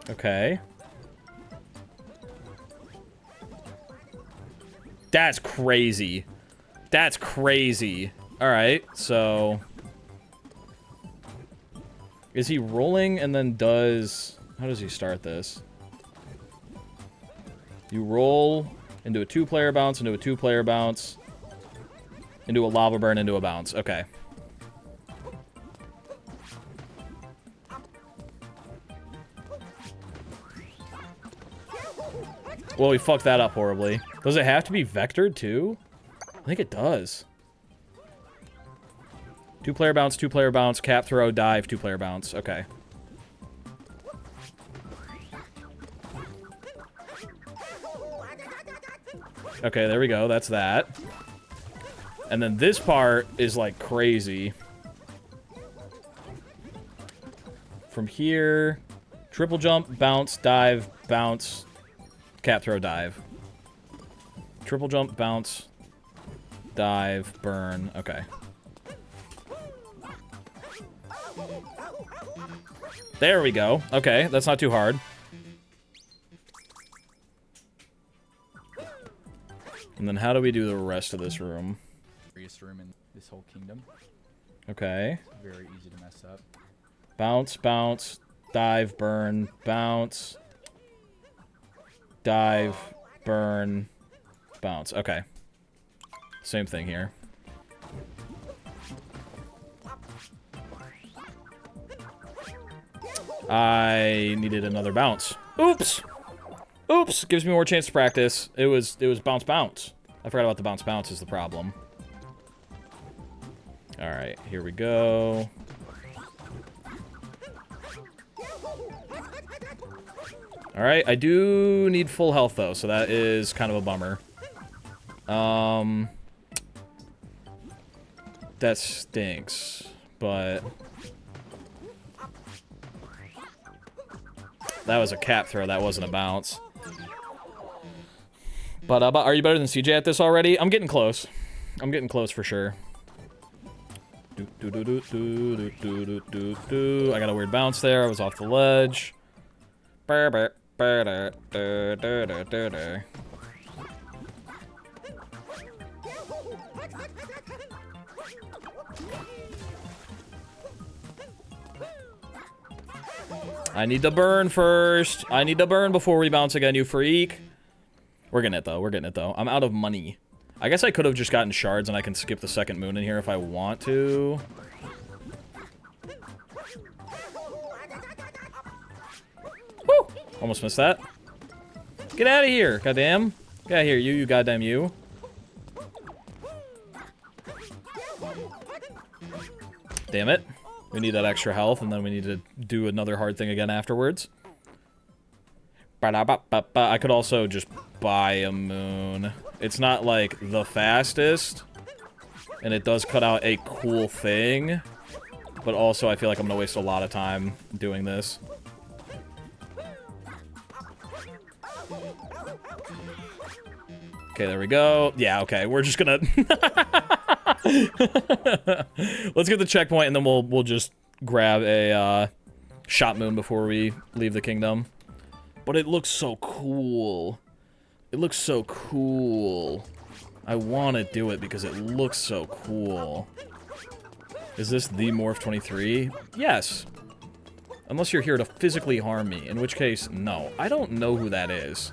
[SPEAKER 1] Okay. That's crazy. That's crazy. Alright, so... Is he rolling and then does... How does he start this? You roll into a two-player bounce, into a two-player bounce, into a lava burn, into a bounce. Okay. Well, we fucked that up horribly. Does it have to be vectored too? I think it does. Two-player bounce, cap throw, dive, two-player bounce. Okay. Okay, there we go. That's that. And then this part is like crazy. From here, triple jump, bounce, dive, bounce, cap throw, dive. Triple jump, bounce, dive, burn. Okay. There we go. Okay, that's not too hard. And then how do we do the rest of this room?
[SPEAKER 5] Biggest room in this whole kingdom.
[SPEAKER 1] Okay.
[SPEAKER 5] Very easy to mess up.
[SPEAKER 1] Bounce, bounce, dive, burn, bounce, dive, burn, bounce. Okay. Same thing here. I needed another bounce. Oops! Oops, gives me more chance to practice. It was bounce bounce. I forgot about the bounce bounce is the problem. All right, here we go. All right, I do need full health though, so that is kind of a bummer. That stinks, but that was a cap throw. That wasn't a bounce. But are you better than CJ at this already? I'm getting close. I'm getting close for sure. I got a weird bounce there. I was off the ledge. I need to burn first. I need to burn before we bounce again, you freak. We're getting it, though. We're getting it, though. I'm out of money. I guess I could have just gotten shards, and I can skip the second moon in here if I want to. Woo! Almost missed that. Get out of here, goddamn. Get out of here, you goddamn you. Damn it. We need that extra health, and then we need to do another hard thing again afterwards. I could also just buy a moon. It's not, like, the fastest, and it does cut out a cool thing, but also I feel like I'm gonna waste a lot of time doing this. Okay, there we go. Yeah, okay, we're just gonna... Let's get the checkpoint, and then we'll just grab a shot moon before we leave the kingdom. But it looks so cool. It looks so cool. I want to do it because it looks so cool. Is this the Morph 23? Yes. Unless you're here to physically harm me, in which case, no. I don't know who that is.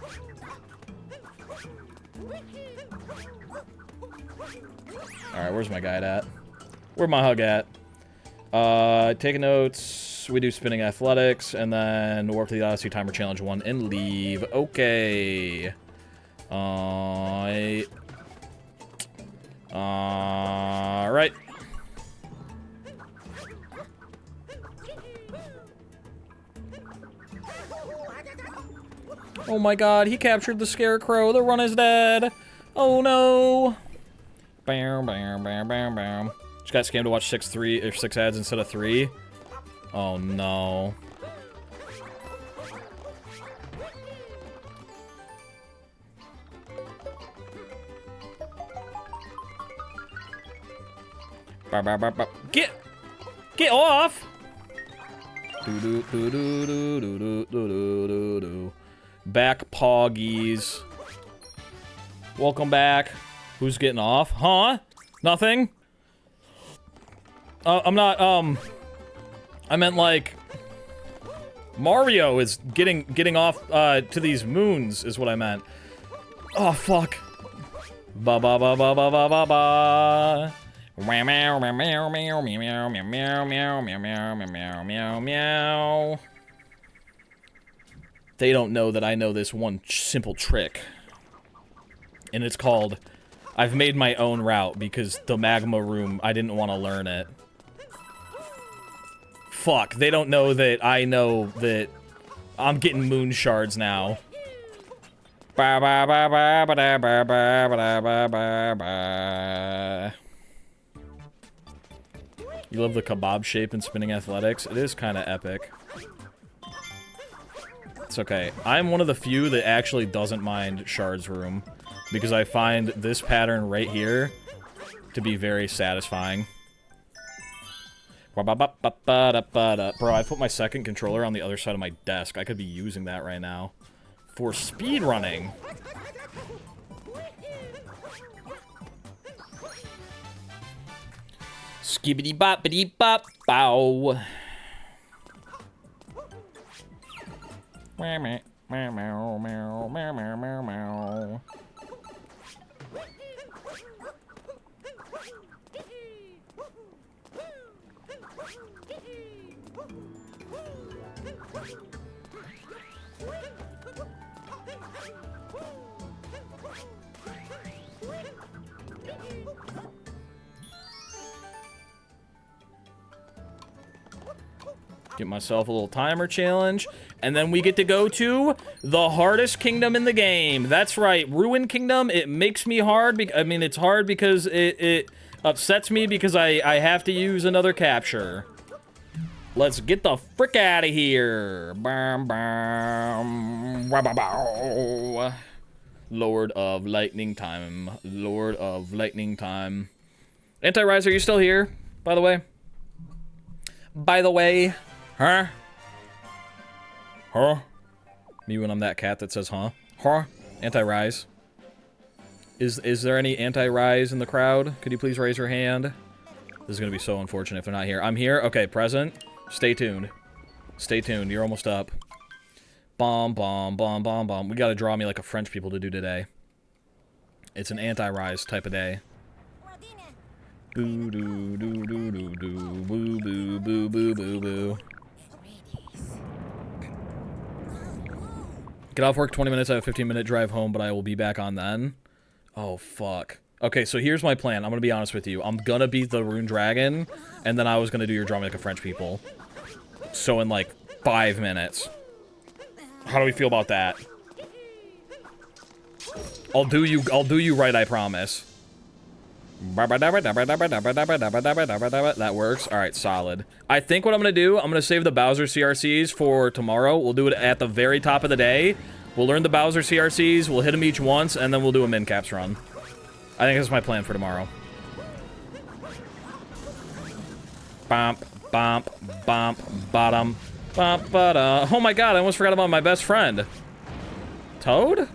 [SPEAKER 1] Alright, where's my guide at? Where's my hug at? Taking notes. We do spinning athletics, and then warp to the Odyssey Timer Challenge 1 and leave. Okay. Alright. Oh my god, he captured the scarecrow. The run is dead. Oh no. Bam, bam, bam, bam, bam. Just got scammed to watch 6 ads instead of 3. Oh no. Get off! Back poggies. Welcome back. Who's getting off? Huh? Nothing? I'm not, I meant like Mario is getting off to these moons is what I meant. Oh fuck. Ba ba ba ba ba ba ba ba. Meow meow meow meow meow meow meow meow meow meow meow meow meow. They don't know that I know this one simple trick. And it's called I've made my own route because the magma room, I didn't want to learn it. Fuck, they don't know that I know that I'm getting moon shards now. Ba ba ba ba ba da ba ba ba ba ba ba. You love the kebab shape in spinning athletics? It is kind of epic. It's okay. I'm one of the few that actually doesn't mind shards room because I find this pattern right here to be very satisfying. Bro, I put my second controller on the other side of my desk. I could be using that right now for speedrunning. Skibbity boppity bop bow. Meow meow meow meow meow meow meow meow. Get myself a little timer challenge. And then we get to go to the hardest kingdom in the game. That's right, Ruin Kingdom. It makes me hard. I mean, it's hard because it upsets me because I have to use another capture. Let's get the frick out of here. Bam, bam, wah, bah, bow. Lord of Lightning Time. Lord of Lightning Time. Anti-Rise, are you still here, by the way? By the way? Huh? Huh? Me when I'm that cat that says, huh? Huh? Anti-Rise. Is there any anti-Rise in the crowd? Could you please raise your hand? This is gonna be so unfortunate if they're not here. I'm here? Okay, present. Stay tuned. Stay tuned. You're almost up. Bomb, bomb, bomb, bomb, bomb. We gotta draw me like a French people to do today. It's an anti-Rise type of day. Boo doo doo doo doo doo. Boo boo boo boo boo boo. Get off work 20 minutes. I have a 15-minute drive home, but I will be back on then. Oh, fuck. Okay, so here's my plan. I'm gonna be honest with you. I'm gonna beat the Rune Dragon, and then I was gonna do your drawing like a French people. So in like 5 minutes. How do we feel about that? I'll do you right, I promise. That works. Alright, solid. I think what I'm gonna do, I'm gonna save the Bowser CRCs for tomorrow. We'll do it at the very top of the day. We'll learn the Bowser CRCs, we'll hit them each once, and then we'll do a min caps run. I think that's my plan for tomorrow. Bump, bump, bump, bottom, bump, bada. Oh my god, I almost forgot about my best friend. Toad?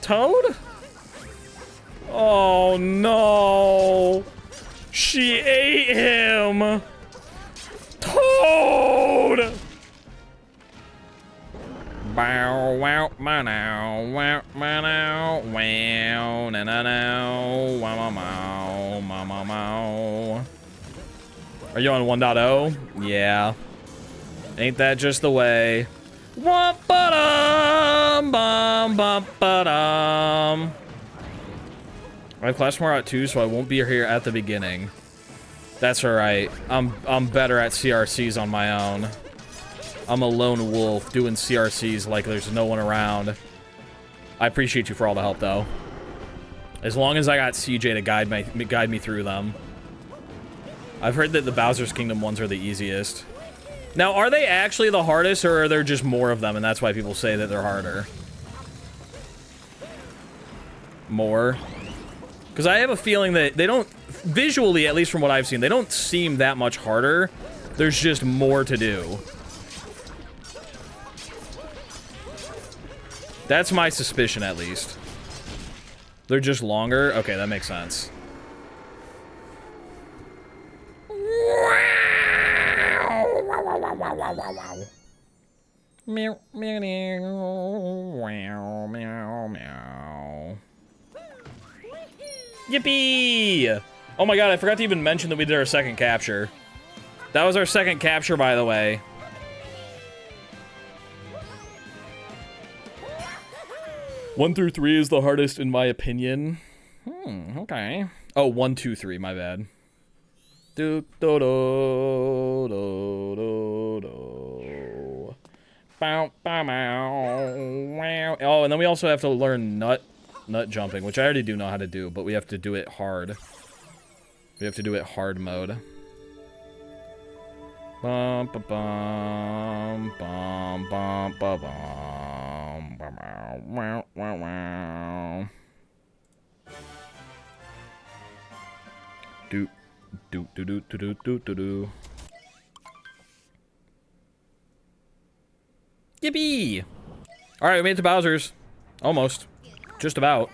[SPEAKER 1] Toad? Oh no! She ate him! Toad! Bow wow ma now wow ma now wow na na now wow ma ma ma. Are you on 1.0? Yeah. Ain't that just the way? Womp ba dum bum bum ba dum. I have class tomorrow at 2, so I won't be here at the beginning. That's alright. I'm better at CRCs on my own. I'm a lone wolf doing CRCs like there's no one around. I appreciate you for all the help, though. As long as I got CJ to guide me through them. I've heard that the Bowser's Kingdom ones are the easiest. Now, are they actually the hardest, or are there just more of them, and that's why people say that they're harder? More? Because I have a feeling that they don't, visually, at least from what I've seen, they don't seem that much harder. There's just more to do. That's my suspicion, at least. They're just longer? Okay, that makes sense. Meow, meow, meow, meow, meow. Yippee! Oh my god, I forgot to even mention that we did our second capture. That was our second capture, by the way. One through 3 is the hardest, in my opinion. Okay. Oh, 1, 2, 3, my bad. Do do do do do do. Bow bow bow. Oh, and then we also have to learn nut jumping, which I already do know how to do, but we have to do it hard. We have to do it hard mode. Bum ba bum bum bum ba bum. Wow wow wow. Do do do do do do do do. Yippee! All right, we made it to Bowser's. Almost. Just about.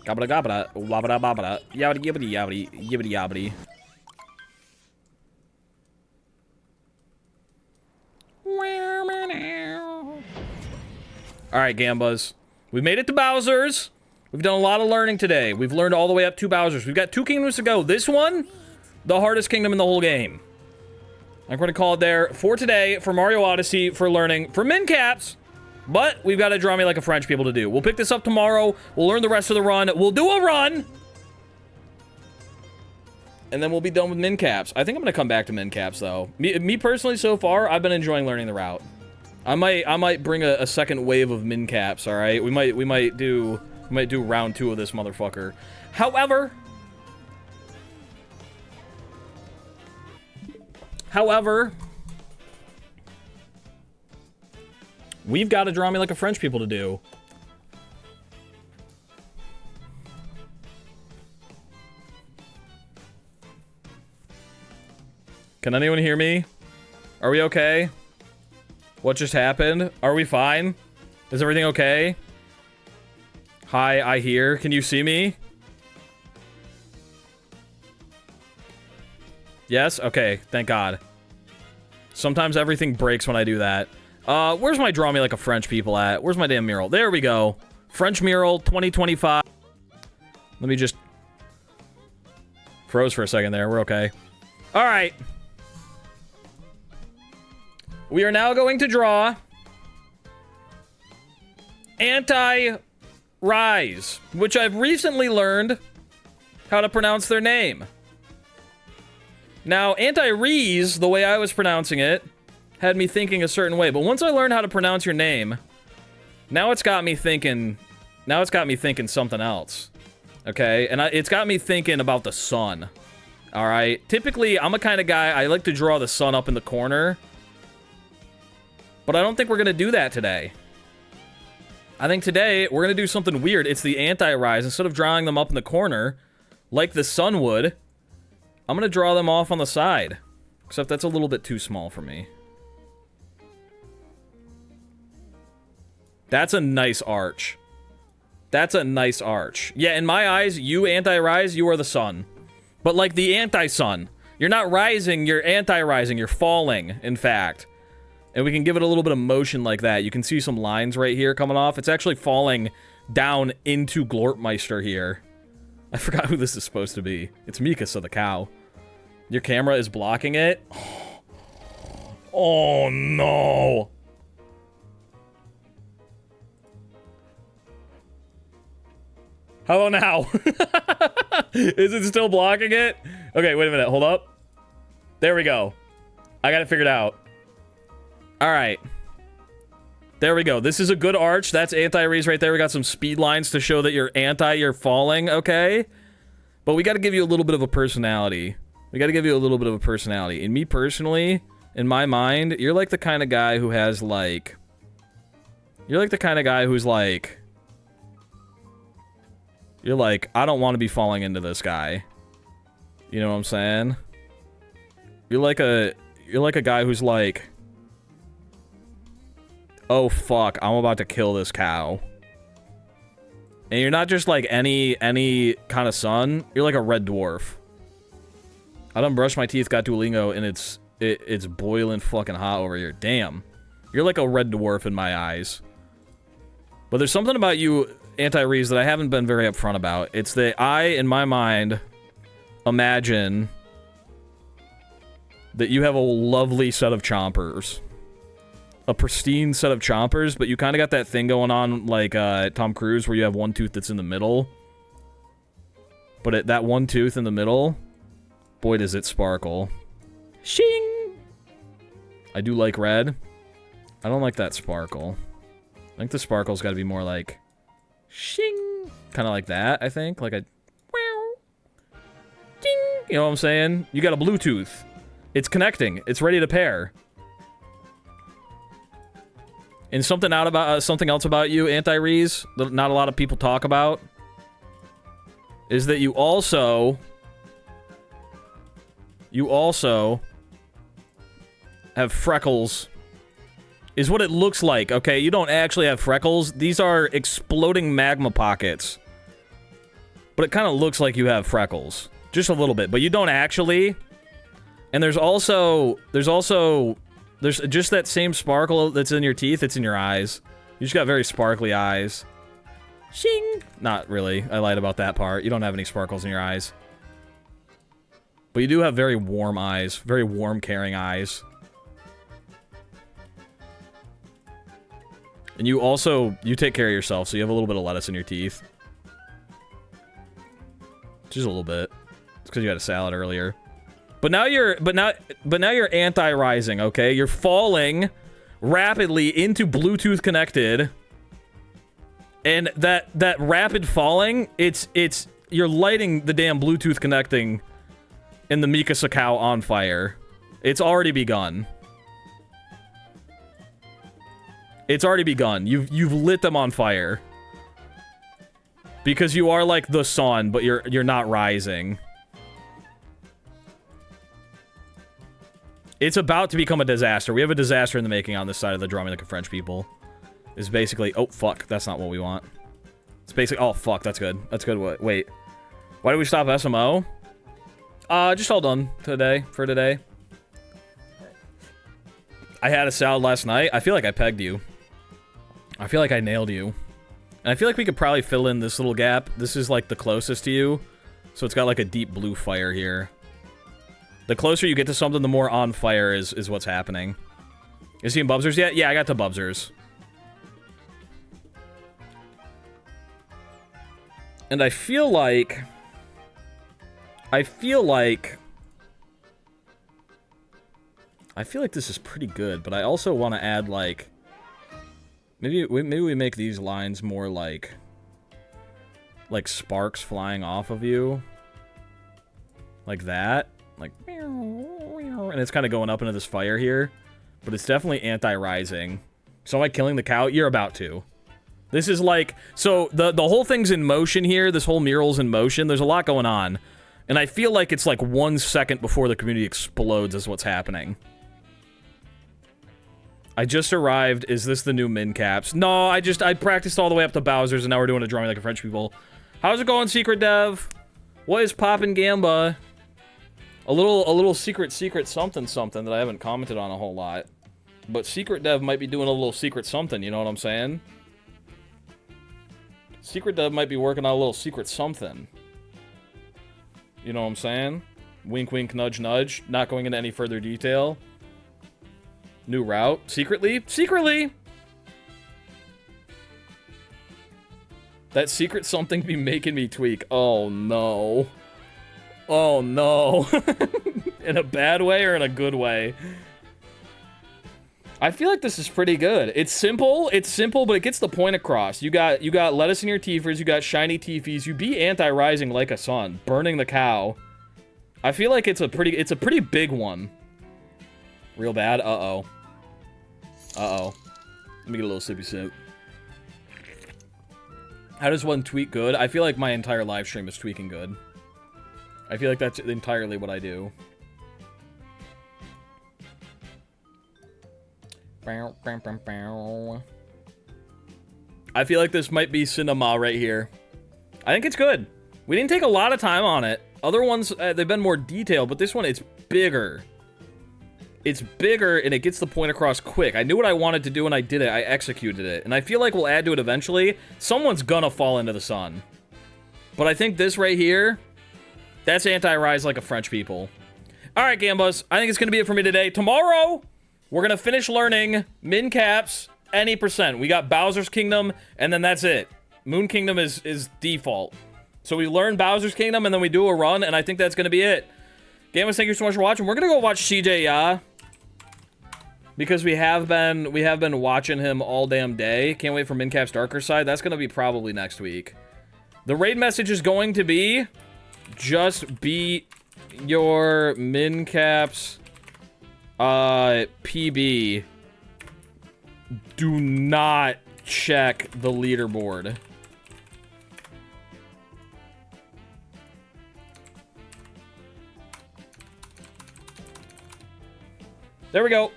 [SPEAKER 1] Gobba gobba, wabba babba, yabbity yibbity yabbity yibbity yabbity. All right, Gambas. We've made it to Bowser's. We've done a lot of learning today. We've learned all the way up to Bowser's. We've got 2 kingdoms to go. This one, the hardest kingdom in the whole game. I'm going to call it there for today, for Mario Odyssey, for learning, for min caps. But we've got to draw me like a French people to do. We'll pick this up tomorrow. We'll learn the rest of the run. We'll do a run. And then we'll be done with min caps. I think I'm going to come back to min caps, though. Me personally, so far, I've been enjoying learning the route. I might bring a second wave of min caps, all right? We might do round 2 of this motherfucker. However, we've got to draw me like a French people to do. Can anyone hear me? Are we okay? What just happened? Are we fine? Is everything okay? Hi, I hear. Can you see me? Yes? Okay, thank God. Sometimes everything breaks when I do that. Where's my draw me like a French people at? Where's my damn mural? There we go. French mural 2025. Let me just... Froze for a second there. We're okay. All right. We are now going to draw Anti-Rise, which I've recently learned how to pronounce their name. Now, Anti-Rise, the way I was pronouncing it, had me thinking a certain way. But once I learned how to pronounce your name, now it's got me thinking... Now it's got me thinking something else. Okay? And it's got me thinking about the sun. Alright? Typically, I'm a kind of guy, I like to draw the sun up in the corner. But I don't think we're going to do that today. I think today, we're going to do something weird. It's the anti-rise. Instead of drawing them up in the corner, like the sun would, I'm going to draw them off on the side. Except that's a little bit too small for me. That's a nice arch. That's a nice arch. Yeah, in my eyes, you anti-rise, you are the sun. But like the anti-sun. You're not rising, you're anti-rising, you're falling, in fact. And we can give it a little bit of motion like that. You can see some lines right here coming off. It's actually falling down into Glorpmeister here. I forgot who this is supposed to be. It's Mikasa the cow. Your camera is blocking it? Oh, no. How about now? Is it still blocking it? Okay, wait a minute. Hold up. There we go. I got it figured out. All right. There we go. This is a good arch. That's anti-raise right there. We got some speed lines to show that you're falling, okay? But we got to give you a little bit of a personality. We got to give you a little bit of a personality. And me personally, in my mind, you're like the kind of guy who has like... You're like the kind of guy who's like... You're like, I don't want to be falling into this guy. You know what I'm saying? You're like a guy who's like... Oh, fuck, I'm about to kill this cow. And you're not just like any kind of sun. You're like a red dwarf. I done brushed my teeth, got Duolingo, and it's boiling fucking hot over here. Damn. You're like a red dwarf in my eyes. But there's something about you, Anti-Reese, that I haven't been very upfront about. It's that I, in my mind, imagine that you have a lovely set of chompers. A pristine set of chompers, but you kind of got that thing going on like Tom Cruise where you have one tooth that's in the middle. But that one tooth in the middle, boy, does it sparkle. Shing! I do like red. I don't like that sparkle. I think the sparkle's got to be more like... Shing! Kind of like that, I think. Like a... Ding! You know what I'm saying? You got a Bluetooth. It's connecting. It's ready to pair. And something else about you, Anti-Reese, that not a lot of people talk about, is that you also have freckles, is what it looks like, okay? You don't actually have freckles. These are exploding magma pockets. But it kind of looks like you have freckles. Just a little bit, but you don't actually. And there's just that same sparkle that's in your teeth, it's in your eyes. You just got very sparkly eyes. Shing! Not really. I lied about that part. You don't have any sparkles in your eyes. But you do have very warm eyes. Very warm, caring eyes. And you take care of yourself, so you have a little bit of lettuce in your teeth. Just a little bit. It's because you had a salad earlier. But now you're anti-rising, okay? You're falling rapidly into Bluetooth connected. And that rapid falling, you're lighting the damn Bluetooth connecting in the Mika Sakao on fire. It's already begun. It's already begun. You've lit them on fire. Because you are like the sun, but you're not rising. It's about to become a disaster. We have a disaster in the making on this side of the drumming like a French people. It's basically, oh fuck, that's not what we want. It's basically, oh fuck, that's good. That's good. Wait. Why did we stop SMO? Just all done today, for today. I had a salad last night. I feel like I pegged you. I feel like I nailed you. And I feel like we could probably fill in this little gap. This is like the closest to you. So it's got like a deep blue fire here. The closer you get to something, the more on fire is what's happening. You seen Bubsers yet? Yeah, I got to Bubsers. And I feel like this is pretty good, but I also want to add like maybe we make these lines more like sparks flying off of you. Like that. Like and it's kind of going up into this fire here, but it's definitely anti-rising. So am I killing the cow? You're about to. This is like, so the whole thing's in motion here. This whole mural's in motion. There's a lot going on. And I feel like it's like 1 second before the community explodes is what's happening. I just arrived. Is this the new min caps? No, I practiced all the way up to Bowser's and now we're doing a drumming like a French people. How's it going, Secret Dev? What is poppin' Gamba? A little secret something that I haven't commented on a whole lot. But Secret Dev might be doing a little secret something, you know what I'm saying? Secret Dev might be working on a little secret something. You know what I'm saying? Wink, wink, nudge, nudge. Not going into any further detail. New route. Secretly? Secretly! That secret something be making me tweak. Oh, no. Oh, no. In a bad way or in a good way? I feel like this is pretty good. It's simple, but it gets the point across. You got lettuce in your teethers, you got shiny teefies, you be anti-rising like a sun, burning the cow. I feel like it's a pretty big one. Real bad? Uh-oh. Uh-oh. Let me get a little sippy sip. How does one tweak good? I feel like my entire live stream is tweaking good. I feel like that's entirely what I do. I feel like this might be cinema right here. I think it's good. We didn't take a lot of time on it. Other ones, they've been more detailed, but this one, it's bigger. It's bigger, and it gets the point across quick. I knew what I wanted to do, and I did it. I executed it. And I feel like we'll add to it eventually. Someone's gonna fall into the sun. But I think this right here, that's anti-rise like a French people. All right, Gambas. I think it's gonna be it for me today. Tomorrow, we're gonna finish learning min caps, any percent. We got Bowser's Kingdom, and then that's it. Moon Kingdom is default. So we learn Bowser's Kingdom, and then we do a run, and I think that's gonna be it. Gamers, thank you so much for watching. We're gonna go watch Cjya, because we have been watching him all damn day. Can't wait for Mincap's Darker Side. That's gonna be probably next week. The raid message is going to be, just beat your Mincap's PB. Do not check the leaderboard. There we go.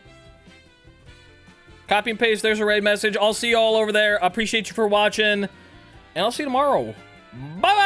[SPEAKER 1] Copy and paste. There's a raid message. I'll see you all over there. I appreciate you for watching. And I'll see you tomorrow. Bye!